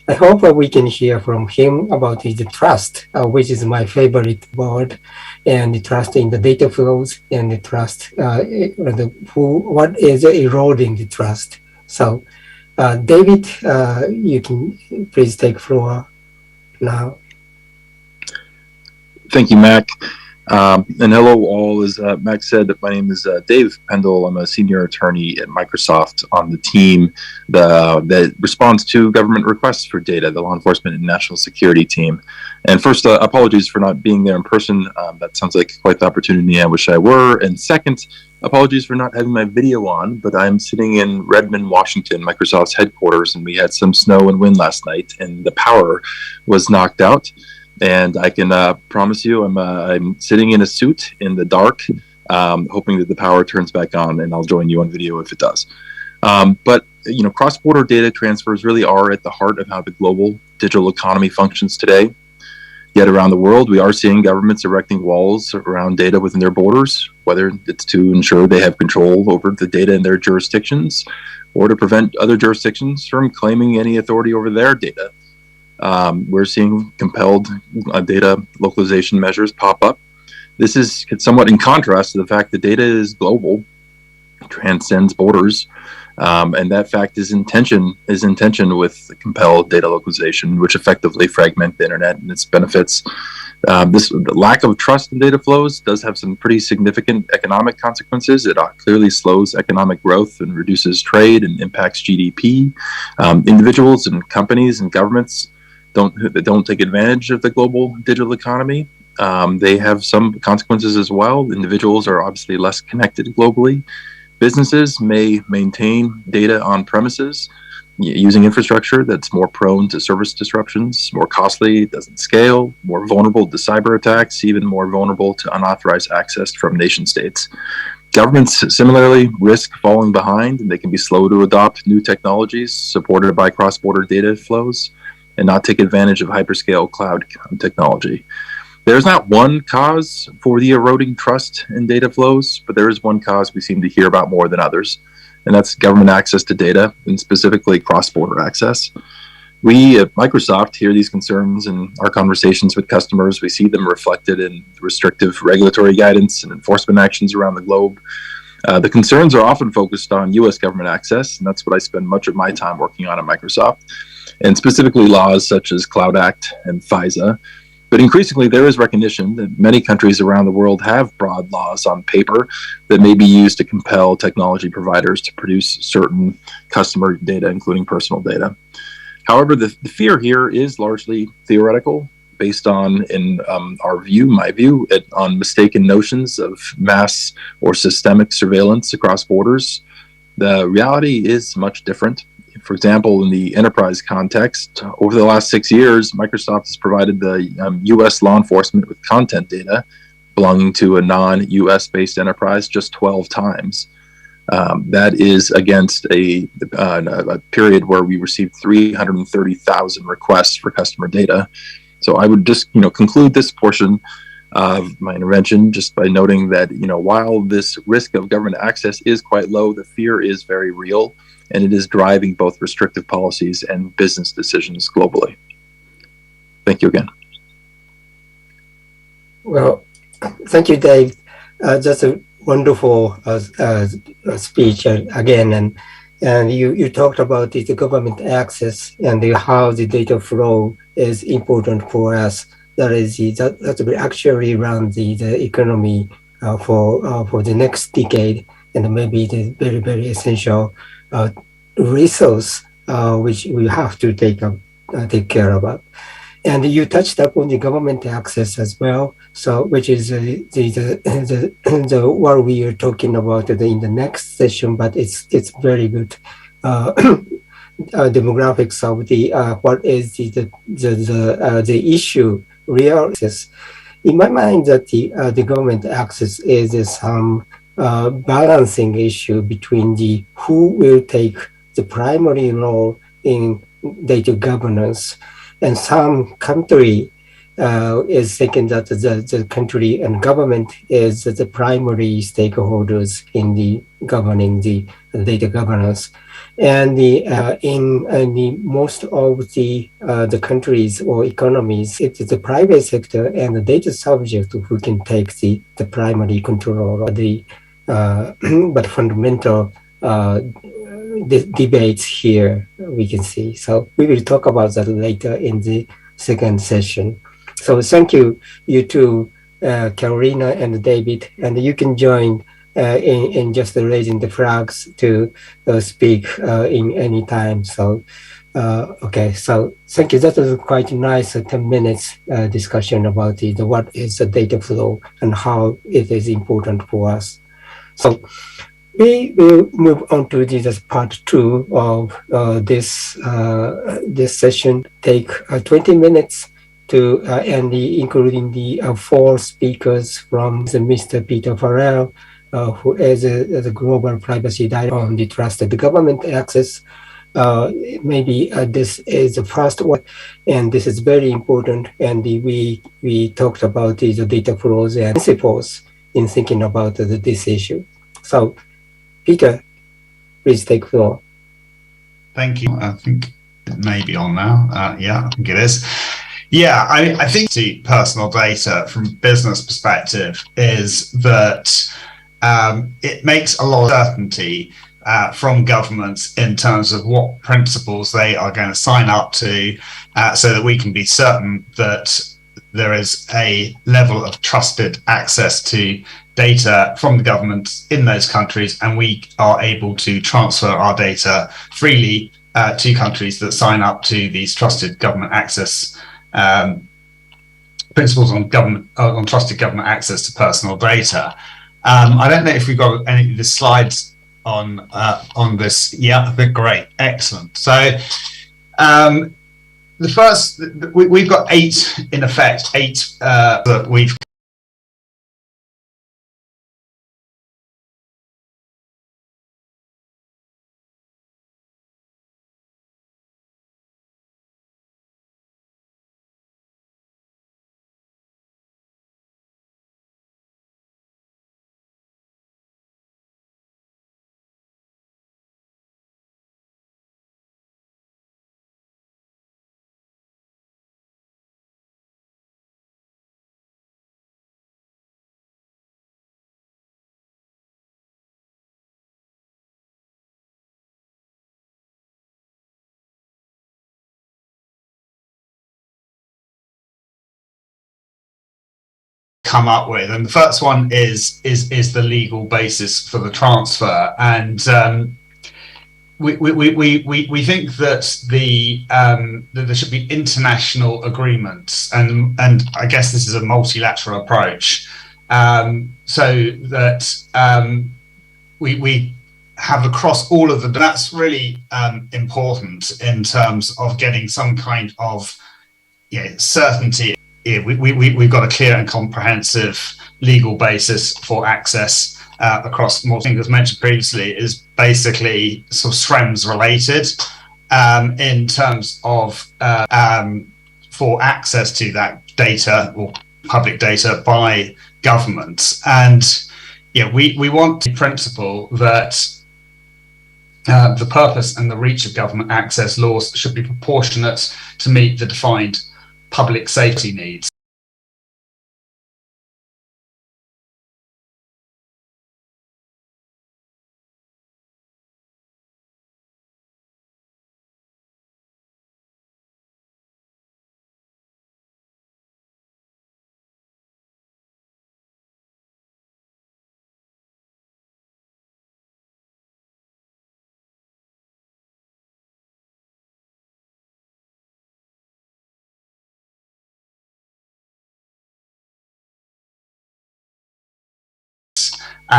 Q: I hope we can hear from him about his trust, which is my favorite word, and the trust in the data flows, and the trust, what is eroding the trust. So, David, you can please take floor now.
A: Thank you, Mac. And hello all. As Mac said, my name is Dave Pendle. I'm a senior attorney at Microsoft on the team that responds to government requests for data, the law enforcement and national security team. And first, apologies for not being there in person. That sounds like quite the opportunity. I wish I were. And second, apologies for not having my video on, but I'm sitting in Redmond, Washington, Microsoft's headquarters, and we had some snow and wind last night, and the power was knocked out. And I can promise you, I'm sitting in a suit in the dark, hoping that the power turns back on, and I'll join you on video if it does. But cross-border data transfers really are at the heart of how the global digital economy functions today. Yet around the world, we are seeing governments erecting walls around data within their borders, whether it's to ensure they have control over the data in their jurisdictions, or to prevent other jurisdictions from claiming any authority over their data. We're seeing compelled data localization measures pop up. This is somewhat in contrast to the fact that data is global, transcends borders, and that fact is in tension with compelled data localization, which effectively fragment the internet and its benefits. This lack of trust in data flows does have some pretty significant economic consequences. It clearly slows economic growth and reduces trade and impacts GDP. Individuals and companies and governments don't take advantage of the global digital economy. They have some consequences as well. Individuals are obviously less connected globally. Businesses may maintain data on premises using infrastructure that's more prone to service disruptions, more costly, doesn't scale, more vulnerable to cyber attacks, even more vulnerable to unauthorized access from nation states. Governments similarly risk falling behind, and they can be slow to adopt new technologies supported by cross-border data flows and not take advantage of hyperscale cloud technology. There's not one cause for the eroding trust in data flows, but there is one cause we seem to hear about more than others, and that's government access to data, and specifically cross-border access. We at Microsoft hear these concerns in our conversations with customers. We see them reflected in restrictive regulatory guidance and enforcement actions around the globe. The concerns are often focused on U.S. government access, and that's what I spend much of my time working on at Microsoft, and specifically laws such as Cloud Act and FISA. But increasingly, there is recognition that many countries around the world have broad laws on paper that may be used to compel technology providers to produce certain customer data, including personal data. However, the fear here is largely theoretical, based on, my view, on mistaken notions of mass or systemic surveillance across borders. The reality is much different. For example, in the enterprise context, over the last 6 years, Microsoft has provided the U.S. law enforcement with content data belonging to a non-U.S. based enterprise just 12 times. That is against a period where we received 330,000 requests for customer data. So I would just conclude this portion of my intervention just by noting that while this risk of government access is quite low, the fear is very real, and it is driving both restrictive policies and business decisions globally. Thank you again.
Q: Well, thank you, Dave. That's a wonderful speech again, and you talked about the government access and how the data flow is important for us. That will actually run the economy for the next decade, and maybe the very essential resource which we have to take care about. And you touched upon the government access as well, so which is the what we are talking about in the next session, but it's very good demographics of the what is the issue real access. In my mind, that the government access is some balancing issue between the who will take the primary role in data governance, and some country is thinking that the country and government is the primary stakeholders in the governing the data governance. And in the most of the countries or economies, it is the private sector and the data subject who can take the primary control of the but fundamental debates here we can see. So we will talk about that later in the second session. So thank you, you two, Carolina and David, and you can join in just raising the flags to speak in any time. So okay, so thank you. That was quite nice 10 minutes discussion about the what is the data flow and how it is important for us. So we will move on to this part 2 of this session. Take 20 minutes to including the 4 speakers from Mr. Peter Farrell, who is the global privacy director on the trusted government access. Maybe this is the first one, and this is very important. And we talked about the data flows and principles in thinking about this issue. So, Peter, please take floor.
I: Thank you. I think it may be on now. Yeah, I think it is. Yeah, I think the personal data from business perspective is that it makes a lot of certainty from governments in terms of what principles they are going to sign up to, so that we can be certain that there is a level of trusted access to data from the government in those countries, and we are able to transfer our data freely to countries that sign up to these trusted government access principles on trusted government access to personal data. I don't know if we've got any of the slides on this. Yeah, they're great, excellent. So the first, we've got 8 in effect, 8 that we've come up with, and the first one is the legal basis for the transfer, and we think that that there should be international agreements, and I guess this is a multilateral approach, so that we have across all of them. That's really important in terms of getting some kind of certainty. We've got a clear and comprehensive legal basis for access across more things, as mentioned previously, is basically sort of SREMS related in terms of for access to that data or public data by governments. And we want the principle that the purpose and the reach of government access laws should be proportionate to meet the defined public safety needs.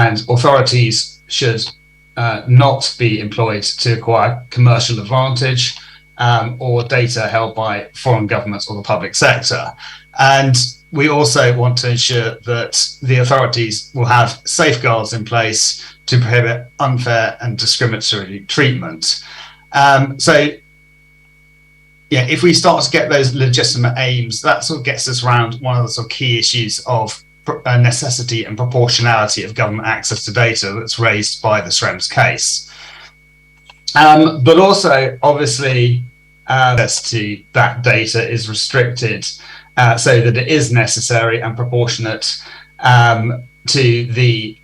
I: and authorities should not be employed to acquire commercial advantage or data held by foreign governments or the public sector. And we also want to ensure that the authorities will have safeguards in place to prohibit unfair and discriminatory treatment. So, yeah, if we start to get those legitimate aims, that sort of gets us around one of the sort of key issues of necessity and proportionality of government access to data that's raised by the Schrems case. But also, obviously, access to that data is restricted so that it is necessary and proportionate to the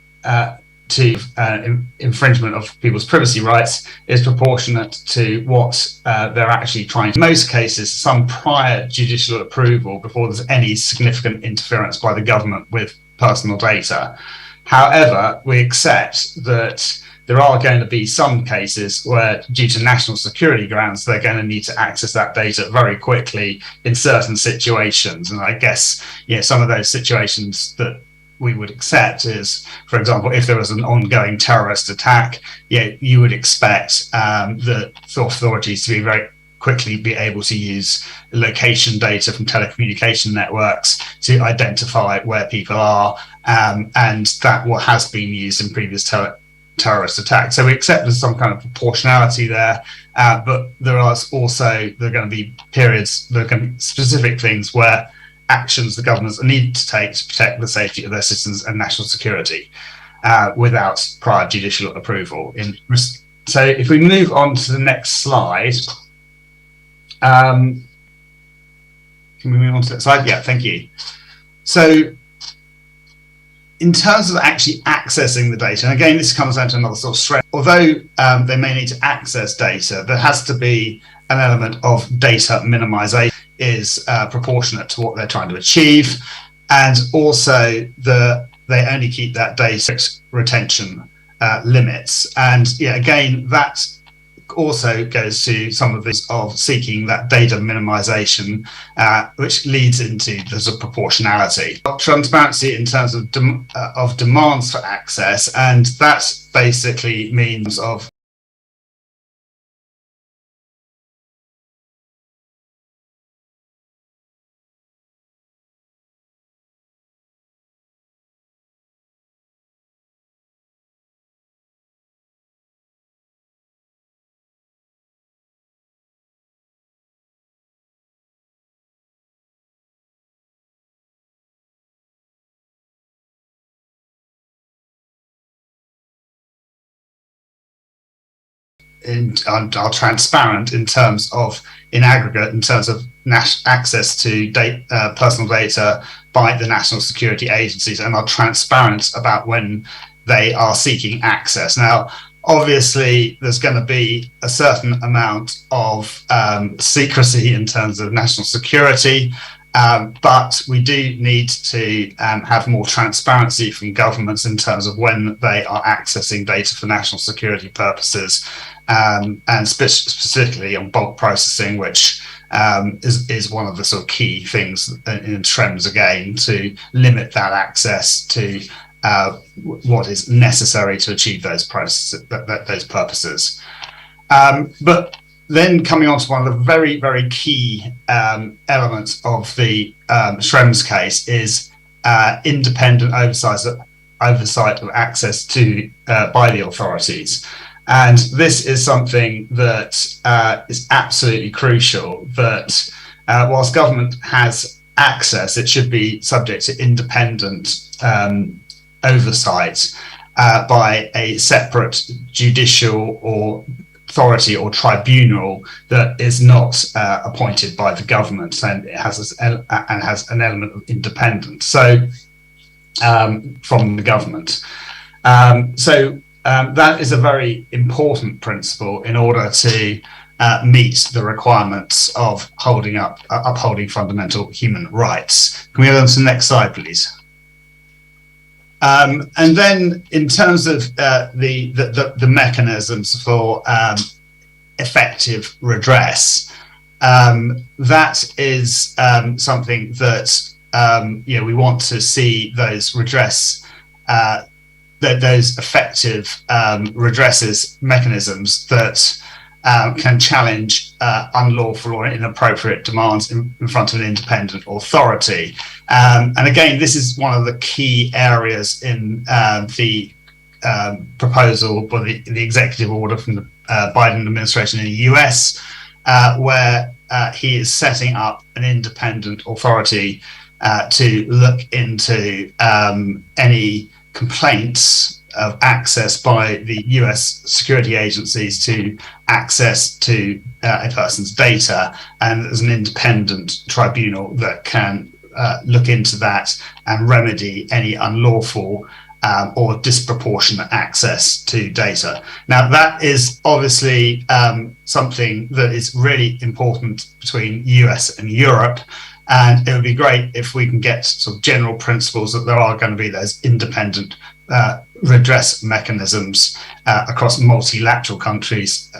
I: infringement of people's privacy rights, is proportionate to what they're actually trying to. In most cases, some prior judicial approval before there's any significant interference by the government with personal data. However, we accept that there are going to be some cases where, due to national security grounds, they're going to need to access that data very quickly in certain situations. And I guess, some of those situations that we would accept is, for example, if there was an ongoing terrorist attack, you would expect the authorities to be very quickly be able to use location data from telecommunication networks to identify where people are, and that what has been used in previous terrorist attacks. So we accept there's some kind of proportionality there, but there are going to be periods, there are going to be specific things where actions the governments need to take to protect the safety of their citizens and national security without prior judicial approval. So if we move on to the next slide, can we move on to that slide? Yeah, thank you. So in terms of actually accessing the data, and again, this comes down to another sort of strength. Although they may need to access data, there has to be an element of data minimization is proportionate to what they're trying to achieve, and also they only keep that data retention limits. And again, that also goes to some of this of seeking that data minimization, which leads into the sort of proportionality. Transparency in terms of demands for access, and that basically means of are transparent in terms of, in aggregate, in terms of access to personal data by the national security agencies, and are transparent about when they are seeking access. Now, obviously, there's going to be a certain amount of secrecy in terms of national security, but we do need to have more transparency from governments in terms of when they are accessing data for national security purposes, and specifically on bulk processing, which is one of the sort of key things in Schrems, again, to limit that access to what is necessary to achieve those purposes. But then coming on to one of the very, very key elements of the Schrems case is independent oversight of access to by the authorities. And this is something that is absolutely crucial, that whilst government has access, it should be subject to independent oversight by a separate judicial or authority or tribunal that is not appointed by the government, and it has an element of independence from the government. That is a very important principle in order to meet the requirements of upholding fundamental human rights. Can we go on to the next slide, please? And then, in terms of the mechanisms for effective redress, that is something that we want to see those redress those effective redresses mechanisms that can challenge unlawful or inappropriate demands in front of an independent authority. And again, this is one of the key areas in the proposal for the executive order from the Biden administration in the US, where he is setting up an independent authority to look into any complaints of access by the US security agencies to access to a person's data, and there's an independent tribunal that can look into that and remedy any unlawful or disproportionate access to data. Now, that is obviously something that is really important between US and Europe, and it would be great if we can get sort of general principles that there are going to be those independent redress mechanisms across multilateral countries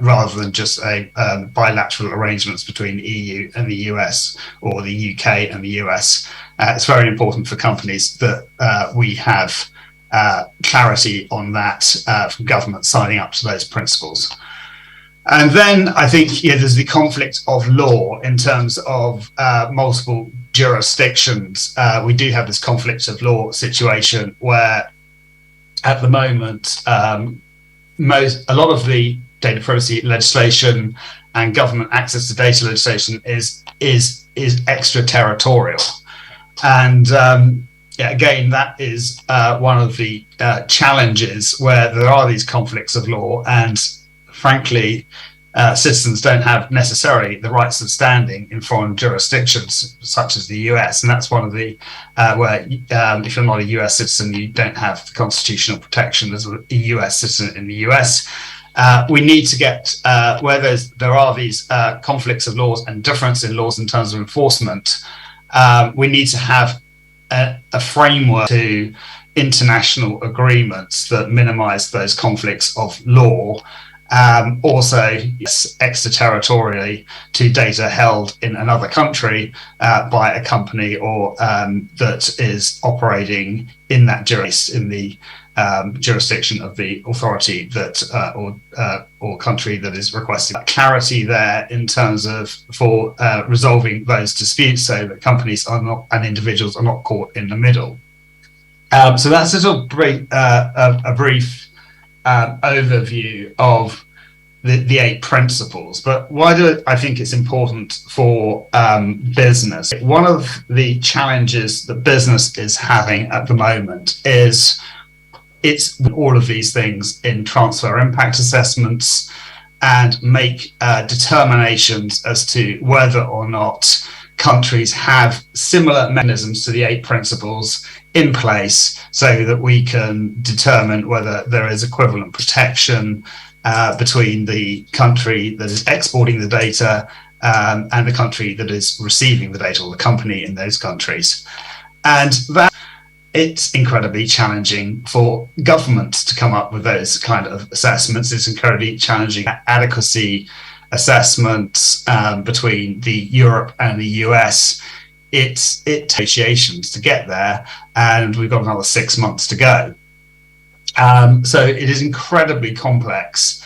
I: rather than just a bilateral arrangements between the EU and the US or the UK and the US. It's very important for companies that we have clarity on that from government signing up to those principles. And then I think there's the conflict of law in terms of multiple jurisdictions. We do have this conflict of law situation where at the moment a lot of the data privacy legislation and government access to data legislation is extraterritorial. And again, that is one of the challenges where there are these conflicts of law, and frankly, citizens don't have necessarily the rights of standing in foreign jurisdictions such as the US, and that's one of the where if you're not a US citizen, you don't have the constitutional protection as a US citizen in the US. We need to get where there are these conflicts of laws and difference in laws in terms of enforcement. We need to have a framework to international agreements that minimize those conflicts of law. Also extraterritorially to data held in another country by a company or that is operating in that jurisdiction of the authority that or country that is requesting clarity there in terms of for resolving those disputes, so that companies are not and individuals are not caught in the middle. So that's a sort of a brief overview of the 8 principles. But why do I think it's important for business? One of the challenges that business is having at the moment is it's all of these things in transfer impact assessments and make determinations as to whether or not countries have similar mechanisms to the 8 principles in place, so that we can determine whether there is equivalent protection between the country that is exporting the data and the country that is receiving the data, or the company in those countries. And that it's incredibly challenging for governments to come up with those kind of assessments. It's incredibly challenging adequacy assessments between the Europe and the US. It negotiations to get there, and we've got another 6 months to go. So it is incredibly complex.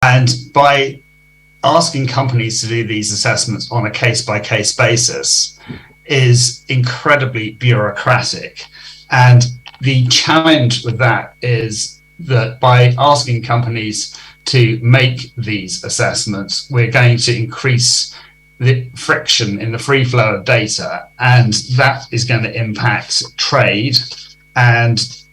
I: And by asking companies to do these assessments on a case-by-case basis is incredibly bureaucratic. And the challenge with that is that by asking companies to make these assessments, we're going to increase the friction in the free flow of data, and that is going to impact trade and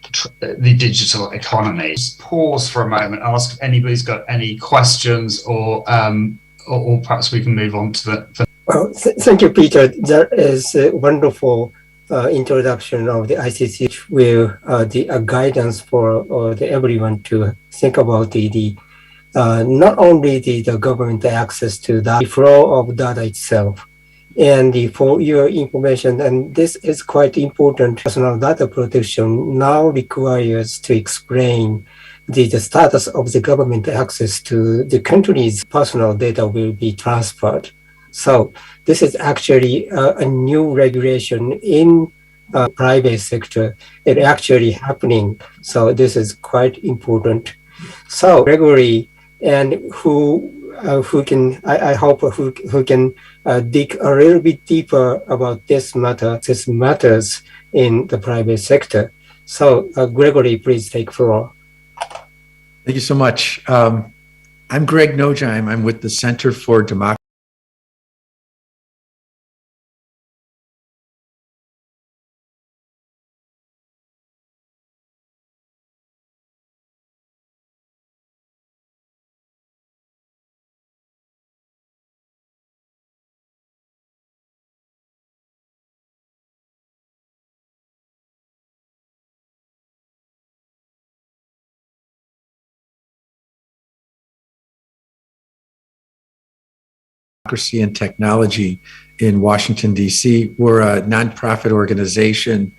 I: the digital economy. Just pause for a moment, ask if anybody's got any questions, or perhaps we can move on to the...
Q: Well, thank you, Peter. That is wonderful introduction of the ICC, where the guidance for everyone to think about the not only the government access to the flow of data itself, and for your information, and this is quite important, personal data protection now requires to explain the status of the government access to the country's personal data will be transferred. So this is actually a new regulation in private sector. It actually happening. So this is quite important. So Gregory, and who can I hope who can dig a little bit deeper about this matters in the private sector. So Gregory, please take floor.
W: Thank you so much. I'm Greg Nojheim. I'm with the Center for Democracy. And Technology in Washington, D.C. We're a nonprofit organization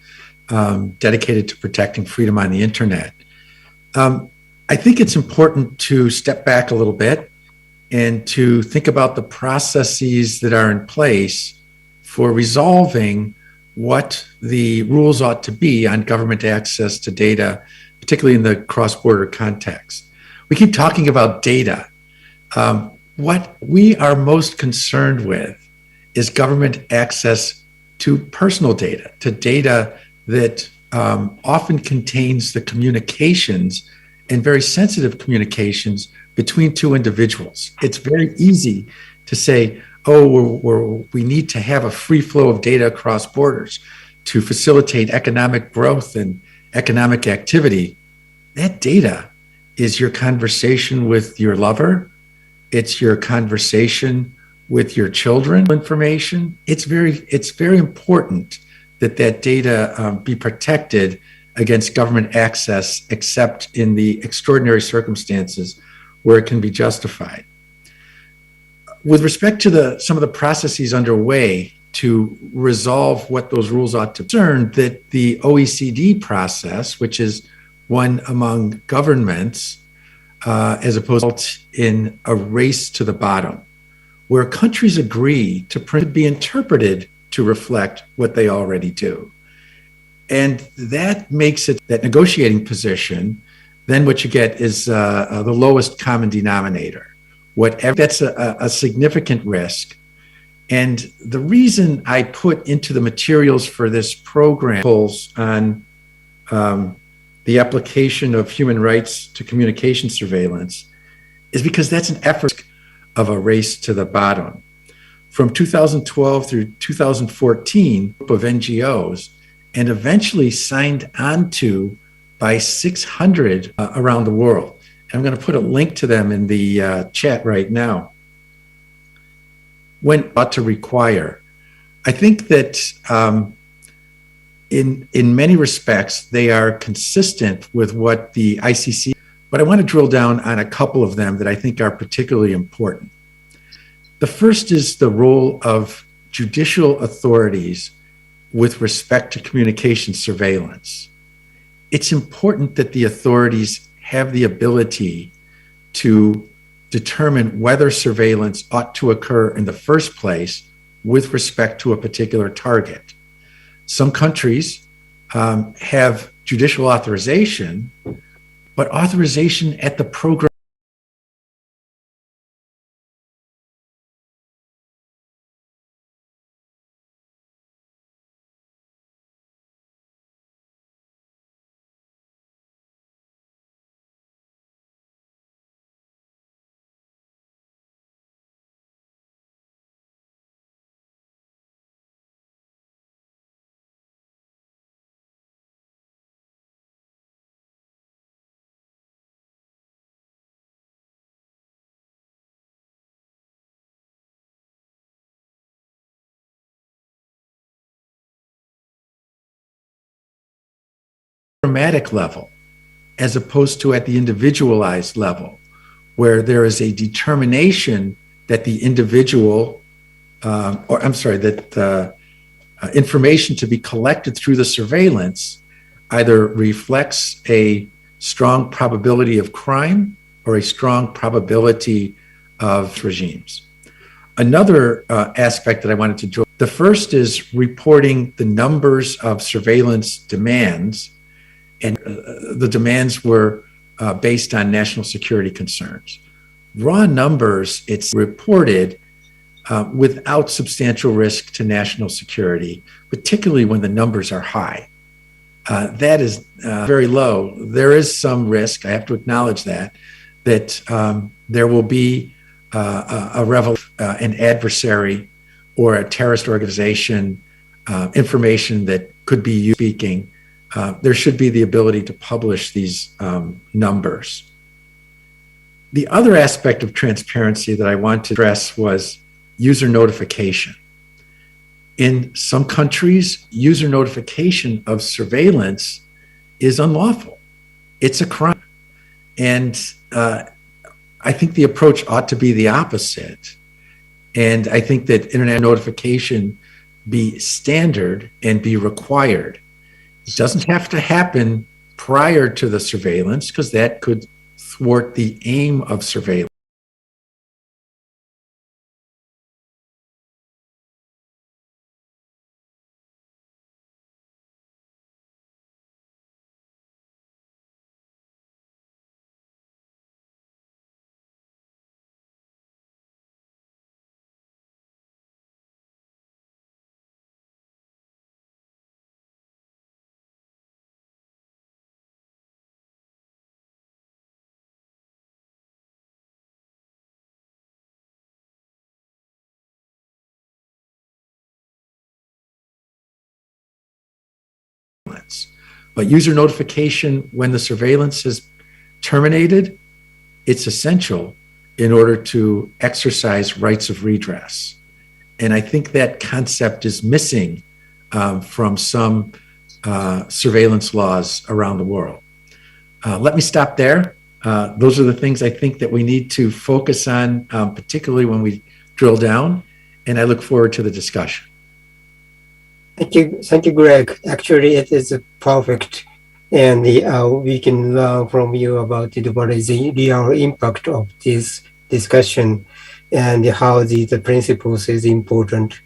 W: dedicated to protecting freedom on the internet. I think it's important to step back a little bit and to think about the processes that are in place for resolving what the rules ought to be on government access to data, particularly in the cross-border context. We keep talking about data. What we are most concerned with is government access to personal data, to data that often contains the communications and very sensitive communications between two individuals. It's very easy to say, oh, we need to have a free flow of data across borders to facilitate economic growth and economic activity. That data is your conversation with your lover. It's your conversation with your children information. It's very important that data be protected against government access, except in the extraordinary circumstances where it can be justified. With respect to some of the processes underway to resolve what those rules ought to concern, that the OECD process, which is one among governments, as opposed in a race to the bottom, where countries agree to be interpreted to reflect what they already do. And that makes it that negotiating position, then what you get is the lowest common denominator. That's a significant risk. And the reason I put into the materials for this program on the application of human rights to communication surveillance is because that's an effort of a race to the bottom. From 2012 through 2014, a group of NGOs, and eventually signed onto by 600 around the world. I'm going to put a link to them in the chat right now. When ought to require, I think that in many respects, they are consistent with what the ICC, but I want to drill down on a couple of them that I think are particularly important. The first is the role of judicial authorities with respect to communication surveillance. It's important that the authorities have the ability to determine whether surveillance ought to occur in the first place with respect to a particular target. Some countries have judicial authorization, but authorization at the program programmatic level, as opposed to at the individualized level, where there is a determination that the individual, information to be collected through the surveillance either reflects a strong probability of crime or a strong probability of regimes. Another aspect that I wanted to draw, the first is reporting the numbers of surveillance demands, and the demands were based on national security concerns. Raw numbers, it's reported without substantial risk to national security, particularly when the numbers are high. That is very low. There is some risk, I have to acknowledge that there will be an adversary or a terrorist organization information that could be used speaking. There should be the ability to publish these numbers. The other aspect of transparency that I want to address was user notification. In some countries, user notification of surveillance is unlawful. It's a crime. And I think the approach ought to be the opposite. And I think that internet notification be standard and be required. It doesn't have to happen prior to the surveillance, because that could thwart the aim of surveillance. But user notification, when the surveillance is terminated, it's essential in order to exercise rights of redress. And I think that concept is missing from some surveillance laws around the world. Let me stop there. Those are the things I think that we need to focus on, particularly when we drill down, and I look forward to the discussion.
Q: Thank you, Greg. Actually, it is perfect, and we can learn from you about what is the real impact of this discussion, and how the principles is important.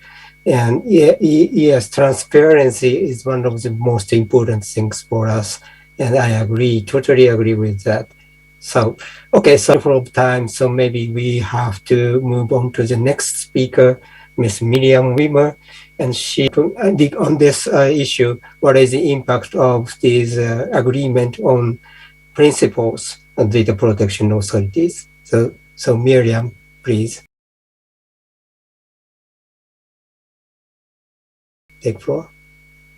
Q: And yes, transparency is one of the most important things for us, and I totally agree with that. So, okay, so for time, so maybe we have to move on to the next speaker, Ms. Miriam Wimmer. And she on this issue, what is the impact of this agreement on principles of data protection authorities? So Miriam, please take floor.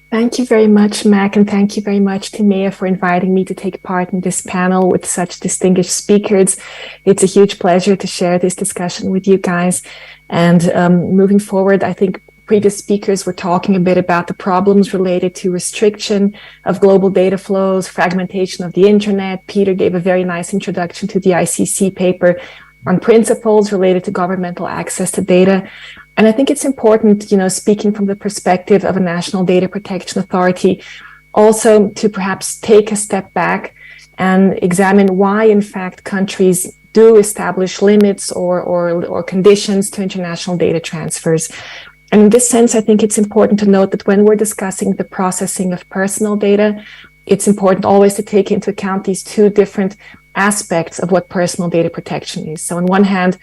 Y: Thank you very much, Mac, and thank you very much to Maya for inviting me to take part in this panel with such distinguished speakers. It's a huge pleasure to share this discussion with you guys. And moving forward, I think previous speakers were talking a bit about the problems related to restriction of global data flows, fragmentation of the internet. Peter gave a very nice introduction to the ICC paper on principles related to governmental access to data. And I think it's important, speaking from the perspective of a national data protection authority, also to perhaps take a step back and examine why, in fact, countries do establish limits or conditions to international data transfers. And in this sense, I think it's important to note that when we're discussing the processing of personal data, it's important always to take into account these two different aspects of what personal data protection is. So on one hand,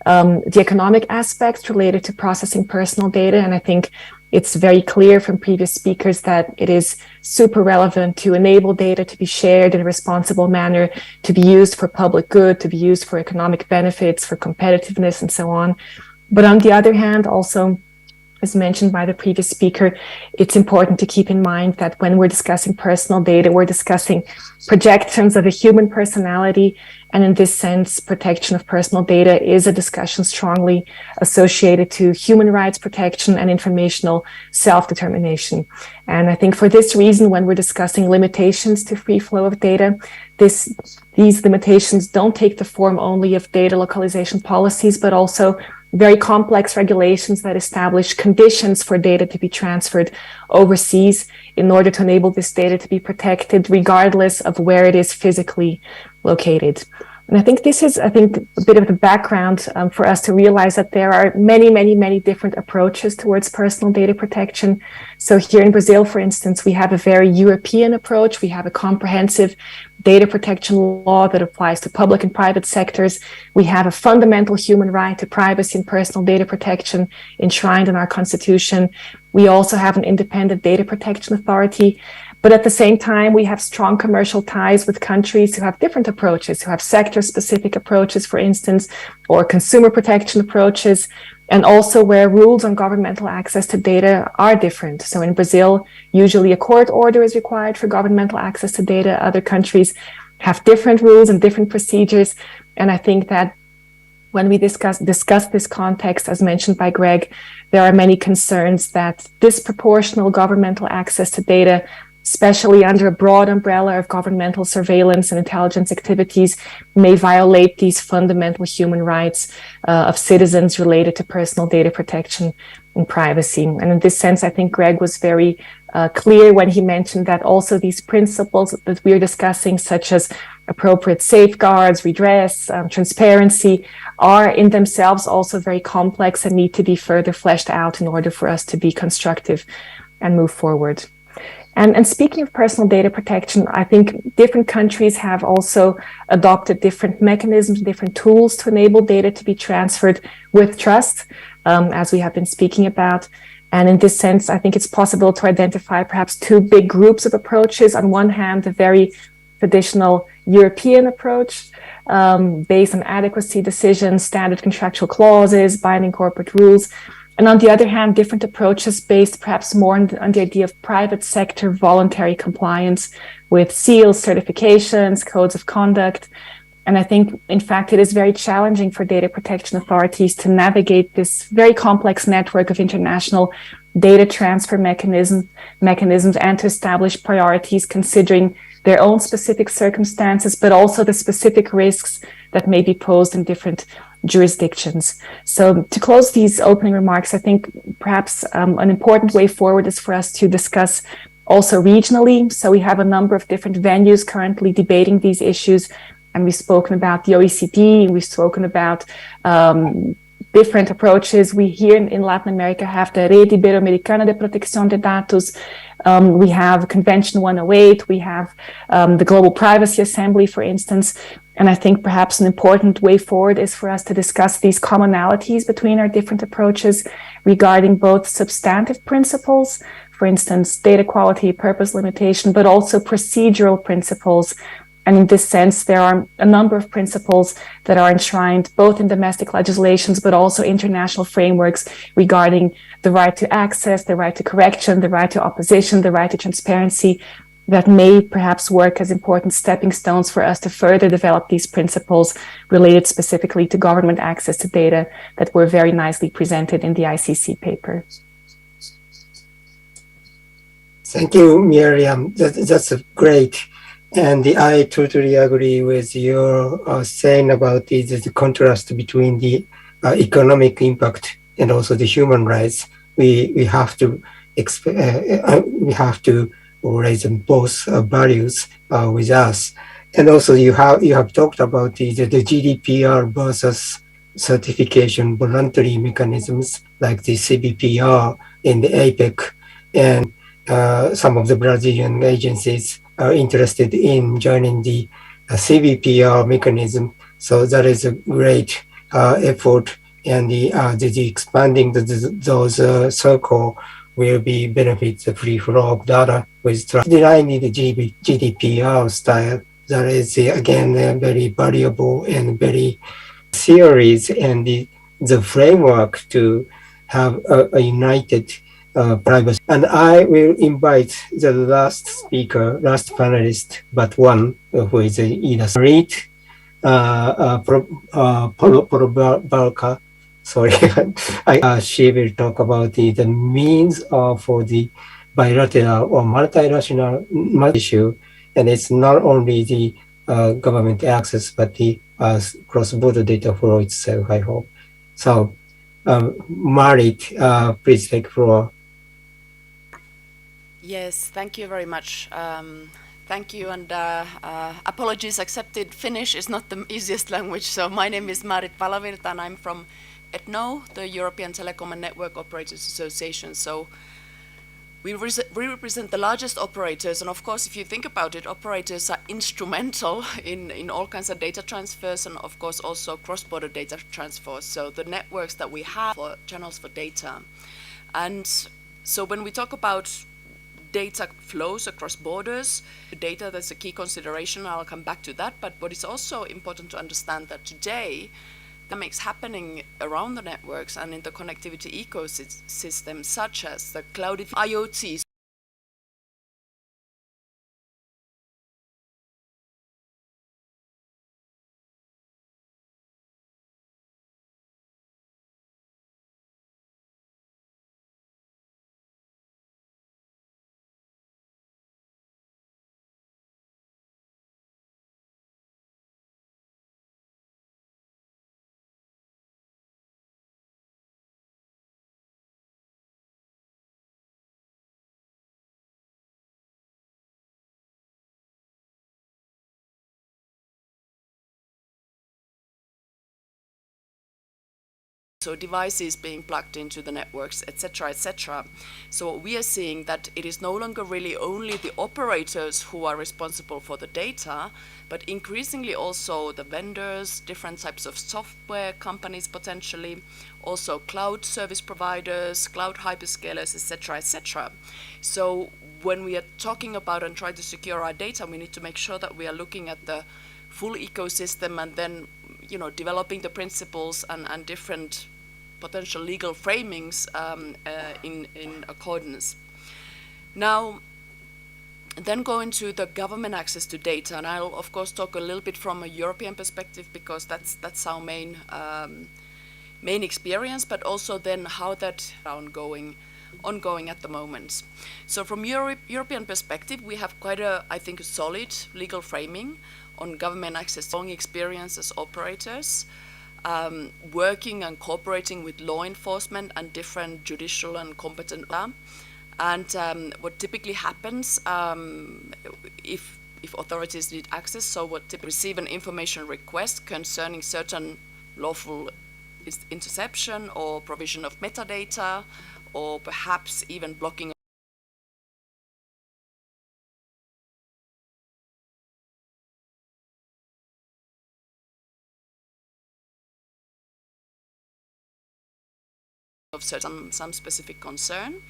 Y: the economic aspects related to processing personal data, and I think it's very clear from previous speakers that it is super relevant to enable data to be shared in a responsible manner, to be used for public good, to be used for economic benefits, for competitiveness, and so on. But on the other hand, also, as mentioned by the previous speaker, it's important to keep in mind that when we're discussing personal data, we're discussing projections of a human personality. And in this sense, protection of personal data is a discussion strongly associated to human rights protection and informational self-determination. And I think for this reason, when we're discussing limitations to free flow of data, these limitations don't take the form only of data localization policies, but also very complex regulations that establish conditions for data to be transferred overseas in order to enable this data to be protected regardless of where it is physically located. And I think this is, a bit of the background for us to realize that there are many different approaches towards personal data protection. So here in Brazil, for instance, we have a very European approach. We have a comprehensive data protection law that applies to public and private sectors. We have a fundamental human right to privacy and personal data protection enshrined in our constitution. We also have an independent data protection authority. But at the same time, we have strong commercial ties with countries who have different approaches, who have sector-specific approaches, for instance, or consumer protection approaches, and also where rules on governmental access to data are different. So in Brazil, usually a court order is required for governmental access to data. Other countries have different rules and different procedures. And I think that when we discuss this context, as mentioned by Greg, there are many concerns that disproportional governmental access to data, especially under a broad umbrella of governmental surveillance and intelligence activities, may violate these fundamental human rights of citizens related to personal data protection and privacy. And in this sense, I think Greg was very clear when he mentioned that also these principles that we're discussing, such as appropriate safeguards, redress, transparency, are in themselves also very complex and need to be further fleshed out in order for us to be constructive and move forward. And speaking of personal data protection, I think different countries have also adopted different mechanisms, different tools to enable data to be transferred with trust, as we have been speaking about. And in this sense, I think it's possible to identify perhaps two big groups of approaches. On one hand, the very traditional European approach, based on adequacy decisions, standard contractual clauses, binding corporate rules. And on the other hand, different approaches based perhaps more on the idea of private sector voluntary compliance with seals, certifications, codes of conduct. And I think, in fact, it is very challenging for data protection authorities to navigate this very complex network of international data transfer mechanisms and to establish priorities considering their own specific circumstances, but also the specific risks that may be posed in different jurisdictions. So to close these opening remarks, I think perhaps an important way forward is for us to discuss also regionally. So we have a number of different venues currently debating these issues, and we've spoken about the OECD, we've spoken about different approaches. We here in Latin America have the Rede Ibero-Americana de Protección de Datos. We have Convention 108, we have the Global Privacy Assembly, for instance. And I think perhaps an important way forward is for us to discuss these commonalities between our different approaches regarding both substantive principles, for instance, data quality, purpose limitation, but also procedural principles. And in this sense, there are a number of principles that are enshrined both in domestic legislations, but also international frameworks regarding the right to access, the right to correction, the right to opposition, the right to transparency, that may perhaps work as important stepping stones for us to further develop these principles related specifically to government access to data that were very nicely presented in the ICC paper.
Q: Thank you, Miriam. That's great. And I totally agree with your saying about the contrast between the economic impact and also the human rights. We have to raise both values with us. And also you have talked about the GDPR versus certification voluntary mechanisms like the CBPR in the APEC, and some of the Brazilian agencies are interested in joining the CBPR mechanism. So that is a great effort, and the expanding those circle will be benefit the free flow of data with trust. Designing the GDPR style, that is again very valuable and very series, and the framework to have a united privacy. And I will invite the last speaker, last panelist, but one, who is Ida Reed, Balka. Sorry, she will talk about the means for the bilateral or multilateral issue, and it's not only the government access, but the cross-border data flow itself, I hope. So, Marit, please take floor.
J: Yes, thank you very much. Thank you, and apologies accepted. Finnish is not the easiest language, so my name is Marit Valavirta, and I'm from ETNO, the European Telecom and Network Operators Association. So we represent the largest operators, and of course, if you think about it, operators are instrumental in all kinds of data transfers, and of course also cross-border data transfers. So the networks that we have for channels for data. And so when we talk about data flows across borders, data, that's a key consideration. I'll come back to that. But what is also important to understand that today, dynamics happening around the networks and in the connectivity ecosystem, such as the cloud IoT. So devices being plugged into the networks, etc., etc. So we are seeing that it is no longer really only the operators who are responsible for the data, but increasingly also the vendors, different types of software companies potentially, also cloud service providers, cloud hyperscalers, etc., etc. So when we are talking about and trying to secure our data, we need to make sure that we are looking at the full ecosystem and then, you know, developing the principles and different potential legal framings in accordance. Now, then go into the government access to data, and I'll of course talk a little bit from a European perspective because that's our main experience, but also then how that ongoing at the moment. So from European perspective, we have quite a, I think, a solid legal framing on government access, long experience as operators, working and cooperating with law enforcement and different judicial and competent law. And what typically happens if authorities need access, so what typically receive an information request concerning certain lawful interception or provision of metadata, or perhaps even blocking of some specific concern.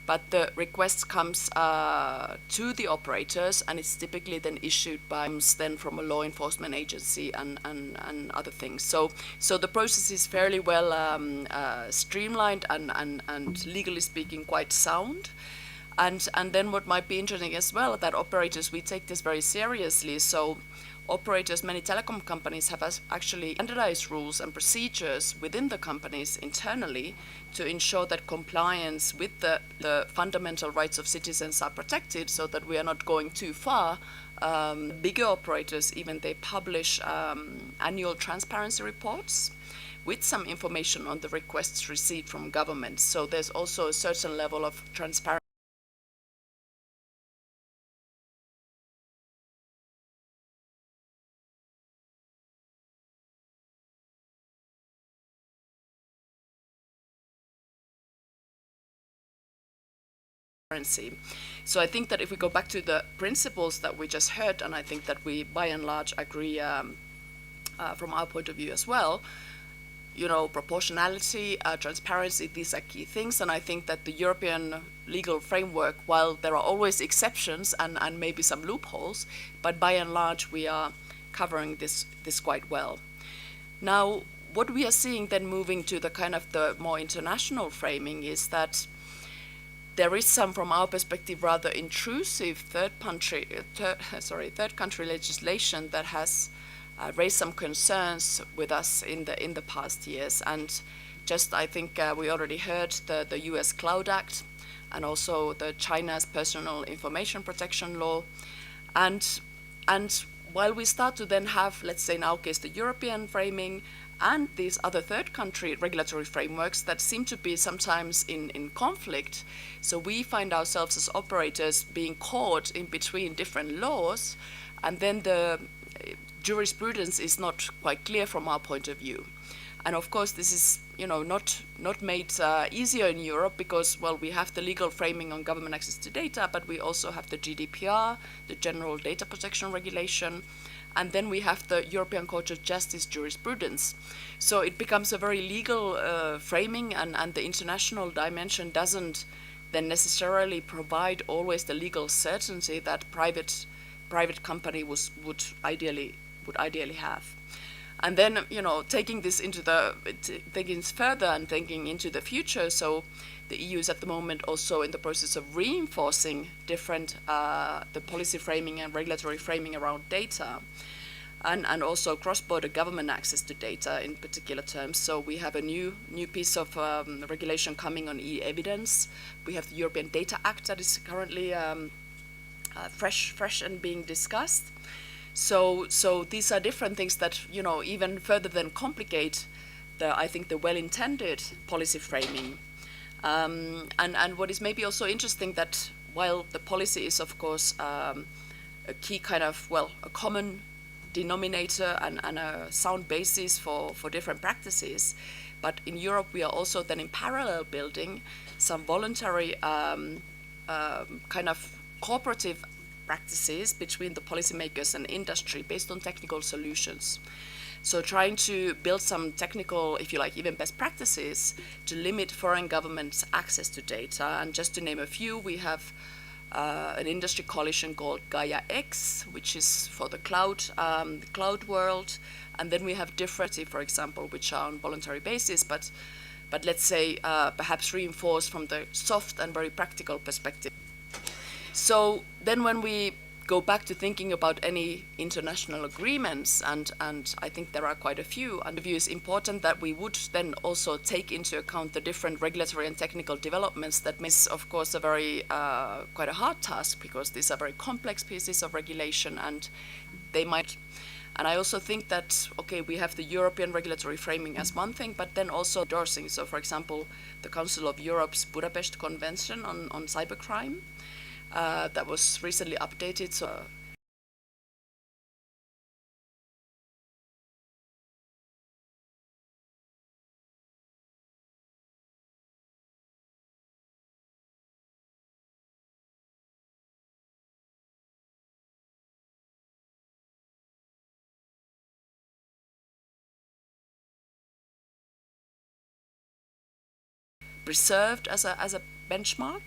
J: But the request comes to the operators, and it's typically then issued by then from a law enforcement agency and other things. So the process is fairly well streamlined and legally speaking quite sound. And then what might be interesting as well, that operators, we take this very seriously. So operators, many telecom companies have actually standardized rules and procedures within the companies internally to ensure that compliance with the fundamental rights of citizens are protected, so that we are not going too far. Bigger operators, even they publish annual transparency reports with some information on the requests received from government. So there's also a certain level of transparency. So I think that if we go back to the principles that we just heard, and I think that we by and large agree from our point of view as well, you know, proportionality, transparency, these are key things. And I think that the European legal framework, while there are always exceptions and maybe some loopholes, but by and large we are covering this quite well. Now, what we are seeing then moving to the kind of the more international framing is that there is some, from our perspective, rather intrusive third country legislation that has raised some concerns with us in the past years. And just, I think we already heard the US Cloud Act and also the China's Personal Information Protection Law. And while we start to then have, let's say in our case, the European framing and these other third country regulatory frameworks that seem to be sometimes in conflict, so we find ourselves as operators being caught in between different laws, and then the jurisprudence is not quite clear from our point of view. And of course, this is not made easier in Europe because, well, we have the legal framing on government access to data, but we also have the GDPR, the General Data Protection Regulation, and then we have the European Court of Justice jurisprudence. So it becomes a very legal framing, and the international dimension doesn't then necessarily provide always the legal certainty that private company would ideally have. And then, taking this thinking further and thinking into the future, so the EU is at the moment also in the process of reinforcing different, the policy framing and regulatory framing around data, and also cross-border government access to data in particular terms. So we have a new piece of regulation coming on e-evidence. We have the European Data Act that is currently fresh and being discussed. So these are different things that, even further than complicate I think the well-intended policy framing. And what is maybe also interesting that while the policy is, of course, a key kind of, a common denominator and a sound basis for different practices, but in Europe we are also then in parallel building some voluntary kind of cooperative practices between the policymakers and industry based on technical solutions. So trying to build some technical, if you like, even best practices to limit foreign governments' access to data. And just to name a few, we have an industry coalition called Gaia X, which is for the cloud world. And then we have different, for example, which are on voluntary basis, but let's say perhaps reinforced from the soft and very practical perspective. So then when we go back to thinking about any international agreements, and I think there are quite a few, and the view is important that we would then also take into account the different regulatory and technical developments that makes, of course, a very quite a hard task, because these are very complex pieces of regulation, and they might. And I also think that, okay, we have the European regulatory framing as one thing, but then also endorsing. So, for example, the Council of Europe's Budapest Convention on cybercrime, that was recently updated. So preserved as a benchmark,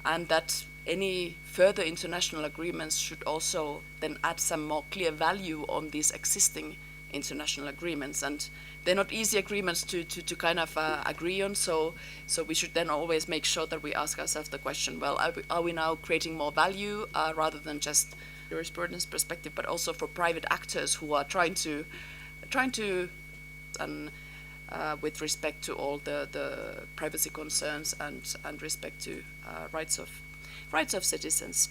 J: and that any further international agreements should also then add some more clear value on these existing international agreements. And they're not easy agreements to kind of agree on, so we should then always make sure that we ask ourselves the question, well, are we now creating more value rather than just jurisprudence perspective, but also for private actors who are trying to with respect to all the privacy concerns and respect to rights of citizens.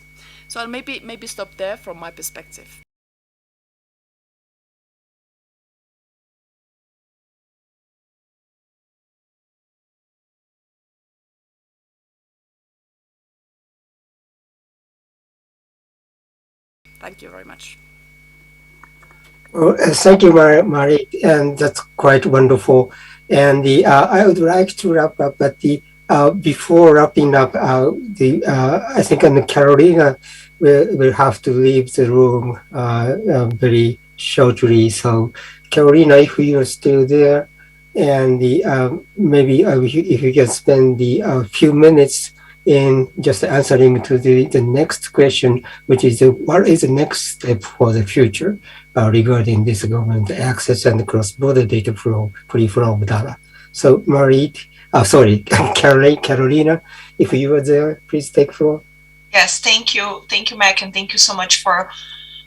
J: So I'll maybe stop there from my perspective. Thank you very much.
Q: Well, thank you, Marie, and that's quite wonderful. And I would like to wrap up, but before wrapping up, I think Carolina will have to leave the room very shortly. So, Carolina, if you're still there, and maybe if you can spend a few minutes in just answering to the next question, which is what is the next step for the future regarding this government access and cross-border data flow, free flow of data. So Marit, sorry, Carolina, if you are there, please take floor.
Z: Yes, thank you, Mac, and thank you so much for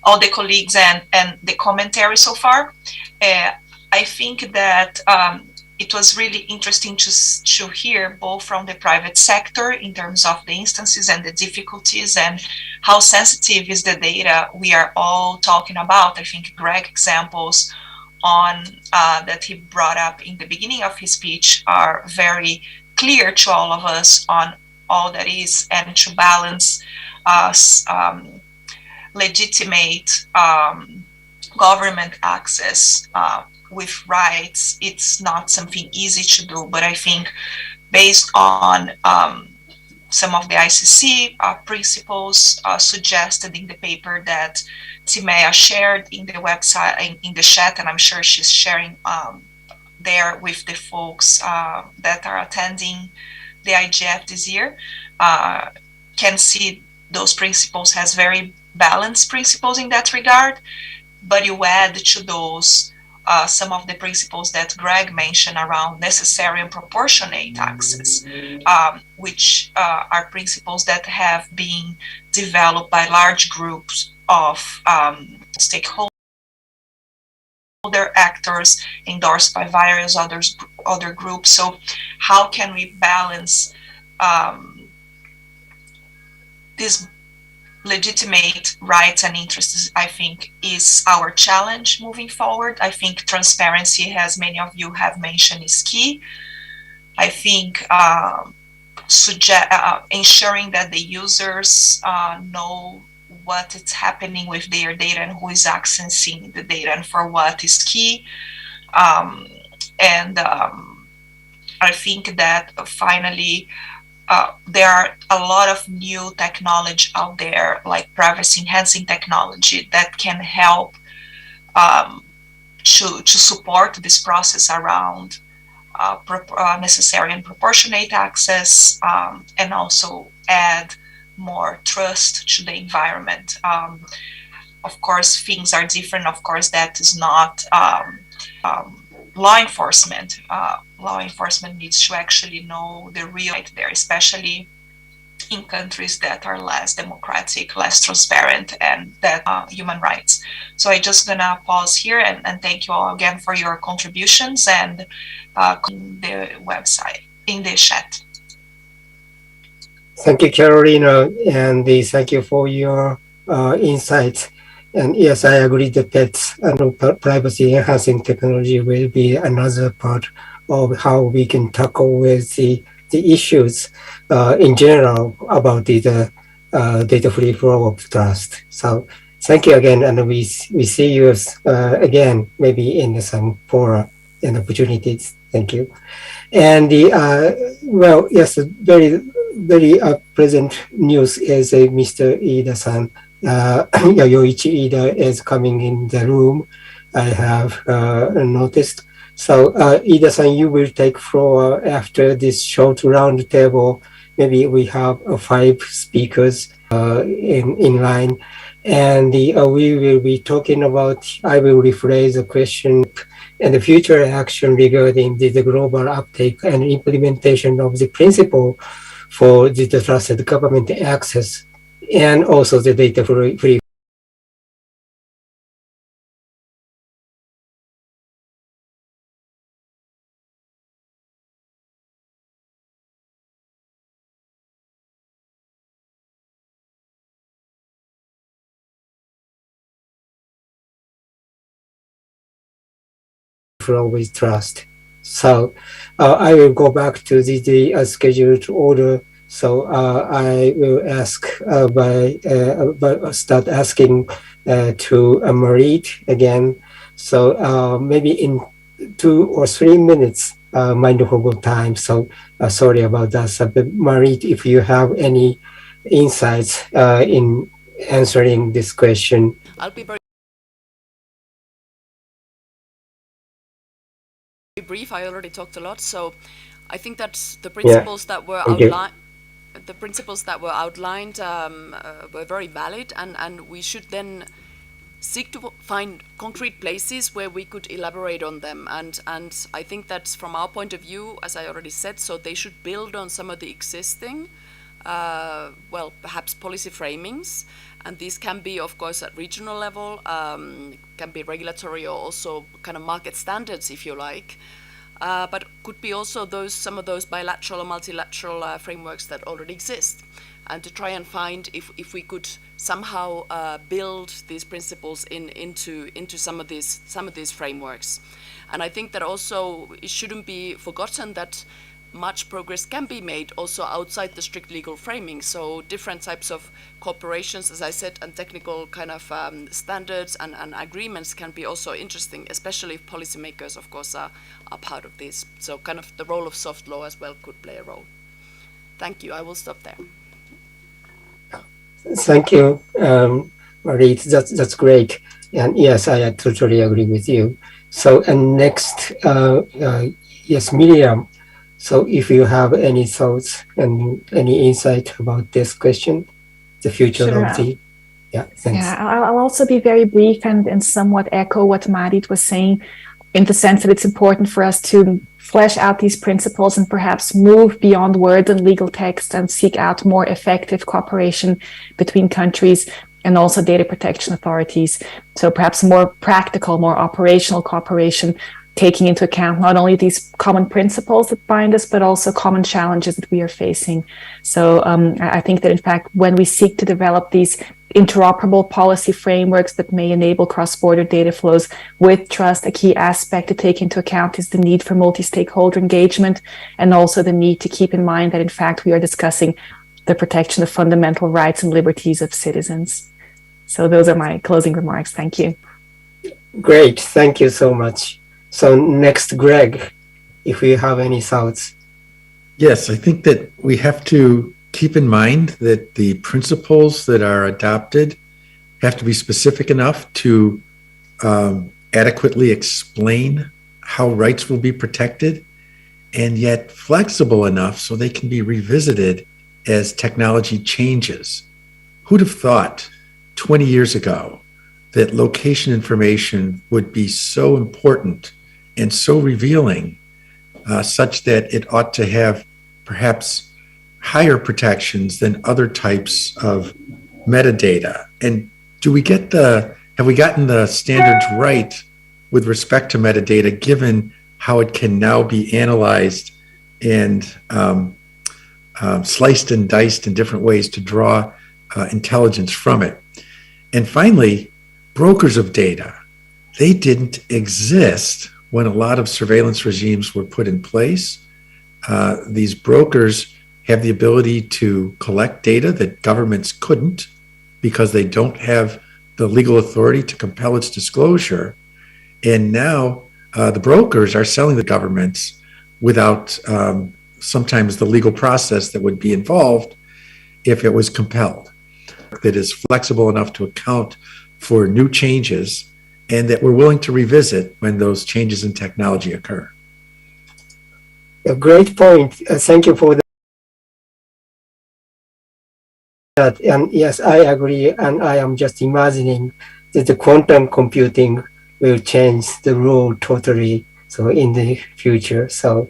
Z: all the colleagues and the commentary so far. I think that it was really interesting to hear both from the private sector in terms of the instances and the difficulties and how sensitive is the data we are all talking about. I think Greg examples on that he brought up in the beginning of his speech are very clear to all of us on all that is, and to balance legitimate government access with rights. It's not something easy to do, but I think based on some of the ICC principles suggested in the paper that Timea shared in the website, in the chat, and I'm sure she's sharing there with the folks that are attending the IGF this year, can see those principles has very balanced principles in that regard. But you add to those some of the principles that Greg mentioned around necessary and proportionate access, which are principles that have been developed by large groups of stakeholders, actors, endorsed by various other groups. So how can we balance these legitimate rights and interests, I think, is our challenge moving forward. I think transparency, as many of you have mentioned, is key. I think ensuring that the users know what is happening with their data and who is accessing the data and for what is key. I think that finally, there are a lot of new technology out there, like privacy enhancing technology, that can help to support this process around necessary and proportionate access, and also add more trust to the environment. Of course, things are different. Of course, that is not law enforcement. Law enforcement needs to actually know the real right there, especially in countries that are less democratic, less transparent, and that human rights. So I'm just gonna pause here and thank you all again for your contributions and in the website, in the chat.
Q: Thank you, Carolina, and thank you for your insights. And yes, I agree that pets and privacy enhancing technology will be another part of how we can tackle with the issues in general about the data free flow of trust. So thank you again, and we see you again maybe in some fora and opportunities. Thank you. And well, yes, very present news is Mr. Ida-san. Yoichi Ida is coming in the room. I have noticed. So Ida-san, you will take floor after this short round table. Maybe we have 5 speakers in line, and we will be talking about, I will rephrase the question, and the future action regarding the global uptake and implementation of the principle for the trusted government access, and also the data free. Flow with trust. So I will go back to the scheduled order. So I will ask start asking to Marit again. So maybe in 2 or 3 minutes, mindful time. So sorry about that. So, but Marit, if you have any insights in answering this question.
J: I'll be very brief. I already talked a lot, so I think that the principles that were outlined. the principles that were outlined were very valid, and we should then seek to find concrete places where we could elaborate on them. And I think that from our point of view, as I already said, so they should build on some of the existing, well, perhaps policy framings. And these can be, of course, at regional level, can be regulatory or also kind of market standards, if you like. But could be also some of those bilateral or multilateral frameworks that already exist, and to try and find if we could somehow build these principles into some of these frameworks. And I think that also it shouldn't be forgotten that much progress can be made also outside the strict legal framing. So different types of cooperations, as I said, and technical kind of standards and agreements can be also interesting, especially if policymakers, of course, are part of this. So kind of the role of soft law as well could play a role. Thank you. I will stop there.
Q: Thank you, Marie. That's great. And yes, I totally agree with you. So, and next, yes, Miriam. So if you have any thoughts and any insight about this question, the future
Y: Sure.
Q: of the, yeah, thanks.
Y: Yeah, I'll also be very brief and somewhat echo what Marit was saying, in the sense that it's important for us to flesh out these principles and perhaps move beyond word and legal text and seek out more effective cooperation between countries and also data protection authorities. So perhaps more practical, more operational cooperation, taking into account not only these common principles that bind us, but also common challenges that we are facing. So I think that, in fact, when we seek to develop these interoperable policy frameworks that may enable cross-border data flows with trust, a key aspect to take into account is the need for multi-stakeholder engagement, and also the need to keep in mind that, in fact, we are discussing the protection of fundamental rights and liberties of citizens. So those are my closing remarks. Thank you.
Q: Great. Thank you so much. So next, Greg, if you have any thoughts.
W: Yes, I think that we have to keep in mind that the principles that are adopted have to be specific enough to adequately explain how rights will be protected, and yet flexible enough so they can be revisited as technology changes. Who'd have thought 20 years ago that location information would be so important and so revealing, such that it ought to have perhaps higher protections than other types of metadata? And have we gotten the standards right with respect to metadata, given how it can now be analyzed and sliced and diced in different ways to draw intelligence from it? And finally, brokers of data. They didn't exist when a lot of surveillance regimes were put in place. These brokers have the ability to collect data that governments couldn't, because they don't have the legal authority to compel its disclosure. And now the brokers are selling the governments without sometimes the legal process that would be involved if it was compelled. That is flexible enough to account for new changes, and that we're willing to revisit when those changes in technology occur.
Q: A great point. Thank you for that. And yes, I agree. And I am just imagining that the quantum computing will change the rule totally. So in the future, so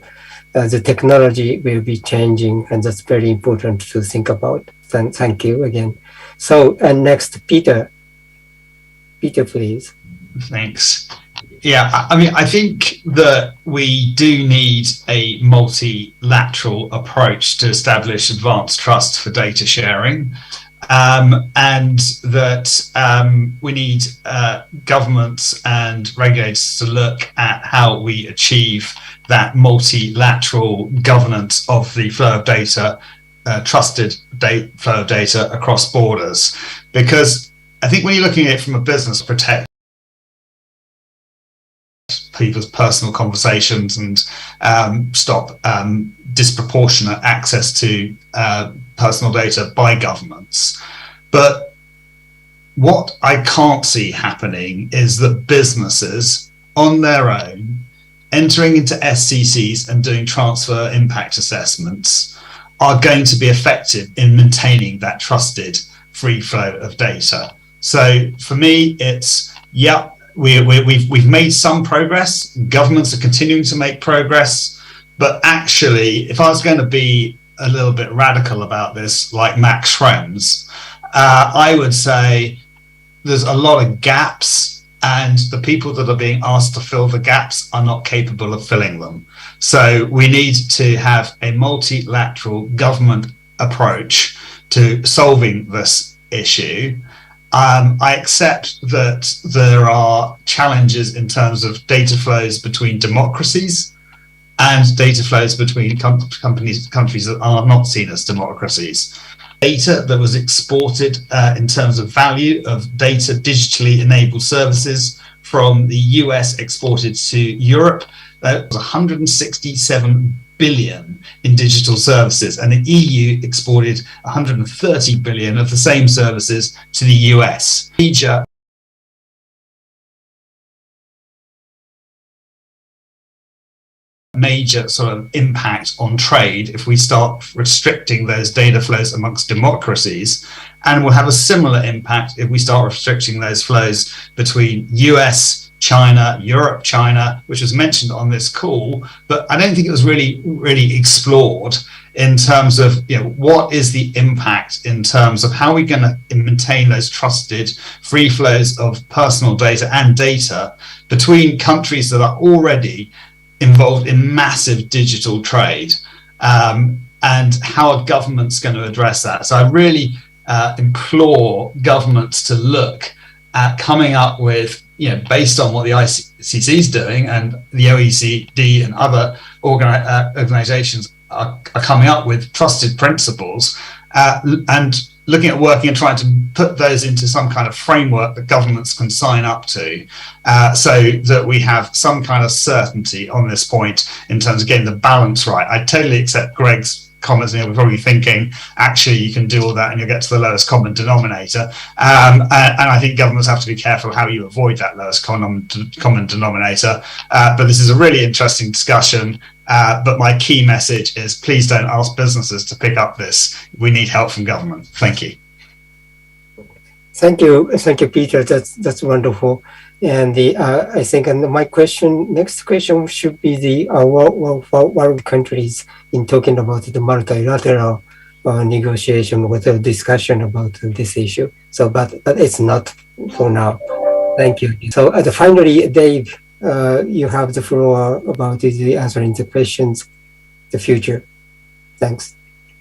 Q: the technology will be changing, and that's very important to think about. Thank you again. So, and next, Peter. Peter, please.
I: Thanks. Yeah, I mean, I think that we do need a multilateral approach to establish advanced trust for data sharing, and that we need governments and regulators to look at how we achieve that multilateral governance of the flow of data, trusted flow of data across borders. Because I think when you're looking at it from a business protect people's personal conversations and stop disproportionate access to personal data by governments. But what I can't see happening is that businesses on their own entering into SCCs and doing transfer impact assessments are going to be effective in maintaining that trusted free flow of data. So for me, it's, yeah, we've made some progress. Governments are continuing to make progress. But actually, if I was going to be a little bit radical about this, like Max Schrems, I would say there's a lot of gaps, and the people that are being asked to fill the gaps are not capable of filling them. So we need to have a multilateral government approach to solving this issue. I accept that there are challenges in terms of data flows between democracies and data flows between countries that are not seen as democracies. Data that was exported in terms of value of data digitally enabled services from the US exported to Europe, that was 167 billion in digital services, and the EU exported 130 billion of the same services to the US. Major sort of impact on trade if we start restricting those data flows amongst democracies, and will have a similar impact if we start restricting those flows between US, China, Europe, China, which was mentioned on this call, but I don't think it was really explored in terms of, you know, what is the impact in terms of how we're going to maintain those trusted free flows of personal data and data between countries that are already involved in massive digital trade, and how are governments going to address that? So I really implore governments to look at coming up with, you know, based on what the ICC is doing and the OECD and other organizations are coming up with trusted principles, and looking at working and trying to put those into some kind of framework that governments can sign up to, so that we have some kind of certainty on this point in terms of getting the balance right. I totally accept Greg's comments, and you're probably thinking, actually, you can do all that and you'll get to the lowest common denominator. And I think governments have to be careful how you avoid that lowest common denominator. But this is a really interesting discussion. But my key message is, please don't ask businesses to pick up this. We need help from government. Thank you.
Q: Thank you, Peter. That's wonderful. And I think, and my next question should be the world countries in talking about the multilateral negotiation with a discussion about this issue. So, but it's not for now. Thank you. So, finally, Dave, you have the floor about answering the questions, the future. Thanks.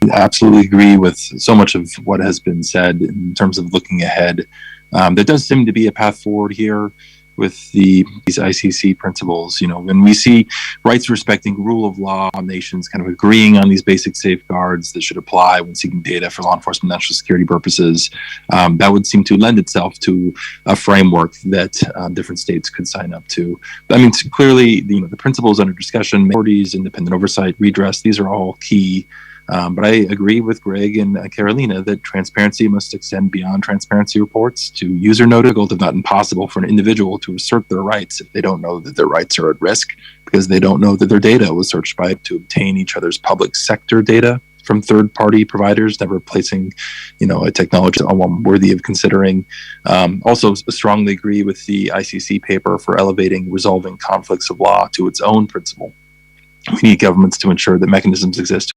A: I absolutely agree with so much of what has been said in terms of looking ahead. There does seem to be a path forward here with these ICC principles. You know, when we see rights respecting rule of law nations kind of agreeing on these basic safeguards that should apply when seeking data for law enforcement national security purposes, that would seem to lend itself to a framework that different states could sign up to. I mean, clearly, you know, the principles under discussion, minorities, independent oversight, redress, these are all key. But I agree with Greg and Carolina that transparency must extend beyond transparency reports to user notice. It's not impossible for an individual to assert their rights if they don't know that their rights are at risk, because they don't know that their data was searched by to obtain each other's public sector data from third-party providers, never placing, you know, a technology worthy of considering. Also, strongly agree with the ICC paper for elevating resolving conflicts of law to its own principle. We need governments to ensure that mechanisms exist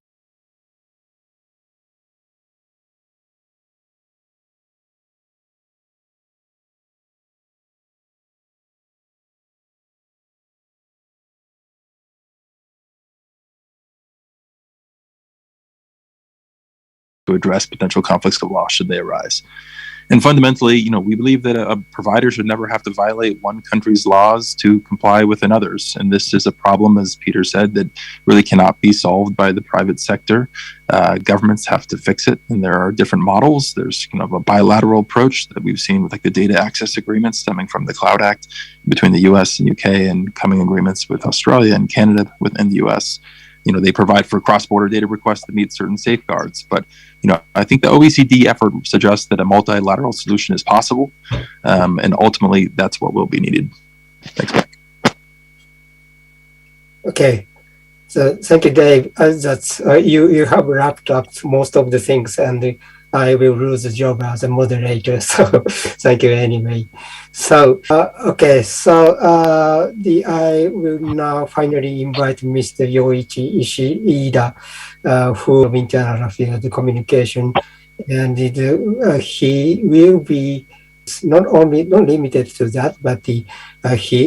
A: to address potential conflicts of law should they arise. And fundamentally, you know, we believe that a provider should never have to violate one country's laws to comply with another's. And this is a problem, as Peter said, that really cannot be solved by the private sector. Governments have to fix it, and there are different models. There's kind of a bilateral approach that we've seen with like the data access agreements stemming from the Cloud Act between the US and UK, and coming agreements with Australia and Canada within the US. You know, they provide for cross-border data requests that meet certain safeguards. But, you know, I think the OECD effort suggests that a multilateral solution is possible. And ultimately, that's what will be needed. Thanks, Mike.
Q: Okay. So thank you, Dave. That's you have wrapped up most of the things, and I will lose the job as a moderator. So thank you anyway. So okay, so I will now finally invite Mr. Yoichi Ishida, who of Internal Affairs Communication, and he will be not limited to that, but he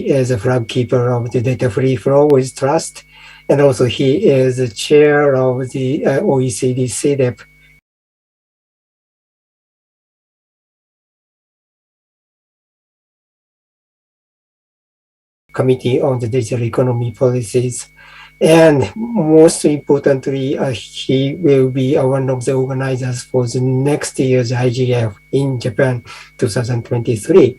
Q: is a flag keeper of the data free flow with trust. And also he is the chair of the OECD CDEP Committee on the Digital Economy Policies. And most importantly, he will be one of the organizers for the next year's IGF in Japan, 2023.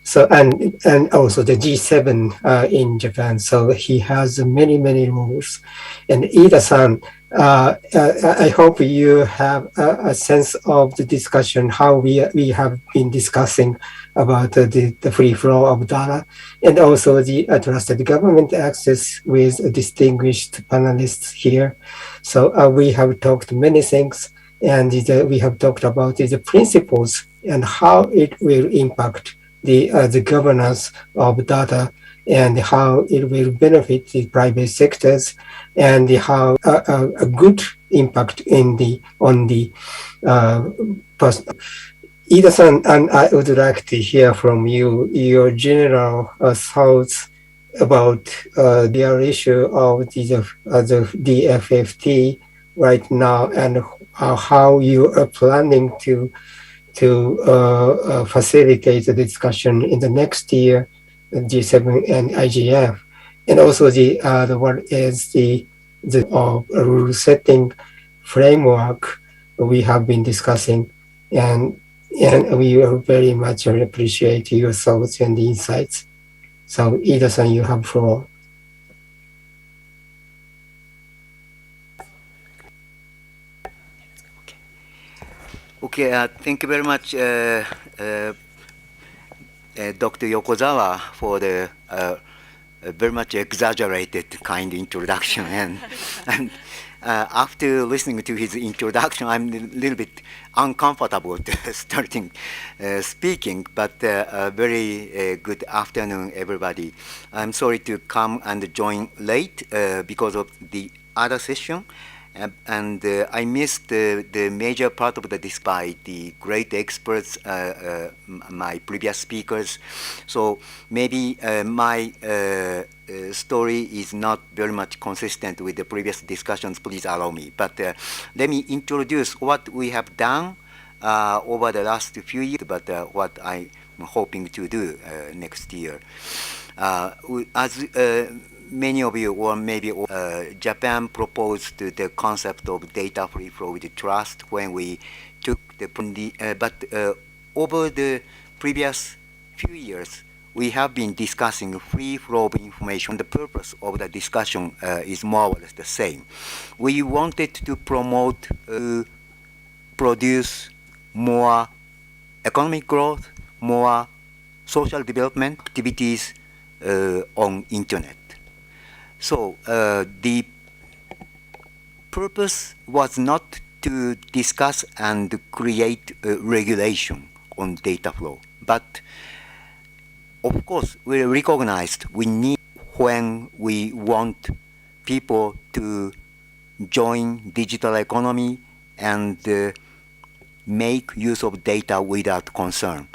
Q: So and also the G7 in Japan. So he has many roles. And Ida-san, I hope you have a sense of the discussion how we have been discussing about the free flow of data and also the trusted government access with distinguished panelists here. So we have talked many things, and we have talked about the principles and how it will impact the governance of data and how it will benefit the private sectors and how a good impact on the person. Ida-san, and I would like to hear from you your general thoughts about the issue of the DFFT right now and how you are planning to facilitate the discussion in the next year, G7 and IGF, and also the one is the rule setting framework we have been discussing, and we very much appreciate your thoughts and insights. So Ida-san, you have floor.
L: Okay, thank you very much, Dr. Yokozawa, for the very much exaggerated kind introduction. And after listening to his introduction, I'm a little bit uncomfortable starting speaking, but very good afternoon, everybody. I'm sorry to come and join late because of the other session. And I missed the major part of the discussion by the great experts, my previous speakers. So maybe my story is not very much consistent with the previous discussions. Please allow me. But let me introduce what we have done over the last few years, but what I'm hoping to do next year. As many of you, or maybe Japan proposed the concept of data free flow with trust when we took but over the previous few years, we have been discussing free flow of information. The purpose of the discussion is more or less the same. We wanted to promote, produce more economic growth, more social development activities on internet. So the purpose was not to discuss and create regulation on data flow, but of course we recognized we need when we want people to join digital economy and make use of data without concern.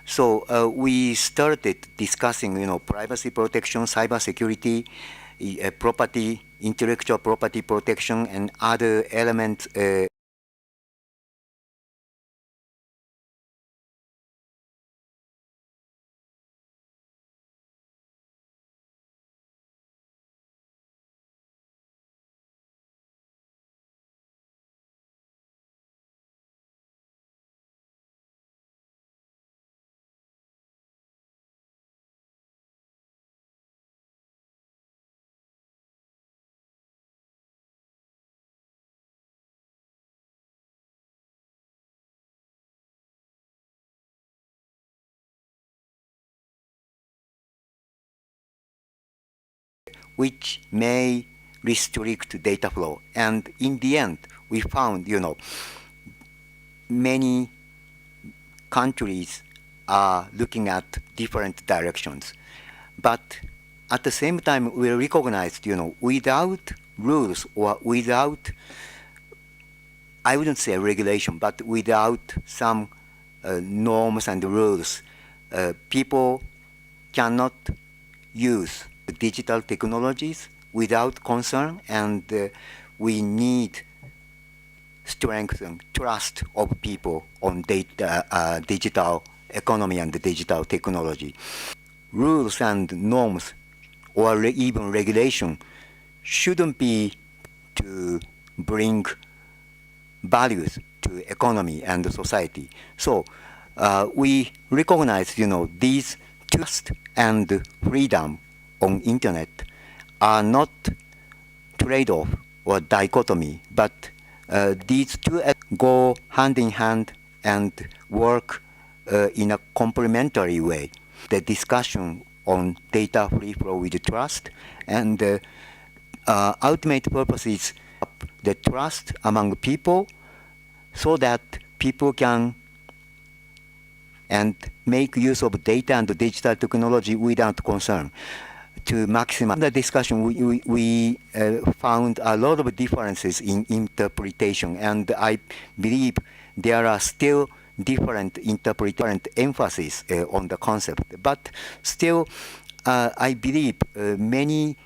L: So we started discussing, privacy protection, cyber security, property, intellectual property protection, and other elements. Which may restrict data flow. And in the end, we found, many countries are looking at different directions. But at the same time, we recognized, without rules or without, I wouldn't say regulation, but without some norms and rules, people cannot use digital technologies without concern, and we need strengthen trust of people on digital economy and digital technology. Rules and norms or even regulation shouldn't be to bring values to economy and society. So we recognize, these trust and freedom on internet are not trade-off or dichotomy, but these two go hand in hand and work in a complementary way. The discussion on data free flow with trust, and the ultimate purpose is the trust among people, so that people can and make use of data and digital technology without concern. To maximize the discussion, we found a lot of differences in interpretation, and I believe there are still different emphasis on the concept. But still, I believe many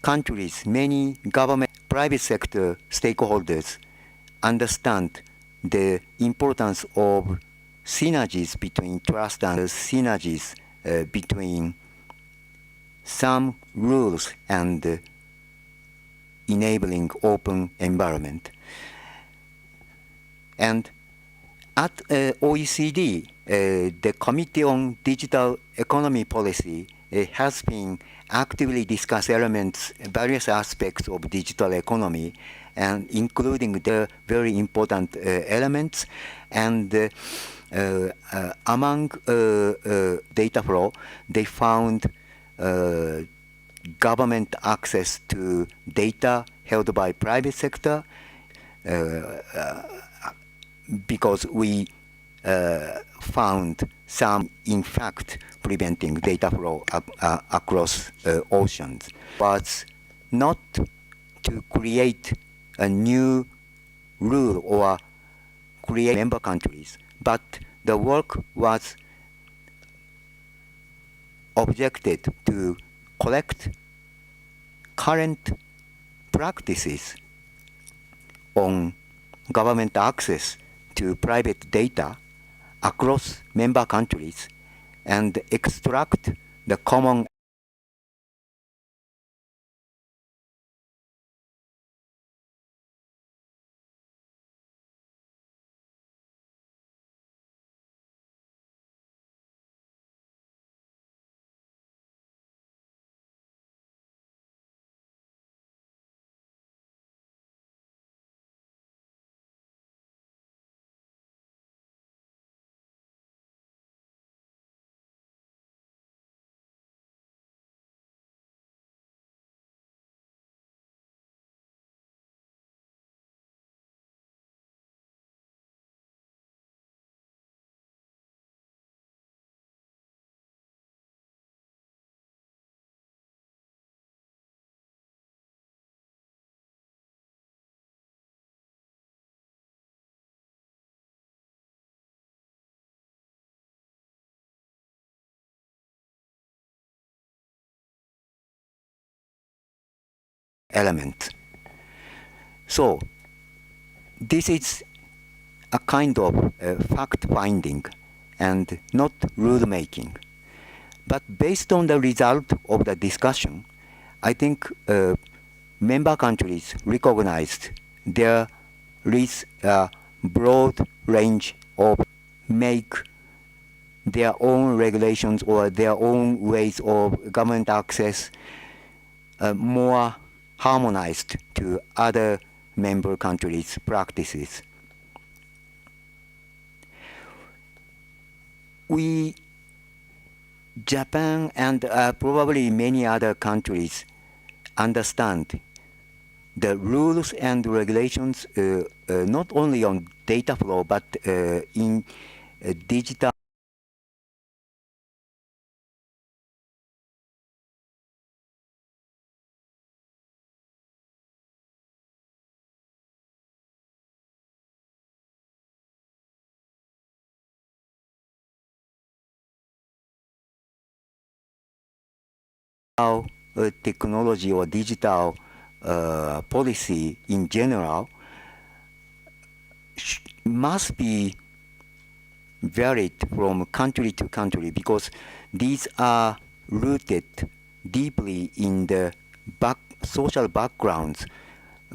L: countries, many government, private sector stakeholders understand the importance of synergies between trust and synergies between some rules and enabling open environment. And at OECD, the Committee on Digital Economy Policy has been actively discuss various aspects of digital economy, and including the very important elements. And among data flow, they found government access to data held by private sector, because we found some, in fact, preventing data flow across oceans, was not to create a new rule or create member countries, but the work was objected to collect current practices on government access to private data across member countries and extract the common element. So this is a kind of fact-finding and not rule-making. But based on the result of the discussion, I think member countries recognized there is a broad range of make their own regulations or their own ways of government access more harmonized to other member countries' practices. Japan and probably many other countries understand the rules and regulations not only on data flow but in digital technology or digital policy in general must be varied from country to country because these are rooted deeply in the social backgrounds,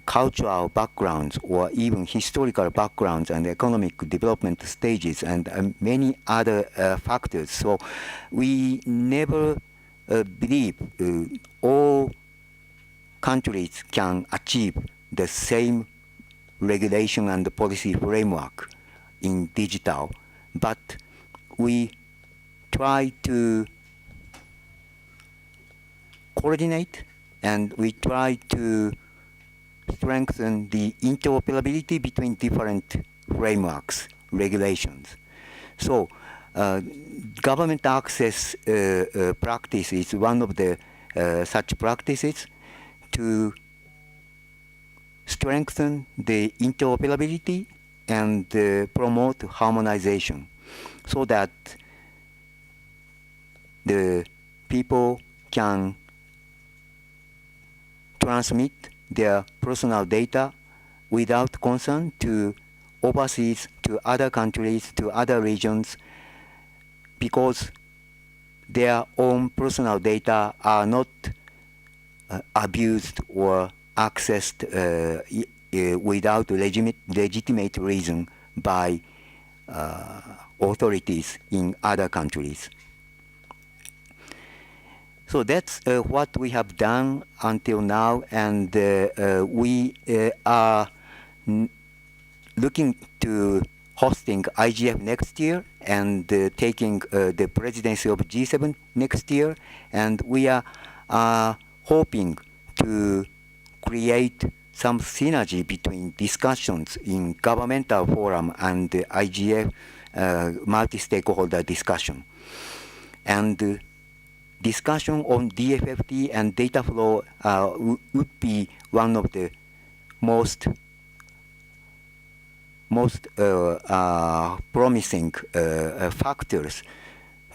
L: cultural backgrounds, or even historical backgrounds and economic development stages and many other factors. So we never believe all countries can achieve the same regulation and policy framework in digital, but we try to coordinate and we try to strengthen the interoperability between different frameworks, regulations. So government access practice is one of the such practices to strengthen the interoperability and promote harmonization so that the people can transmit their personal data without concern to overseas, to other countries, to other regions, because their own personal data are not abused or accessed without legitimate reason by authorities in other countries. So that's what we have done until now, and we are looking to hosting IGF next year and taking the presidency of G7 next year, and we are hoping to create some synergy between discussions in governmental forum and the IGF multi-stakeholder discussion. And discussion on DFFT and data flow would be one of the most promising factors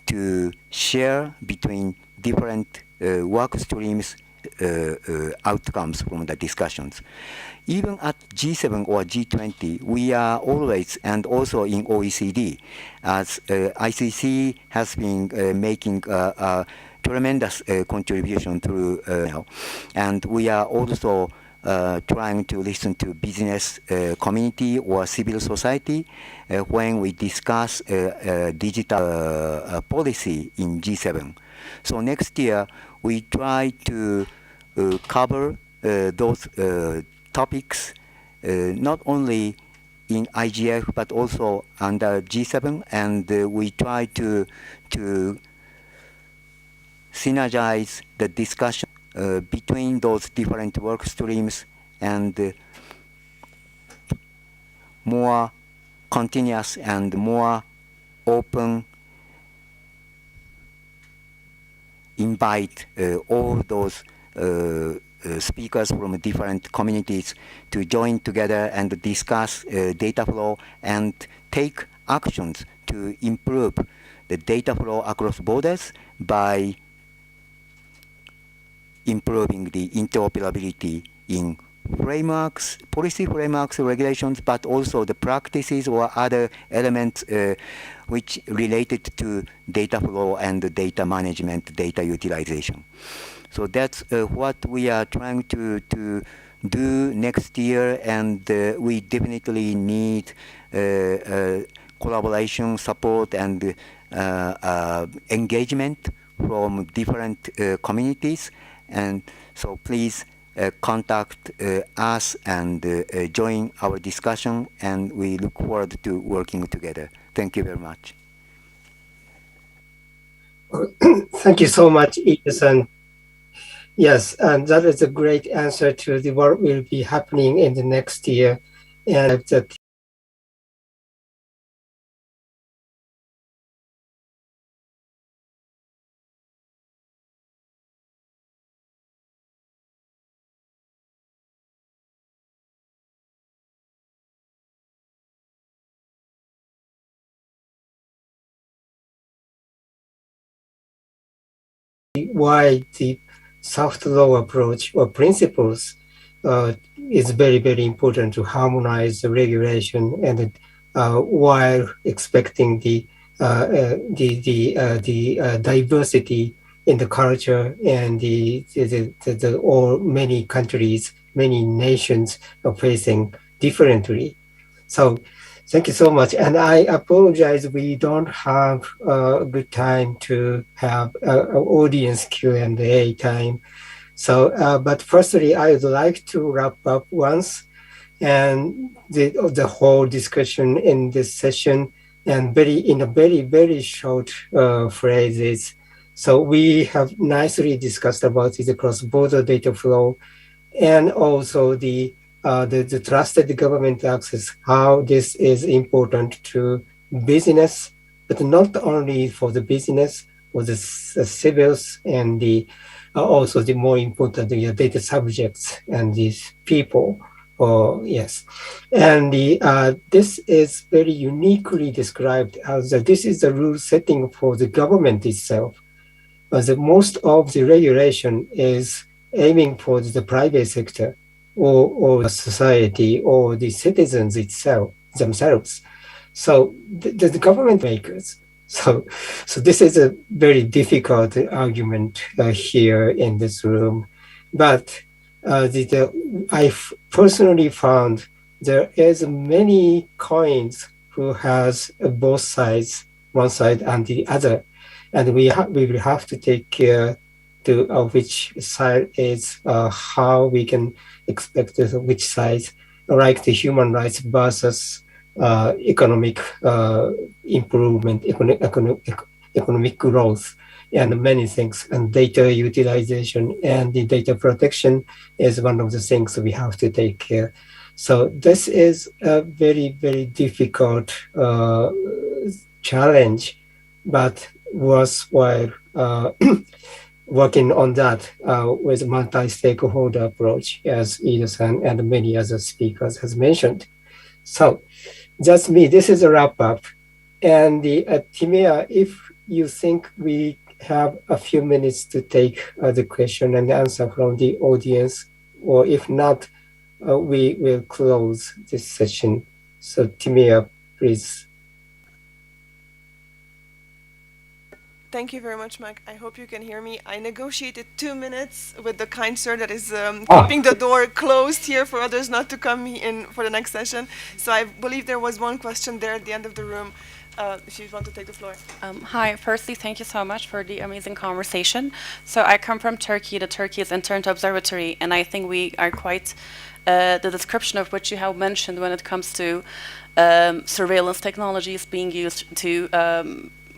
L: to share between different work streams outcomes from the discussions. Even at G7 or G20, we are always, and also in OECD, as ICC has been making a tremendous contribution through now, and we are also trying to listen to business community or civil society when we discuss digital policy in G7. So next year we try to cover those topics not only in IGF but also under G7, and we try to synergize the discussion between those different work streams and more continuous and more open, invite all those speakers from different communities to join together and discuss data flow and take actions to improve the data flow across borders by improving the interoperability in frameworks, policy frameworks, regulations, but also the practices or other elements which related to data flow and data management, data utilization. So that's what we are trying to do next year, and we definitely need collaboration, support, and engagement from different communities. And so please contact us and join our discussion, and we look forward to working together. Thank you very much.
Q: Thank you so much, Ida-san. Yes, and that is a great answer to the what will be happening in the next year, and that why the soft law approach or principles is very, very important to harmonize the regulation and while expecting the diversity in the culture and the all many countries, many nations are facing differently. So thank you so much. And I apologize, we don't have a good time to have an audience Q&A time. So, but firstly, I would like to wrap up once and the whole discussion in this session and in a very short phrases. So we have nicely discussed about the cross-border data flow and also the trusted government access, how this is important to business, but not only for the business, for the civils and also the more important data subjects and these people. Oh, yes. And this is very uniquely described as this is the rule setting for the government itself. But most of the regulation is aiming for the private sector or society or the citizens themselves. So the government makers. So this is a very difficult argument here in this room. But I personally found there is many coins who has both sides, one side and the other, and we will have to take care to which side is how we can expect which side, like the human rights versus economic improvement, economic growth, and many things. And data utilization and the data protection is one of the things we have to take care. So this is a very difficult challenge, but worthwhile working on that with multi-stakeholder approach, as Ida-san and many other speakers has mentioned. So that's me. This is a wrap up. And Timea, if you think we have a few minutes to take the question and answer from the audience, or if not, we will close this session. So Timea, please.
X: Thank you very much, Mike. I hope you can hear me. I negotiated 2 minutes with the kind sir that is keeping the door closed here for others not to come in for the next session. So I believe there was one question there at the end of the room. If you want to take the floor.
M: Hi, firstly, thank you so much for the amazing conversation. So I come from Turkey. The Turkey is Internet Observatory, and I think we are quite, the description of which you have mentioned when it comes to surveillance technologies being used to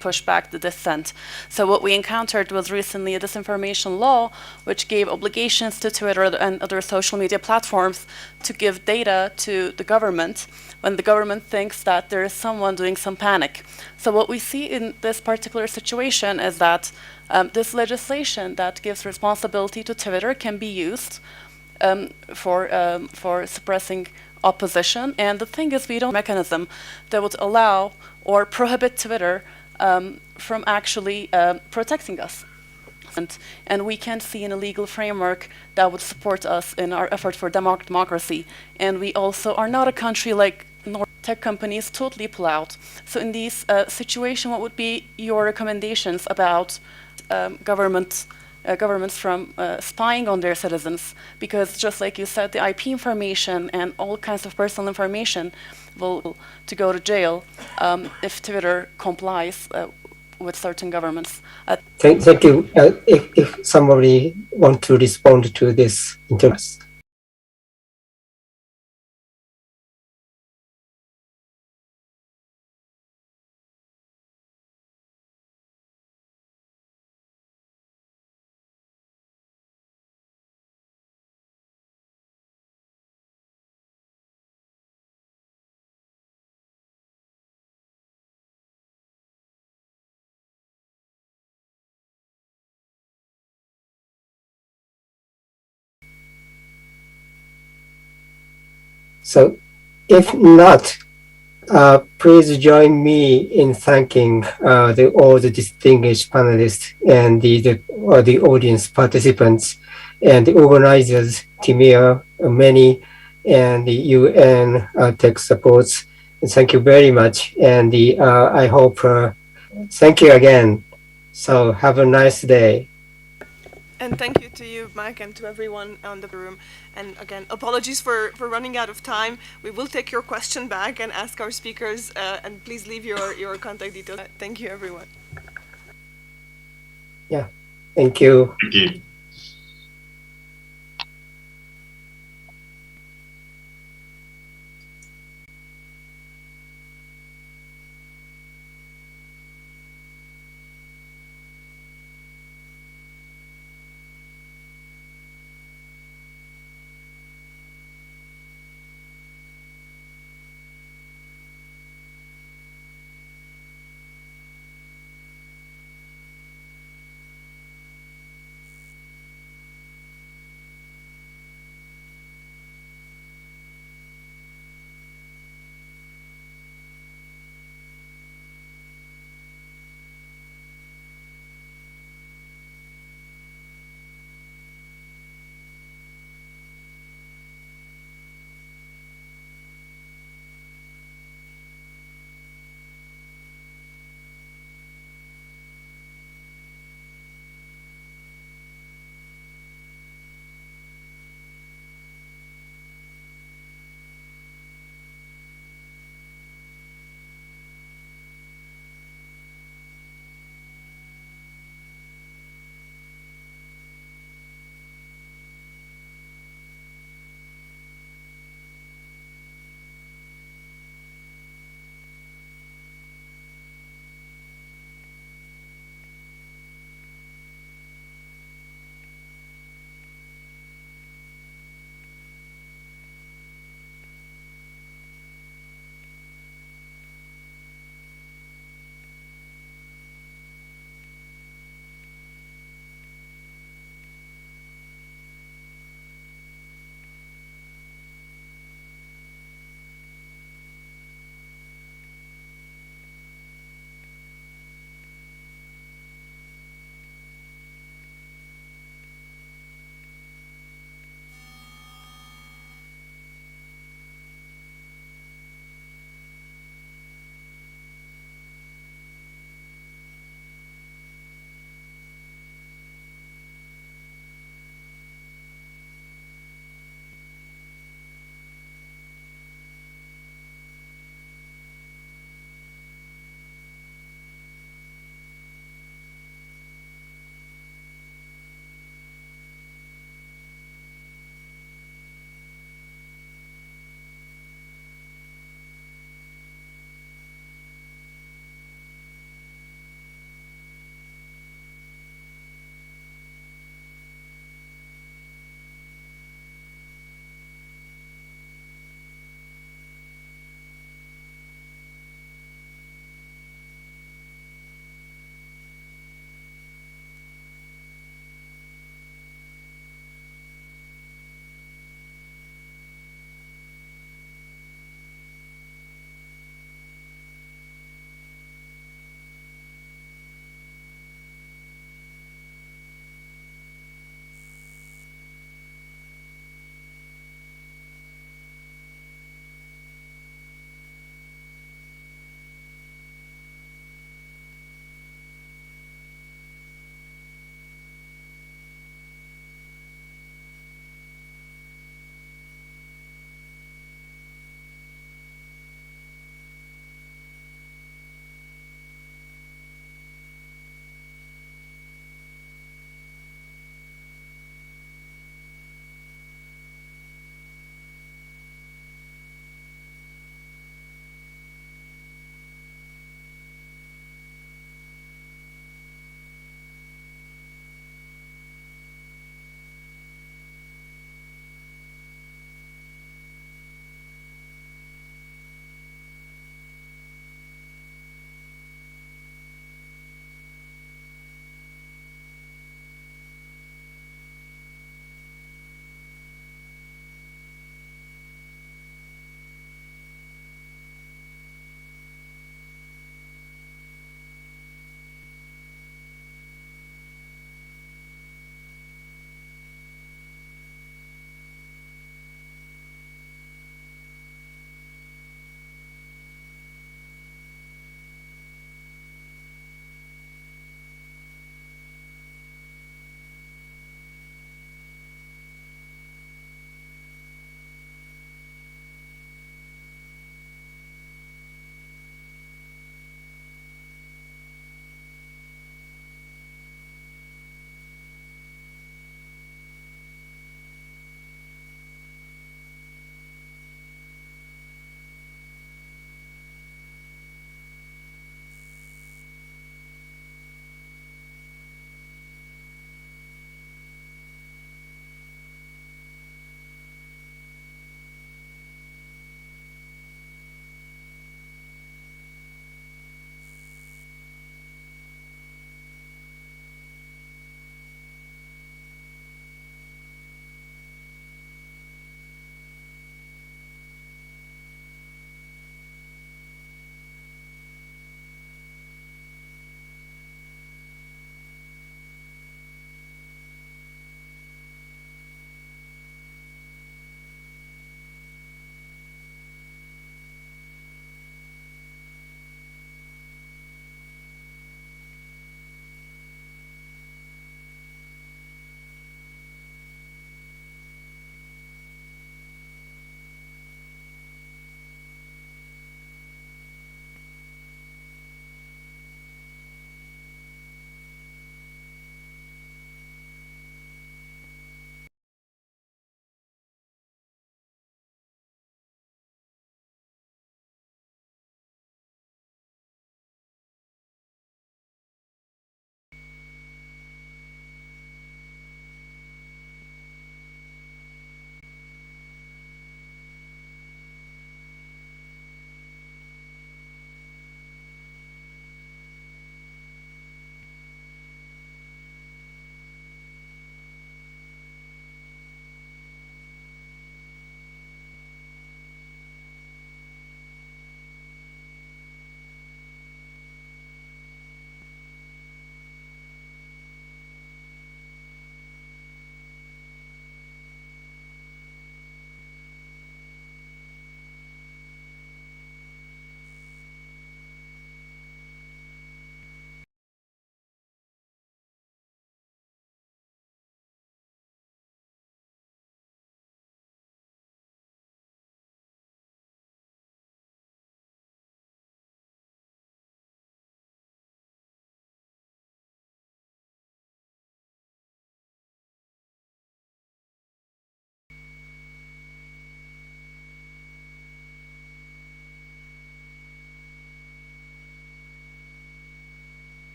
M: push back the dissent. So what we encountered was recently a disinformation law which gave obligations to Twitter and other social media platforms to give data to the government when the government thinks that there is someone doing some panic. So what we see in this particular situation is that this legislation that gives responsibility to Twitter can be used for suppressing opposition. And the thing is, we don't have a mechanism that would allow or prohibit Twitter from actually protecting us. And we can't see in a legal framework that would support us in our effort for democracy. And we also are not a country like tech companies totally pull out. So in these situations, what would be your recommendations about governments from spying on their citizens? Because just like you said, the IP information and all kinds of personal information will to go to jail if Twitter complies with certain governments.
Q: Thank you. If somebody want to respond to this interest. So if not, please join me in thanking all the distinguished panelists and the audience participants and the organizers, Timir, many, and the UN tech supports. Thank you very much. And I hope, thank you again. So have a nice day.
X: And thank you to you, Mike, and to everyone on the room. And again, apologies for running out of time. We will take your question back and ask our speakers, and please leave your contact details. Thank you, everyone.
Q: Yeah, thank you.
I: Thank you.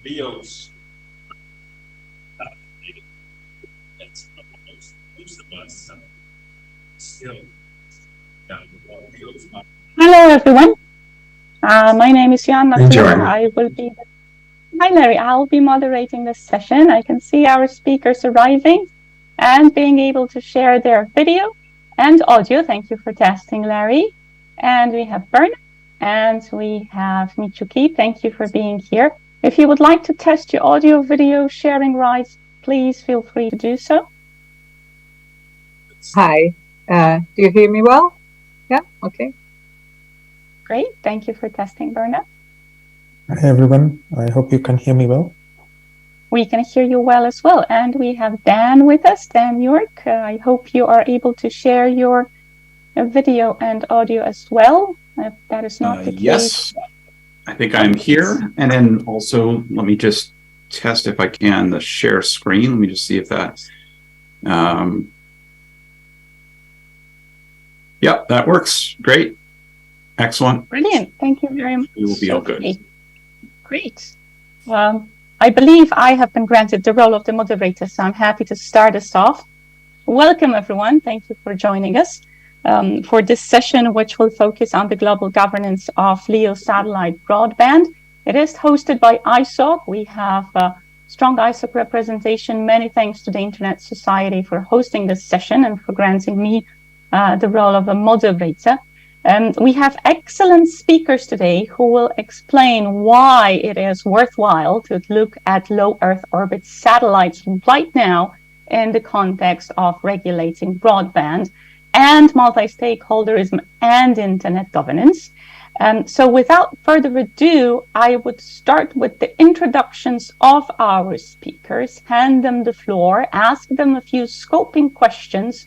K: Leo's
O: Hello, everyone. My name is Joanna. I will be. Hi, Larry. I'll be moderating this session. I can see our speakers arriving and being able to share their video and audio. Thank you for testing, Larry. And we have Bernard and we have Michuki. Thank you for being here. If you would like to test your audio video sharing rights, please feel free to do so.
P: Hi. Do you hear me well? Yeah, okay.
O: Great. Thank you for testing, Bernard.
S: Hi, everyone. I hope you can hear me well.
O: We can hear you well as well. And we have Dan with us, Dan York. I hope you are able to share your video and audio as well. If that is not the case.
T: Yes, I think I'm here. And then also, let me just test if I can the share screen. Let me just see if that. Yep, that works. Great. Excellent.
O: Brilliant. Thank you very much.
T: We will be all good.
O: Great. Well, I believe I have been granted the role of the moderator, so I'm happy to start us off. Welcome, everyone. Thank you for joining us for this session, which will focus on the global governance of LEO satellite broadband. It is hosted by ISOC. We have a strong ISOC representation. Many thanks to the Internet Society for hosting this session and for granting me the role of a moderator. We have excellent speakers today who will explain why it is worthwhile to look at low Earth orbit satellites right now in the context of regulating broadband and multi-stakeholderism and internet governance. So without further ado, I would start with the introductions of our speakers, hand them the floor, ask them a few scoping questions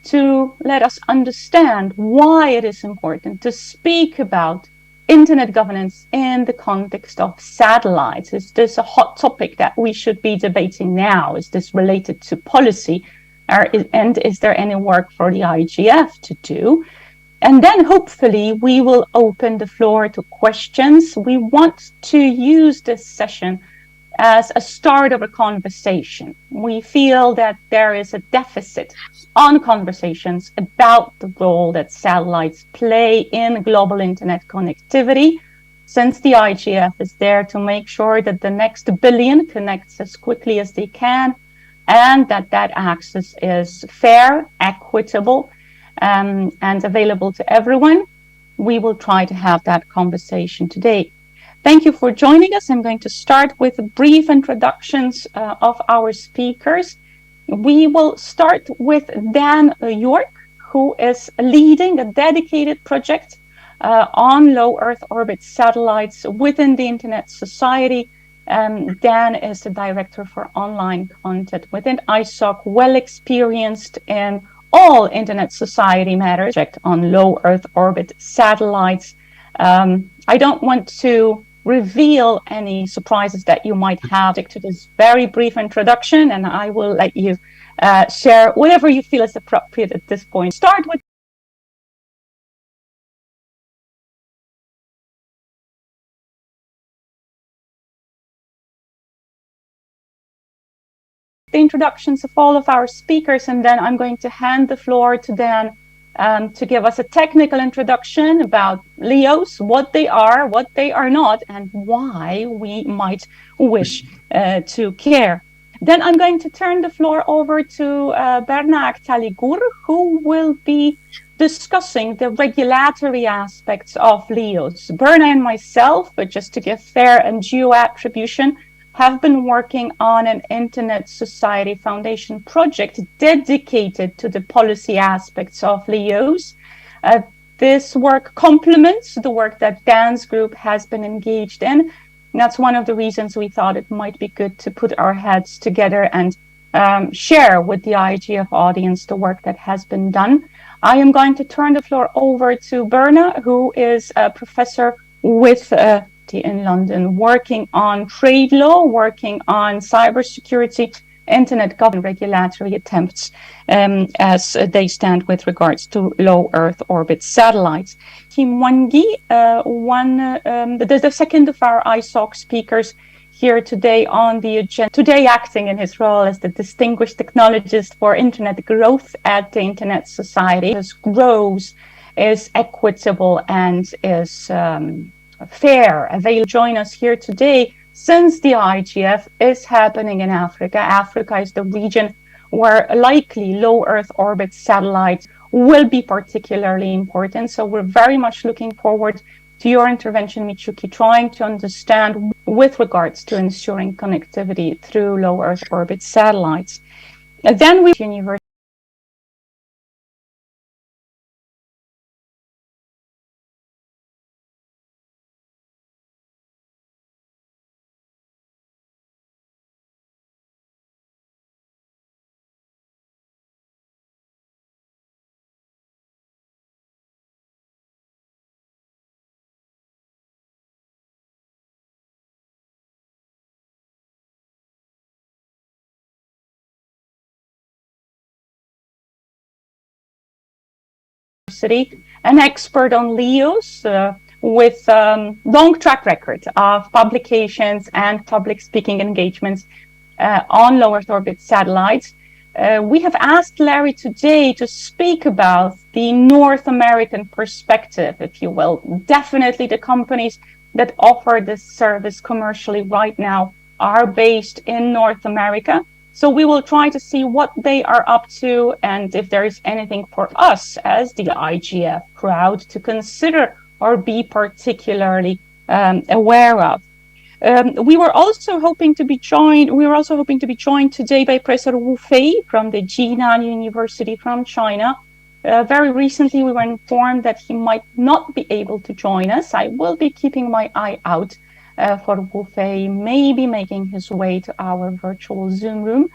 O: to let us understand why it is important to speak about internet governance in the context of satellites. Is this a hot topic that we should be debating now? Is this related to policy? And is there any work for the IGF to do? And then hopefully we will open the floor to questions. We want to use this session as a start of a conversation. We feel that there is a deficit on conversations about the role that satellites play in global internet connectivity, since the IGF is there to make sure that the next billion connects as quickly as they can, and that access is fair, equitable, and available to everyone. We will try to have that conversation today. Thank you for joining us. I'm going to start with brief introductions of our speakers. We will start with Dan York, who is leading a dedicated project on low Earth orbit satellites within the Internet Society. Dan is the director for online content within ISOC, well experienced in all Internet Society matters on low Earth orbit satellites. I don't want to reveal any surprises that you might have to this very brief introduction, and I will let you share whatever you feel is appropriate at this point. Start with the introductions of all of our speakers, and then I'm going to hand the floor to Dan to give us a technical introduction about LEOs, what they are not, and why we might wish to care. Then I'm going to turn the floor over to Berna Aktaligur, who will be discussing the regulatory aspects of LEOs. Berna and myself, but just to give fair and due attribution, have been working on an Internet Society Foundation project dedicated to the policy aspects of LEOs. This work complements the work that Dan's group has been engaged in. And that's one of the reasons we thought it might be good to put our heads together and share with the IGF audience the work that has been done. I am going to turn the floor over to Berna, who is a professor with in London, working on trade law, working on cybersecurity, internet government regulatory attempts as they stand with regards to low Earth orbit satellites. Kim Wangi, the second of our ISOC speakers here today on the agenda, today acting in his role as the Distinguished Technologist for Internet Growth at the Internet Society, as grows, is equitable and is fair. Available join us here today since the IGF is happening in Africa. Africa is the region where likely low Earth orbit satellites will be particularly important. So we're very much looking forward to your intervention, Michuki, trying to understand with regards to ensuring connectivity through low Earth orbit satellites. And then we university an expert on LEOs with long track record of publications and public speaking engagements on low Earth orbit satellites. We have asked Larry today to speak about the North American perspective, if you will. Definitely the companies that offer this service commercially right now are based in North America. So we will try to see what they are up to and if there is anything for us as the IGF crowd to consider or be particularly aware of. We were also hoping to be joined today by Professor Wu Fei from the Jinan University from China. Very recently, we were informed that he might not be able to join us. I will be keeping my eye out for Wu Fei, maybe making his way to our virtual Zoom room.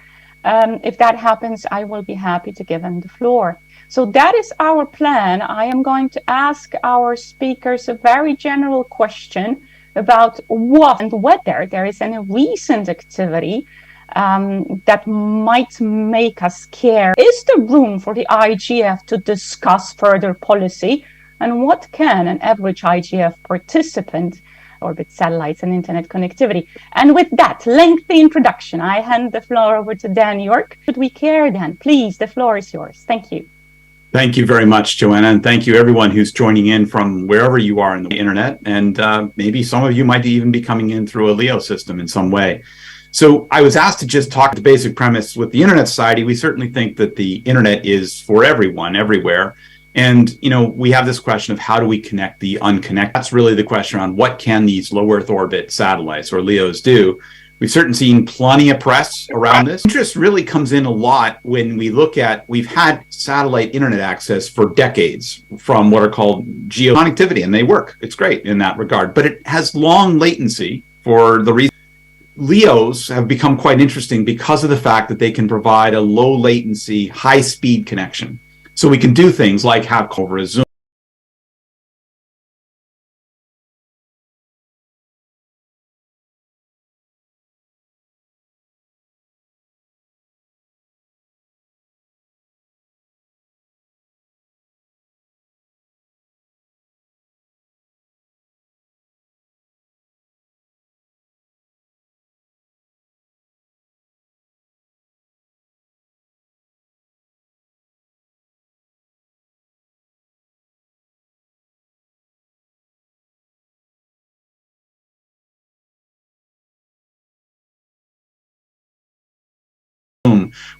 O: If that happens, I will be happy to give him the floor. So that is our plan. I am going to ask our speakers a very general question about what and whether there is any recent activity that might make us care. Is there room for the IGF to discuss further policy? And what can an average IGF participant orbit satellites and internet connectivity? And with that lengthy introduction, I hand the floor over to Dan York. Should we care, Dan? Please, the floor is yours. Thank you.
T: Thank you very much, Joanna, and thank you everyone who's joining in from wherever you are in the internet, and maybe some of you might even be coming in through a LEO system in some way. So I was asked to just talk the basic premise with the Internet Society. We certainly think that the internet is for everyone, everywhere. And, you know, we have this question of how do we connect the unconnected? That's really the question on what can these low Earth orbit satellites or LEOs do? We've certainly seen plenty of press around this. Interest really comes in a lot when we look at, we've had satellite internet access for decades from what are called geo connectivity, and they work. It's great in that regard, but it has long latency for the reason. LEOs have become quite interesting because of the fact that they can provide a low latency, high speed connection. So we can do things like have over a Zoom.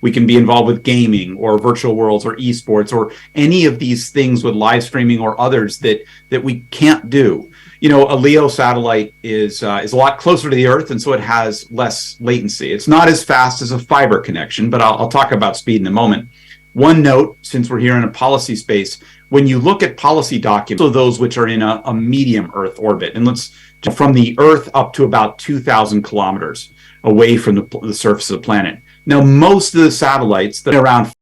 T: We can be involved with gaming or virtual worlds or esports or any of these things with live streaming or others that we can't do. You know, a LEO satellite is a lot closer to the Earth, and so it has less latency. It's not as fast as a fiber connection, but I'll talk about speed in a moment. One note, since we're here in a policy space, when you look at policy documents, so those which are in a medium Earth orbit, and let's from the Earth up to about 2,000 kilometers away from the surface of the planet. Now, most of the satellites that are around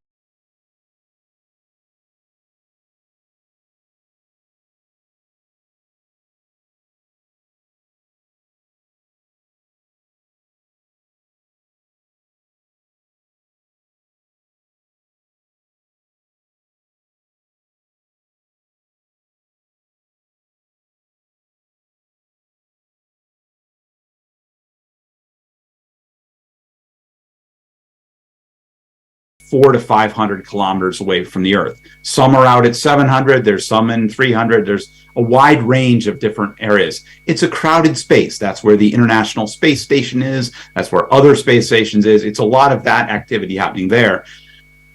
T: 400 to 500 kilometers away from the Earth. Some are out at 700, there's some in 300, there's a wide range of different areas. It's a crowded space. That's where the International Space Station is, that's where other space stations is. It's a lot of that activity happening there.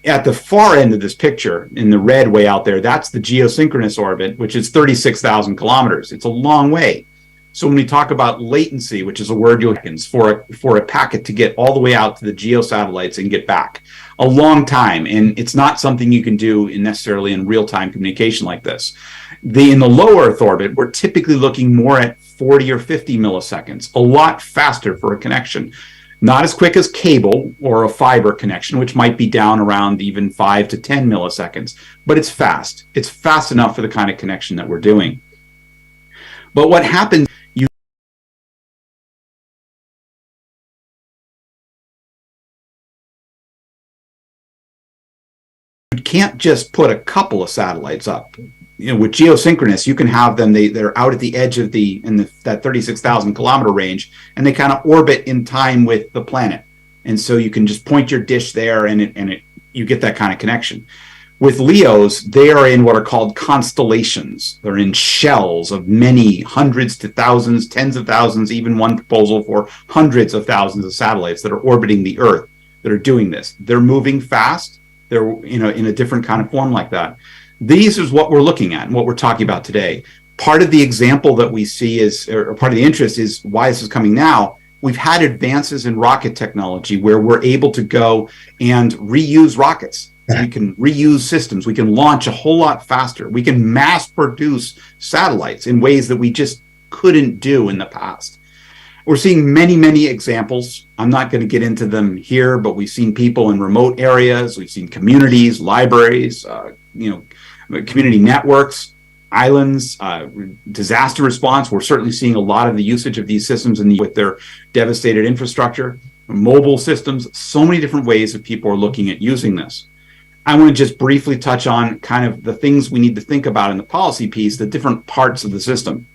T: At the far end of this picture, in the red way out there, that's the geosynchronous orbit, which is 36,000 kilometers. It's a long way. So when we talk about latency, which is a word you'll use for a packet to get all the way out to the geosatellites and get back, a long time, and it's not something you can do necessarily in real-time communication like this. In the low Earth orbit, we're typically looking more at 40 or 50 milliseconds, a lot faster for a connection. Not as quick as cable or a fiber connection, which might be down around even 5 to 10 milliseconds, but it's fast. It's fast enough for the kind of connection that we're doing. But what happens, you can't just put a couple of satellites up. With geosynchronous, you can have them, they're out at the edge of that 36,000 kilometer range, and they kind of orbit in time with the planet. And so you can just point your dish there and you get that kind of connection. With LEOs, they are in what are called constellations. They're in shells of many hundreds to thousands, tens of thousands, even one proposal for hundreds of thousands of satellites that are orbiting the Earth that are doing this. They're moving fast. They're in a different kind of form like that. These is what we're looking at and what we're talking about today. Part of the example that we see or part of the interest is why this is coming now. We've had advances in rocket technology where we're able to go and reuse rockets. We can reuse systems. We can launch a whole lot faster. We can mass produce satellites in ways that we just couldn't do in the past. We're seeing many, many examples. I'm not going to get into them here, but we've seen people in remote areas. We've seen communities, libraries, community networks, islands, disaster response. We're certainly seeing a lot of the usage of these systems with their devastated infrastructure, mobile systems, so many different ways that people are looking at using this. I want to just briefly touch on kind of the things we need to think about in the policy piece, the different parts of the system.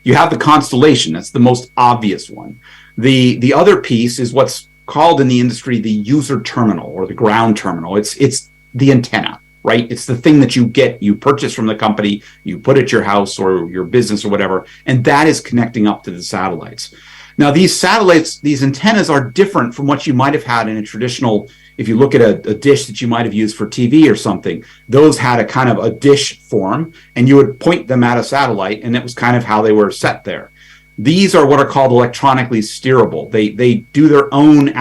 T: You have the constellation. That's the most obvious one. The other piece is what's called in the industry the user terminal or the ground terminal. It's the antenna, right? It's the thing that you purchase from the company, you put at your house or your business or whatever, and that is connecting up to the satellites. Now, these satellites, these antennas are different from what you might have had in a traditional, if you look at a dish that you might have used for TV or something, those had a kind of a dish form, and you would point them at a satellite, and that was kind of how they were set there. These are what are called electronically steerable. They do their own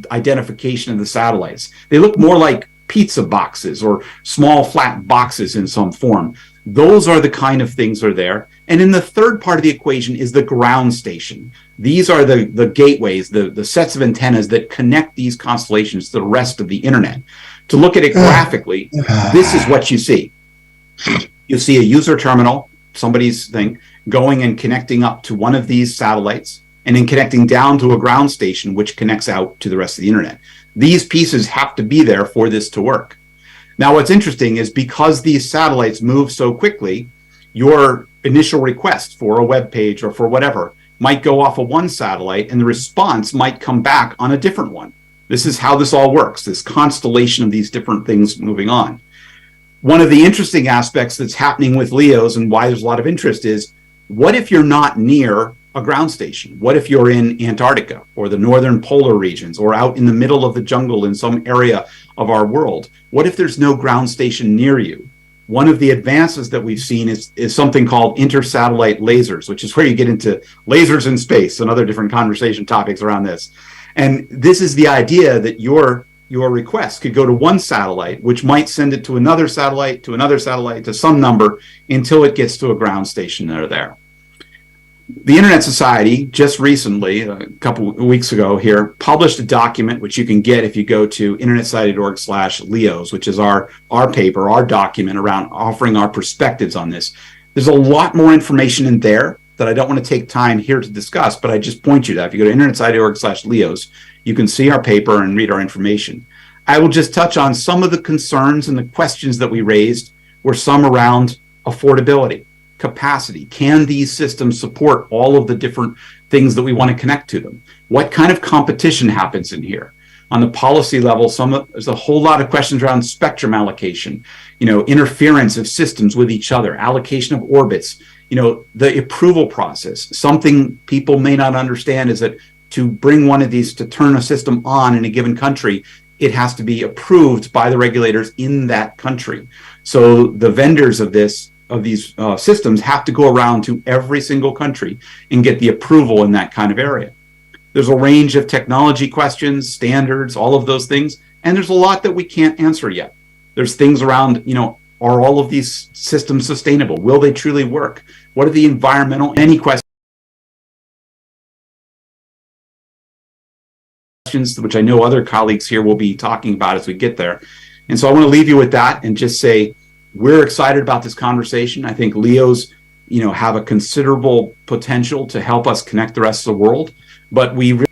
T: identification of the satellites. They look more like pizza boxes or small flat boxes in some form. Those are the kind of things that are there. And in the third part of the equation is the ground station. These are the gateways, the sets of antennas that connect these constellations to the rest of the internet. To look at it graphically, this is what you see. You see a user terminal, somebody's thing, going and connecting up to one of these satellites and then connecting down to a ground station, which connects out to the rest of the internet. These pieces have to be there for this to work. Now, what's interesting is because these satellites move so quickly, your initial request for a web page or for whatever might go off of one satellite and the response might come back on a different one. This is how this all works, this constellation of these different things moving on. One of the interesting aspects that's happening with LEOs and why there's a lot of interest is, what if you're not near a ground station? What if you're in Antarctica or the northern polar regions or out in the middle of the jungle in some area of our world? What if there's no ground station near you? One of the advances that we've seen is something called intersatellite lasers, which is where you get into lasers in space and other different conversation topics around this. And this is the idea that your request could go to one satellite, which might send it to another satellite, to some number until it gets to a ground station that are there. The Internet Society just recently, a couple of weeks ago here, published a document which you can get if you go to internetsociety.org/LEOs, which is our paper, our document around offering our perspectives on this. There's a lot more information in there that I don't want to take time here to discuss, but I just point you to that. If you go to internetsociety.org/LEOs, you can see our paper and read our information. I will just touch on some of the concerns and the questions that we raised were some around affordability. Capacity. Can these systems support all of the different things that we want to connect to them? What kind of competition happens in here? On the policy level, there's a whole lot of questions around spectrum allocation, interference of systems with each other, allocation of orbits, the approval process. Something people may not understand is that to bring one of these, to turn a system on in a given country, it has to be approved by the regulators in that country. So the vendors of these systems have to go around to every single country and get the approval in that kind of area. There's a range of technology questions, standards, all of those things, and there's a lot that we can't answer yet. There's things around, are all of these systems sustainable? Will they truly work? What are the environmental, any questions, which I know other colleagues here will be talking about as we get there. And so I want to leave you with that and just say, we're excited about this conversation. I think LEOs, have a considerable potential to help us connect the rest of the world, but we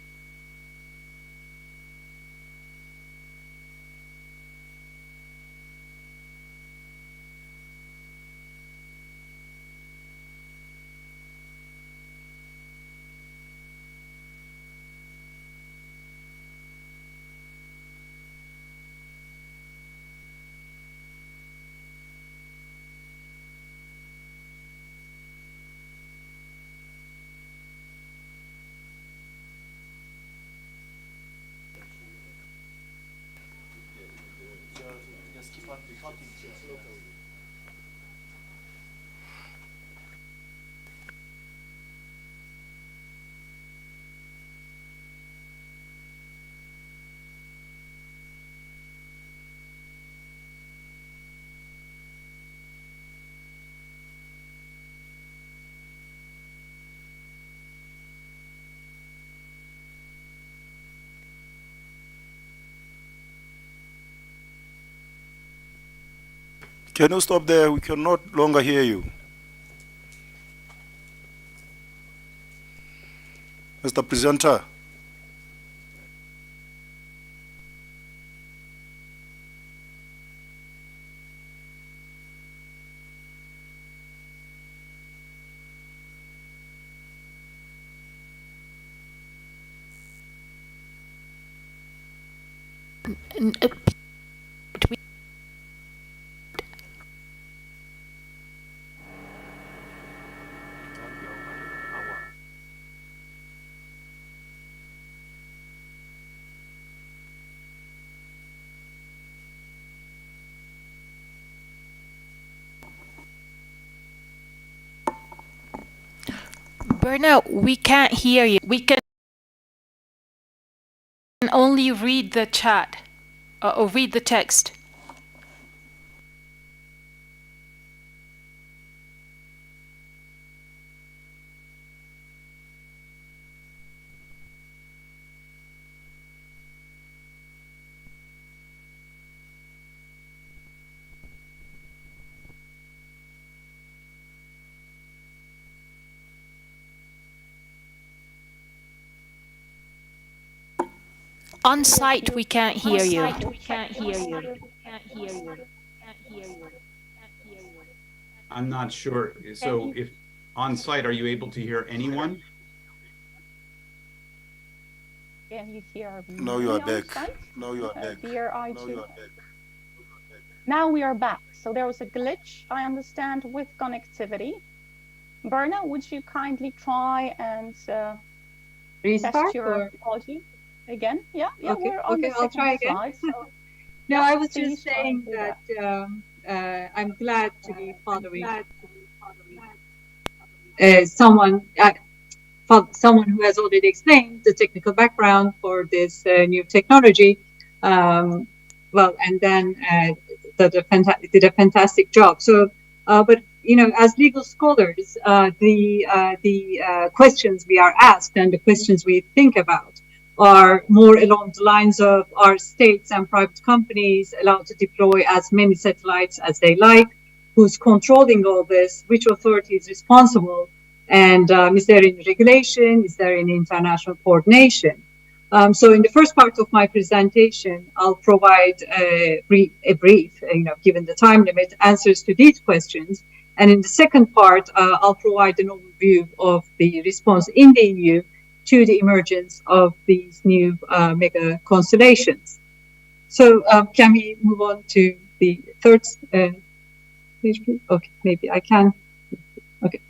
D: Can you stop there? We can no longer hear you. Mr. Presenter.
F: Burnout, we can't hear you. We can only read the chat or read the text. On site, we can't hear you.
T: I'm not sure. So if on site, are you able to hear anyone?
O: Can you hear me?
D: No, you are back.
O: No, you are back. Now we are back. So there was a glitch, I understand, with connectivity. Berna, would you kindly try and test your audio again? Yeah,
P: Okay,
O: we're on the
P: I'll try again.
O: slide, so
P: No, I was
O: please
P: just saying that I'm glad to be following someone who has already explained the technical background for this new technology. And then did a fantastic job. So, but as legal scholars, the questions we are asked and the questions we think about are more along the lines of, are states and private companies allowed to deploy as many satellites as they like? Who's controlling all this? Which authority is responsible? And is there any regulation? Is there any international coordination? So in the first part of my presentation, I'll provide a brief, given the time limit, answers to these questions. And in the second part, I'll provide an overview of the response in the EU to the emergence of these new mega constellations. So can we move on to the third page, please? Okay, maybe I can. Okay,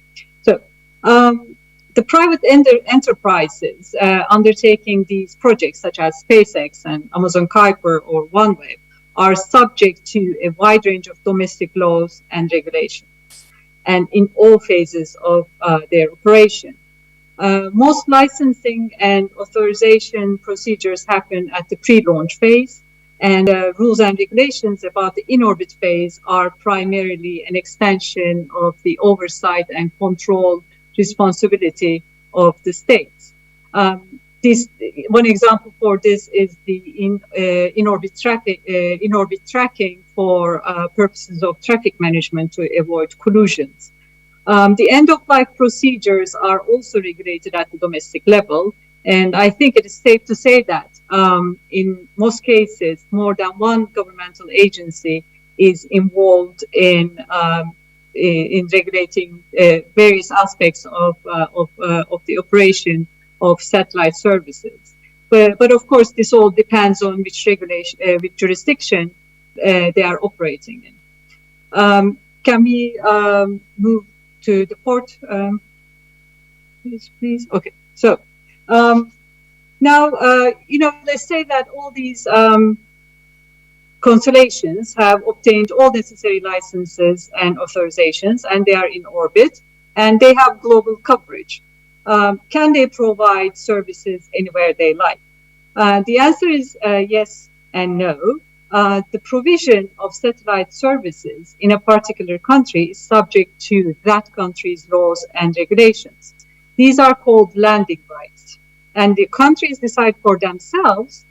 P: so the private enterprises undertaking these projects, such as SpaceX and Amazon Kuiper or OneWeb, are subject to a wide range of domestic laws and regulations, and in all phases of their operation. Most licensing and authorization procedures happen at the pre-launch phase, and rules and regulations about the in-orbit phase are primarily an extension of the oversight and control responsibility of the states. One example for this is the in-orbit tracking for purposes of traffic management to avoid collisions. The end-of-life procedures are also regulated at the domestic level, and I think it is safe to say that in most cases, more than one governmental agency is involved in regulating various aspects of the operation of satellite services. But of course, this all depends on which regulation, which jurisdiction they are operating in. Can we move to the fourth, please? Okay. So now, let's say that all these constellations have obtained all necessary licenses and authorizations, and they are in orbit, and they have global coverage. Can they provide services anywhere they like? The answer is yes and no. The provision of satellite services in a particular country is subject to that country's laws and regulations. These are called landing rights, and the countries decide for themselves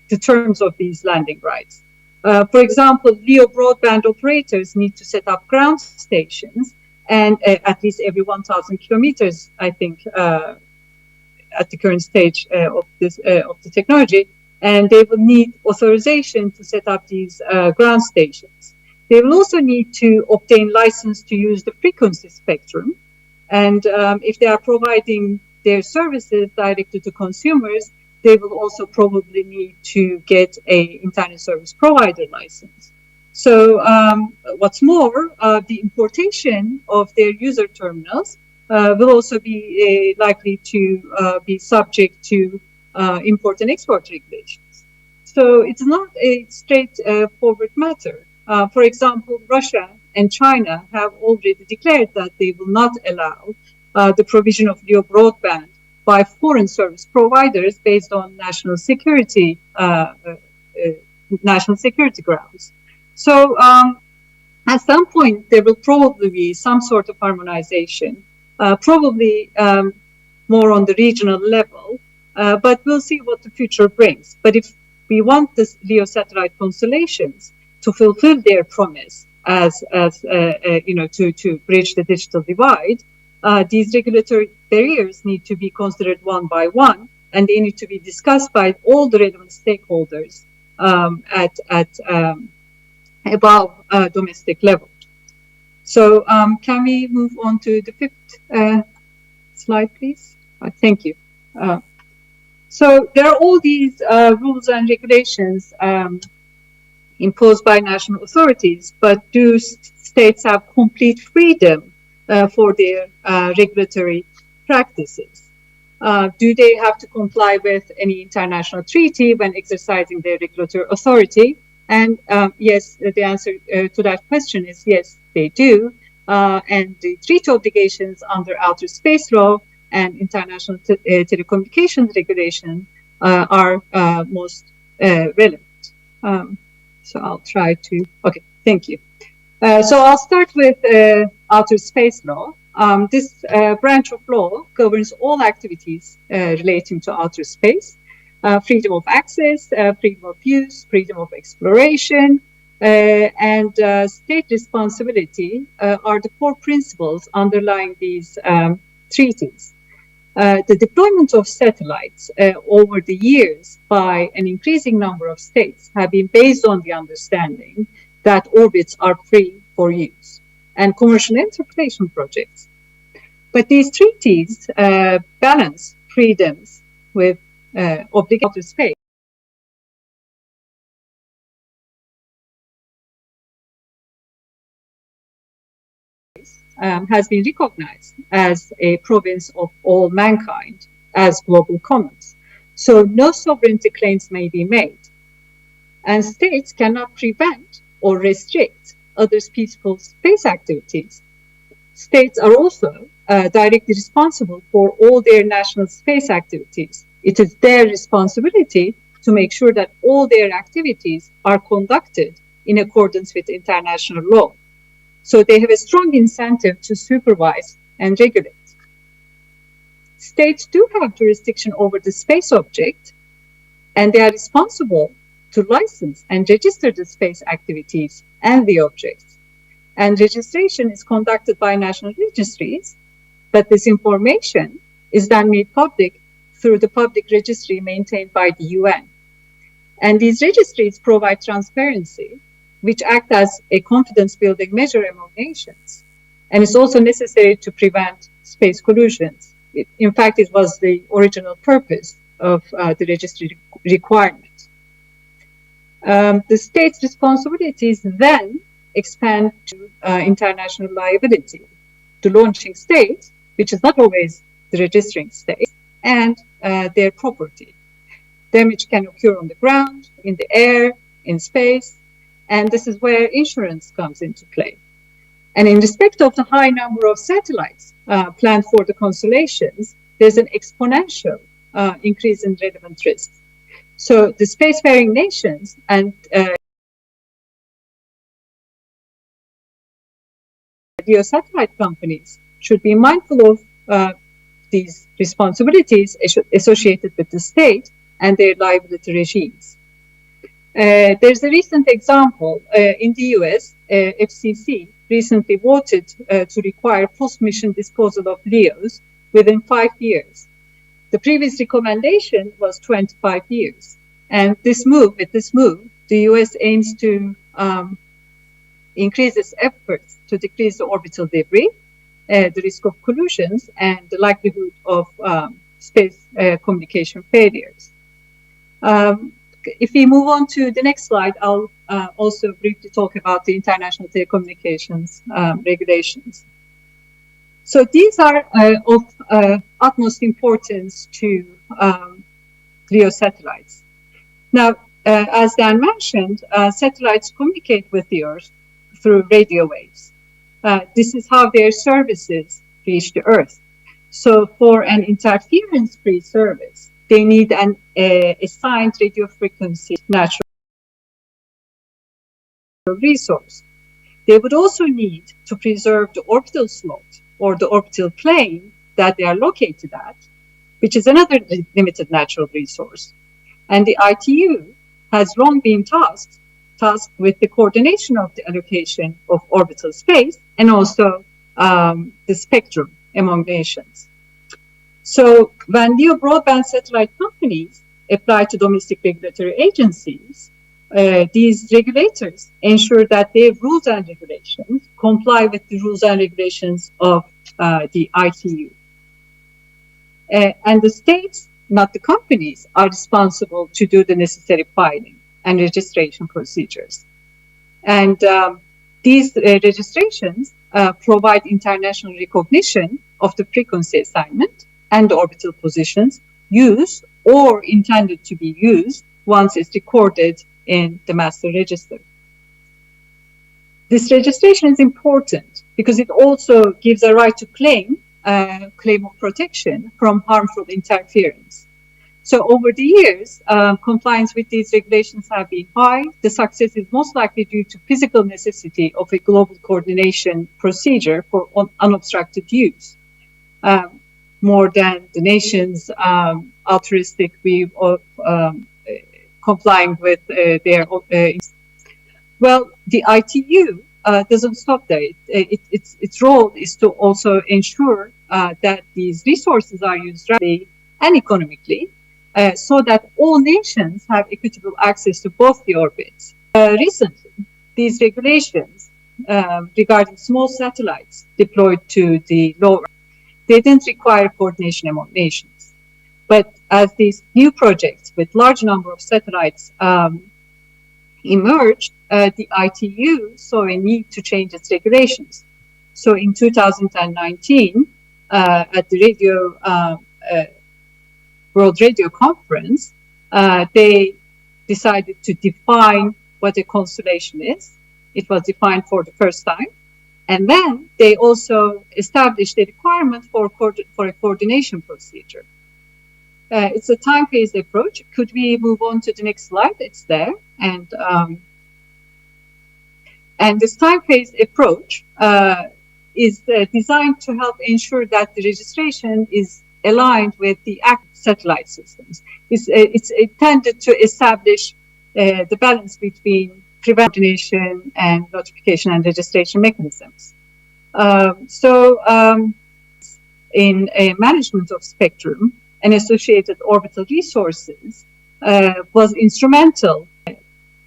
P: the terms of these landing rights. For example, LEO broadband operators need to set up ground stations, and at least every 1,000 kilometers, I think, at the current stage of the technology, and they will need authorization to set up these ground stations. They will also need to obtain license to use the frequency spectrum, and if they are providing their services directly to consumers, they will also probably need to get a internet service provider license. So what's more, the importation of their user terminals will also be likely to be subject to import and export regulations. So it's not a straightforward matter. For example, Russia and China have already declared that they will not allow the provision of LEO broadband by foreign service providers based on national security grounds. So at some point, there will probably be some sort of harmonization, probably more on the regional level, but we'll see what the future brings. But if we want this LEO satellite constellations to fulfill their promise as to bridge the digital divide, these regulatory barriers need to be considered one by one, and they need to be discussed by all the relevant stakeholders at above domestic level. So can we move on to the fifth slide, please? Thank you. So there are all these rules and regulations imposed by national authorities, but do states have complete freedom for their regulatory practices? Do they have to comply with any international treaty when exercising their regulatory authority? And yes, the answer to that question is yes, they do. And the treaty obligations under outer space law and international telecommunications regulation are most relevant. So I'll try to, okay, thank you. So I'll start with outer space law. This branch of law governs all activities relating to outer space. Freedom of access, freedom of use, freedom of exploration, and state responsibility are the core principles underlying these treaties. The deployment of satellites over the years by an increasing number of states have been based on the understanding that orbits are free for use and commercial interpretation projects. But these treaties balance freedoms with obligatory space. Has been recognized as a province of all mankind as global commons. So no sovereignty claims may be made. And states cannot prevent or restrict others' peaceful space activities. States are also directly responsible for all their national space activities. It is their responsibility to make sure that all their activities are conducted in accordance with international law. So they have a strong incentive to supervise and regulate. States do have jurisdiction over the space object, and they are responsible to license and register the space activities and the objects. And registration is conducted by national registries, but this information is then made public through the public registry maintained by the UN. And these registries provide transparency, which act as a confidence-building measure among nations. And it's also necessary to prevent space collusions. In fact, it was the original purpose of the registry requirement. The state's responsibilities then expand to international liability. The launching state, which is not always the registering state, and their property. Damage can occur on the ground, in the air, in space, and this is where insurance comes into play. And in respect of the high number of satellites planned for the constellations, there's an exponential increase in relevant risks. So the spacefaring nations and satellite companies should be mindful of these responsibilities associated with the state and their liability regimes. There's a recent example in the US, FCC recently voted to require post-mission disposal of LEOs within 5 years. The previous recommendation was 25 years. And with this move, the US aims to increase its efforts to decrease the orbital debris, the risk of collisions, and the likelihood of space communication failures. If we move on to the next slide, I'll also briefly talk about the international telecommunications regulations. So these are of utmost importance to LEO satellites. Now, as Dan mentioned, satellites communicate with the Earth through radio waves. This is how their services reach the Earth. So for an interference-free service, they need an assigned radio frequency natural resource. They would also need to preserve the orbital slot or the orbital plane that they are located at, which is another limited natural resource. And the ITU has long been tasked with the coordination of the allocation of orbital space and also the spectrum among nations. So when LEO broadband satellite companies apply to domestic regulatory agencies, these regulators ensure that their rules and regulations comply with the rules and regulations of the ITU. And the states, not the companies, are responsible to do the necessary filing and registration procedures. And these registrations provide international recognition of the frequency assignment and the orbital positions used or intended to be used once it's recorded in the master register. This registration is important because it also gives a right to claim of protection from harmful interference. So over the years, compliance with these regulations have been high. The success is most likely due to physical necessity of a global coordination procedure for unobstructed use, more than the nation's altruistic view of complying with their well, the ITU doesn't stop there. Its role is to also ensure that these resources are used rapidly and economically, so that all nations have equitable access to both the orbits. Recently, these regulations regarding small satellites deployed to the low Earth, they didn't require coordination among nations. But as these new projects with large number of satellites emerged, the ITU saw a need to change its regulations. So in 2019, at the World Radio Conference, they decided to define what a constellation is. It was defined for the first time. And then they also established a requirement for a coordination procedure. It's a time-phased approach. Could we move on to the next slide? It's there. And this time-phased approach is designed to help ensure that the registration is aligned with the active satellite systems. It's intended to establish the balance between prevention and notification and registration mechanisms. In a management of spectrum and associated orbital resources was instrumental.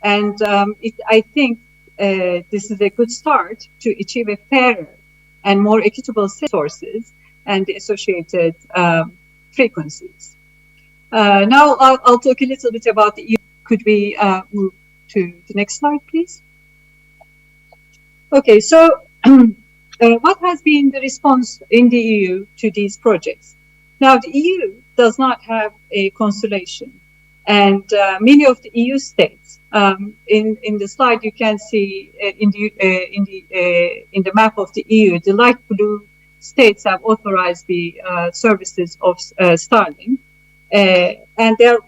P: And I think this is a good start to achieve a fairer and more equitable sources and the associated frequencies. Now I'll talk a little bit about the EU. Could we move to the next slide, please? Okay, so what has been the response in the EU to these projects? Now, the EU does not have a constellation, and many of the EU states, in the slide you can see in the map of the EU, the light blue states have authorized the services of Starlink, and they are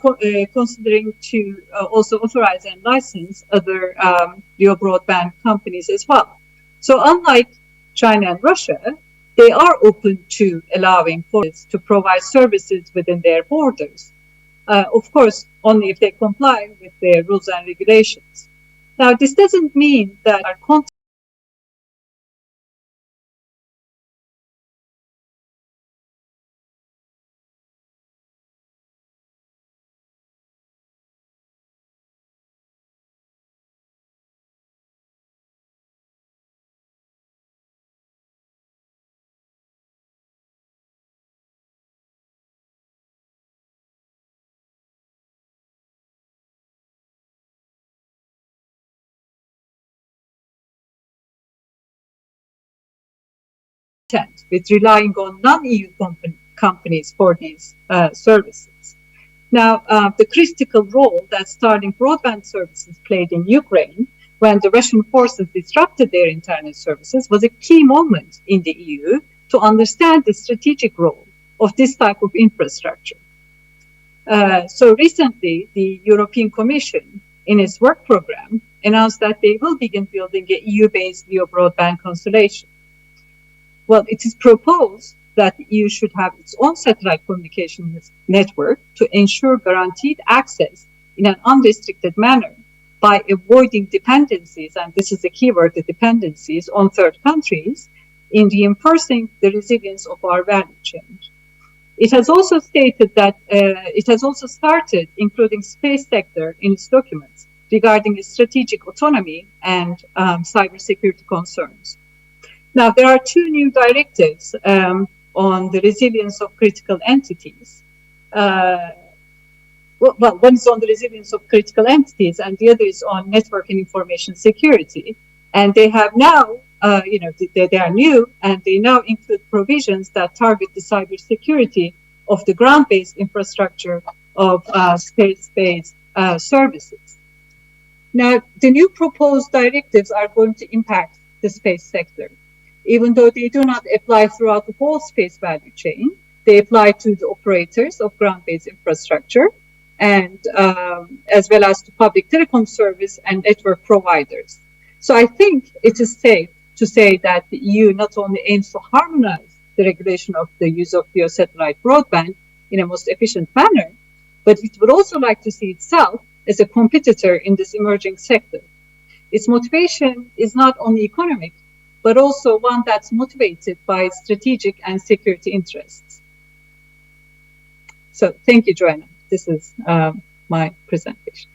P: considering to also authorize and license other LEO broadband companies as well. So unlike China and Russia, they are open to allowing foreigners to provide services within their borders. Of course, only if they comply with their rules and regulations. Now, this doesn't mean that our content with relying on non-EU companies for these services. Now, the critical role that Starlink broadband services played in Ukraine when the Russian forces disrupted their internet services was a key moment in the EU to understand the strategic role of this type of infrastructure. So recently, the European Commission, in its work program, announced that they will begin building an EU-based LEO broadband constellation. Well, it is proposed that the EU should have its own satellite communication network to ensure guaranteed access in an unrestricted manner by avoiding dependencies, and this is the keyword, the dependencies on third countries, in reinforcing the resilience of our value chain. It has also stated that it has also started including space sector in its documents regarding its strategic autonomy and cybersecurity concerns. Now, there are two new directives on the resilience of critical entities. Well, one is on the resilience of critical entities, and the other is on network and information security. And they have now, they are new, and they now include provisions that target the cybersecurity of the ground-based infrastructure of space-based services. Now, the new proposed directives are going to impact the space sector. Even though they do not apply throughout the whole space value chain, they apply to the operators of ground-based infrastructure and as well as to public telecom service and network providers. So I think it is safe to say that the EU not only aims to harmonize the regulation of the use of LEO satellite broadband in a most efficient manner, but it would also like to see itself as a competitor in this emerging sector. Its motivation is not only economic, but also one that's motivated by strategic and security interests. So thank you, Joanna. This is my presentation.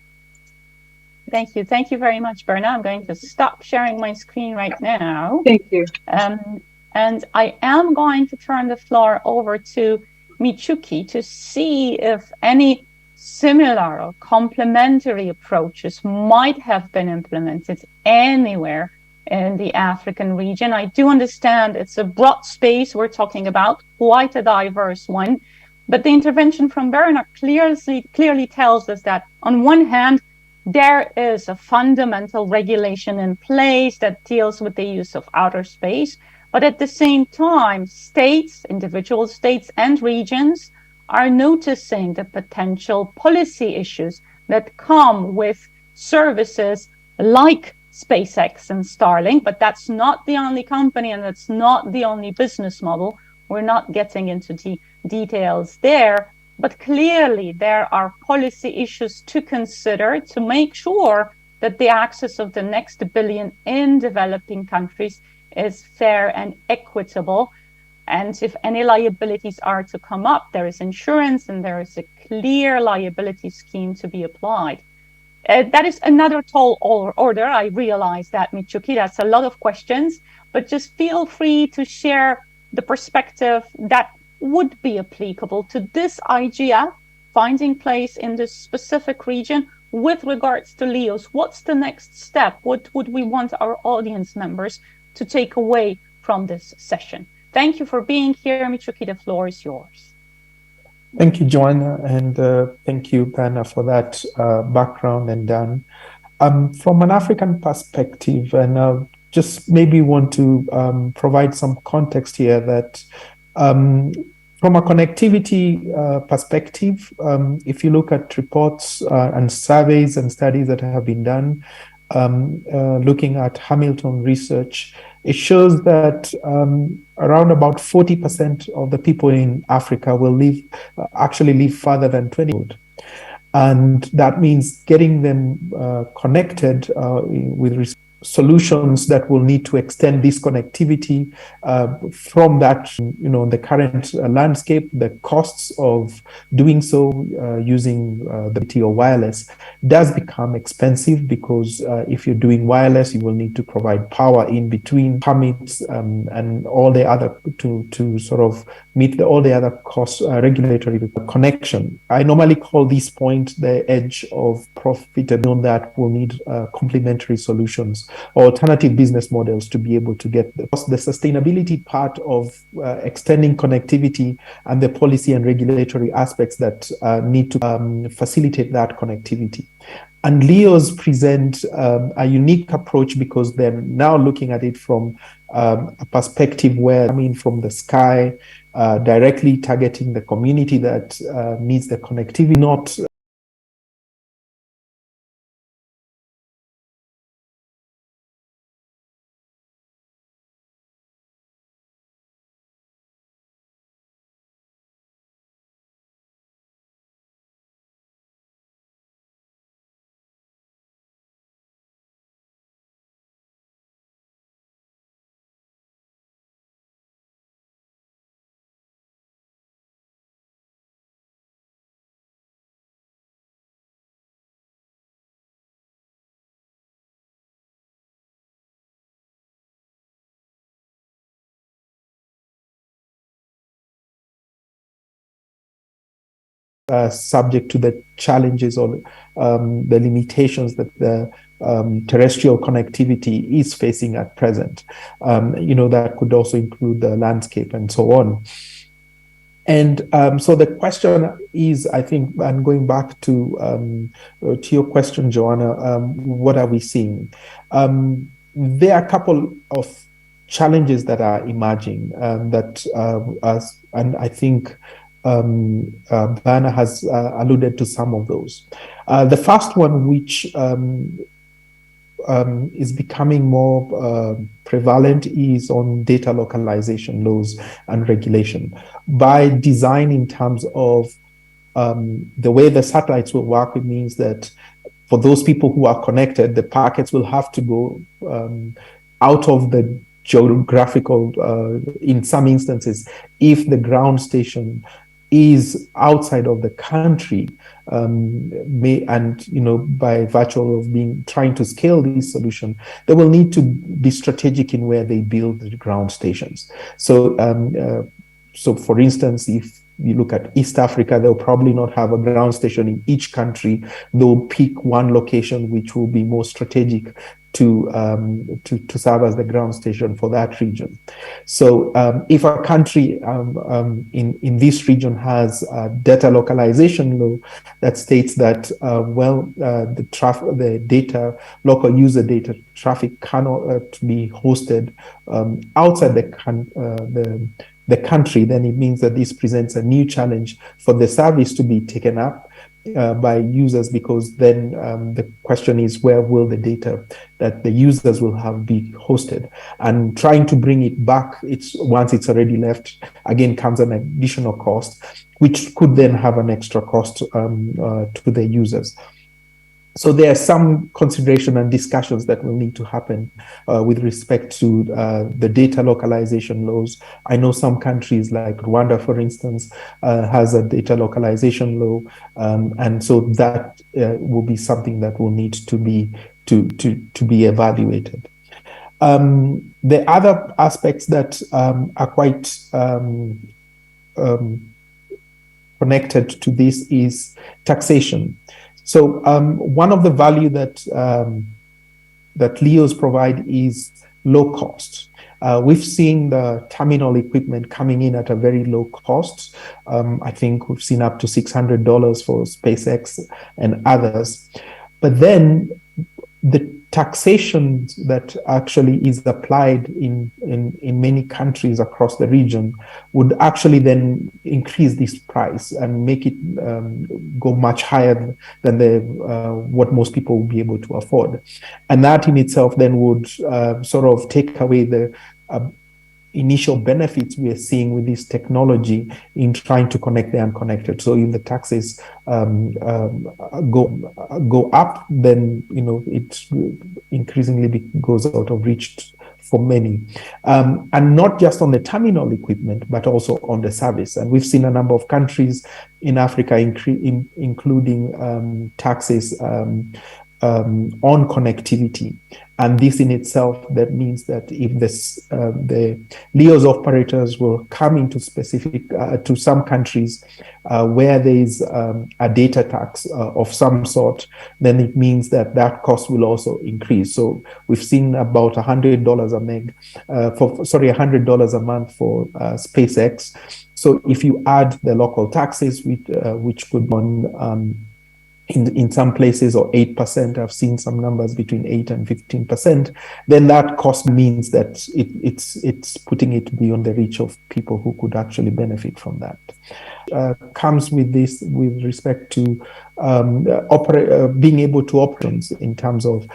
O: Thank you. Thank you very much, Berna. I'm going to stop sharing my screen right now.
P: Thank you.
O: And I am going to turn the floor over to Michuki to see if any similar or complementary approaches might have been implemented anywhere in the African region. I do understand it's a broad space we're talking about, quite a diverse one, but the intervention from Bernard clearly tells us that on one hand, there is a fundamental regulation in place that deals with the use of outer space, but at the same time, states, individual states and regions are noticing the potential policy issues that come with services like SpaceX and Starlink, but that's not the only company and that's not the only business model. We're not getting into details there, but clearly there are policy issues to consider to make sure that the access of the next billion in developing countries is fair and equitable. And if any liabilities are to come up, there is insurance and there is a clear liability scheme to be applied. That is another tall order. I realize that, Michuki, that's a lot of questions, but just feel free to share the perspective that would be applicable to this IGF finding place in this specific region with regards to LEOs. What's the next step? What would we want our audience members to take away from this session? Thank you for being here, Michuki. The floor is yours.
S: Thank you, Joanna, and thank you, Bana, for that background and Dan. From an African perspective, and just maybe want to provide some context here that from a connectivity perspective, if you look at reports and surveys and studies that have been done, looking at Hamilton research, it shows that around about 40% of the people in Africa will actually live further than 20. And that means getting them connected with solutions that will need to extend this connectivity from that, the current landscape, the costs of doing so using the BT or wireless does become expensive, because if you're doing wireless, you will need to provide power in between permits and all the other to sort of meet all the other costs, regulatory connection. I normally call this point the edge of profit, and on that we'll need complementary solutions or alternative business models to be able to get the sustainability part of extending connectivity and the policy and regulatory aspects that need to facilitate that connectivity. And LEOs present a unique approach because they're now looking at it from a perspective where, from the sky, directly targeting the community that needs the connectivity, not subject to the challenges or the limitations that the terrestrial connectivity is facing at present. That could also include the landscape and so on. And so the question is, I think, and going back to your question, Joanna, what are we seeing? There are a couple of challenges that are emerging and I think Bana has alluded to some of those. The first one, which is becoming more prevalent, is on data localization laws and regulation. By design, in terms of the way the satellites will work, it means that for those people who are connected, the packets will have to go out of the geographical, in some instances, if the ground station is outside of the country, by virtue of trying to scale this solution, they will need to be strategic in where they build the ground stations. So for instance, if you look at East Africa, they'll probably not have a ground station in each country. They'll pick one location which will be more strategic to serve as the ground station for that region. So if a country in this region has a data localization law that states that the data, local user data traffic cannot be hosted outside the country, then it means that this presents a new challenge for the service to be taken up by users, because then the question is, where will the data that the users will have be hosted? And trying to bring it back, once it's already left, again comes an additional cost, which could then have an extra cost to the users. So there are some consideration and discussions that will need to happen with respect to the data localization laws. I know some countries like Rwanda, for instance, has a data localization law, and so that will be something that will need to be evaluated. The other aspects that are quite connected to this is taxation. So one of the value that LEOs provide is low cost. We've seen the terminal equipment coming in at a very low cost. I think we've seen up to $600 for SpaceX and others. But then the taxation that actually is applied in many countries across the region would actually then increase this price and make it go much higher than what most people will be able to afford. And that in itself then would sort of take away the initial benefits we are seeing with this technology in trying to connect the unconnected. So if the taxes go up, then it increasingly goes out of reach for many, and not just on the terminal equipment, but also on the service. And we've seen a number of countries in Africa, including taxes on connectivity. And this in itself, that means that if the LEOs operators will come into specific, to some countries where there is a data tax of some sort, then it means that cost will also increase. So we've seen about $100 a meg, $100 a month for SpaceX. So if you add the local taxes, which could be in some places, or 8%, I've seen some numbers between 8 and 15%, then that cost means that it's putting it beyond the reach of people who could actually benefit from that. Comes with this with respect to being able to operate in terms of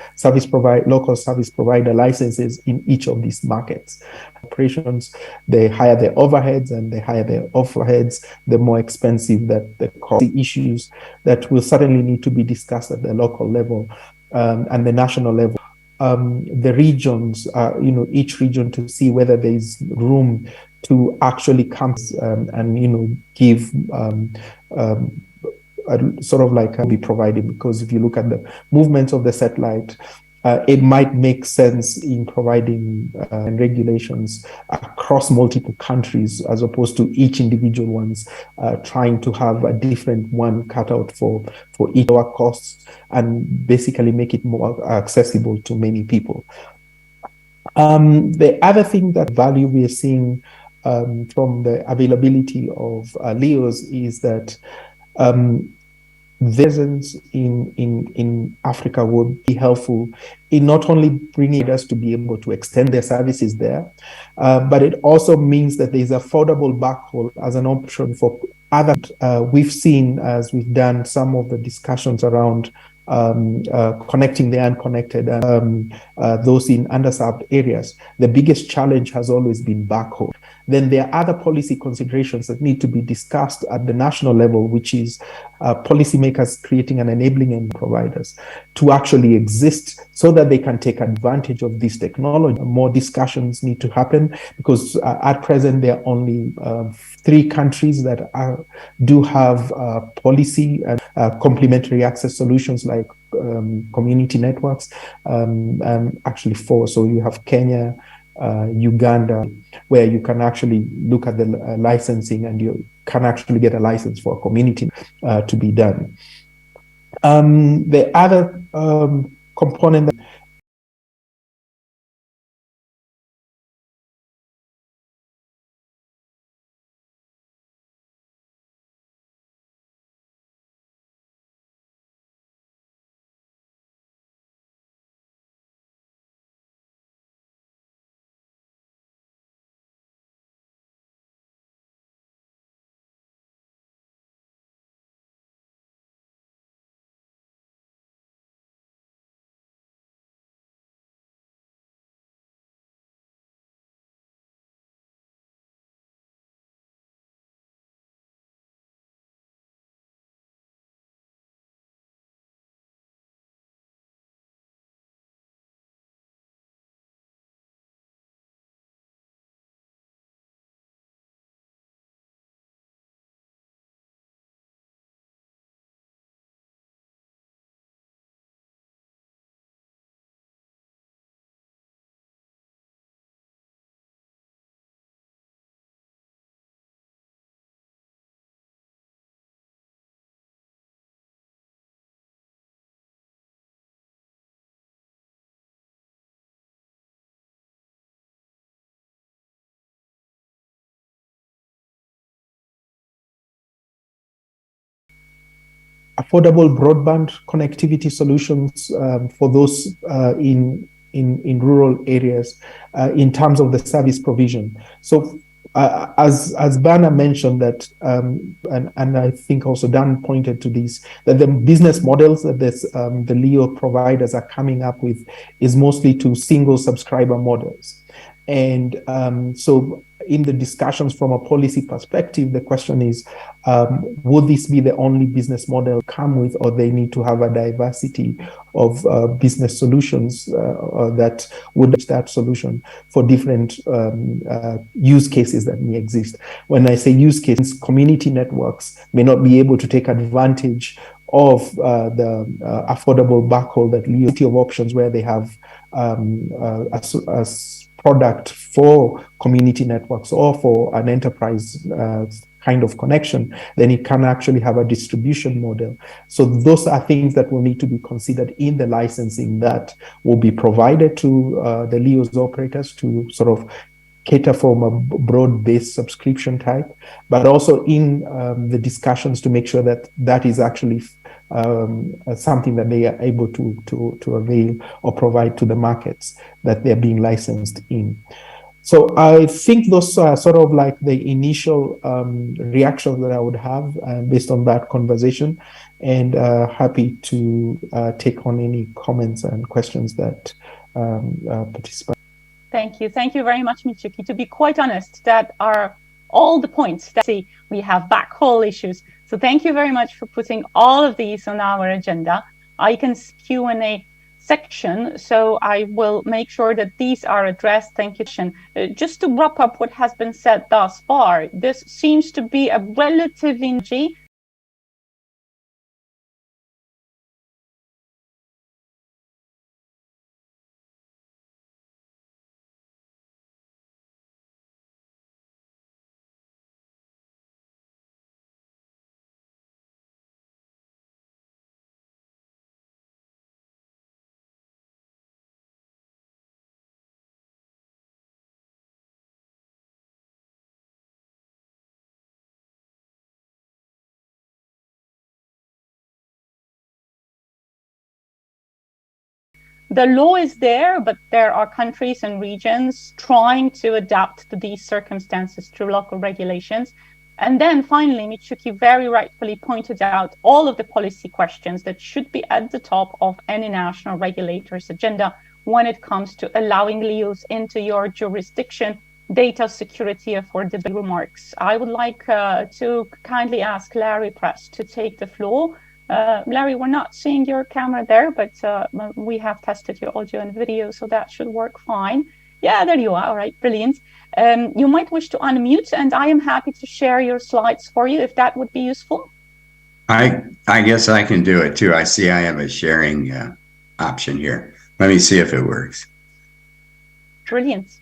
S: local service provider licenses in each of these markets. Operations, the higher the overheads, and the higher the overheads, the more expensive that the cost. The issues that will certainly need to be discussed at the local level and the national level. The regions, each region, to see whether there is room to actually come and give sort of like be provided. Because if you look at the movements of the satellite, it might make sense in providing regulations across multiple countries, as opposed to each individual ones trying to have a different one cut out for each of our costs, and basically make it more accessible to many people. The other thing that value we are seeing from the availability of LEOs is that presence in Africa would be helpful in not only bringing us to be able to extend their services there, but it also means that there is affordable backhaul as an option for other. We've seen, as we've done some of the discussions around connecting the unconnected and those in underserved areas, the biggest challenge has always been backhaul. Then there are other policy considerations that need to be discussed at the national level, which is policymakers creating an enabling and providers to actually exist so that they can take advantage of this technology. More discussions need to happen, because at present there are only 3 countries that do have policy and complementary access solutions like community networks. Actually 4. So you have Kenya, Uganda, where you can actually look at the licensing, and can actually get a license for a community to be done. The other component that affordable broadband connectivity solutions for those in rural areas in terms of the service provision. So as Bana mentioned that, and I think also Dan pointed to this, that the business models that the LEO providers are coming up with is mostly to single subscriber models. And so in the discussions from a policy perspective, the question is, would this be the only business model come with, or they need to have a diversity of business solutions that would that solution for different use cases that may exist. When I say use cases, community networks may not be able to take advantage of the affordable backhaul that LEO of options where they have a product for community networks or for an enterprise kind of connection, then it can actually have a distribution model. So those are things that will need to be considered in the licensing that will be provided to the LEO's operators to sort of cater from a broad-based subscription type, but also in the discussions to make sure that that is actually something that they are able to avail or provide to the markets that they're being licensed in. So I think those are sort of like the initial reactions that I would have based on that conversation, and happy to take on any comments and questions that participants.
O: Thank you. Thank you very much, Michuki. To be quite honest, that are all the points that we have backhaul issues. So thank you very much for putting all of these on our agenda. I can see Q&A section, so I will make sure that these are addressed. Thank you. Just to wrap up what has been said thus far, this seems to be a relatively the law is there, but there are countries and regions trying to adapt to these circumstances through local regulations. And then finally, Michuki very rightfully pointed out all of the policy questions that should be at the top of any national regulator's agenda when it comes to allowing LEOs into your jurisdiction, data security, affordability remarks. I would like to kindly ask Larry Press to take the floor. Larry, we're not seeing your camera there, but we have tested your audio and video, so that should work fine. Yeah, there you are. All right, brilliant. You might wish to unmute, and I am happy to share your slides for you if that would be useful.
B: I guess I can do it too. I see I have a sharing option here. Let me see if it works.
O: Brilliant.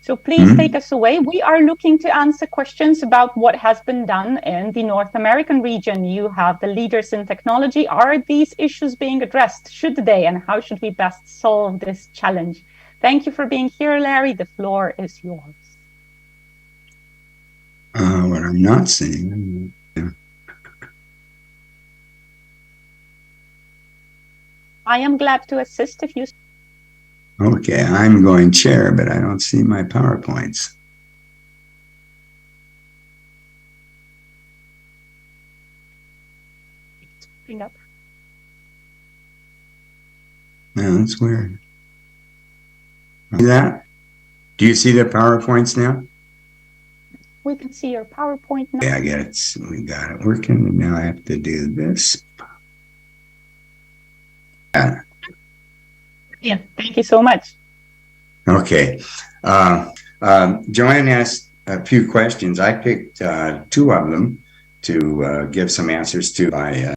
O: So please take us away. We are looking to answer questions about what has been done in the North American region. You have the leaders in technology. Are these issues being addressed? Should they? And how should we best solve this challenge? Thank you for being here, Larry. The floor is yours.
B: What I'm not seeing.
O: I am glad to assist if you.
B: Okay, I'm going chair, but I don't see my PowerPoints.
O: Bring up.
B: No, that's weird. See that? Do you see the PowerPoints now?
O: We can see your PowerPoint now.
B: Yeah, I get it. We got it working, and now I have to do this.
O: Yeah, thank you so much.
B: Okay. Joanne asked a few questions. I picked two of them to give some answers to by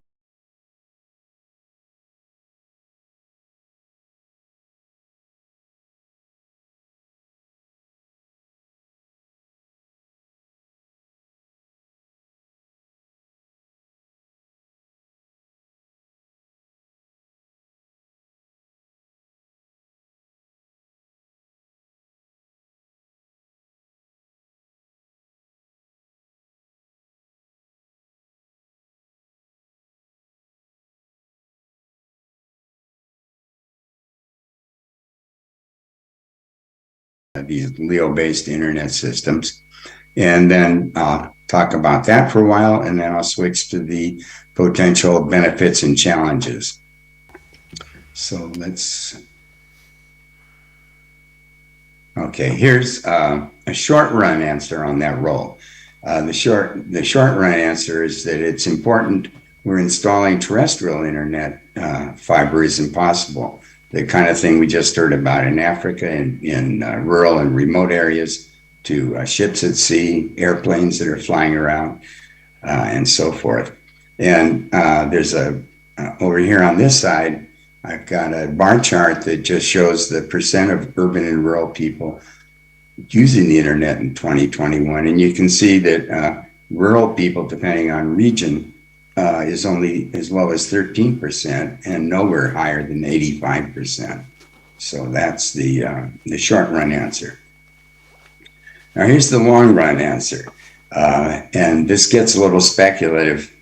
B: these LEO-based internet systems. And then I'll talk about that for a while, and then I'll switch to the potential benefits and challenges. So let's... Okay, here's a short run answer on that role. The short run answer is that it's important we're installing terrestrial internet fiber isn't possible. The kind of thing we just heard about in Africa and in rural and remote areas, to ships at sea, airplanes that are flying around, and so forth. And there's over here on this side, I've got a bar chart that just shows the percent of urban and rural people using the internet in 2021. And you can see that rural people, depending on region, is only as low as 13% and nowhere higher than 85%. So that's the short run answer. Now here's the long run answer. And this gets a little speculative.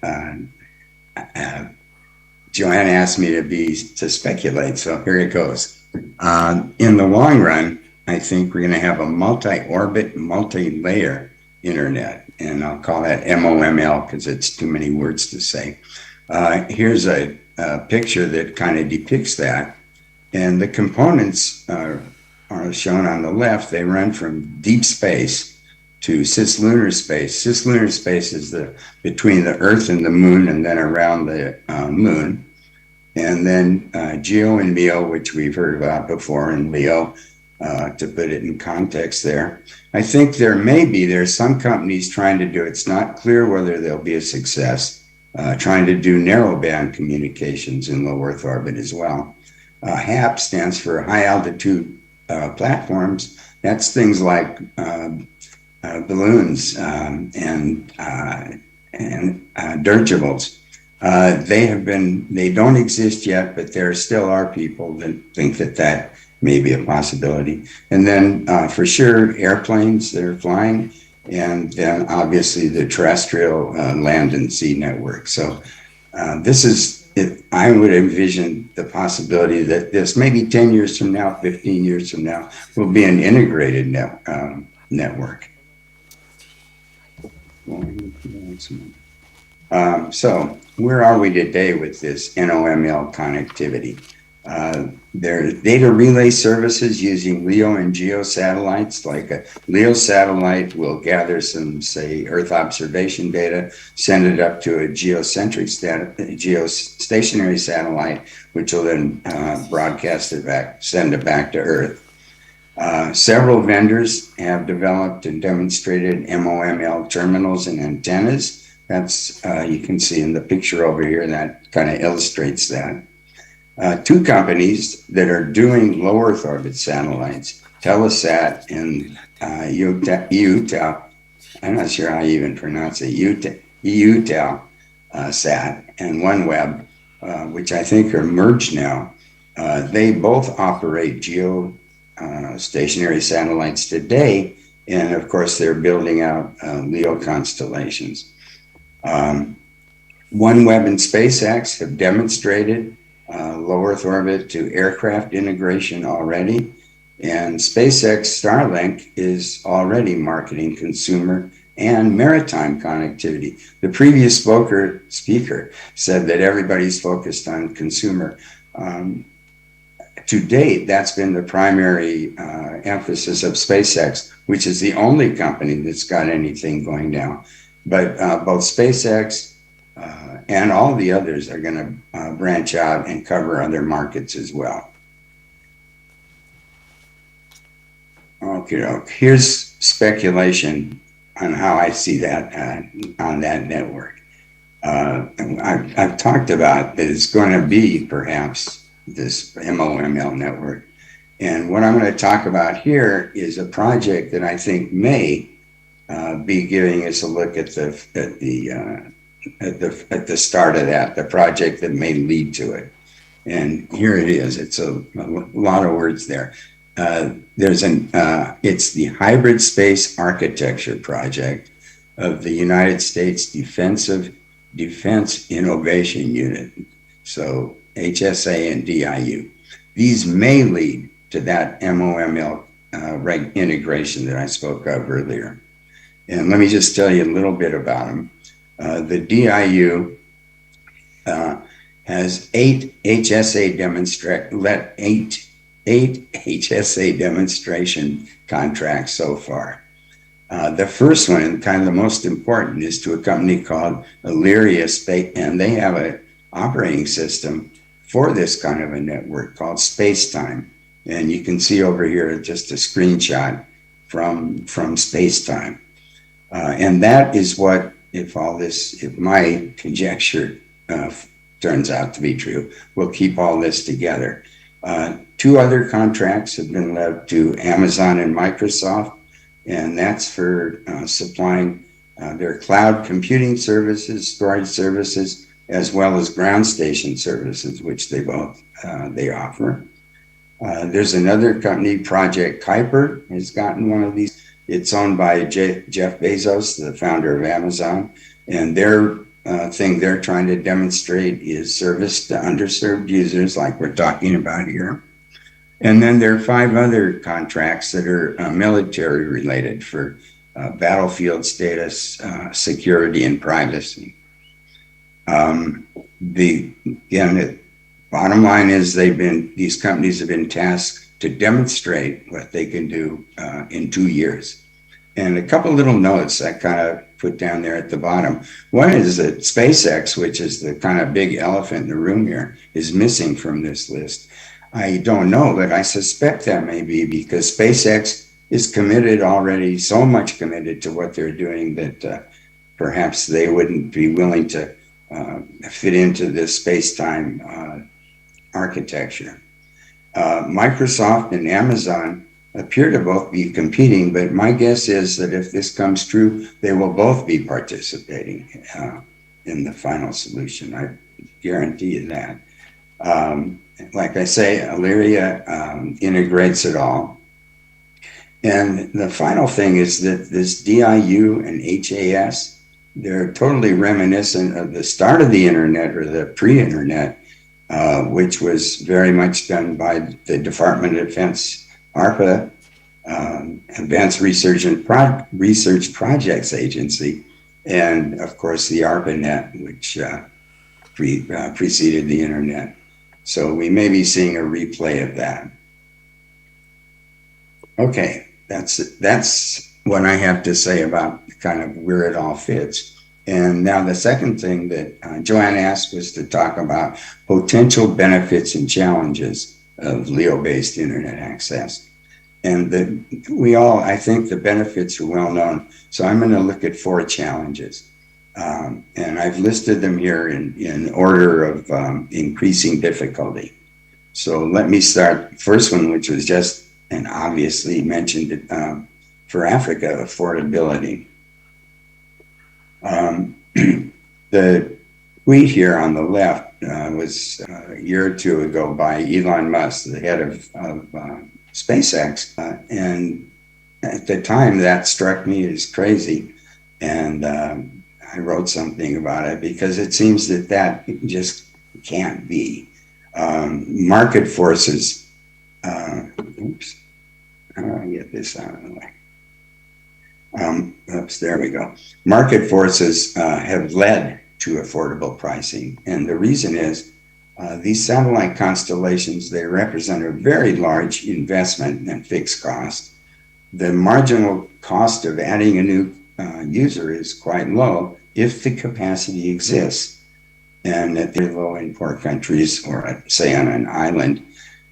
B: Joanne asked me to speculate, so here it goes. In the long run, I think we're going to have a multi-orbit, multi-layer internet, and I'll call that MOML because it's too many words to say. Here's a picture that kind of depicts that, and the components are shown on the left. They run from deep space to cislunar space. Cislunar space is between the Earth and the Moon, and then around the Moon. And then GEO and MEO, which we've heard about before, and LEO, to put it in context there. I think there's some companies trying to do, it's not clear whether they'll be a success, trying to do narrowband communications in low Earth orbit as well. HAP stands for high altitude platforms. That's things like balloons and dirigibles. They don't exist yet, but there still are people that think that may be a possibility. And then for sure, airplanes that are flying, and then obviously the terrestrial land and sea network. So this is, I would envision the possibility that this maybe 10 years from now, 15 years from now, will be an integrated network. So where are we today with this NOML connectivity? There are data relay services using LEO and GEO satellites. Like a LEO satellite will gather some, say, Earth observation data, send it up to a geostationary satellite, which will then broadcast it back, send it back to Earth. Several vendors have developed and demonstrated MOML terminals and antennas. That's, you can see in the picture over here, that kind of illustrates that. Two companies that are doing low Earth orbit satellites, Telesat and UTEL, I'm not sure how you even pronounce it, UTEL sat, and OneWeb, which I think are merged now. They both operate geostationary satellites today, and of course they're building out LEO constellations. OneWeb and SpaceX have demonstrated low Earth orbit to aircraft integration already, and SpaceX Starlink is already marketing consumer and maritime connectivity. The previous speaker said that everybody's focused on consumer. To date, that's been the primary emphasis of SpaceX, which is the only company that's got anything going down. But both SpaceX and all the others are going to branch out and cover other markets as well. Okay, here's speculation on how I see that on that network. I've talked about that it's going to be perhaps this MOML network. And what I'm going to talk about here is a project that I think may be giving us a look at the start of that, the project that may lead to it. And here it is. It's a lot of words there. It's the Hybrid Space Architecture Project of the United States Defense Innovation Unit. So HSA and DIU. These may lead to that MOML integration that I spoke of earlier. And let me just tell you a little bit about them. The DIU has eight HSA demonstration contracts so far. The first one, and kind of the most important, is to a company called Illyria Space, and they have an operating system for this kind of a network called Spacetime. And you can see over here just a screenshot from Spacetime. And that is what, if my conjecture turns out to be true, will keep all this together. Two other contracts have been left to Amazon and Microsoft, and that's for supplying their cloud computing services, storage services, as well as ground station services, which they offer. There's another company, Project Kuiper, has gotten one of these. It's owned by Jeff Bezos, the founder of Amazon, and their thing they're trying to demonstrate is service to underserved users, like we're talking about here. And then there are 5 other contracts that are military related for battlefield status, security, and privacy. The bottom line is these companies have been tasked to demonstrate what they can do in 2 years. And a couple little notes I kind of put down there at the bottom. One is that SpaceX, which is the kind of big elephant in the room here, is missing from this list. I don't know, but I suspect that may be because SpaceX is committed already, so much committed to what they're doing that perhaps they wouldn't be willing to fit into this space-time architecture. Microsoft and Amazon appear to both be competing, but my guess is that if this comes true, they will both be participating in the final solution. I guarantee you that. Like I say, Illyria integrates it all. And the final thing is that this DIU and HAS, they're totally reminiscent of the start of the internet or the pre-internet, which was very much done by the Department of Defense, ARPA, Advanced Research Projects Agency, and of course the ARPANET, which preceded the internet. So we may be seeing a replay of that. Okay, that's what I have to say about kind of where it all fits. And now the second thing that Joanne asked was to talk about potential benefits and challenges of LEO-based internet access. And I think the benefits are well known. So I'm going to look at 4 challenges. And I've listed them here in order of increasing difficulty. So let me start. First one, which was just and obviously mentioned for Africa affordability. The tweet here on the left was a year or two ago by Elon Musk, the head of SpaceX. And at the time, that struck me as crazy. And I wrote something about it because it seems that just can't be. Market forces, oops, how do I get this out of the way? Oops, there we go. Market forces have led to affordable pricing. And the reason is these satellite constellations, they represent a very large investment and fixed cost. The marginal cost of adding a new user is quite low if the capacity exists. And at the low in poor countries, or say on an island,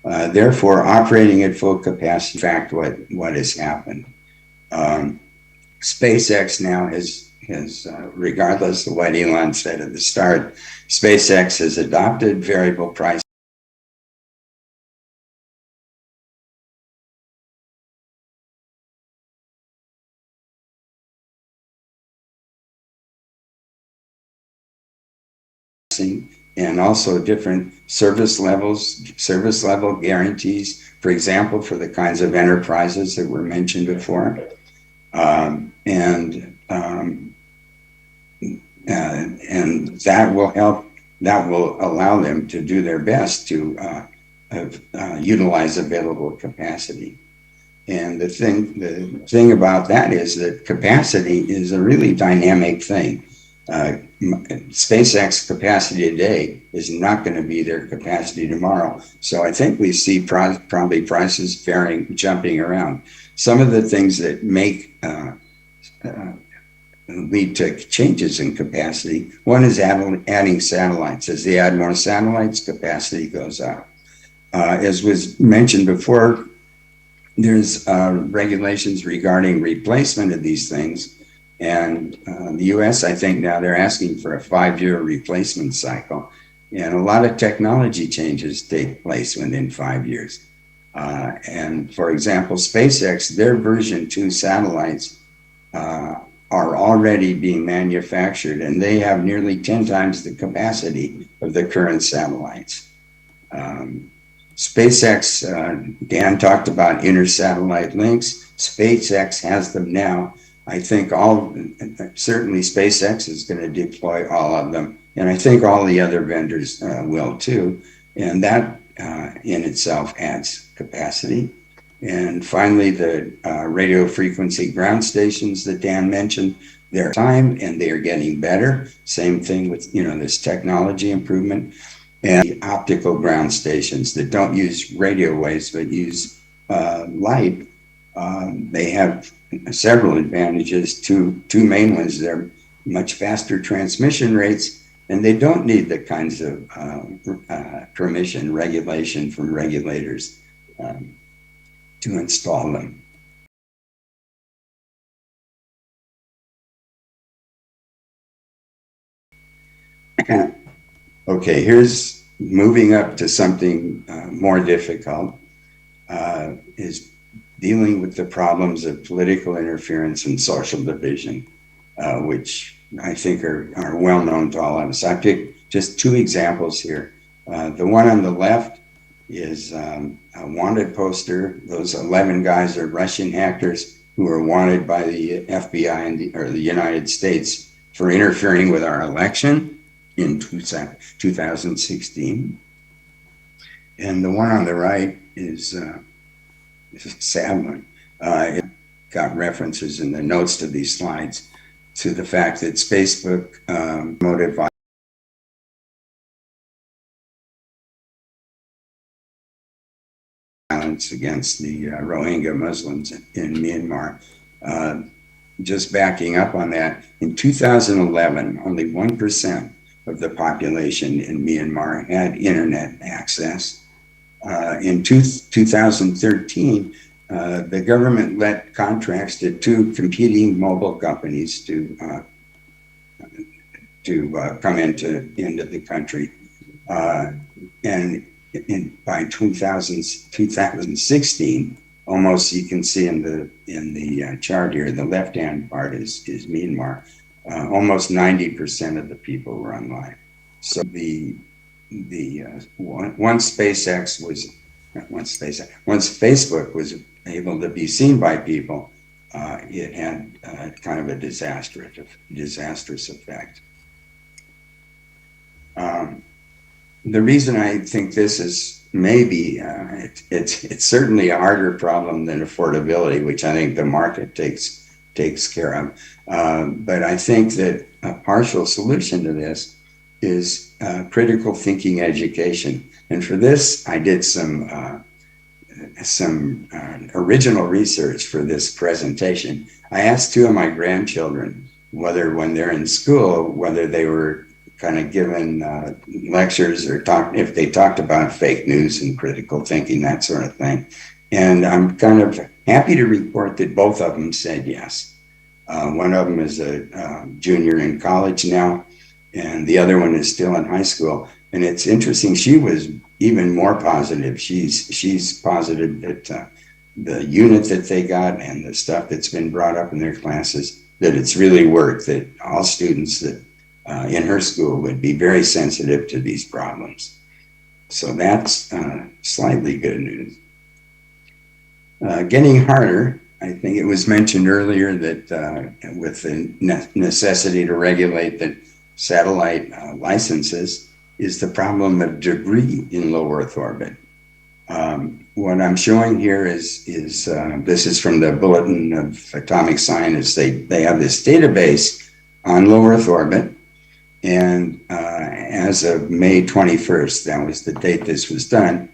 B: therefore operating at full capacity, in fact, what has happened. SpaceX now has, regardless of what Elon said at the start, SpaceX has adopted variable pricing. And also different service level guarantees, for example, for the kinds of enterprises that were mentioned before. And that will help, that will allow them to do their best to utilize available capacity. And the thing about that is that capacity is a really dynamic thing. SpaceX capacity today is not going to be their capacity tomorrow. So I think we see probably prices jumping around. Some of the things that make lead to changes in capacity. One is adding satellites. As they add more satellites, capacity goes up. As was mentioned before, there's regulations regarding replacement of these things. And the US, I think now they're asking for a 5-year replacement cycle. And a lot of technology changes take place within 5 years. And for example, SpaceX, their version 2 satellites are already being manufactured, and they have nearly 10 times the capacity of the current satellites. SpaceX, Dan talked about inter-satellite links. SpaceX has them now. I think certainly SpaceX is going to deploy all of them, and I think all the other vendors will too. And that in itself adds capacity. And finally, the radio frequency ground stations that Dan mentioned, they're time and they are getting better. Same thing with this technology improvement. And the optical ground stations that don't use radio waves but use light, they have several advantages. Two main ones: they're much faster transmission rates, and they don't need the kinds of regulation from regulators to install them. Okay, here's moving up to something more difficult, is dealing with the problems of political interference and social division, which I think are well known to all of us. I picked just 2 examples here. The one on the left is a wanted poster. Those 11 guys are Russian hackers who are wanted by the FBI or the United States for interfering with our election in 2016. And the one on the right is a sad one. It got references in the notes to these slides to the fact that Facebook promoted violence against the Rohingya Muslims in Myanmar. Just backing up on that, in 2011, only 1% of the population in Myanmar had internet access. In 2013, the government let contracts to 2 competing mobile companies to come into the country. And by 2016, almost, you can see in the chart here, the left-hand part is Myanmar. Almost 90% of the people were online. So once Facebook was able to be seen by people, it had kind of a disastrous effect. The reason I think this is maybe it's certainly a harder problem than affordability, which I think the market takes care of. But I think that a partial solution to this is critical thinking education. And for this, I did some original research for this presentation. I asked two of my grandchildren whether, when they're in school, whether they were kind of given lectures or if they talked about fake news and critical thinking, that sort of thing. And I'm kind of happy to report that both of them said yes. One of them is a junior in college now, and the other one is still in high school. And it's interesting, she was even more positive. She's positive that the unit that they got and the stuff that's been brought up in their classes, that it's really worked, that all students that in her school would be very sensitive to these problems. So that's slightly good news. Getting harder, I think it was mentioned earlier that with the necessity to regulate the satellite licenses is the problem of debris in low Earth orbit. What I'm showing here is this is from the Bulletin of Atomic Scientists. They have this database on low Earth orbit, and as of May 21st, that was the date this was done,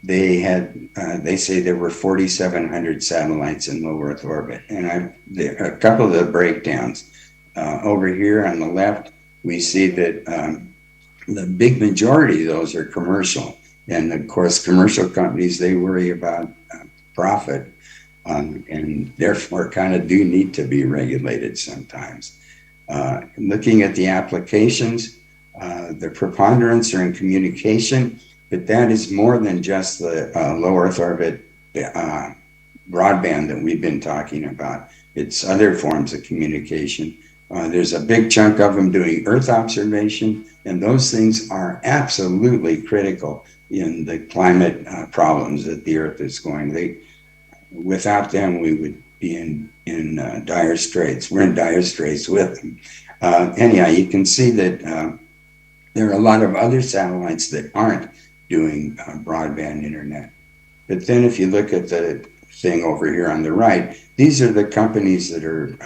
B: they say there were 4,700 satellites in low Earth orbit. And a couple of the breakdowns. Over here on the left, we see that the big majority of those are commercial. And of course, commercial companies, they worry about profit and therefore kind of do need to be regulated sometimes. Looking at the applications, the preponderance are in communication, but that is more than just the low Earth orbit broadband that we've been talking about. It's other forms of communication. There's a big chunk of them doing Earth observation, and those things are absolutely critical in the climate problems that the Earth is going. Without them, we would be in dire straits. We're in dire straits with them. Anyhow, you can see that there are a lot of other satellites that aren't doing broadband internet. But then if you look at the thing over here on the right, these are the companies that are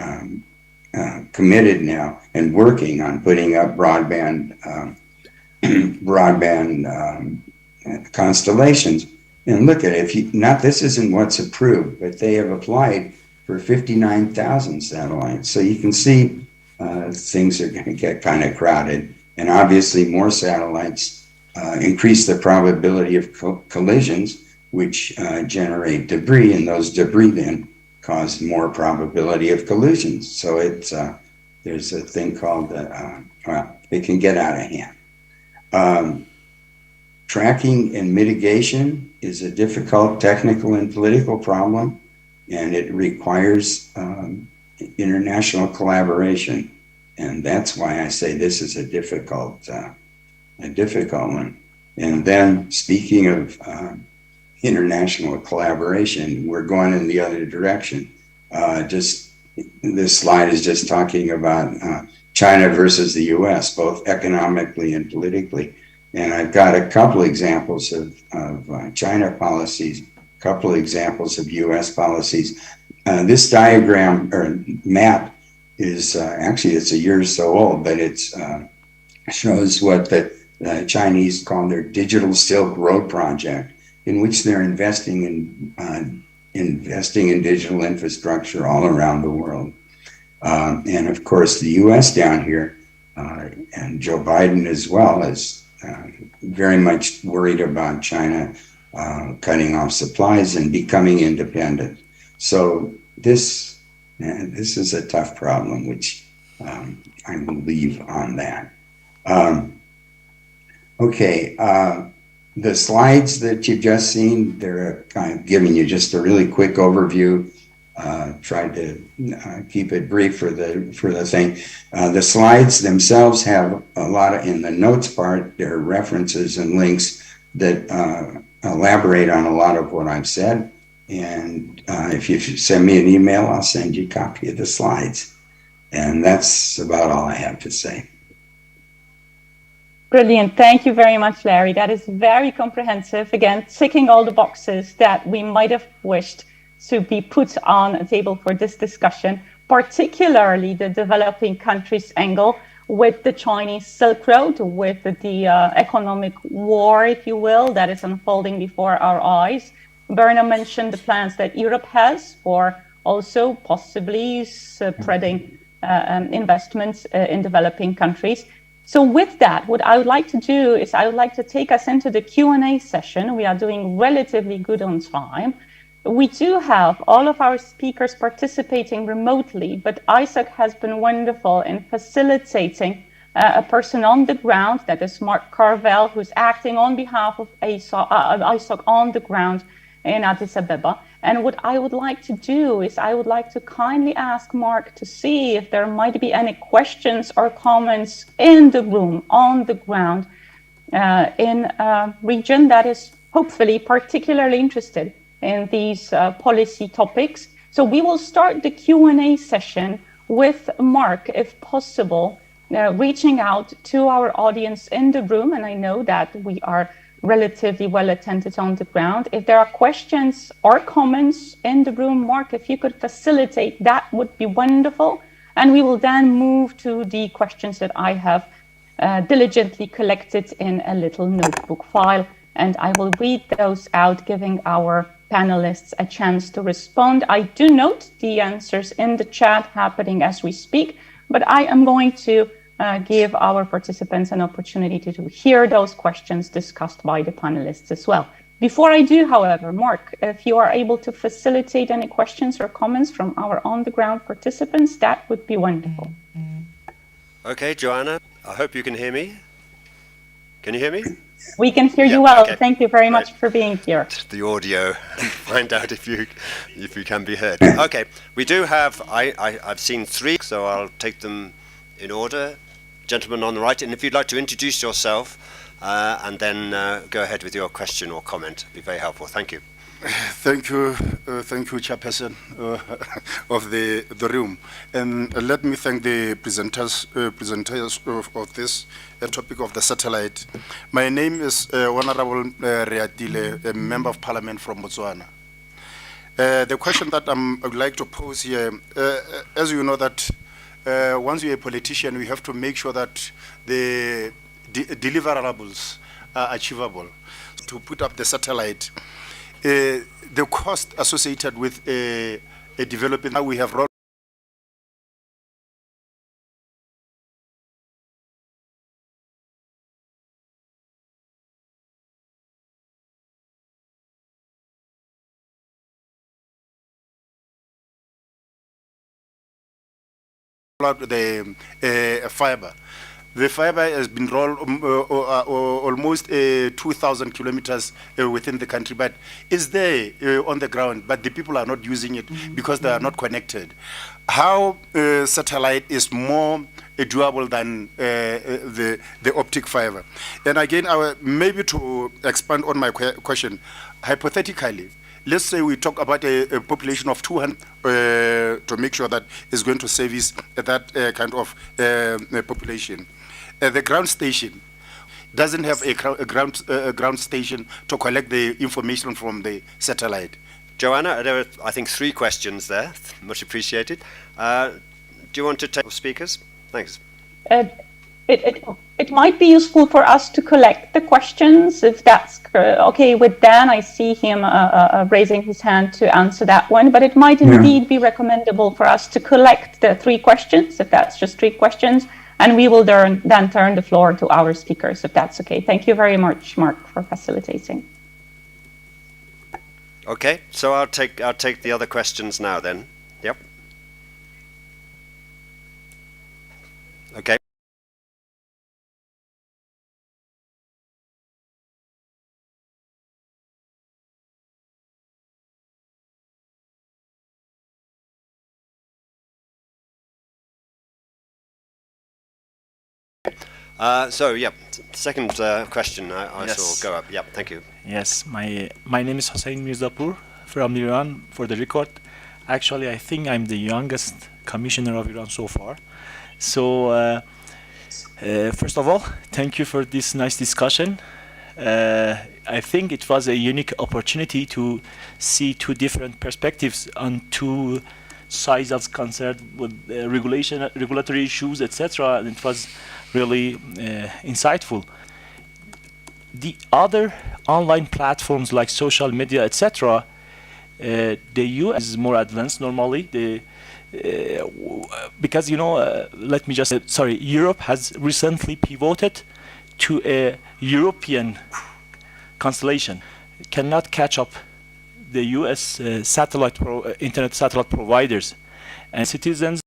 B: committed now and working on putting up broadband constellations. And look at it, this isn't what's approved, but they have applied for 59,000 satellites. So you can see things are going to get kind of crowded. And obviously more satellites increase the probability of collisions, which generate debris, and those debris then cause more probability of collisions. So there's a thing called, it can get out of hand. Tracking and mitigation is a difficult technical and political problem, and it requires international collaboration. And that's why I say this is a difficult one. And then speaking of international collaboration, we're going in the other direction. This slide is just talking about China versus the US, both economically and politically. And I've got a couple examples of China policies, a couple examples of US policies. This diagram or map is actually, it's a year or so old, but it shows what the Chinese call their Digital Silk Road project, in which they're investing in digital infrastructure all around the world. And of course, the US down here, and Joe Biden as well, is very much worried about China cutting off supplies and becoming independent. So this is a tough problem, which I will leave on that. the slides that you've just seen, they're kind of giving you just a really quick overview. Tried to keep it brief for the thing. The slides themselves have a lot of, in the notes part, there are references and links that elaborate on a lot of what I've said. And if you send me an email, I'll send you a copy of the slides. And that's about all I have to say.
O: Brilliant. Thank you very much, Larry. That is very comprehensive. Again, ticking all the boxes that we might have wished to be put on a table for this discussion, particularly the developing countries angle with the Chinese Silk Road, with the economic war, if you will, that is unfolding before our eyes. Berna mentioned the plans that Europe has for also possibly spreading investments in developing countries. So with that, what I would like to do is I would like to take us into the Q&A session. We are doing relatively good on time. We do have all of our speakers participating remotely, but Isaac has been wonderful in facilitating a person on the ground, that is Mark Carvel, who's acting on behalf of ISOC on the ground in Addis Ababa. And what I would like to do is I would like to kindly ask Mark to see if there might be any questions or comments in the room, on the ground, in a region that is hopefully particularly interested in these policy topics. So we will start the Q&A session with Mark, if possible, reaching out to our audience in the room. And I know that we are relatively well attended on the ground. If there are questions or comments in the room, Mark, if you could facilitate, that would be wonderful. And we will then move to the questions that I have diligently collected in a little notebook file. And I will read those out, giving our panelists a chance to respond. I do note the answers in the chat happening as we speak, but I am going to give our participants an opportunity to hear those questions discussed by the panelists as well. Before I do, however, Mark, if you are able to facilitate any questions or comments from our on-the-ground participants, that would be wonderful.
E: Okay, Joanna, I hope you can hear me. Can you hear me?
O: We can hear you well. Okay. Thank you very much for being here.
E: The audio, find out if you can be heard. Okay, we do have, I've seen three, so I'll take them in order. Gentleman on the right, and if you'd like to introduce yourself and then go ahead with your question or comment, it'd be very helpful. Thank you.
D: Thank you, Chairperson of the room, and let me thank the presenters of this topic of the satellite. My name is Honorable Reatile, a member of Parliament from Botswana. The question that I would like to pose here, as you know that once you're a politician, we have to make sure that the deliverables are achievable. To put up the satellite, the cost associated with a developing, now we have rolled out the fiber. The fiber has been rolled almost 2,000 kilometers within the country, but is there on the ground, but the people are not using it because they are not connected. How satellite is more doable than the optic fiber? And again, maybe to expand on my question, hypothetically, let's say we talk about a population of 200 to make sure that it's going to service that kind of population. The ground station doesn't have a ground station to collect the information from the satellite.
E: Joanna, there are, I think, three questions there. Much appreciated. Do you want to take speakers? Thanks.
O: It might be useful for us to collect the questions, if that's okay with Dan. I see him raising his hand to answer that one, but it might indeed be recommendable for us to collect the three questions, if that's just three questions, and we will then turn the floor to our speakers, if that's okay. Thank you very much, Mark, for facilitating.
E: Okay, so I'll take the other questions now then. Yep. Okay. So, yeah, second question I
C: Yes.
E: saw go up. Yeah, thank you.
C: Yes, my name is Hossein Mirzapur from Iran, for the record. Actually, I think I'm the youngest commissioner of Iran so far. So, first of all, thank you for this nice discussion. I think it was a unique opportunity to see two different perspectives on two sides of concerned with regulatory issues, etc. And it was really insightful. The other online platforms like social media, etc., the US is more advanced normally. Because let me just sorry, Europe has recently pivoted to a European constellation. It cannot catch up the US internet satellite providers, and citizens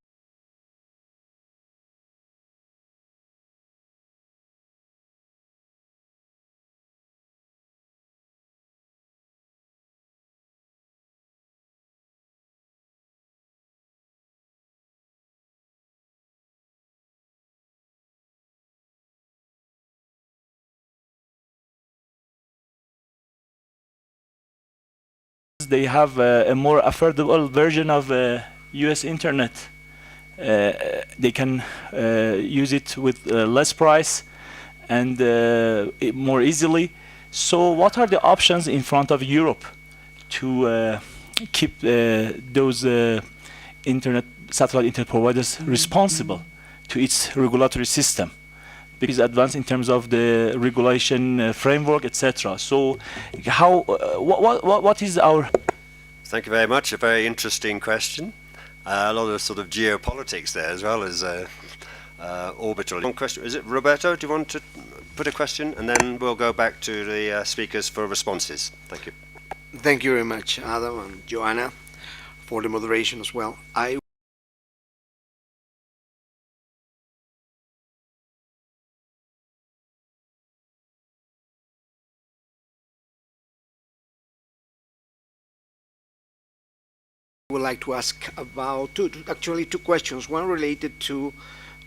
C: they have a more affordable version of US internet. They can use it with less price and more easily. So what are the options in front of Europe to keep those satellite internet providers responsible to its regulatory system? Because advanced in terms of the regulation framework, etc. So, how? What is our?
E: Thank you very much. A very interesting question. A lot of sort of geopolitics there as well as orbital. One question. Is it Roberto? Do you want to put a question, and then we'll go back to the speakers for responses. Thank you.
H: Thank you very much, Adam and Joanna, for the moderation as well. I would like to ask about two questions. One related to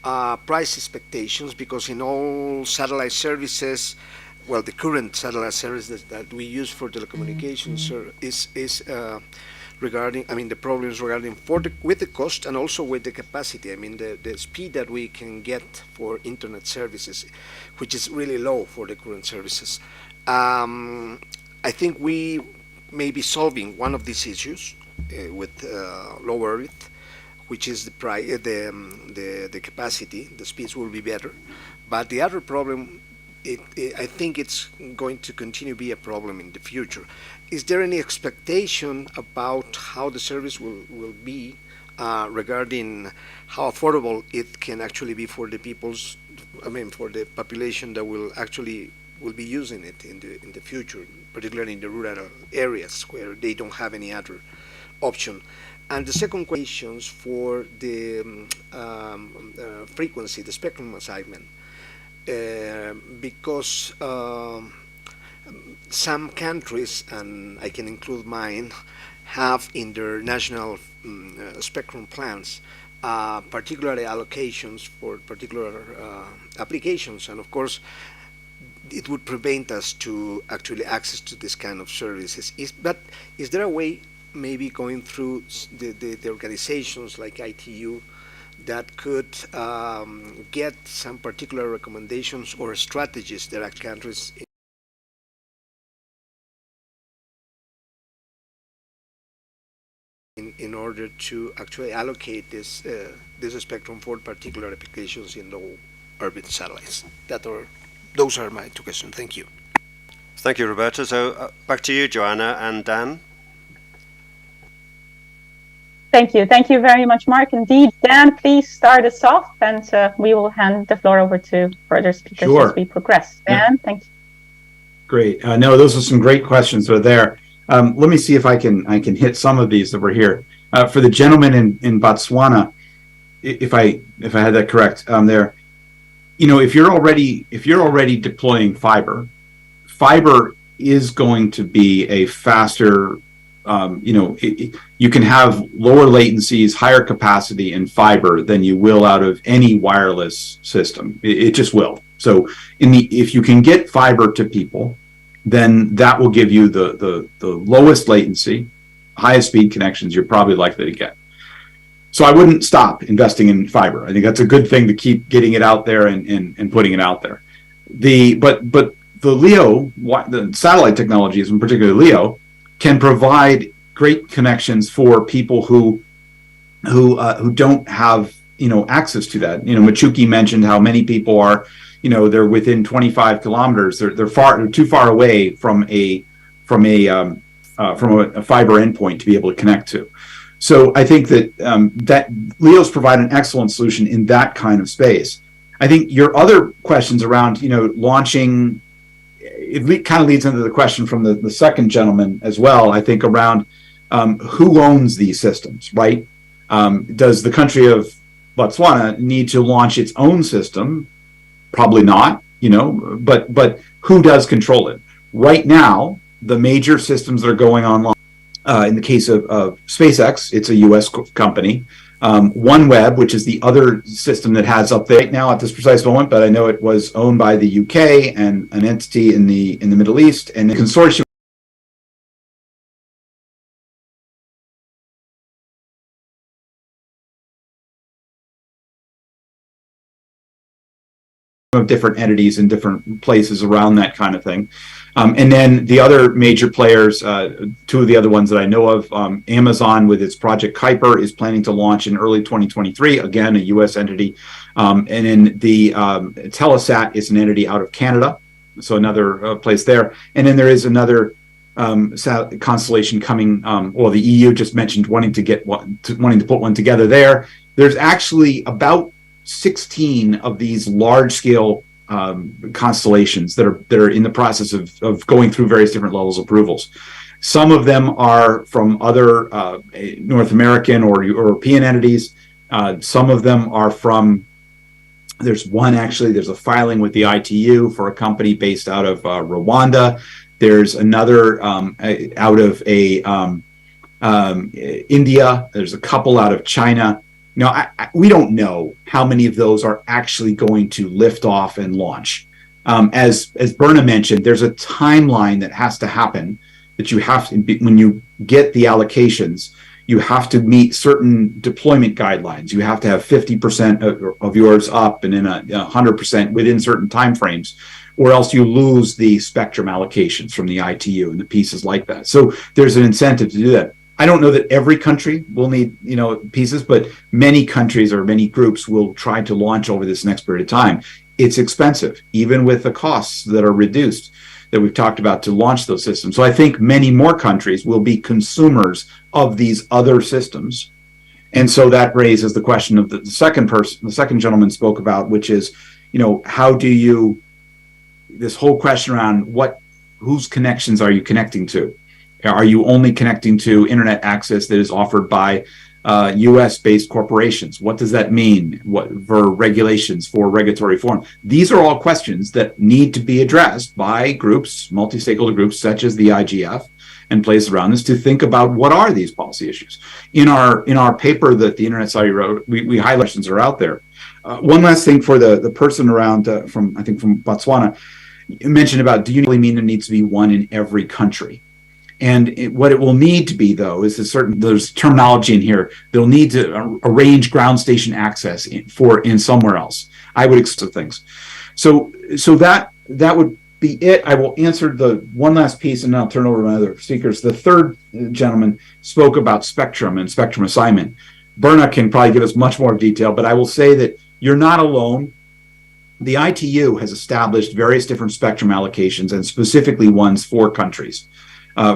H: price expectations, because in all satellite services, well, the current satellite services that we use for telecommunications is regarding, I mean, the problems regarding with the cost and also with the capacity. I mean, the speed that we can get for internet services, which is really low for the current services. I think we may be solving one of these issues with low Earth, which is the capacity. The speeds will be better, but the other problem, I think it's going to continue to be a problem in the future. Is there any expectation about how the service will be regarding how affordable it can actually be for the people's, I mean, for the population that will be using it in the future, particularly in the rural areas where they don't have any other option? And the second question is for the frequency, the spectrum assignment, because some countries, and I can include mine, have in their national spectrum plans particular allocations for particular applications, and of course it would prevent us to actually access to this kind of services. But is there a way, maybe going through the organizations like ITU, that could get some particular recommendations or strategies that countries in order to actually allocate this spectrum for particular applications in low orbit satellites? Those are my two questions. Thank you.
E: Thank you, Roberto. So back to you, Joanna and Dan.
O: Thank you. Thank you very much, Mark. Indeed. Dan, please start us off, and we will hand the floor over to further speakers as we progress. Dan, thank you.
T: Great. No, those are some great questions that are there. Let me see if I can hit some of these that were here. For the gentleman in Botswana, if I had that correct, there, if you're already deploying fiber is going to be a faster. You can have lower latencies, higher capacity in fiber than you will out of any wireless system. It just will. So if you can get fiber to people, then that will give you the lowest latency, highest speed connections you're probably likely to get. So I wouldn't stop investing in fiber. I think that's a good thing to keep getting it out there and putting it out there. But the LEO, the satellite technologies, in particular LEO, can provide great connections for people who don't have access to that. Machuki mentioned how many people are, they're within 25 kilometers. They're too far away from a fiber endpoint to be able to connect to. So I think that that LEOs provide an excellent solution in that kind of space. I think your other questions around launching, it kind of leads into the question from the second gentleman as well. I think around who owns these systems, right? Does the country of Botswana need to launch its own system? Probably not, but who does control it? Right now, the major systems that are going online, in the case of SpaceX, it's a US company. OneWeb, which is the other system that has up there right now at this precise moment, but I know it was owned by the UK and an entity in the Middle East, and the consortium of different entities in different places around that kind of thing. And then the other major players, two of the other ones that I know of, Amazon with its Project Kuiper is planning to launch in early 2023, again, a US entity. And then the Telesat is an entity out of Canada, so another place there. And then there is another constellation coming, well, the EU just mentioned wanting to put one together there. There's actually about 16 of these large-scale constellations that are in the process of going through various different levels of approvals. Some of them are from other North American or European entities. Some of them are from, there's a filing with the ITU for a company based out of Rwanda. There's another out of India. There's a couple out of China. We don't know how many of those are actually going to lift off and launch. As Berna mentioned, there's a timeline that has to happen that you have to, when you get the allocations, you have to meet certain deployment guidelines. You have to have 50% of yours up and then 100% within certain timeframes, or else you lose the spectrum allocations from the ITU and the pieces like that. So there's an incentive to do that. I don't know that every country will need, pieces, but many countries or many groups will try to launch over this next period of time. It's expensive, even with the costs that are reduced that we've talked about to launch those systems. So I think many more countries will be consumers of these other systems. And so that raises the question of the second gentleman spoke about, which is, how do you, this whole question around whose connections are you connecting to? Are you only connecting to internet access that is offered by US-based corporations? What does that mean? What for regulations, for regulatory reform? These are all questions that need to be addressed by groups, multi-stakeholder groups such as the IGF and places around this to think about what are these policy issues. In our paper that the Internet Society wrote, we highlight questions that are out there. One last thing for the person around from Botswana, you mentioned about, do you really mean there needs to be one in every country? And what it will need to be, though, is there's terminology in here. They'll need to arrange ground station access in somewhere else. I would expect things. So that would be it. I will answer the one last piece, and then I'll turn over to my other speakers. The third gentleman spoke about spectrum and spectrum assignment. Berna can probably give us much more detail, but I will say that you're not alone. The ITU has established various different spectrum allocations, and specifically ones for countries.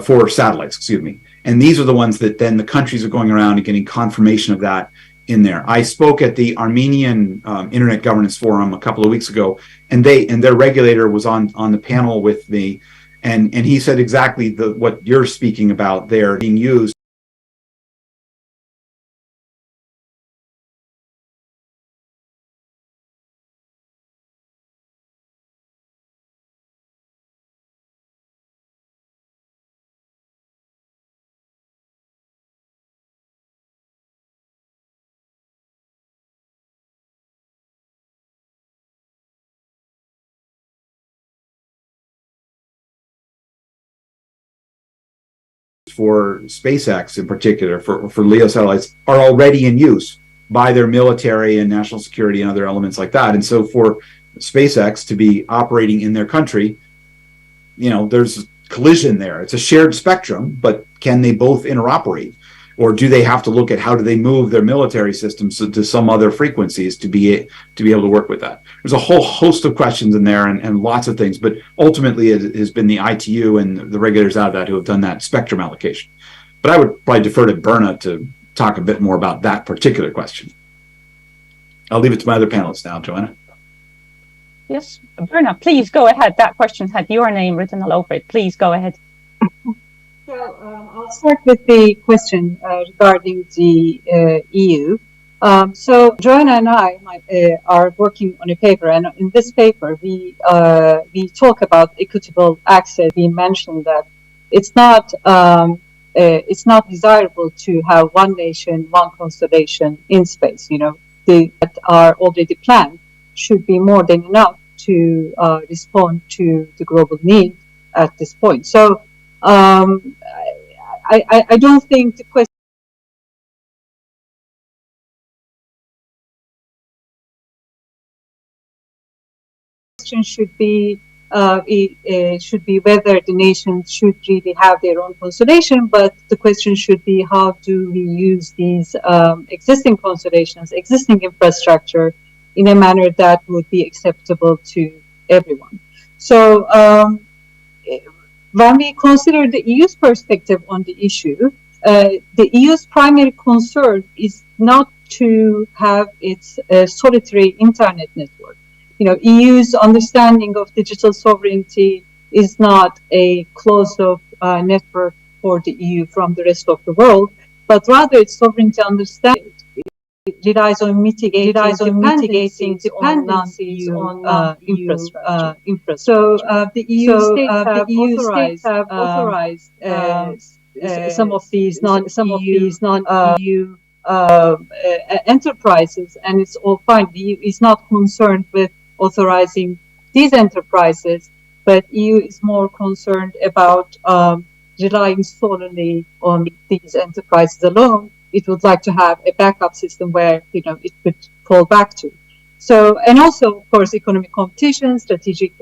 T: For satellites, excuse me. And these are the ones that then the countries are going around and getting confirmation of that in there. I spoke at the Armenian Internet Governance Forum a couple of weeks ago, and their regulator was on the panel with me, and he said exactly what you're speaking about there being used. for SpaceX in particular, for LEO satellites, are already in use by their military and national security and other elements like that. And so for SpaceX to be operating in their country, there's collision there. It's a shared spectrum, but can they both interoperate? Or do they have to look at how do they move their military systems to some other frequencies to be able to work with that? There's a whole host of questions in there and lots of things, but ultimately it has been the ITU and the regulators out of that who have done that spectrum allocation. But I would probably defer to Berna to talk a bit more about that particular question. I'll leave it to my other panelists now, Joanna.
O: Yes, Berna, please go ahead. That question had your name written all over it. Please go ahead.
P: So I'll start with the question regarding the EU. So Joanna and I are working on a paper, and in this paper we talk about equitable access. We mentioned that it's not desirable to have one nation, one constellation in space. That are already planned should be more than enough to respond to the global need at this point. So I don't think the question should be whether the nations should really have their own constellation, but the question should be how do we use these existing constellations, existing infrastructure in a manner that would be acceptable to everyone. So when we consider the EU's perspective on the issue, the EU's primary concern is not to have its solitary internet network. EU's understanding of digital sovereignty is not a closed-off network for the EU from the rest of the world, but rather its sovereignty understanding relies on mitigating dependencies on non-EU infrastructure. So the EU states have authorized some of these non-EU enterprises, and it's all fine. The EU is not concerned with authorizing these enterprises, but EU is more concerned about relying solely on these enterprises alone. It would like to have a backup system where it could fall back to. So, and also, of course, economic competition, strategic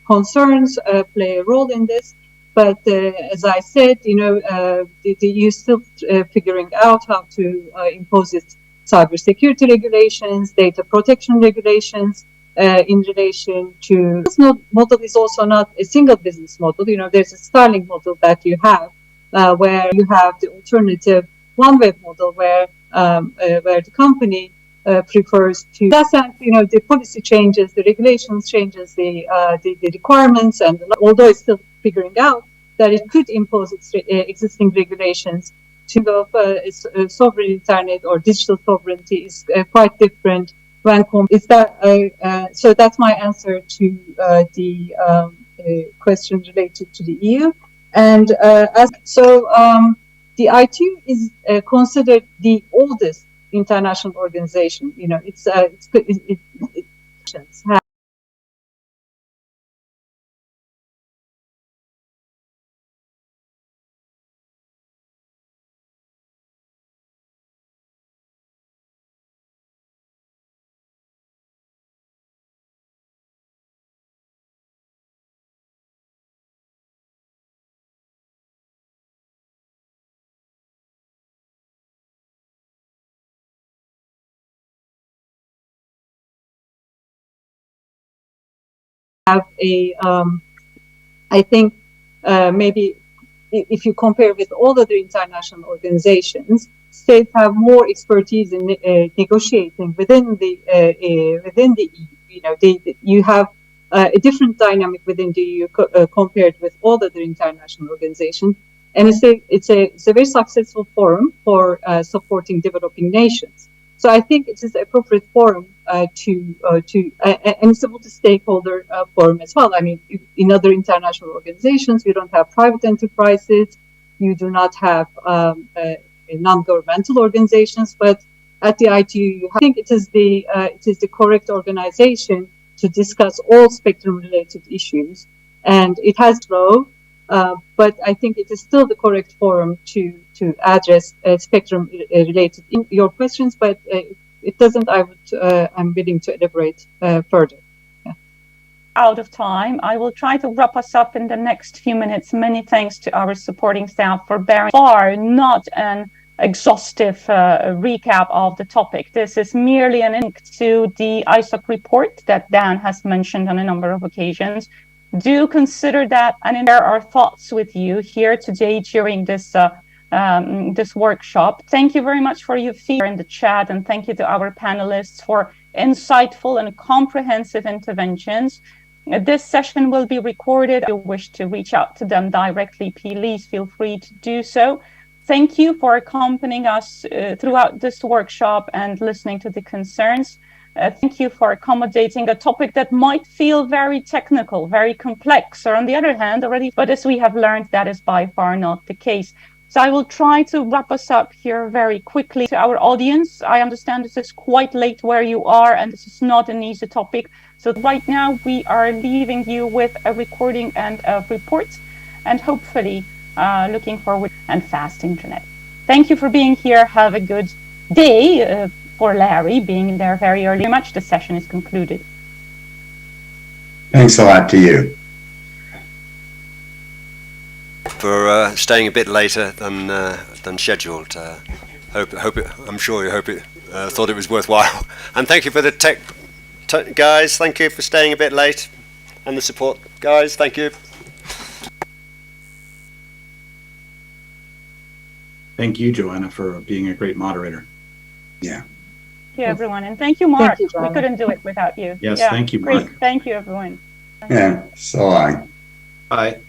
P: concerns play a role in this. But as I said, the EU is still figuring out how to impose its cybersecurity regulations, data protection regulations in relation to. This model is also not a single business model. There's a Starlink model that you have, where you have the alternative OneWeb model, where the company prefers to. In that sense, the policy changes, the regulations changes, the requirements, and although it's still figuring out that it could impose its existing regulations to sovereign internet or digital sovereignty is quite different when is that so that's my answer to the question related to the EU. And the ITU is considered the oldest international organization. It's have I think maybe if you compare with all other international organizations, states have more expertise in negotiating within the EU. You have a different dynamic within the EU compared with all other international organizations, and it's a very successful forum for supporting developing nations. So I think it is an appropriate forum and it's a multi-stakeholder forum as well. I mean, in other international organizations, you don't have private enterprises, you do not have non-governmental organizations, but at the ITU, I think it is the correct organization to discuss all spectrum-related issues, and it has grown. But I think it is still the correct forum to address spectrum related in your questions. But it doesn't. I'm willing to elaborate further.
O: Out of time. I will try to wrap us up in the next few minutes. Many thanks to our supporting staff for bearing far not an exhaustive recap of the topic. This is merely an link to the ISOC report that Dan has mentioned on a number of occasions. Do consider that and share our thoughts with you here today during this this workshop. Thank you very much for your feedback in the chat, and thank you to our panelists for insightful and comprehensive interventions. This session will be recorded. If you wish to reach out to them directly, please feel free to do so. Thank you for accompanying us throughout this workshop and listening to the concerns. Thank you for accommodating a topic that might feel very technical, very complex, or on the other hand, already, but as we have learned, that is by far not the case. So I will try to wrap us up here very quickly. To our audience, I understand this is quite late where you are, and this is not an easy topic. So right now we are leaving you with a recording and a report, and hopefully looking forward and fast internet. Thank you for being here. Have a good day. For Larry being there very early. Much the session is concluded.
B: Thanks a lot to you.
E: For staying a bit later than scheduled. I'm sure you thought it was worthwhile. And thank you for the tech guys. Thank you for staying a bit late, and the support guys. Thank you.
T: Thank you, Joanna, for being a great moderator.
B: Yeah.
O: Thank you, everyone, and thank you, Mark.
P: Thank you,
O: we couldn't do it without you.
T: Yes, thank you, Mark.
O: Great. Thank you, everyone.
B: Yeah. So long.
T: Bye.